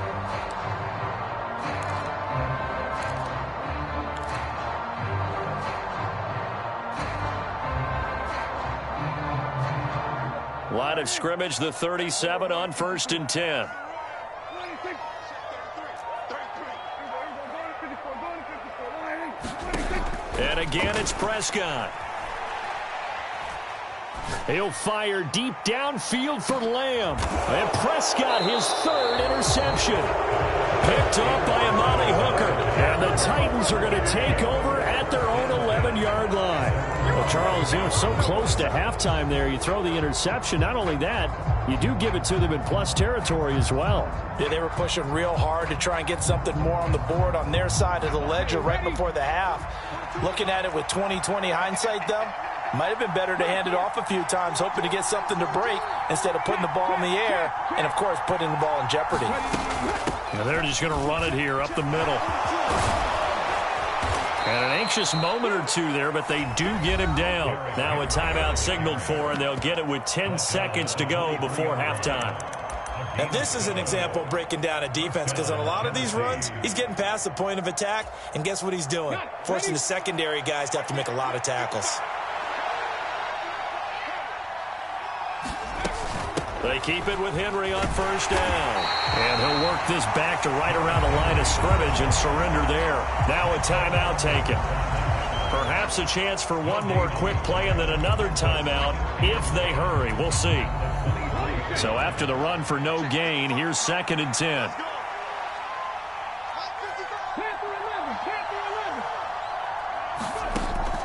Line of scrimmage, the 37 on 1st and 10. And again, it's Prescott. He'll fire deep downfield for Lamb. And Prescott, his third interception. Picked up by Amani Hooker. And the Titans are going to take over at their own 11-yard line. Well, Charles, so close to halftime there. You throw the interception. Not only that, you do give it to them in plus territory as well. Yeah, they were pushing real hard to try and get something more on the board on their side of the ledger right before the half. Looking at it with 20/20 hindsight, though, might have been better to hand it off a few times, hoping to get something to break instead of putting the ball in the air and, of course, putting the ball in jeopardy. Now they're just going to run it here up the middle. And an anxious moment or two there, but they do get him down. Now a timeout signaled for, and they'll get it with 10 seconds to go before halftime. And this is an example of breaking down a defense, because on a lot of these runs, he's getting past the point of attack, and guess what he's doing? Forcing the secondary guys to have to make a lot of tackles. They keep it with Henry on first down. And he'll work this back to right around the line of scrimmage and surrender there. Now a timeout taken. Perhaps a chance for one more quick play and then another timeout if they hurry. We'll see. So after the run for no gain, here's 2nd and 10.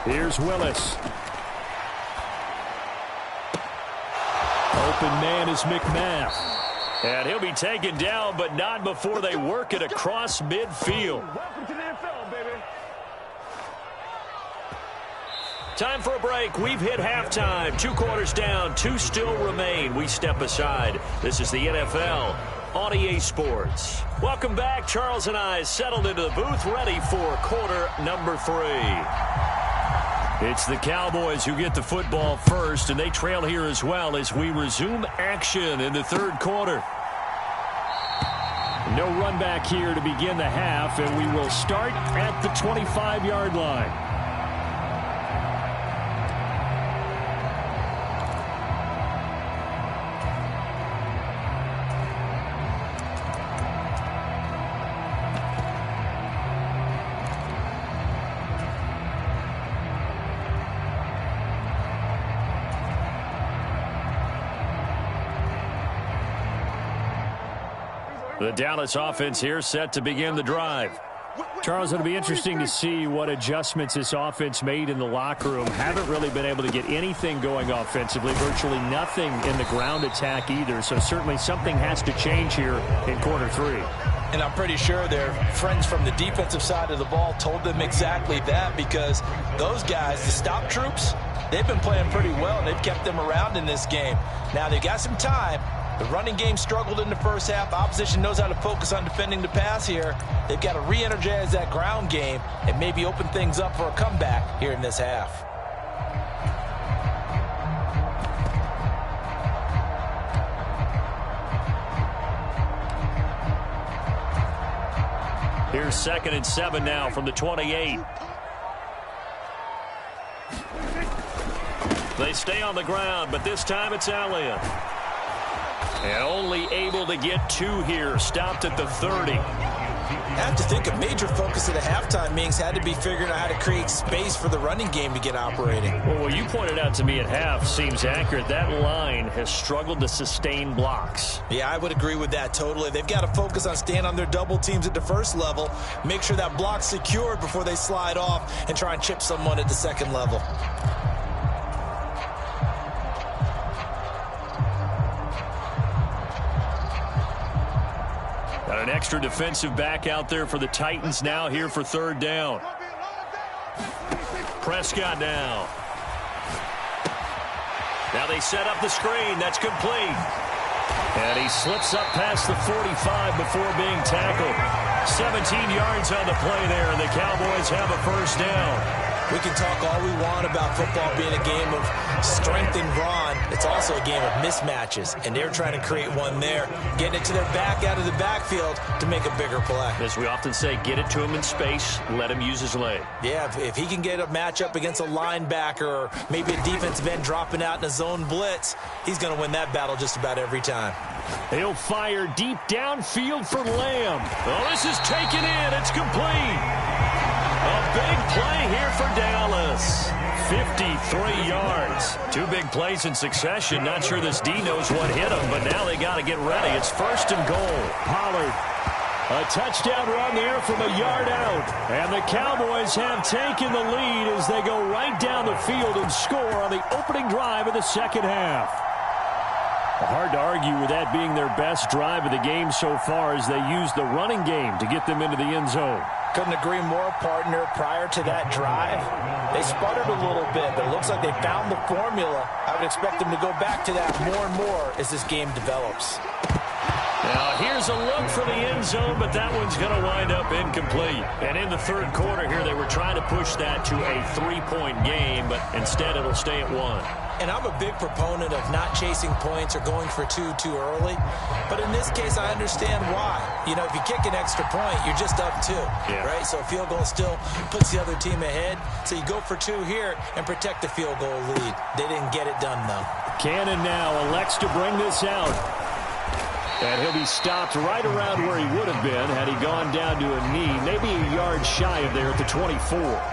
Here's Willis. Open man is McMath. And he'll be taken down, but not before they work it across midfield. Welcome to the NFL, baby. Time for a break. We've hit halftime. 2 quarters down. 2 still remain. We step aside. This is the NFL on EA Sports. Welcome back. Charles and I settled into the booth, ready for quarter number 3. It's the Cowboys who get the football first, and they trail here as well as we resume action in the 3rd quarter. No run back here to begin the half, and we will start at the 25-yard line. The Dallas offense here set to begin the drive. Charles, it'll be interesting to see what adjustments this offense made in the locker room. Haven't really been able to get anything going offensively, virtually nothing in the ground attack either. So certainly something has to change here in quarter 3. And I'm pretty sure their friends from the defensive side of the ball told them exactly that, because those guys, the stop troops, they've been playing pretty well. They've kept them around in this game. Now they've got some time. The running game struggled in the first half. Opposition knows how to focus on defending the pass here. They've got to re-energize that ground game and maybe open things up for a comeback here in this half. Here's 2nd and 7 now from the 28. They stay on the ground, but this time it's Elliott. And only able to get 2 here. Stopped at the 30. I have to think a major focus of the halftime meetings had to be figuring out how to create space for the running game to get operating. Well, what you pointed out to me at half seems accurate. That line has struggled to sustain blocks. Yeah, I would agree with that totally. They've got to focus on staying on their double teams at the first level, make sure that block's secured before they slide off and try and chip someone at the second level. Got an extra defensive back out there for the Titans now here for 3rd down. Prescott now. Now they set up the screen. That's complete. And he slips up past the 45 before being tackled. 17 yards on the play there, and the Cowboys have a first down. We can talk all we want about football being a game of strength and brawn. It's also a game of mismatches, and they're trying to create one there, getting it to their back out of the backfield to make a bigger play. As we often say, get it to him in space, let him use his leg. Yeah, if he can get a matchup against a linebacker or maybe a defensive end dropping out in a zone blitz, he's going to win that battle just about every time. He'll fire deep downfield for Lamb. Oh, this is taken in. It's complete. A big play here for Dallas. 53 yards. 2 big plays in succession. Not sure this D knows what hit him, but now they got to get ready. It's 1st and goal. Pollard. A touchdown run there from a yard out. And the Cowboys have taken the lead as they go right down the field and score on the opening drive of the second half. Hard to argue with that being their best drive of the game so far as they use the running game to get them into the end zone. Couldn't agree more, partner. Prior to that drive, they sputtered a little bit, but it looks like they found the formula. I would expect them to go back to that more and more as this game develops. Now, here's a look for the end zone, but that one's going to wind up incomplete. And in the third quarter here, they were trying to push that to a 3-point game, but instead it'll stay at 1. And I'm a big proponent of not chasing points or going for 2 too early. But in this case, I understand why. You know, if you kick an extra point, you're just up 2, right? So a field goal still puts the other team ahead. So you go for 2 here and protect the field goal lead. They didn't get it done, though. Cannon now elects to bring this out. And he'll be stopped right around where he would have been had he gone down to a knee, maybe a yard shy of there at the 24.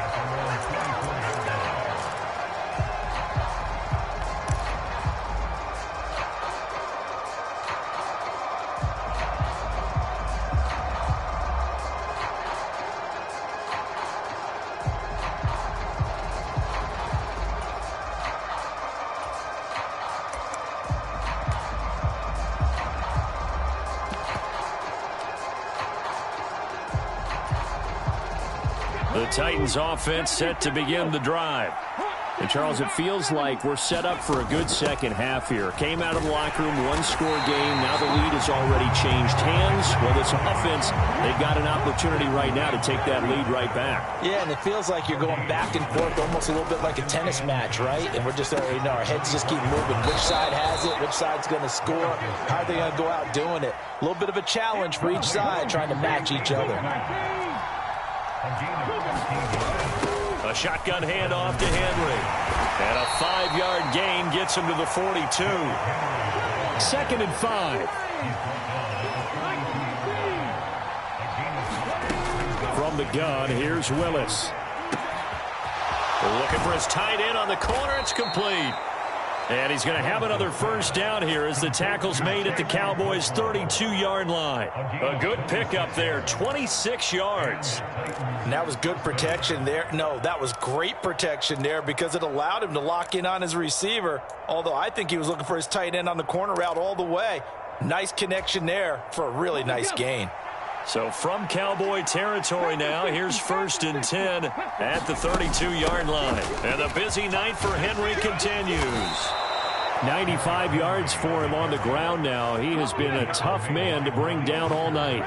The Titans offense set to begin the drive. And, Charles, it feels like we're set up for a good second half here. Came out of the locker room, 1-score game. Now the lead has already changed hands. Well, this offense, they've got an opportunity right now to take that lead right back. Yeah, and it feels like you're going back and forth almost a little bit like a tennis match, right? And we're just, you know, our heads just keep moving. Which side has it? Which side's going to score? How are they going to go out doing it? A little bit of a challenge for each side trying to match each other. A shotgun handoff to Henry. And a 5-yard gain gets him to the 42. 2nd and 5. From the gun, here's Willis. Looking for his tight end on the corner. It's complete. And he's going to have another first down here as the tackle's made at the Cowboys' 32-yard line. A good pickup there, 26 yards. And that was good protection there. No, that was great protection there because it allowed him to lock in on his receiver, although I think he was looking for his tight end on the corner route all the way. Nice connection there for a really nice gain. So from Cowboy territory now, here's 1st and 10 at the 32-yard line. And the busy night for Henry continues. 95 yards for him on the ground now. He has been a tough man to bring down all night.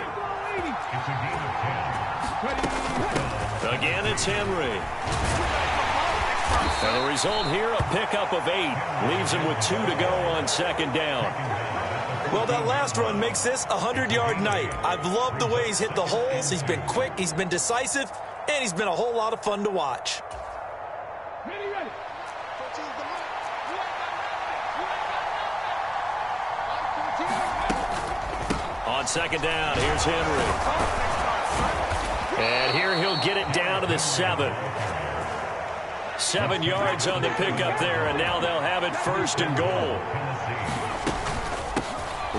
Again, it's Henry. And the result here, a pickup of 8. Leaves him with 2 to go on 2nd down. Well, that last run makes this a 100-yard night. I've loved the way he's hit the holes. He's been quick, he's been decisive, and he's been a whole lot of fun to watch. Ready. On 2nd down, here's Henry. And here he'll get it down to the 7. 7 yards on the pickup there, and now they'll have it 1st and goal.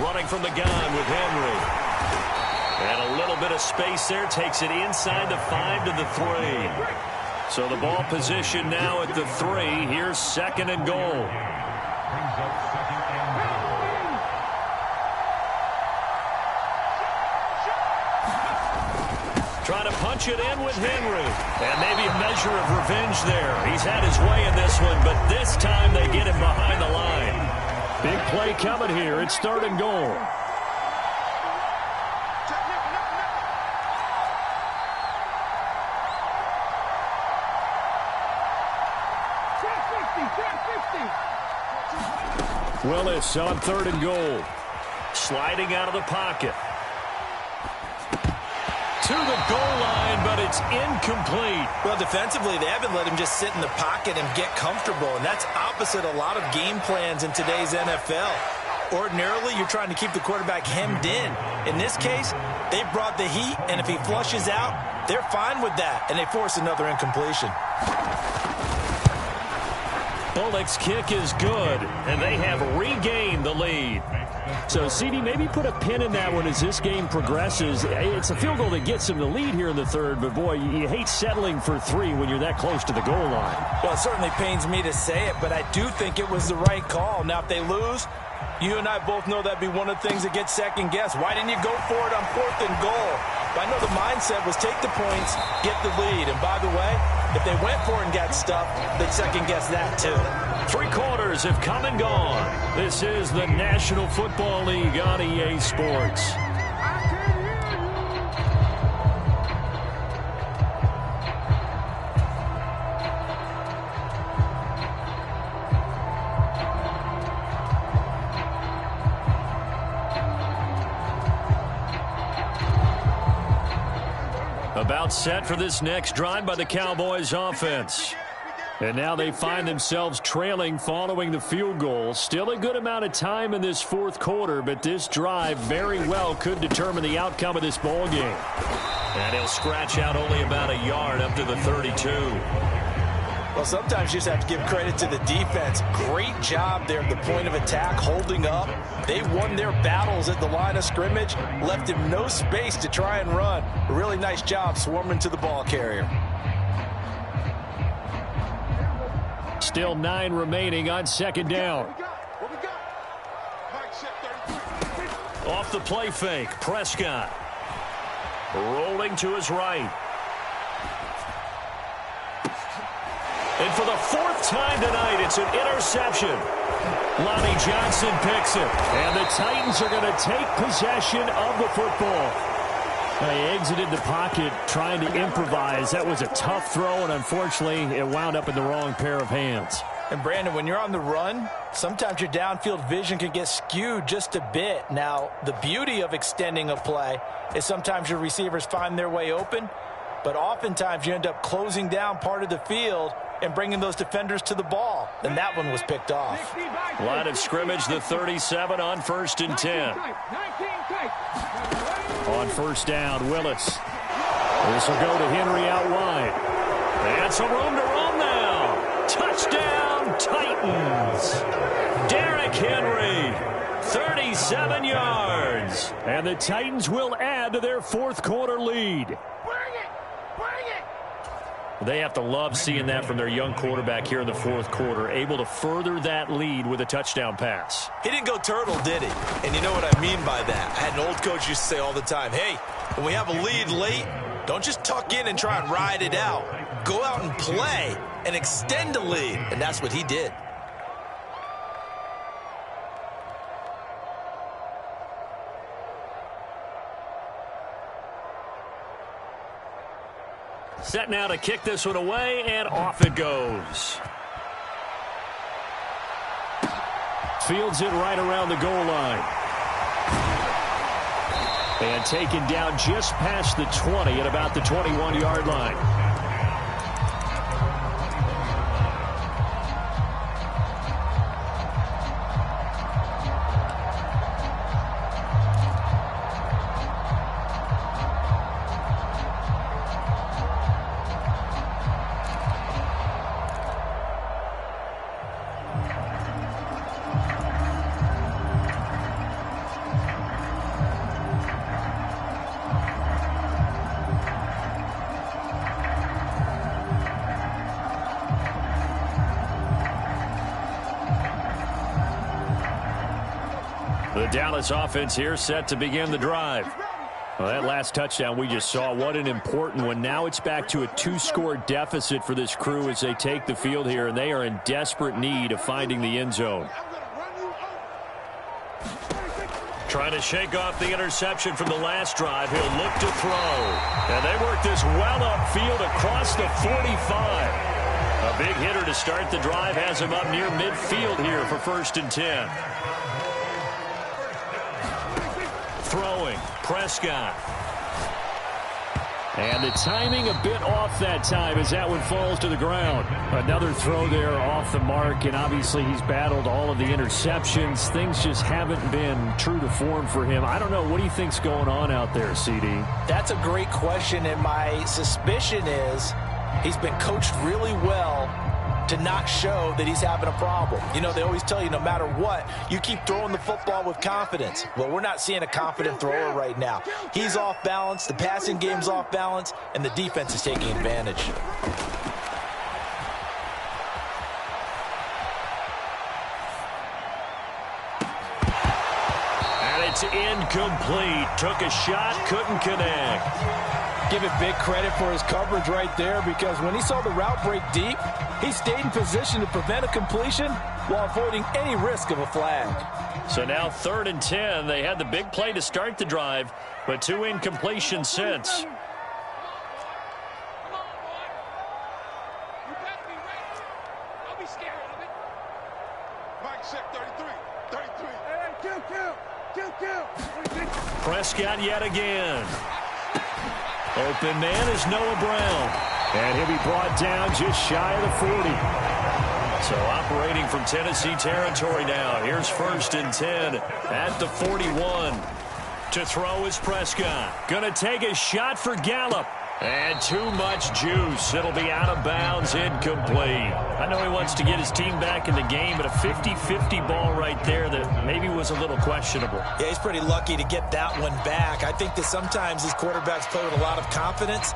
Running from the gun with Henry. And a little bit of space there. Takes it inside the 5 to the 3. So the ball position now at the 3. Here's 2nd and goal. Trying to punch it in with Henry. And maybe a measure of revenge there. He's had his way in this one, but this time they get him behind the line. Big play coming here. It's 3rd and goal. Willis on 3rd and goal. Sliding out of the pocket. To the goal line, but it's incomplete. Well, defensively, they haven't let him just sit in the pocket and get comfortable, and that's opposite a lot of game plans in today's NFL. Ordinarily, you're trying to keep the quarterback hemmed in. In this case, they brought the heat, and if he flushes out, they're fine with that, and they force another incompletion. Bullock's kick is good, and they have regained the lead. So, CD, maybe put a pin in that one as this game progresses. It's a field goal that gets them the lead here in the third, but, boy, you hate settling for 3 when you're that close to the goal line. Well, it certainly pains me to say it, but I do think it was the right call. Now, if they lose, you and I both know that'd be one of the things that gets second-guessed. Why didn't you go for it on 4th and goal? But I know the mindset was take the points, get the lead. And, by the way, if they went for it and got stuffed, they'd second-guess that, too. 3 quarters have come and gone. This is the National Football League on EA Sports. About set for this next drive by the Cowboys offense. And now they find themselves trailing following the field goal. Still a good amount of time in this 4th quarter, but this drive very well could determine the outcome of this ball game. And he'll scratch out only about a yard up to the 32. Well, sometimes you just have to give credit to the defense. Great job there at the point of attack, holding up. They won their battles at the line of scrimmage, left him no space to try and run. A really nice job swarming to the ball carrier. Still 9 remaining on 2nd down. Off the play fake, Prescott. Rolling to his right. And for the 4th time tonight, it's an interception. Lonnie Johnson picks it. And the Titans are going to take possession of the football. They exited the pocket trying to improvise. That was a tough throw, and unfortunately, it wound up in the wrong pair of hands. And, Brandon, when you're on the run, sometimes your downfield vision can get skewed just a bit. Now, the beauty of extending a play is sometimes your receivers find their way open, but oftentimes you end up closing down part of the field and bringing those defenders to the ball. And that one was picked off. Line of scrimmage, the 37 on 1st and 10. On 1st down, Willis. This will go to Henry out wide. And some room to run now. Touchdown, Titans. Derrick Henry, 37 yards. And the Titans will add to their 4th quarter lead. They have to love seeing that from their young quarterback here in the 4th quarter, able to further that lead with a touchdown pass. He didn't go turtle, did he? And you know what I mean by that. I had an old coach used to say all the time, hey, when we have a lead late, don't just tuck in and try and ride it out. Go out and play and extend the lead. And that's what he did. Set now to kick this one away, and off it goes. Fields it right around the goal line. And taken down just past the 20 at about the 21-yard line. The Dallas offense here set to begin the drive. Well, that last touchdown we just saw, what an important one. Now it's back to a 2-score deficit for this crew as they take the field here, and they are in desperate need of finding the end zone. Trying to shake off the interception from the last drive. He'll look to throw. And they work this well upfield across the 45. A big hitter to start the drive has him up near midfield here for 1st and 10. Throwing, Prescott. And the timing a bit off that time as that one falls to the ground. Another throw there off the mark, and obviously he's battled all of the interceptions. Things just haven't been true to form for him. I don't know. What do you think's going on out there, CD? That's a great question, and my suspicion is he's been coached really well to not show that he's having a problem. You know, they always tell you no matter what, you keep throwing the football with confidence. Well, we're not seeing a confident thrower right now. He's off balance, the passing game's off balance, and the defense is taking advantage. And it's incomplete. Took a shot, couldn't connect. Give it big credit for his coverage right there, because when he saw the route break deep, he stayed in position to prevent a completion while avoiding any risk of a flag. So now 3rd and 10. They had the big play to start the drive, but 2 incompletions since. Prescott yet again. Open man is Noah Brown. And he'll be brought down just shy of the 40. So operating from Tennessee territory now. Here's 1st and 10 at the 41. To throw is Prescott. Gonna take a shot for Gallup. And too much juice. It'll be out of bounds, incomplete. I know he wants to get his team back in the game, but a 50-50 ball right there that maybe was a little questionable. Yeah, he's pretty lucky to get that one back. I think that sometimes these quarterbacks play with a lot of confidence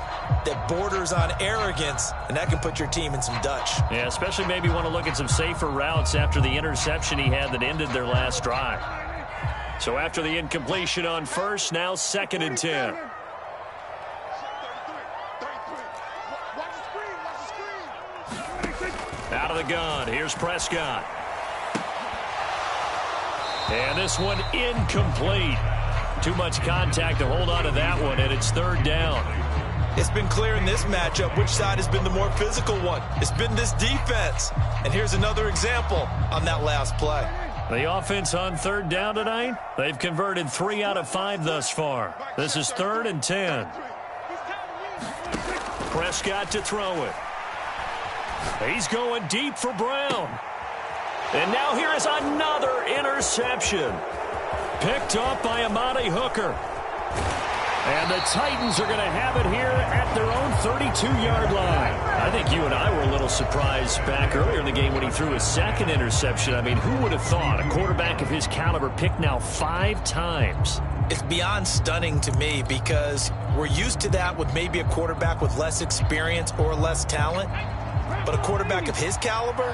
that borders on arrogance, and that can put your team in some Dutch. Yeah, especially maybe want to look at some safer routes after the interception he had that ended their last drive. So after the incompletion on 1st, now 2nd and 10. Out of the gun, here's Prescott. And this one incomplete. Too much contact to hold on to that one, and it's 3rd down. It's been clear in this matchup which side has been the more physical one. It's been this defense. And here's another example on that last play. The offense on 3rd down tonight, they've converted 3 out of 5 thus far. This is 3rd and 10. Prescott to throw it. He's going deep for Brown. And now here is another interception. Picked up by Amani Hooker. And the Titans are going to have it here at their own 32-yard line. I think you and I were a little surprised back earlier in the game when he threw his 2nd interception. I mean, who would have thought a quarterback of his caliber picked now 5 times? It's beyond stunning to me because we're used to that with maybe a quarterback with less experience or less talent. But a quarterback of his caliber,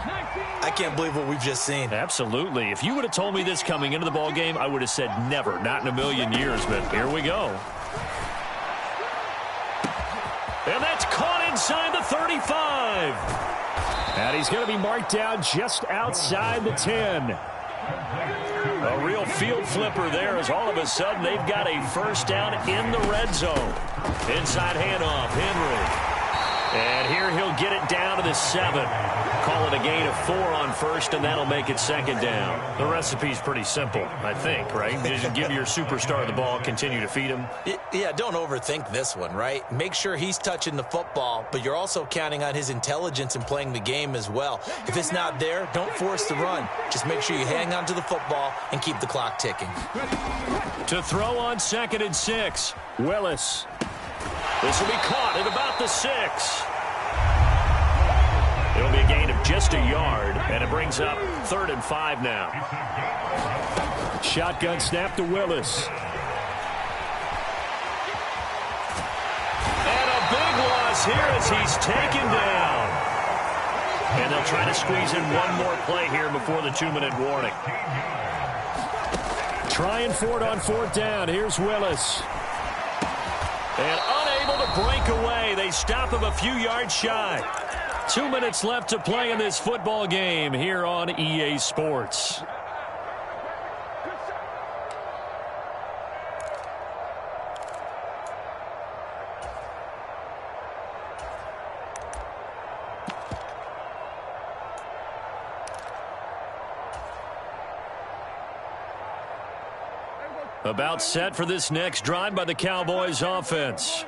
I can't believe what we've just seen. Absolutely. If you would have told me this coming into the ball game, I would have said never, not in a million years. But here we go. And that's caught inside the 35. And he's going to be marked down just outside the 10. A real field flipper there as all of a sudden they've got a 1st down in the red zone. Inside handoff, Henry. And here he'll get it down to the 7. Call it a gain of 4 on 1st, and that'll make it 2nd down. The recipe's pretty simple, I think, right? Just give your superstar the ball, continue to feed him. Yeah, don't overthink this one, right? Make sure he's touching the football, but you're also counting on his intelligence in playing the game as well. If it's not there, don't force the run. Just make sure you hang on to the football and keep the clock ticking. To throw on 2nd and 6, Willis. This will be caught at about the 6. It'll be a gain of just a yard, and it brings up 3rd and 5 now. Shotgun snap to Willis. And a big loss here as he's taken down. And they'll try to squeeze in one more play here before the 2-minute warning. Trying for it on 4th down. Here's Willis. And unable to break away. They stop him a few yards shy. 2 minutes left to play in this football game here on EA Sports. About set for this next drive by the Cowboys offense.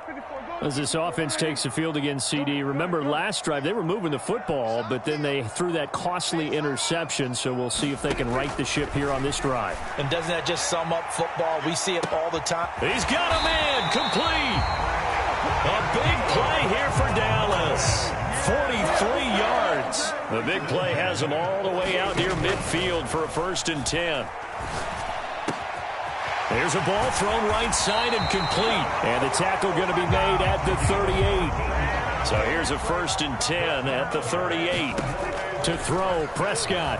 As this offense takes the field against CD, remember last drive they were moving the football, but then they threw that costly interception, so we'll see if they can right the ship here on this drive. And doesn't that just sum up football? We see it all the time. He's got a man, complete. A big play here for Dallas. 43 yards. The big play has them all the way out near midfield for a 1st and 10. There's a ball thrown right side and complete. And the tackle going to be made at the 38. So here's a 1st and 10 at the 38. To throw, Prescott.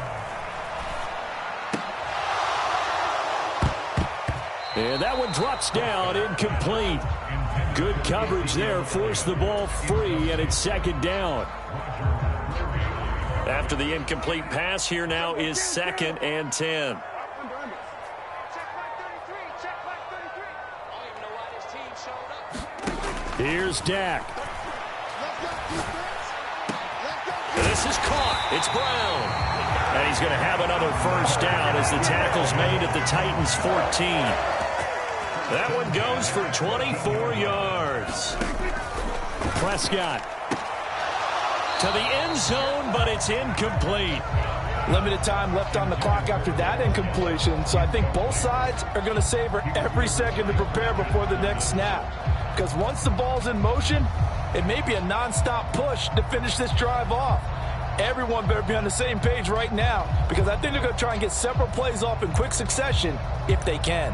And that one drops down, incomplete. Good coverage there, forced the ball free, and it's 2nd down. After the incomplete pass, here now is 2nd and 10. Here's Dak. This is caught. It's Brown. And he's going to have another 1st down as the tackle's made at the Titans' 14. That one goes for 24 yards. Prescott. To the end zone, but it's incomplete. Limited time left on the clock after that incompletion, so I think both sides are going to savor every second to prepare before the next snap. Because once the ball's in motion, it may be a nonstop push to finish this drive off. Everyone better be on the same page right now, because I think they're going to try and get several plays off in quick succession if they can.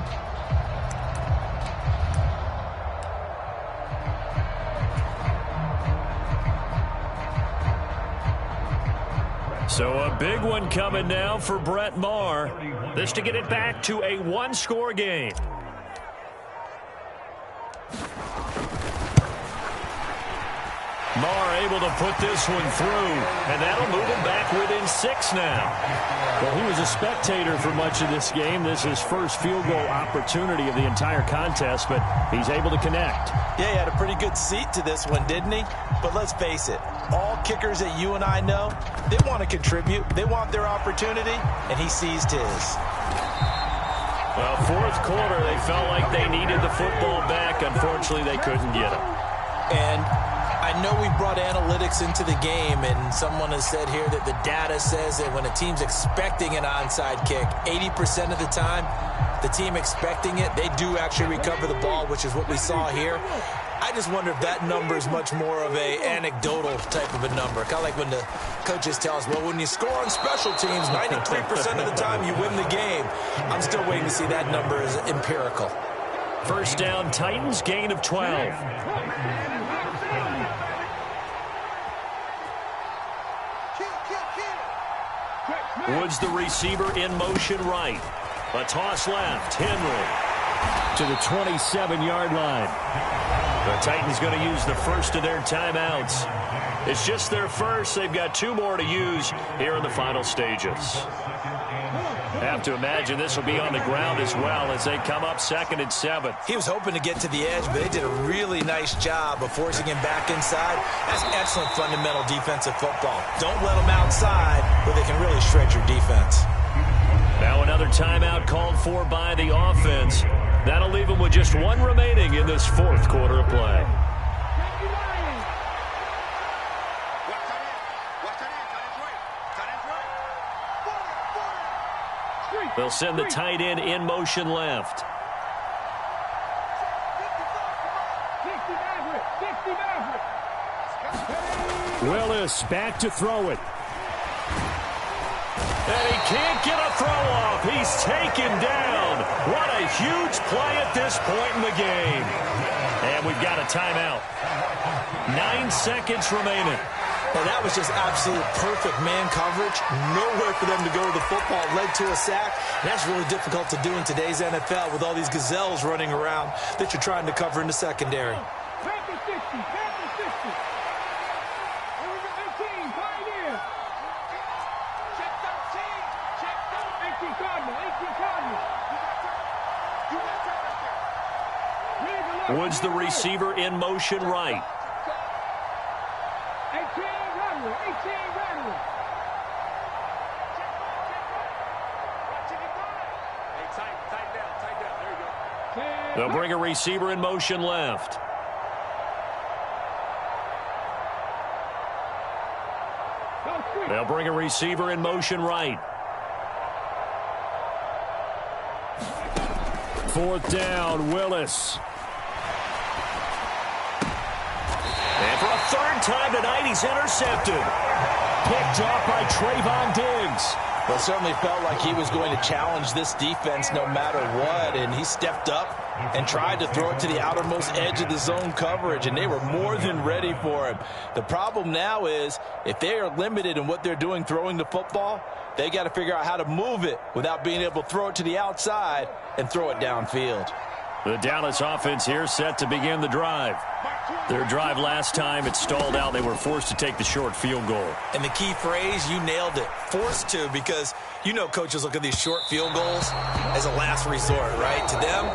So a big one coming now for Brett Maher. This to get it back to a 1-score game. Maher able to put this one through, and that'll move him back within 6 now. Well, he was a spectator for much of this game. This is his first field goal opportunity of the entire contest, but he's able to connect. Yeah, he had a pretty good seat to this one, didn't he? But let's face it, all kickers that you and I know, they want to contribute. They want their opportunity, and he seized his. Well, 4th quarter, they felt like they needed the football back. Unfortunately, they couldn't get it. And I know we brought analytics into the game, and someone has said here that the data says that when a team's expecting an onside kick, 80% of the time, the team expecting it, they do actually recover the ball, which is what we saw here. I just wonder if that number is much more of a anecdotal type of a number. Kind of like when the coaches tell us, well, when you score on special teams, 93% of the time you win the game. I'm still waiting to see that number as empirical. 1st down, Titans, gain of 12. Woods, the receiver, in motion right. A toss left. Henry. To the 27-yard line. The Titans going to use the first of their timeouts. It's just their first. They've got 2 more to use here in the final stages. Have to imagine this will be on the ground as well as they come up 2nd and 7. He was hoping to get to the edge, but they did a really nice job of forcing him back inside. That's excellent fundamental defensive football. Don't let them outside where they can really shred your defense. Now another timeout called for by the offense. That'll leave them with just 1 remaining in this 4th quarter of play. They'll send the tight end in motion left. Willis back to throw it. And he can't get a throw off. He's taken down. What a huge play at this point in the game. And we've got a timeout. 9 seconds remaining. And that was just absolute perfect man coverage. Nowhere for them to go with the football. Led to a sack. And that's really difficult to do in today's NFL with all these gazelles running around that you're trying to cover in the secondary. Woods, the receiver, in motion right. They'll bring a receiver in motion left. They'll bring a receiver in motion right. 4th down, Willis. And for a 3rd time tonight, he's intercepted. Picked off by Trayvon Diggs. Well, it certainly felt like he was going to challenge this defense no matter what, and he stepped up and tried to throw it to the outermost edge of the zone coverage, and they were more than ready for him. The problem now is if they are limited in what they're doing throwing the football, they got to figure out how to move it without being able to throw it to the outside and throw it downfield. The Dallas offense here set to begin the drive. Their drive last time, it stalled out. They were forced to take the short field goal. And the key phrase, you nailed it, forced to, because you know coaches look at these short field goals as a last resort, right? To them,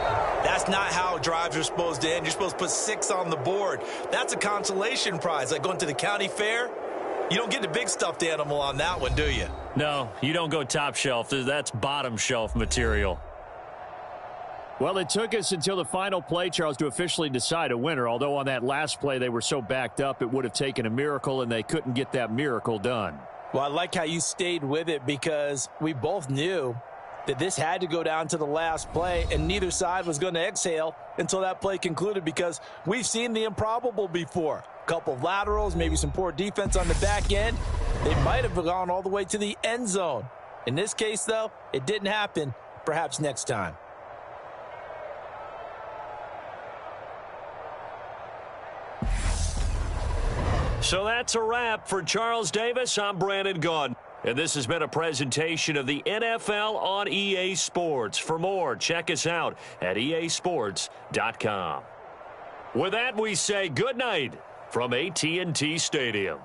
that's not how drives are supposed to end. You're supposed to put 6 on the board. That's a consolation prize, like going to the county fair. You don't get the big stuffed animal on that one, do you? No, you don't go top shelf. That's bottom shelf material. Well, it took us until the final play, Charles, to officially decide a winner. Although on that last play they were so backed up, it would have taken a miracle, and they couldn't get that miracle done. Well, I like how you stayed with it because we both knew that this had to go down to the last play, and neither side was going to exhale until that play concluded because we've seen the improbable before. A couple of laterals, maybe some poor defense on the back end. They might have gone all the way to the end zone. In this case, though, it didn't happen. Perhaps next time. So that's a wrap. For Charles Davis, I'm Brandon Gaudin. And this has been a presentation of the NFL on EA Sports. For more, check us out at easports.com. With that, we say good night from AT&T Stadium.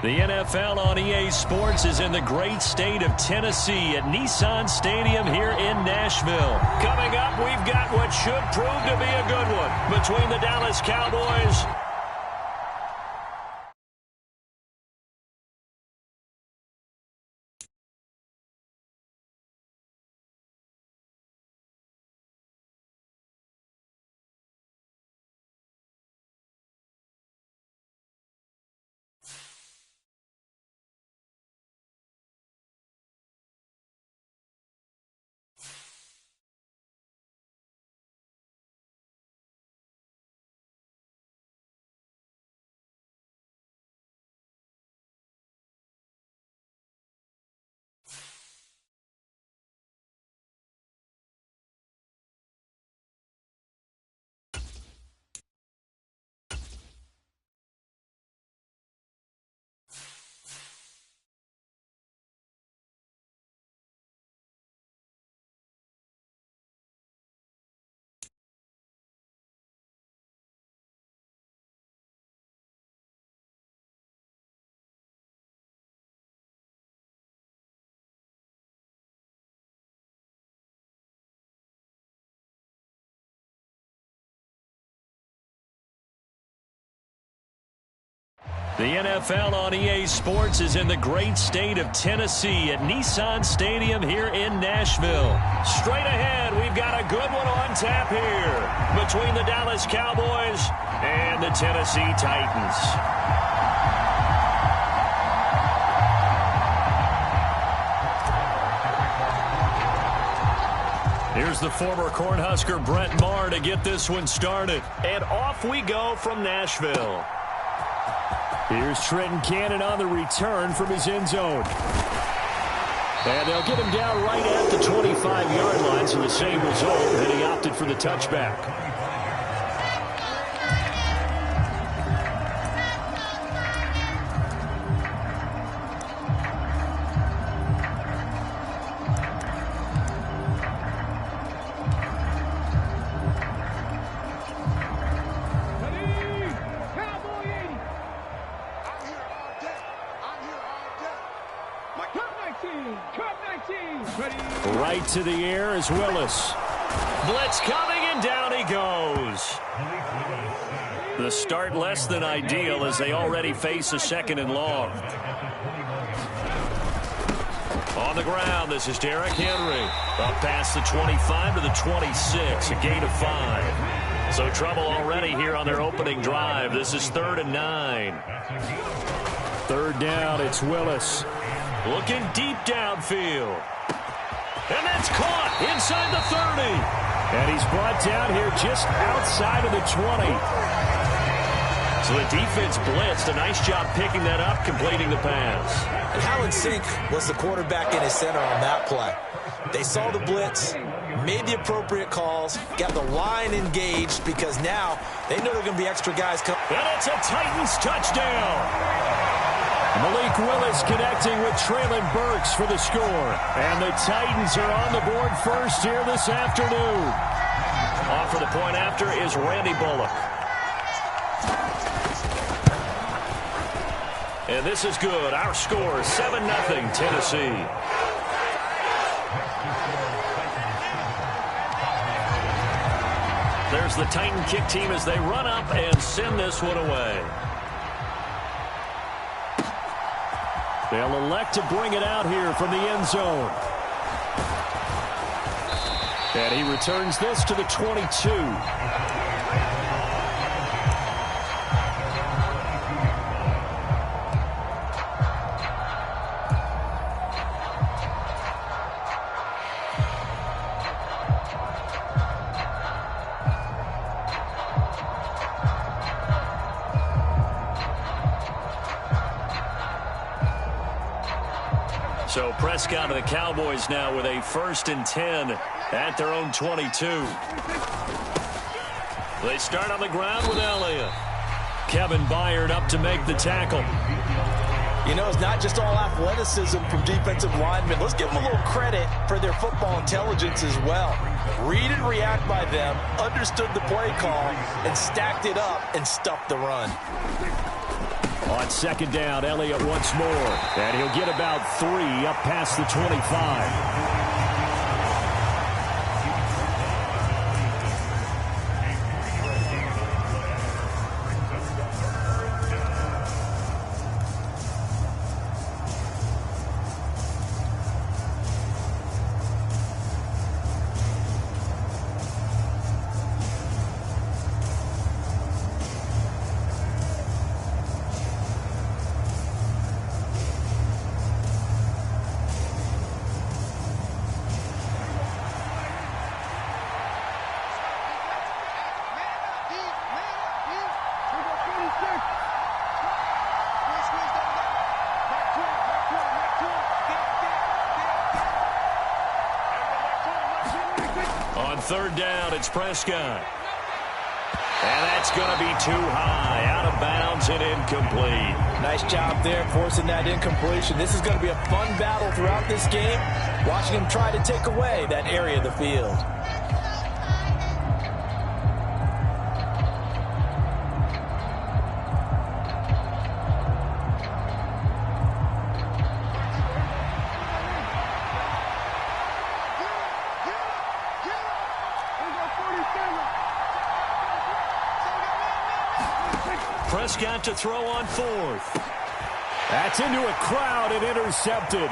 The NFL on EA Sports is in the great state of Tennessee at Nissan Stadium here in Nashville. Coming up, we've got what should prove to be a good one between the Dallas Cowboys The NFL on EA Sports is in the great state of Tennessee at Nissan Stadium here in Nashville. Straight ahead, we've got a good one on tap here between the Dallas Cowboys and the Tennessee Titans. Here's the former Cornhusker Brett Maher to get this one started. And off we go from Nashville. Here's Trenton Cannon on the return from his end zone. And they'll get him down right at the 25-yard line, so the same result, and he opted for the touchback. Right to the air is Willis. Blitz coming, and down he goes. The start less than ideal as they already face a second and long. On the ground, this is Derrick Henry. Up past the 25 to the 26, a gain of 5. So trouble already here on their opening drive. This is 3rd and 9. 3rd down, it's Willis. Looking deep downfield. And that's caught inside the 30. And he's brought down here just outside of the 20. So the defense blitzed. A nice job picking that up, completing the pass. And how in sync was the quarterback in his center on that play? They saw the blitz, made the appropriate calls, got the line engaged because now they know there are going to be extra guys coming. And it's a Titans touchdown. Malik Willis connecting with Traylon Burks for the score. And the Titans are on the board first here this afternoon. Off for the point after is Randy Bullock. And this is good. Our score is 7-0 Tennessee. There's the Titan kick team as they run up and send this one away. They'll elect to bring it out here from the end zone. And he returns this to the 22. So Prescott of the Cowboys now with a 1st and 10 at their own 22. They start on the ground with Elliott. Kevin Byard up to make the tackle. You know, it's not just all athleticism from defensive linemen. Let's give them a little credit for their football intelligence as well. Read and react by them, understood the play call, and stacked it up and stuffed the run. On second down, Elliott once more. And he'll get about 3 up past the 25. On third down, it's Prescott. And that's going to be too high, out of bounds and incomplete. Nice job there forcing that incompletion. This is going to be a fun battle throughout this game, watching him try to take away that area of the field. Prescott to throw on fourth. That's into a crowd and intercepted.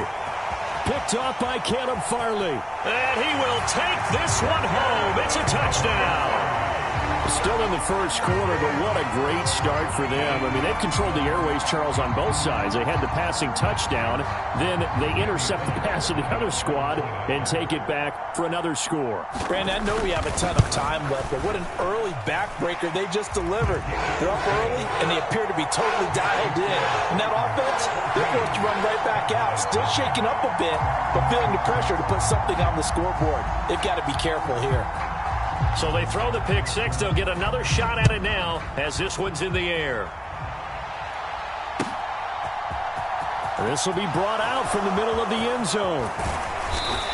Picked off by Caleb Farley. And he will take this one home. It's a touchdown. Still in the first quarter, but what a great start for them. I mean, they've controlled the airways, Charles, on both sides. They had the passing touchdown. Then they intercept the pass of the other squad and take it back for another score. Brandon, I know we have a ton of time left, but what an early backbreaker they just delivered. They're up early, and they appear to be totally dialed in. And that offense, they're forced to run right back out. Still shaking up a bit, but feeling the pressure to put something on the scoreboard. They've got to be careful here. So they throw the pick six. They'll get another shot at it now as this one's in the air. This will be brought out from the middle of the end zone.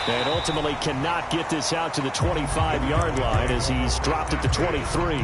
And ultimately cannot get this out to the 25-yard line as he's dropped at the 23.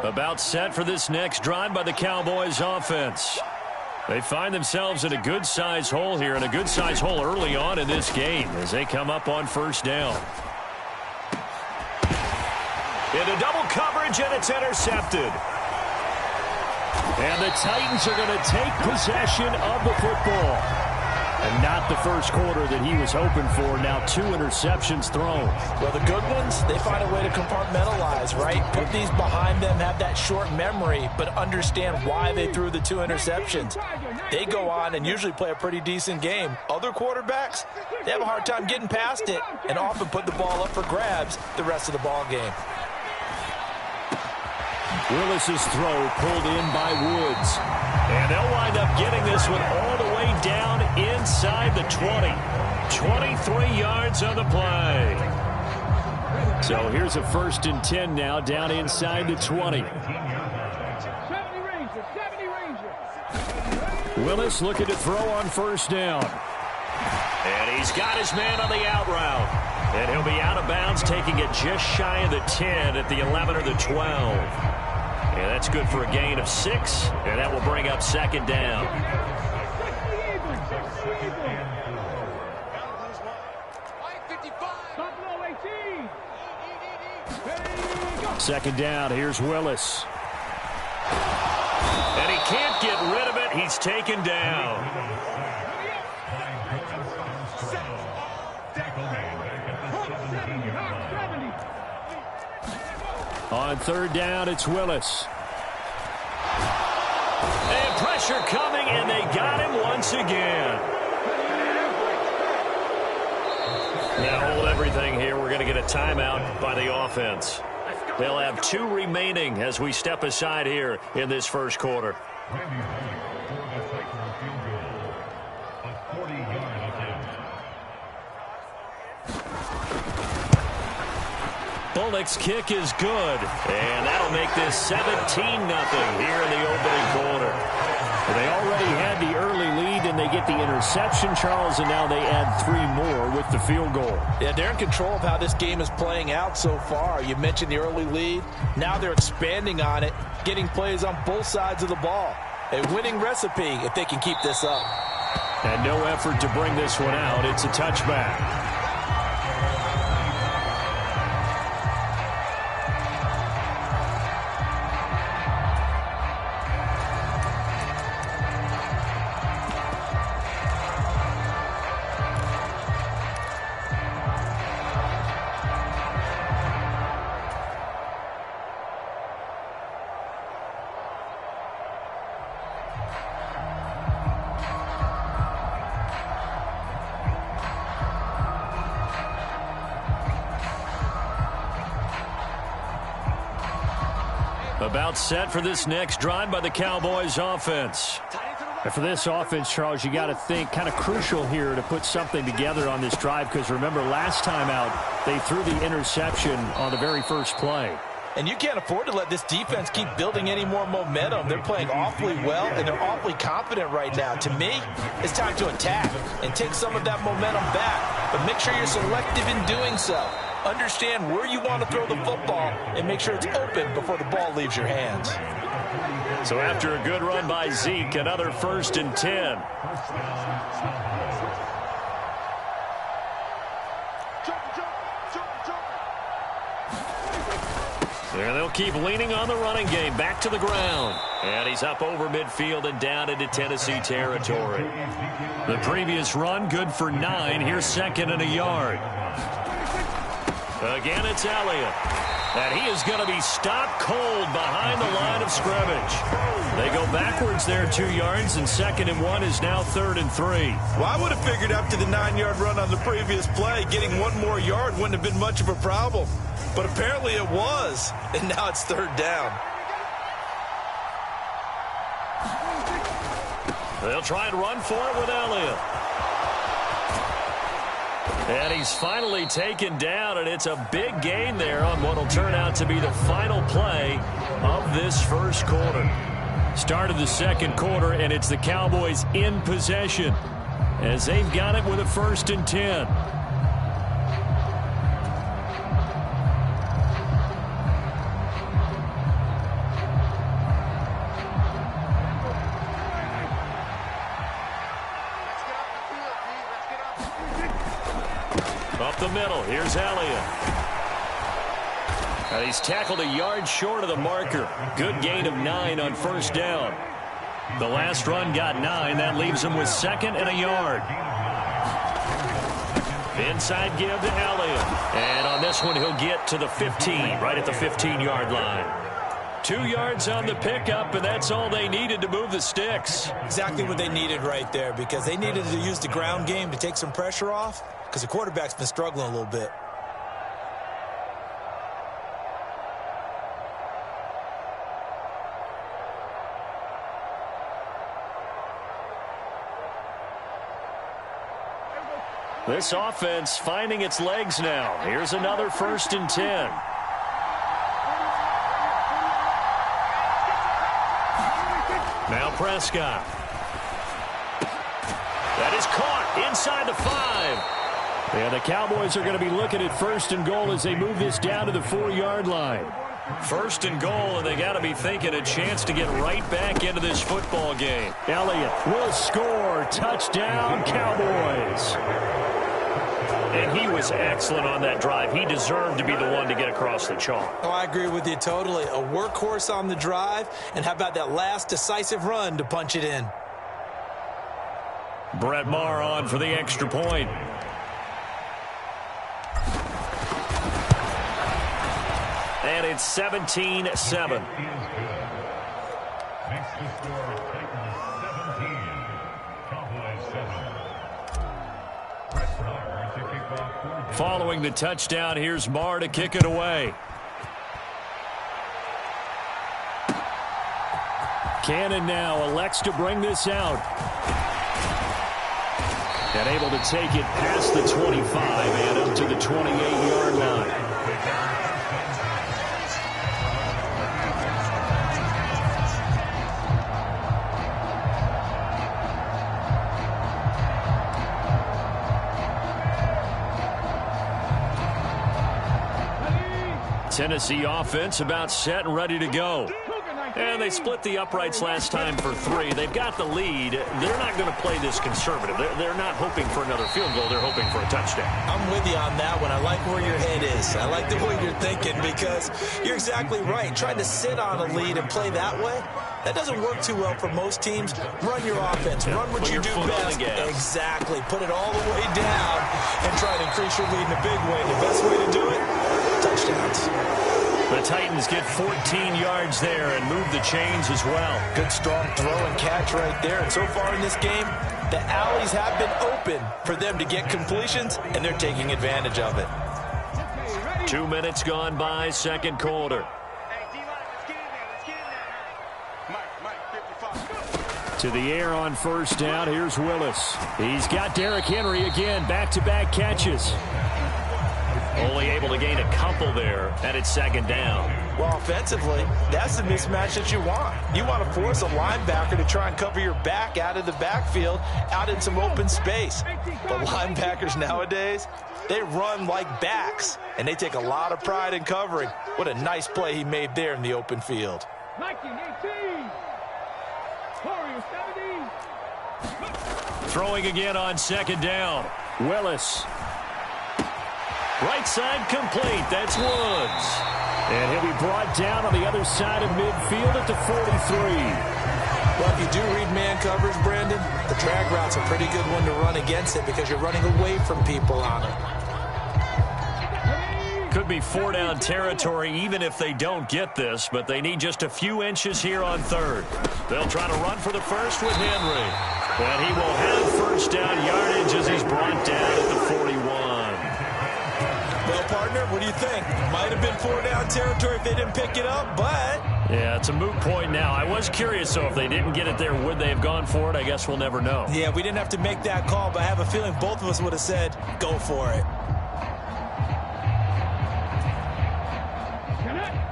About set for this next drive by the Cowboys offense. They find themselves in a good-sized hole here, and a good-sized hole early on in this game as they come up on first down. Into double coverage, and it's intercepted. And the Titans are going to take possession of the football. And not the first quarter that he was hoping for. Now 2 interceptions thrown. Well, the good ones, they find a way to compartmentalize, right? Put these behind them, have that short memory, but understand why they threw the 2 interceptions. They go on and usually play a pretty decent game. Other quarterbacks, they have a hard time getting past it and often put the ball up for grabs the rest of the ball game. Willis's throw pulled in by Woods. And they'll wind up getting this one all the way down inside the 20. 23 yards on the play. So here's a 1st and 10 now down inside the 20. 70 Ranger. Willis looking to throw on first down. And he's got his man on the out route. And he'll be out of bounds, taking it just shy of the 10 at the 11 or the 12. And that's good for a gain of 6, and that will bring up second down. Second down, here's Willis. And he can't get rid of it. He's taken down. On third down, it's Willis. And pressure coming, and they got him once again. Now hold everything here. We're going to get a timeout by the offense. They'll have 2 remaining as we step aside here in this first quarter. Randy Bullock for the Titans field goal. A 40-yard attempt. Bullock's kick is good, and that'll make this 17-0 here in the opening quarter. They already had the early lead, and they get the interception, Charles, and now they add 3 more with the field goal. Yeah, they're in control of how this game is playing out so far. You mentioned the early lead. Now they're expanding on it, getting plays on both sides of the ball. A winning recipe if they can keep this up. And no effort to bring this one out. It's a touchback. About set for this next drive by the Cowboys offense. And for this offense, Charles, you got to think kind of crucial here to put something together on this drive, because remember last time out they threw the interception on the very first play. And you can't afford to let this defense keep building any more momentum. They're playing awfully well, and they're awfully confident right now. To me, it's time to attack and take some of that momentum back. But make sure you're selective in doing so. Understand where you want to throw the football and make sure it's open before the ball leaves your hands. So after a good run by Zeke, another 1st and 10. And they'll keep leaning on the running game. Back to the ground. And he's up over midfield and down into Tennessee territory. The previous run, good for 9. Here's 2nd and a yard. Again, it's Elliott. And he is going to be stopped cold behind the line of scrimmage. They go backwards there 2 yards, and 2nd and 1 is now 3rd and 3. Well, I would have figured after the 9-yard run on the previous play, getting 1 more yard wouldn't have been much of a problem. But apparently it was, and now it's 3rd down. They'll try and run for it with Elliott. And he's finally taken down, and it's a big gain there on what will turn out to be the final play of this first quarter. Start of the second quarter, and it's the Cowboys in possession as they've got it with a 1st and 10. Up the middle, here's Elliott. And he's tackled a yard short of the marker. Good gain of 9 on 1st down. The last run got 9. That leaves him with 2nd and a yard. Inside give to Elliott. And on this one, he'll get to the 15, right at the 15-yard line. 2 yards on the pickup, and that's all they needed to move the sticks. Exactly what they needed right there, because they needed to use the ground game to take some pressure off, because the quarterback's been struggling a little bit. This offense finding its legs now. Here's another 1st and 10. Now Prescott. That is caught inside the 5. And the Cowboys are going to be looking at 1st and goal as they move this down to the 4-yard line. 1st and goal, and they got to be thinking a chance to get right back into this football game. Elliott will score. Touchdown, Cowboys. And he was excellent on that drive. He deserved to be the one to get across the chalk. Oh, I agree with you totally. A workhorse on the drive, and how about that last decisive run to punch it in? Brett Maher on for the extra point. And it's 17-7. Makes the score Titans 17, Cowboys 7. Brett Maher Following the touchdown, here's Marr to kick it away. Cannon now elects to bring this out. And able to take it past the 25 and up to the 28-yard line. Tennessee offense about set and ready to go. And they split the uprights last time for 3. They've got the lead. They're not going to play this conservative. They're not hoping for another field goal. They're hoping for a touchdown. I'm with you on that one. I like where your head is. I like the way you're thinking because you're exactly right. Trying to sit on a lead and play that way, that doesn't work too well for most teams. Run your offense. Run what you do best. Exactly. Put it all the way down and try to increase your lead in a big way. The best way to do it, touchdowns. The Titans get 14 yards there and move the chains as well. Good strong throw and catch right there. And so far in this game, the alleys have been open for them to get completions, and they're taking advantage of it. 2 minutes gone by, second quarter. To the air on first down, here's Willis. He's got Derrick Henry again, back-to-back catches. Only able to gain a couple there, and it's second down. Well, offensively, that's the mismatch that you want. You want to force a linebacker to try and cover your back out of the backfield, out in some open space. But linebackers nowadays, they run like backs, and they take a lot of pride in covering. What a nice play he made there in the open field. 19-18. Warriors 17. Throwing again on second down. Willis. Right side complete. That's Woods. And he'll be brought down on the other side of midfield at the 43. Well, if you do read man coverage, Brandon, the drag route's a pretty good one to run against it because you're running away from people on it. Could be 4-down territory even if they don't get this, but they need just a few inches here on third. They'll try to run for the first with Henry. And he will have first down yardage as he's brought down at the 41. Well, partner, what do you think? Might have been 4-down territory if they didn't pick it up, but... Yeah, it's a moot point now. I was curious, so if they didn't get it there, would they have gone for it? I guess we'll never know. Yeah, we didn't have to make that call, but I have a feeling both of us would have said, go for it.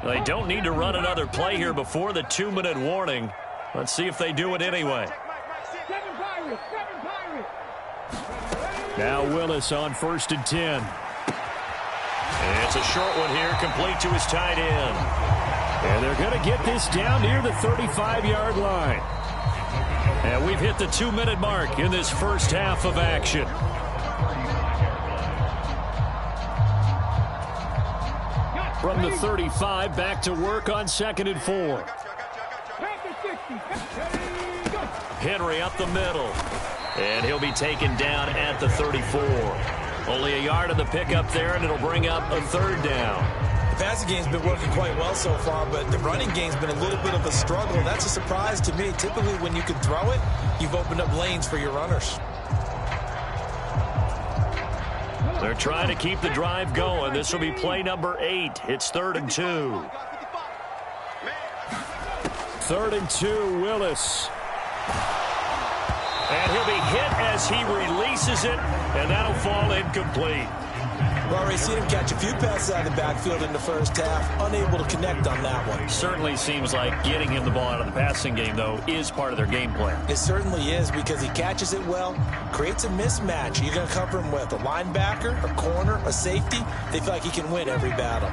They don't need to run another play here before the 2-minute warning. Let's see if they do it anyway. Now Willis on 1st and 10. It's a short one here, complete to his tight end. And they're going to get this down near the 35-yard line. And we've hit the 2-minute mark in this first half of action. From the 35, back to work on 2nd and 4. Henry up the middle. And he'll be taken down at the 34. Only a yard of the pickup there, and it'll bring up a 3rd down. The passing game's been working quite well so far, but the running game's been a little bit of a struggle. That's a surprise to me. Typically, when you can throw it, you've opened up lanes for your runners. They're trying to keep the drive going. This will be play number 8. It's 3rd and 2. 3rd and 2, Willis. And he'll be hit as he releases it, and that'll fall incomplete. We've already seen him catch a few passes out of the backfield in the first half, unable to connect on that one. Certainly seems like getting him the ball out of the passing game, though, is part of their game plan. It certainly is because he catches it well, creates a mismatch. You're going to cover him with a linebacker, a corner, a safety. They feel like he can win every battle.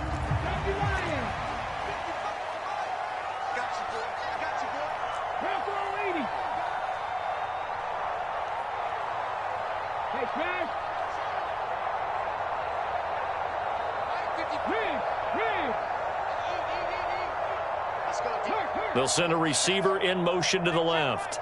They'll send a receiver in motion to the left.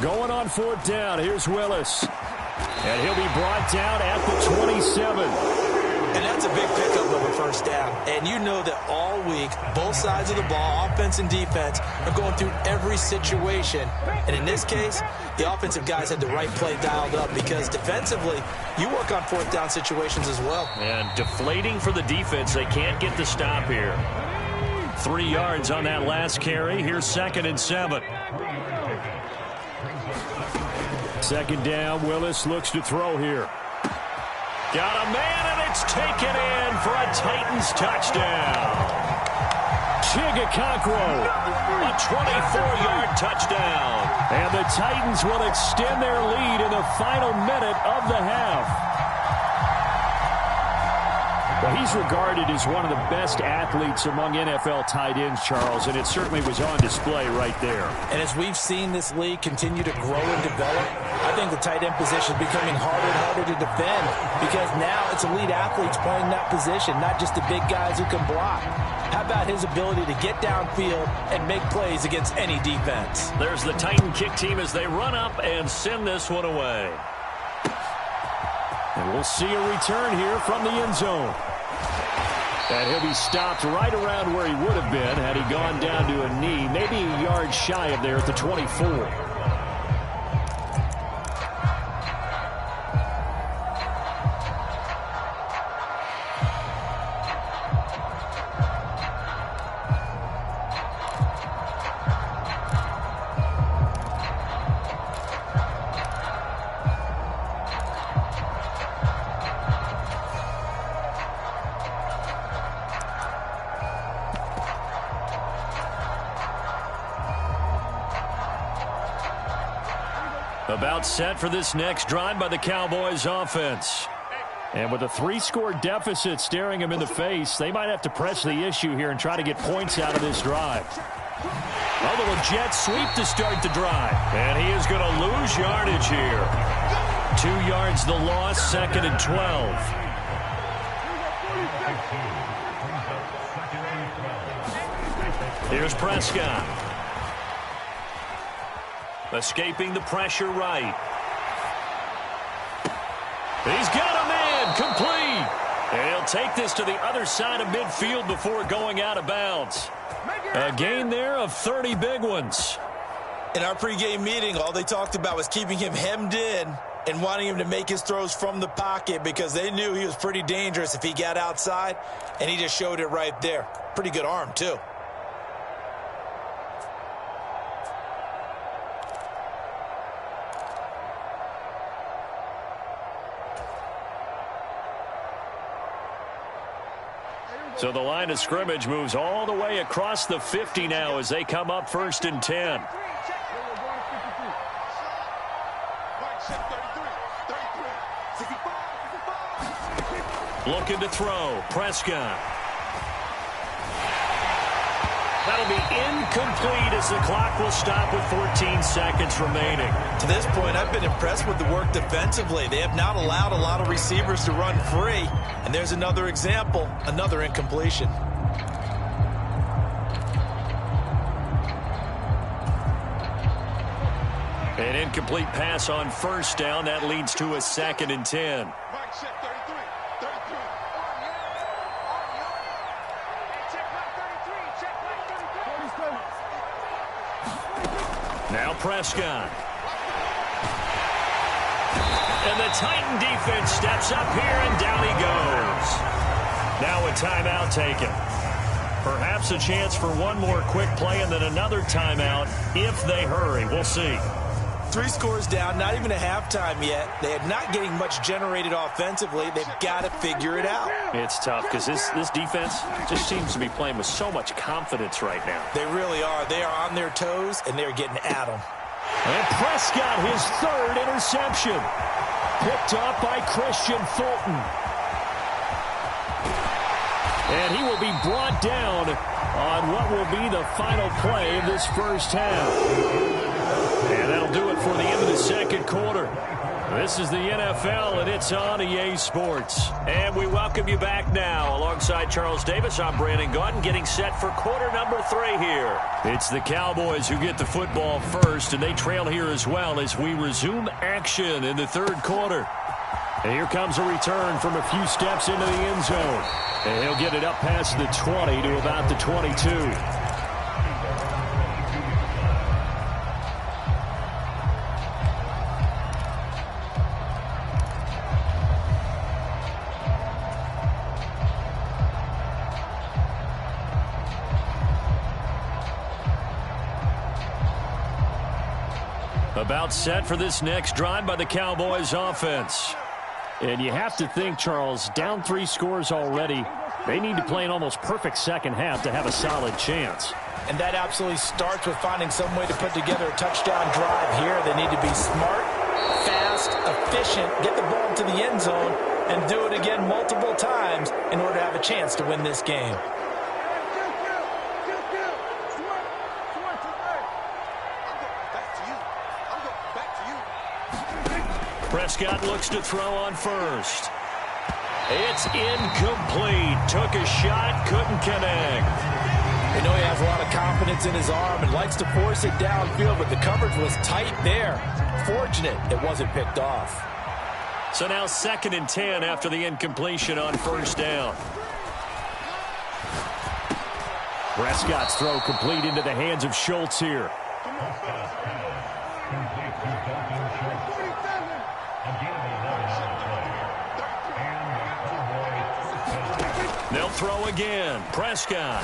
Going on 4th down. Here's Willis. And he'll be brought down at the 27. And that's a big pickup of a first down. And you know that all week, both sides of the ball, offense and defense, are going through every situation. And in this case, the offensive guys had the right play dialed up because defensively, you work on fourth down situations as well. And deflating for the defense. They can't get the stop here. 3 yards on that last carry. Here's 2nd and 7. 2nd down. Willis looks to throw here. Got a man, and it's taken in for a Titans touchdown. Chigakonkwo, a 24-yard touchdown. And the Titans will extend their lead in the final minute of the half. Well, he's regarded as one of the best athletes among NFL tight ends, Charles, and it certainly was on display right there. And as we've seen this league continue to grow and develop, I think the tight end position is becoming harder and harder to defend because now it's elite athletes playing that position, not just the big guys who can block. How about his ability to get downfield and make plays against any defense? There's the Titan kick team as they run up and send this one away. And we'll see a return here from the end zone. And he'll be stopped right around where he would have been had he gone down to a knee, maybe a yard shy of there at the 24. About set for this next drive by the Cowboys offense. And with a 3-score deficit staring him in the face, they might have to press the issue here and try to get points out of this drive. A little jet sweep to start the drive. And he is going to lose yardage here. 2 yards the loss, 2nd and 12. Here's Prescott. Escaping the pressure right. He's got a man, complete. And he'll take this to the other side of midfield before going out of bounds. A gain there of 30 big ones. In our pregame meeting, all they talked about was keeping him hemmed in and wanting him to make his throws from the pocket because they knew he was pretty dangerous if he got outside, and he just showed it right there. Pretty good arm, too. So the line of scrimmage moves all the way across the 50 now as they come up 1st and 10. Looking to throw. Prescott. That'll be incomplete as the clock will stop with 14 seconds remaining. To this point, I've been impressed with the work defensively. They have not allowed a lot of receivers to run free. And there's another example, another incompletion. An incomplete pass on 1st down. That leads to a 2nd and 10. Now Prescott. And the Titan defense steps up here, and down he goes. Now a timeout taken. Perhaps a chance for one more quick play and then another timeout if they hurry. We'll see. 3 scores down, not even a halftime yet. They are not getting much generated offensively. They've got to figure it out. It's tough because this defense just seems to be playing with so much confidence right now. They really are. They are on their toes, and they're getting at them. And Prescott, his 3rd interception. Picked up by Christian Fulton. And he will be brought down on what will be the final play of this first half. And that'll do it for the end of the 2nd quarter. This is the NFL, and it's on EA Sports. And we welcome you back now. Alongside Charles Davis, I'm Brandon Gaudin, getting set for quarter number 3 here. It's the Cowboys who get the football first, and they trail here as well as we resume action in the 3rd quarter. And here comes a return from a few steps into the end zone. And he'll get it up past the 20 to about the 22. About set for this next drive by the Cowboys offense. And you have to think, Charles, down 3 scores already. They need to play an almost perfect second half to have a solid chance. And that absolutely starts with finding some way to put together a touchdown drive here. They need to be smart, fast, efficient, get the ball to the end zone, and do it again multiple times in order to have a chance to win this game. Prescott looks to throw on first. It's incomplete. Took a shot, couldn't connect. We know he has a lot of confidence in his arm and likes to force it downfield, but the coverage was tight there. Fortunate it wasn't picked off. So now 2nd and 10 after the incompletion on first down. Prescott's throw complete into the hands of Schultz here. They'll throw again. Prescott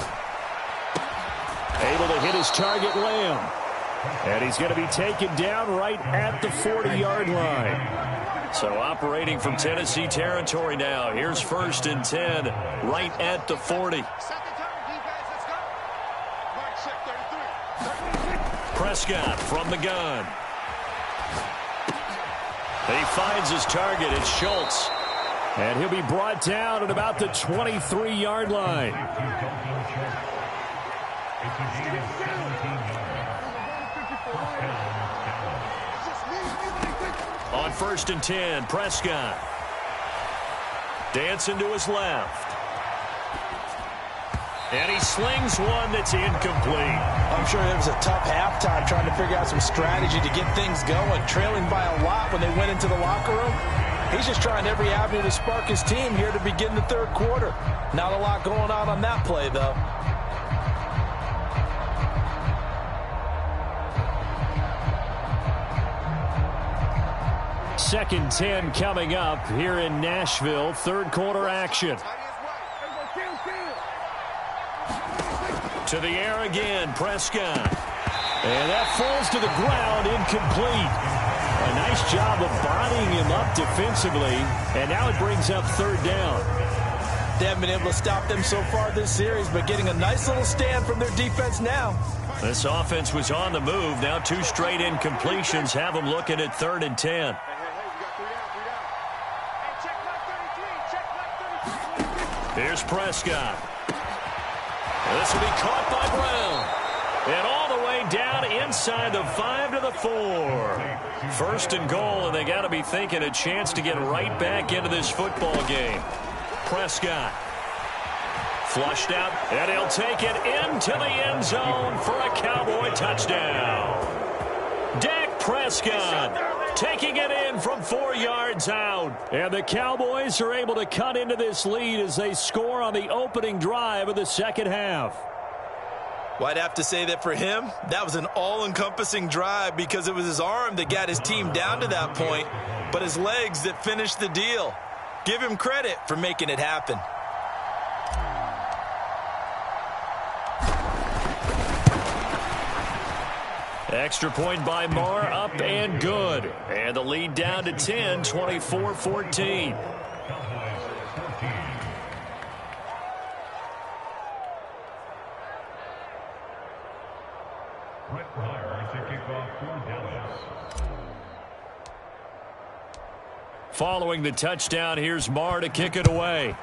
able to hit his target, Lamb. And he's going to be taken down right at the 40-yard line. So operating from Tennessee territory now. Here's 1st and 10 right at the 40. Prescott from the gun. He finds his target. It's Schultz. And he'll be brought down at about the 23-yard line. On 1st and 10, Prescott. Dancing to his left. And he slings one that's incomplete. I'm sure it was a tough halftime trying to figure out some strategy to get things going. Trailing by a lot when they went into the locker room. He's just trying every avenue to spark his team here to begin the 3rd quarter. Not a lot going on that play, though. Second 10 coming up here in Nashville. 3rd quarter action. To the air again, Prescott. And that falls to the ground, incomplete. A nice job of bodying him up defensively, and now it brings up 3rd down. They haven't been able to stop them so far this series, but getting a nice little stand from their defense now. This offense was on the move. Now 2 straight incompletions have them looking at 3rd and 10. Here's Prescott. This will be caught by Brown. And all the way down inside the 5 to the 4. 1st and goal, and they got to be thinking a chance to get right back into this football game. Prescott. Flushed out, and he'll take it into the end zone for a Cowboy touchdown. Dak Prescott taking it in from 4 yards out. And the Cowboys are able to cut into this lead as they score on the opening drive of the second half. Well, I'd have to say that for him, that was an all-encompassing drive because it was his arm that got his team down to that point, but his legs that finished the deal. Give him credit for making it happen. Extra point by Marr, up and good. And the lead down to 10, 24-14. Following the touchdown, here's Marr to kick it away.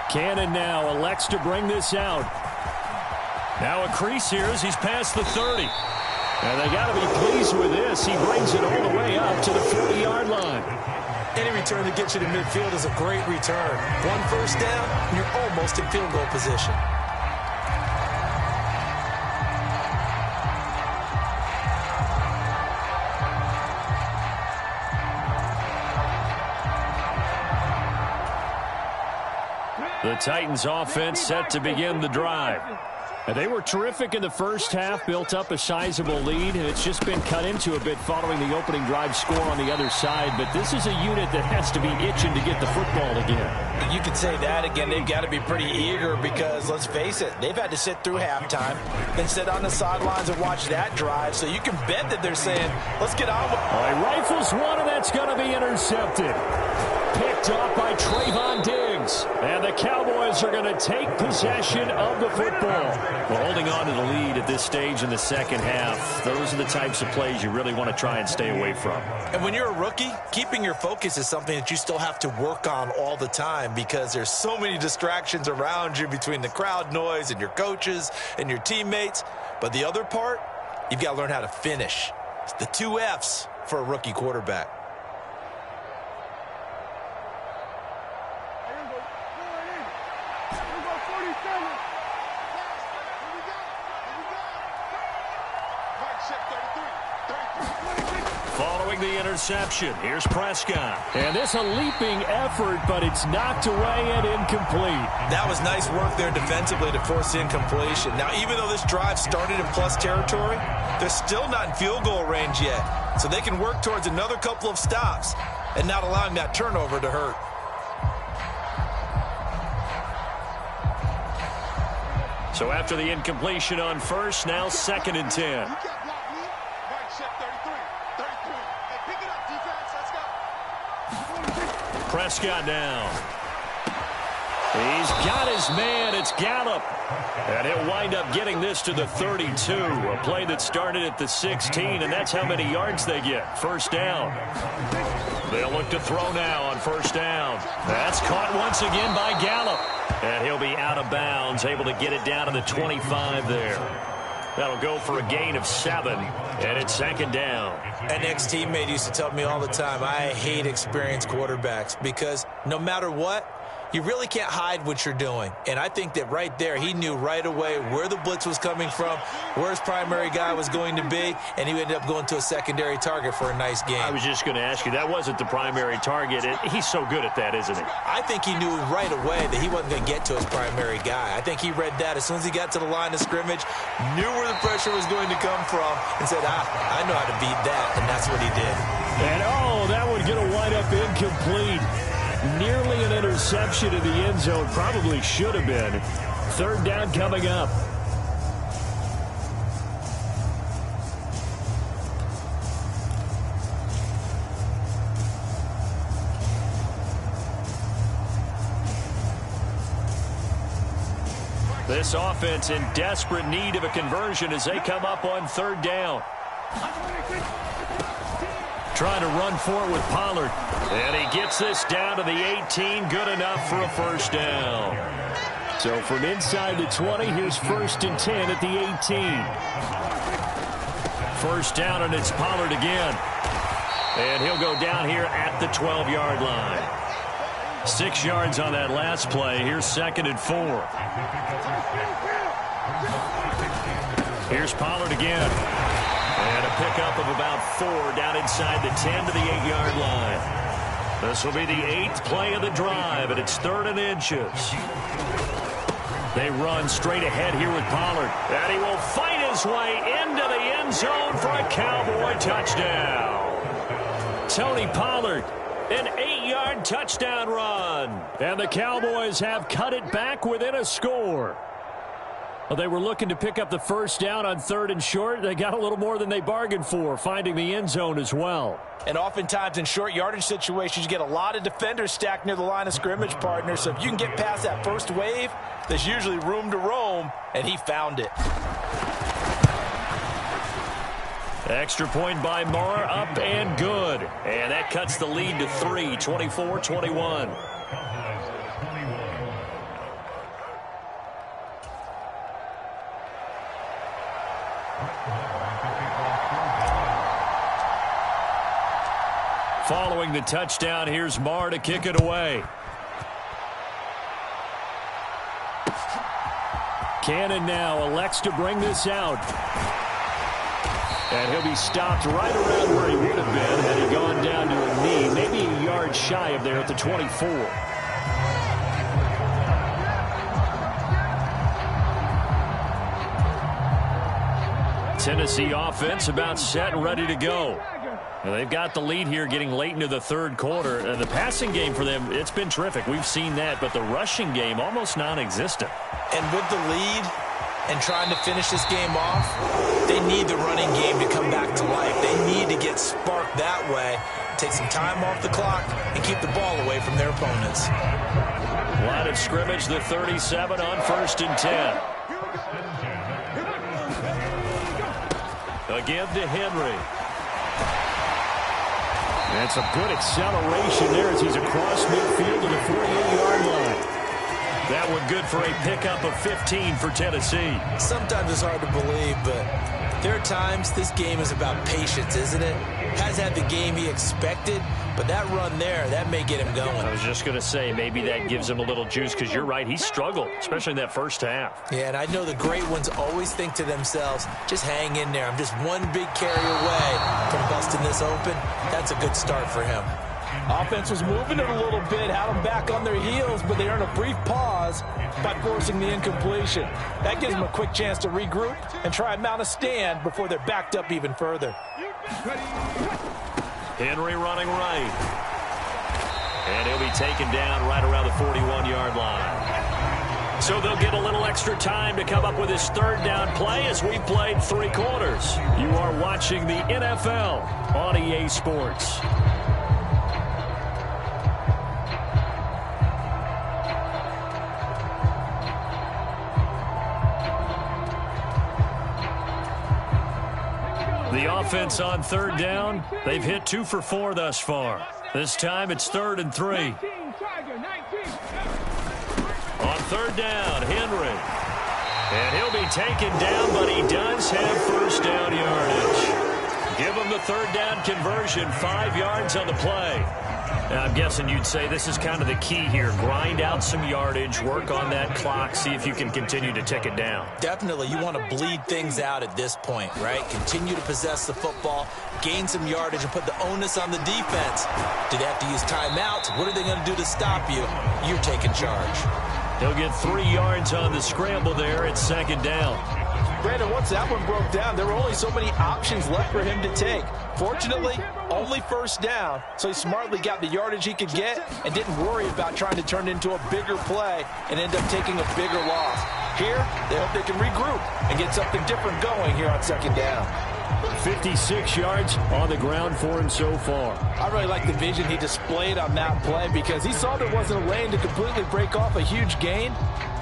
Cannon now elects to bring this out. Now a crease here as he's past the 30. And they got to be pleased with this. He brings it all the way up to the 40-yard line. Any return that gets you to midfield is a great return. 1 first down, and you're almost in field goal position. The Titans offense set to begin the drive. And they were terrific in the first half, built up a sizable lead, and it's just been cut into a bit following the opening drive score on the other side. But this is a unit that has to be itching to get the football again. You could say that again. They've got to be pretty eager because, let's face it, they've had to sit through halftime, then sit on the sidelines and watch that drive. So you can bet that they're saying, let's get on with it. All right, rifles one, and that's going to be intercepted. Picked off by Trayvon Diggs. And the Cowboys are going to take possession of the football. Well, holding on to the lead at this stage in the second half, those are the types of plays you really want to try and stay away from. And when you're a rookie, keeping your focus is something that you still have to work on all the time because there's so many distractions around you between the crowd noise and your coaches and your teammates. But the other part, you've got to learn how to finish. It's the 2 F's for a rookie quarterback. Following the interception, here's Prescott. And this a leaping effort, but it's knocked away and incomplete. That was nice work there defensively to force incompletion. Now, even though this drive started in plus territory, they're still not in field goal range yet. So they can work towards another couple of stops and not allowing that turnover to hurt. So after the incompletion on first, now 2nd and 10. Prescott down. He's got his man. It's Gallup. And he'll wind up getting this to the 32. A play that started at the 16, and that's how many yards they get. First down. They'll look to throw now on first down. That's caught once again by Gallup. And he'll be out of bounds, able to get it down to the 25 there. That'll go for a gain of 7, and it's 2nd down. An ex-teammate used to tell me all the time, I hate experienced quarterbacks because no matter what, you really can't hide what you're doing. And I think that right there, he knew right away where the blitz was coming from, where his primary guy was going to be, and he ended up going to a secondary target for a nice game. I was just going to ask you, that wasn't the primary target. He's so good at that, isn't he? I think he knew right away that he wasn't going to get to his primary guy. I think he read that as soon as he got to the line of scrimmage, knew where the pressure was going to come from, and said, I know how to beat that, and that's what he did. And, that one's going to wind up incomplete. Nearly an interception in the end zone. Probably should have been. 3rd down coming up. This offense in desperate need of a conversion as they come up on 3rd down. Trying to run for it with Pollard. And he gets this down to the 18. Good enough for a first down. So from inside the 20, here's 1st and 10 at the 18. First down, and it's Pollard again. And he'll go down here at the 12-yard line. 6 yards on that last play. Here's 2nd and 4. Here's Pollard again. And a pickup of about 4 down inside the 10 to the 8-yard line. This will be the 8th play of the drive, and it's 3rd and inches. They run straight ahead here with Pollard. And he will fight his way into the end zone for a Cowboy touchdown. Tony Pollard, an 8-yard touchdown run. And the Cowboys have cut it back within a score. Well, they were looking to pick up the first down on 3rd and short. They got a little more than they bargained for, finding the end zone as well. And oftentimes in short yardage situations, you get a lot of defenders stacked near the line of scrimmage, partner. So if you can get past that first wave, there's usually room to roam, and he found it. Extra point by Marr, up and good. And that cuts the lead to 3, 24-21. Following the touchdown, here's Marr to kick it away. Cannon now elects to bring this out. And he'll be stopped right around where he would have been had he gone down to a knee, maybe a yard shy of there at the 24. Tennessee offense about set and ready to go. Well, they've got the lead here getting late into the third quarter. The passing game for them, it's been terrific. We've seen that, but the rushing game almost non-existent. And with the lead and trying to finish this game off, they need the running game to come back to life. They need to get sparked that way, take some time off the clock, and keep the ball away from their opponents. Line of scrimmage, the 37 on 1st and 10. Again to Henry. That's a good acceleration there as he's across midfield to the 48-yard line. That one good for a pickup of 15 for Tennessee. Sometimes it's hard to believe, but there are times this game is about patience, isn't it? Has had the game he expected, but that run there, that may get him going. I was just going to say, maybe that gives him a little juice, because you're right, he struggled, especially in that first half. Yeah, and I know the great ones always think to themselves, just hang in there. I'm just one big carry away from busting this open. That's a good start for him. Offense was moving it a little bit, had them back on their heels, but they earned a brief pause by forcing the incompletion. That gives them a quick chance to regroup and try and mount a stand before they're backed up even further. Henry running right. And he'll be taken down right around the 41-yard line. So they'll get a little extra time to come up with his third down play as we played 3 quarters. You are watching the NFL on EA Sports. The offense on 3rd down, they've hit 2 for 4 thus far. This time it's 3rd and 3. On 3rd down, Henry. And he'll be taken down, but he does have first down yardage. Give him the 3rd down conversion, 5 yards on the play. Now, I'm guessing you'd say this is kind of the key here. Grind out some yardage, work on that clock, see if you can continue to tick it down. Definitely, you want to bleed things out at this point, right? Continue to possess the football, gain some yardage, and put the onus on the defense. Do they have to use timeouts? What are they going to do to stop you? You're taking charge. He'll get 3 yards on the scramble there at 2nd down. Brandon, once that one broke down, there were only so many options left for him to take. Fortunately, only first down, so he smartly got the yardage he could get and didn't worry about trying to turn it into a bigger play and end up taking a bigger loss. Here, they hope they can regroup and get something different going here on 2nd down. 56 yards on the ground for him so far. I really like the vision he displayed on that play because he saw there wasn't a lane to completely break off a huge gain.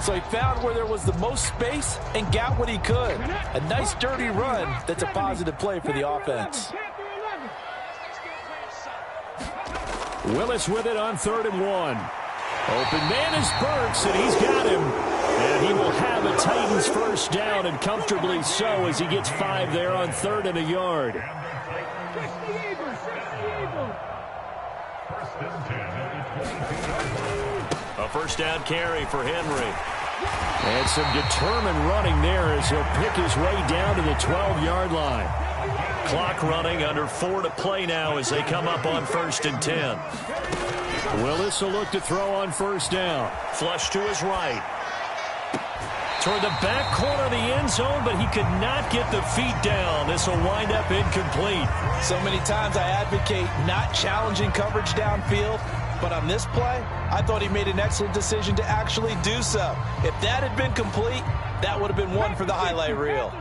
So he found where there was the most space and got what he could. A nice, dirty run that's a positive play for the offense. Willis with it on 3rd and 1. Open man is Burks, and he's got him. And he will have a Titans first down, and comfortably so as he gets 5 there on 3rd and a yard. A first down carry for Henry. And some determined running there as he'll pick his way down to the 12-yard line. Clock running, under 4 to play now as they come up on 1st and 10. Willis will look to throw on 1st down. Flush to his right. Toward the back corner of the end zone, but he could not get the feet down. This will wind up incomplete. So many times I advocate not challenging coverage downfield, but on this play, I thought he made an excellent decision to actually do so. If that had been complete, that would have been one for the highlight reel.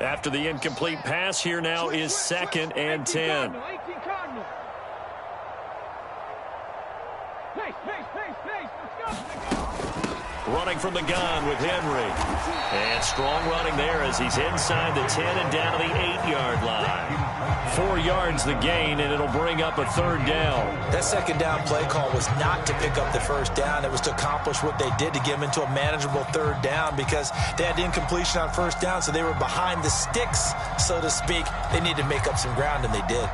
After the incomplete pass, here now is 2nd and 10. Running from the gun with Henry. And strong running there as he's inside the 10 and down to the 8-yard line. 4 yards the gain, and it'll bring up a 3rd down. That 2nd down play call was not to pick up the first down. It was to accomplish what they did to get them into a manageable 3rd down because they had incompletion on 1st down, so they were behind the sticks, so to speak. They needed to make up some ground, and they did.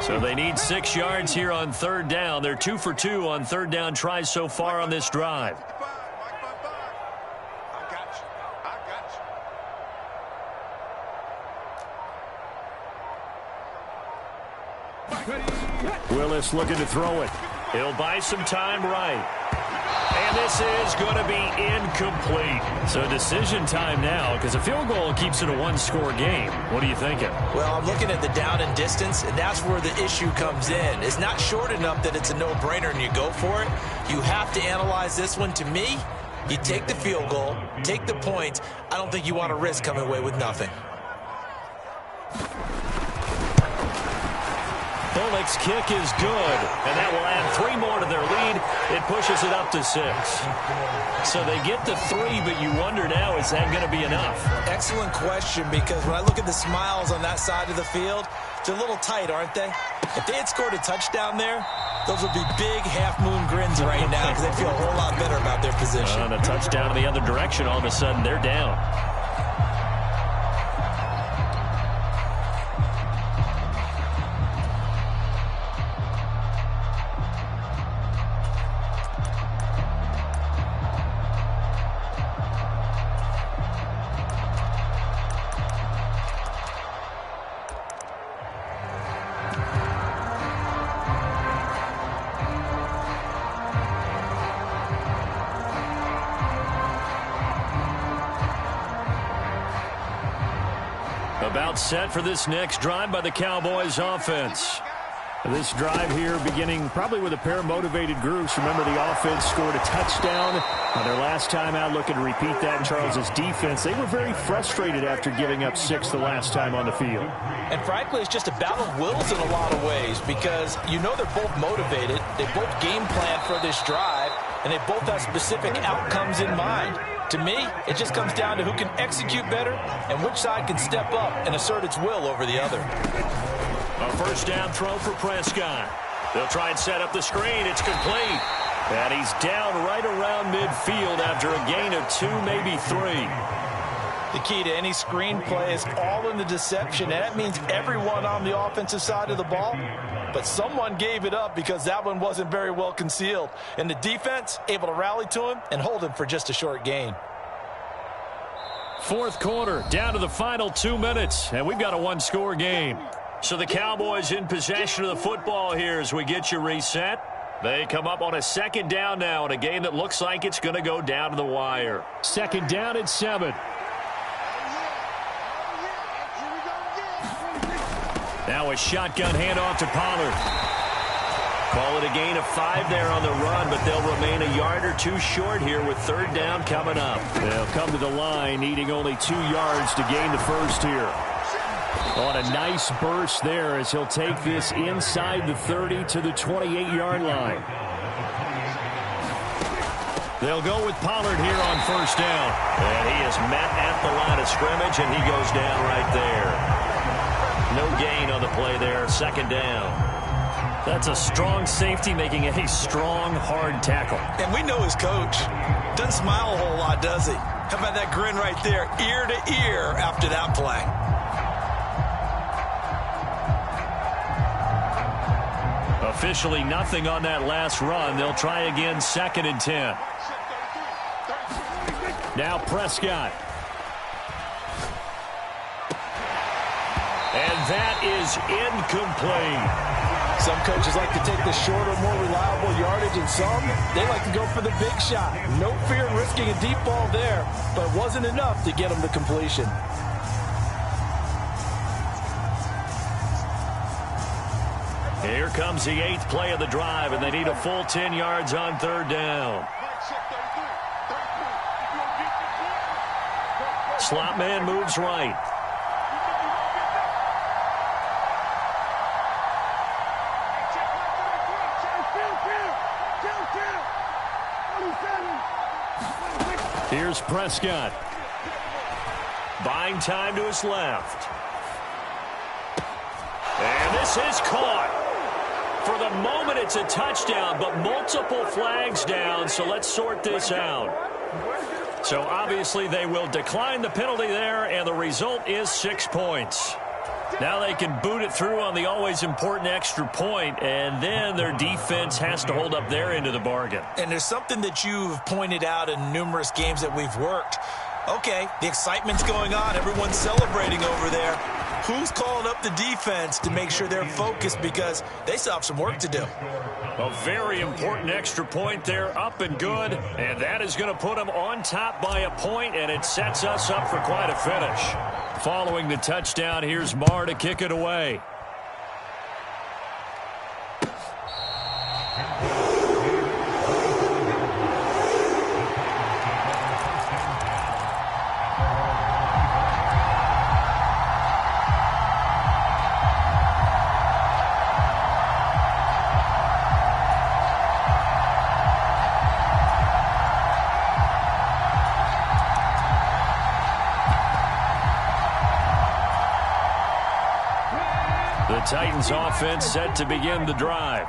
So they need 6 yards here on 3rd down. They're 2 for 2 on 3rd down tries so far on this drive. Willis looking to throw it. He'll buy some time right. And this is going to be incomplete. So decision time now, because a field goal keeps it a one-score game. What are you thinking? Well, I'm looking at the down and distance, and that's where the issue comes in. It's not short enough that it's a no-brainer and you go for it. You have to analyze this one. To me, you take the field goal, take the points. I don't think you want to risk coming away with nothing. Bullock's kick is good, and that will add 3 more to their lead. It pushes it up to 6. So they get to 3, but you wonder now, is that going to be enough? Excellent question, because when I look at the smiles on that side of the field, they're a little tight, aren't they? If they had scored a touchdown there, those would be big half-moon grins right now because they feel a whole lot better about their position. On a touchdown in the other direction, all of a sudden they're down. About set for this next drive by the Cowboys offense. This drive here beginning probably with a pair of motivated groups. Remember, the offense scored a touchdown on their last time out, looking to repeat that in Charles's defense. They were very frustrated after giving up 6 the last time on the field. And frankly, it's just a battle of wills in a lot of ways because you know they're both motivated. They both game plan for this drive, and they both have specific outcomes in mind. To me, it just comes down to who can execute better and which side can step up and assert its will over the other. A first down throw for Prescott. They'll try and set up the screen. It's complete. And he's down right around midfield after a gain of 2, maybe 3. The key to any screen play is all in the deception, and that means everyone on the offensive side of the ball. But someone gave it up because that one wasn't very well concealed. And the defense able to rally to him and hold him for just a short gain. Fourth quarter, down to the final 2 minutes, and we've got a one-score game. So the Cowboys in possession of the football here as we get you reset. They come up on a second down now in a game that looks like it's going to go down to the wire. Second down at 7. Now a shotgun handoff to Pollard. Call it a gain of 5 there on the run, but they'll remain a yard or 2 short here with third down coming up. They'll come to the line needing only 2 yards to gain the first here. On a nice burst there as he'll take this inside the 30 to the 28-yard line. They'll go with Pollard here on first down. And he is met at the line of scrimmage, and he goes down right there. No gain on the play there, second down. That's a strong safety making a strong, hard tackle. And we know his coach. Doesn't smile a whole lot, does he? How about that grin right there, ear to ear after that play? Officially nothing on that last run. They'll try again, 2nd and 10. Now Prescott. And that is incomplete. Some coaches like to take the shorter, more reliable yardage, and some, they like to go for the big shot. No fear in risking a deep ball there, but it wasn't enough to get them to completion. Here comes the 8th play of the drive, and they need a full 10 yards on third down. Slot man moves right. Here's Prescott. Buying time to his left. And this is caught. For the moment, it's a touchdown, but multiple flags down, so let's sort this out. So obviously they will decline the penalty there, and the result is 6 points. Now they can boot it through on the always important extra point, and then their defense has to hold up their end of the bargain. And there's something that you've pointed out in numerous games that we've worked. Okay, the excitement's going on. Everyone's celebrating over there. who's calling up the defense to make sure they're focused because they still have some work to do. A very important extra point there, up and good, and that is going to put them on top by a point, and it sets us up for quite a finish. Following the touchdown, here's Marr to kick it away. The Titans offense set to begin the drive.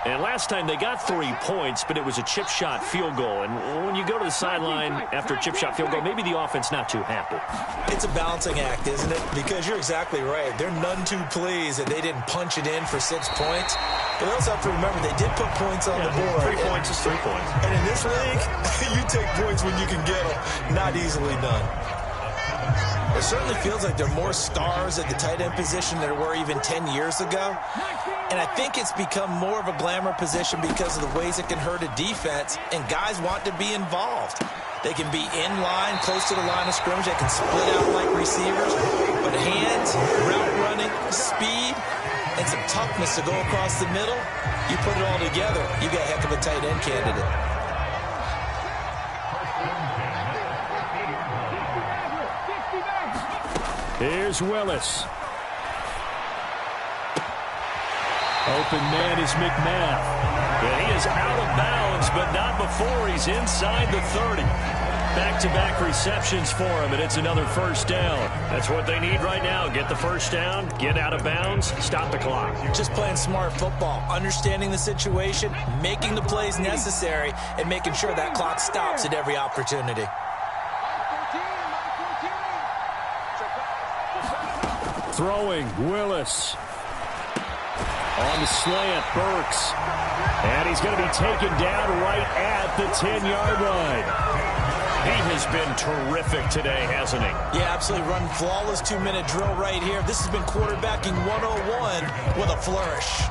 And last time they got 3 points, but it was a chip shot field goal. And when you go to the sideline after a chip shot field goal, maybe the offense not too happy. It's a balancing act, isn't it? Because you're exactly right. They're none too pleased that they didn't punch it in for 6 points. But they also have to remember they did put points on the board. 3 points is 3 points. And in this league, you take points when you can get them. Not easily done. It certainly feels like there are more stars at the tight end position than there were even 10 years ago. And I think it's become more of a glamour position because of the ways it can hurt a defense, and guys want to be involved. They can be in line, close to the line of scrimmage. They can split out like receivers. But hands, route running, speed, and some toughness to go across the middle, you put it all together, you got a heck of a tight end candidate. Here's Willis. Open man is McMath. And he is out of bounds, but not before he's inside the 30. Back-to-back receptions for him, and it's another first down. That's what they need right now. Get the first down, get out of bounds, stop the clock. Just playing smart football, understanding the situation, making the plays necessary, and making sure that clock stops at every opportunity. Throwing, Willis. On the slant, Burks. And he's going to be taken down right at the 10-yard line. He has been terrific today, hasn't he? Yeah, absolutely. Run flawless 2-minute drill right here. This has been quarterbacking 101 with a flourish.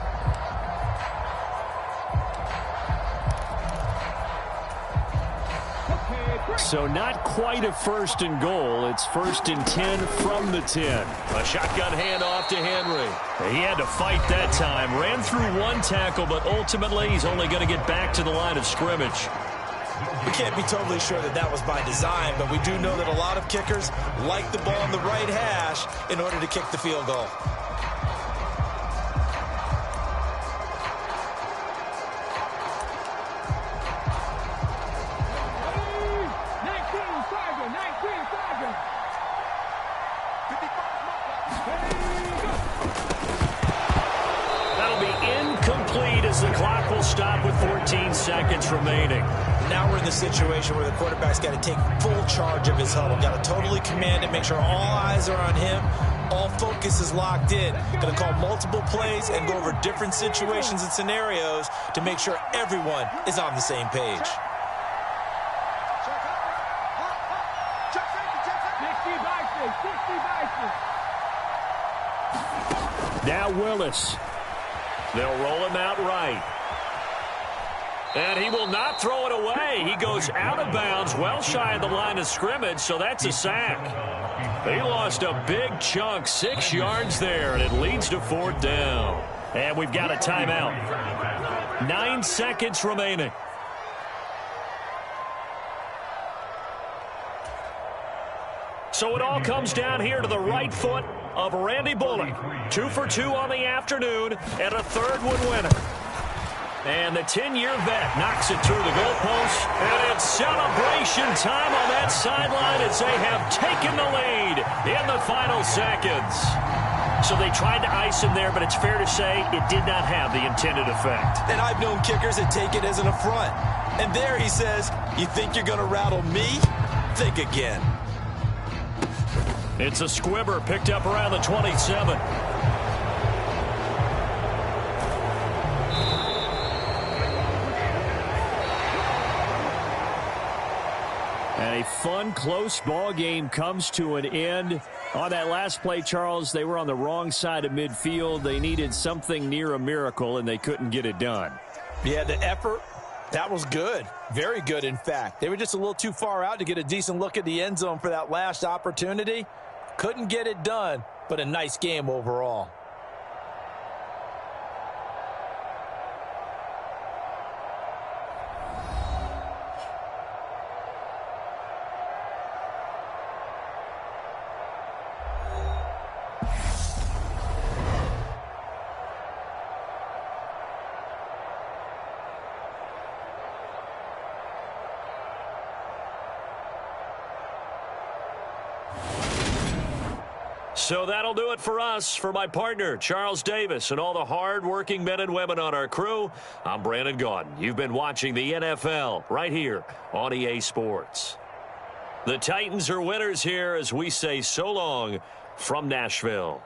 So not quite a first and goal. It's first and 10 from the 10. A shotgun handoff to Henry. He had to fight that time. Ran through one tackle, but ultimately he's only going to get back to the line of scrimmage. We can't be totally sure that that was by design, but we do know that a lot of kickers like the ball on the right hash in order to kick the field goal. The clock will stop with 14 seconds remaining. Now we're in the situation where the quarterback's got to take full charge of his huddle. Got to totally command it, make sure all eyes are on him. All focus is locked in. Going to call multiple plays and go over different situations and scenarios to make sure everyone is on the same page. Now Willis. They'll roll him out right. And he will not throw it away. He goes out of bounds, well shy of the line of scrimmage, so that's a sack. He lost a big chunk, 6 yards there, and it leads to 4th down. And we've got a timeout. 9 seconds remaining. So it all comes down here to the right foot of Randy Bullock. 2 for 2 on the afternoon, and a third one winner. And the 10-year vet knocks it through the goalpost, and it's celebration time on that sideline as they have taken the lead in the final seconds. So they tried to ice him there, but it's fair to say it did not have the intended effect. And I've known kickers that take it as an affront. And there he says, you think you're going to rattle me? Think again. It's a squibber picked up around the 27. And a fun, close ball game comes to an end. On that last play, Charles, they were on the wrong side of midfield. They needed something near a miracle, and they couldn't get it done. Yeah, the effort, that was good. Very good, in fact. They were just a little too far out to get a decent look at the end zone for that last opportunity. Couldn't get it done, but a nice game overall. So that'll do it for us. For my partner, Charles Davis, and all the hard-working men and women on our crew, I'm Brandon Gaudin. You've been watching the NFL right here on EA Sports. The Titans are winners here as we say so long from Nashville.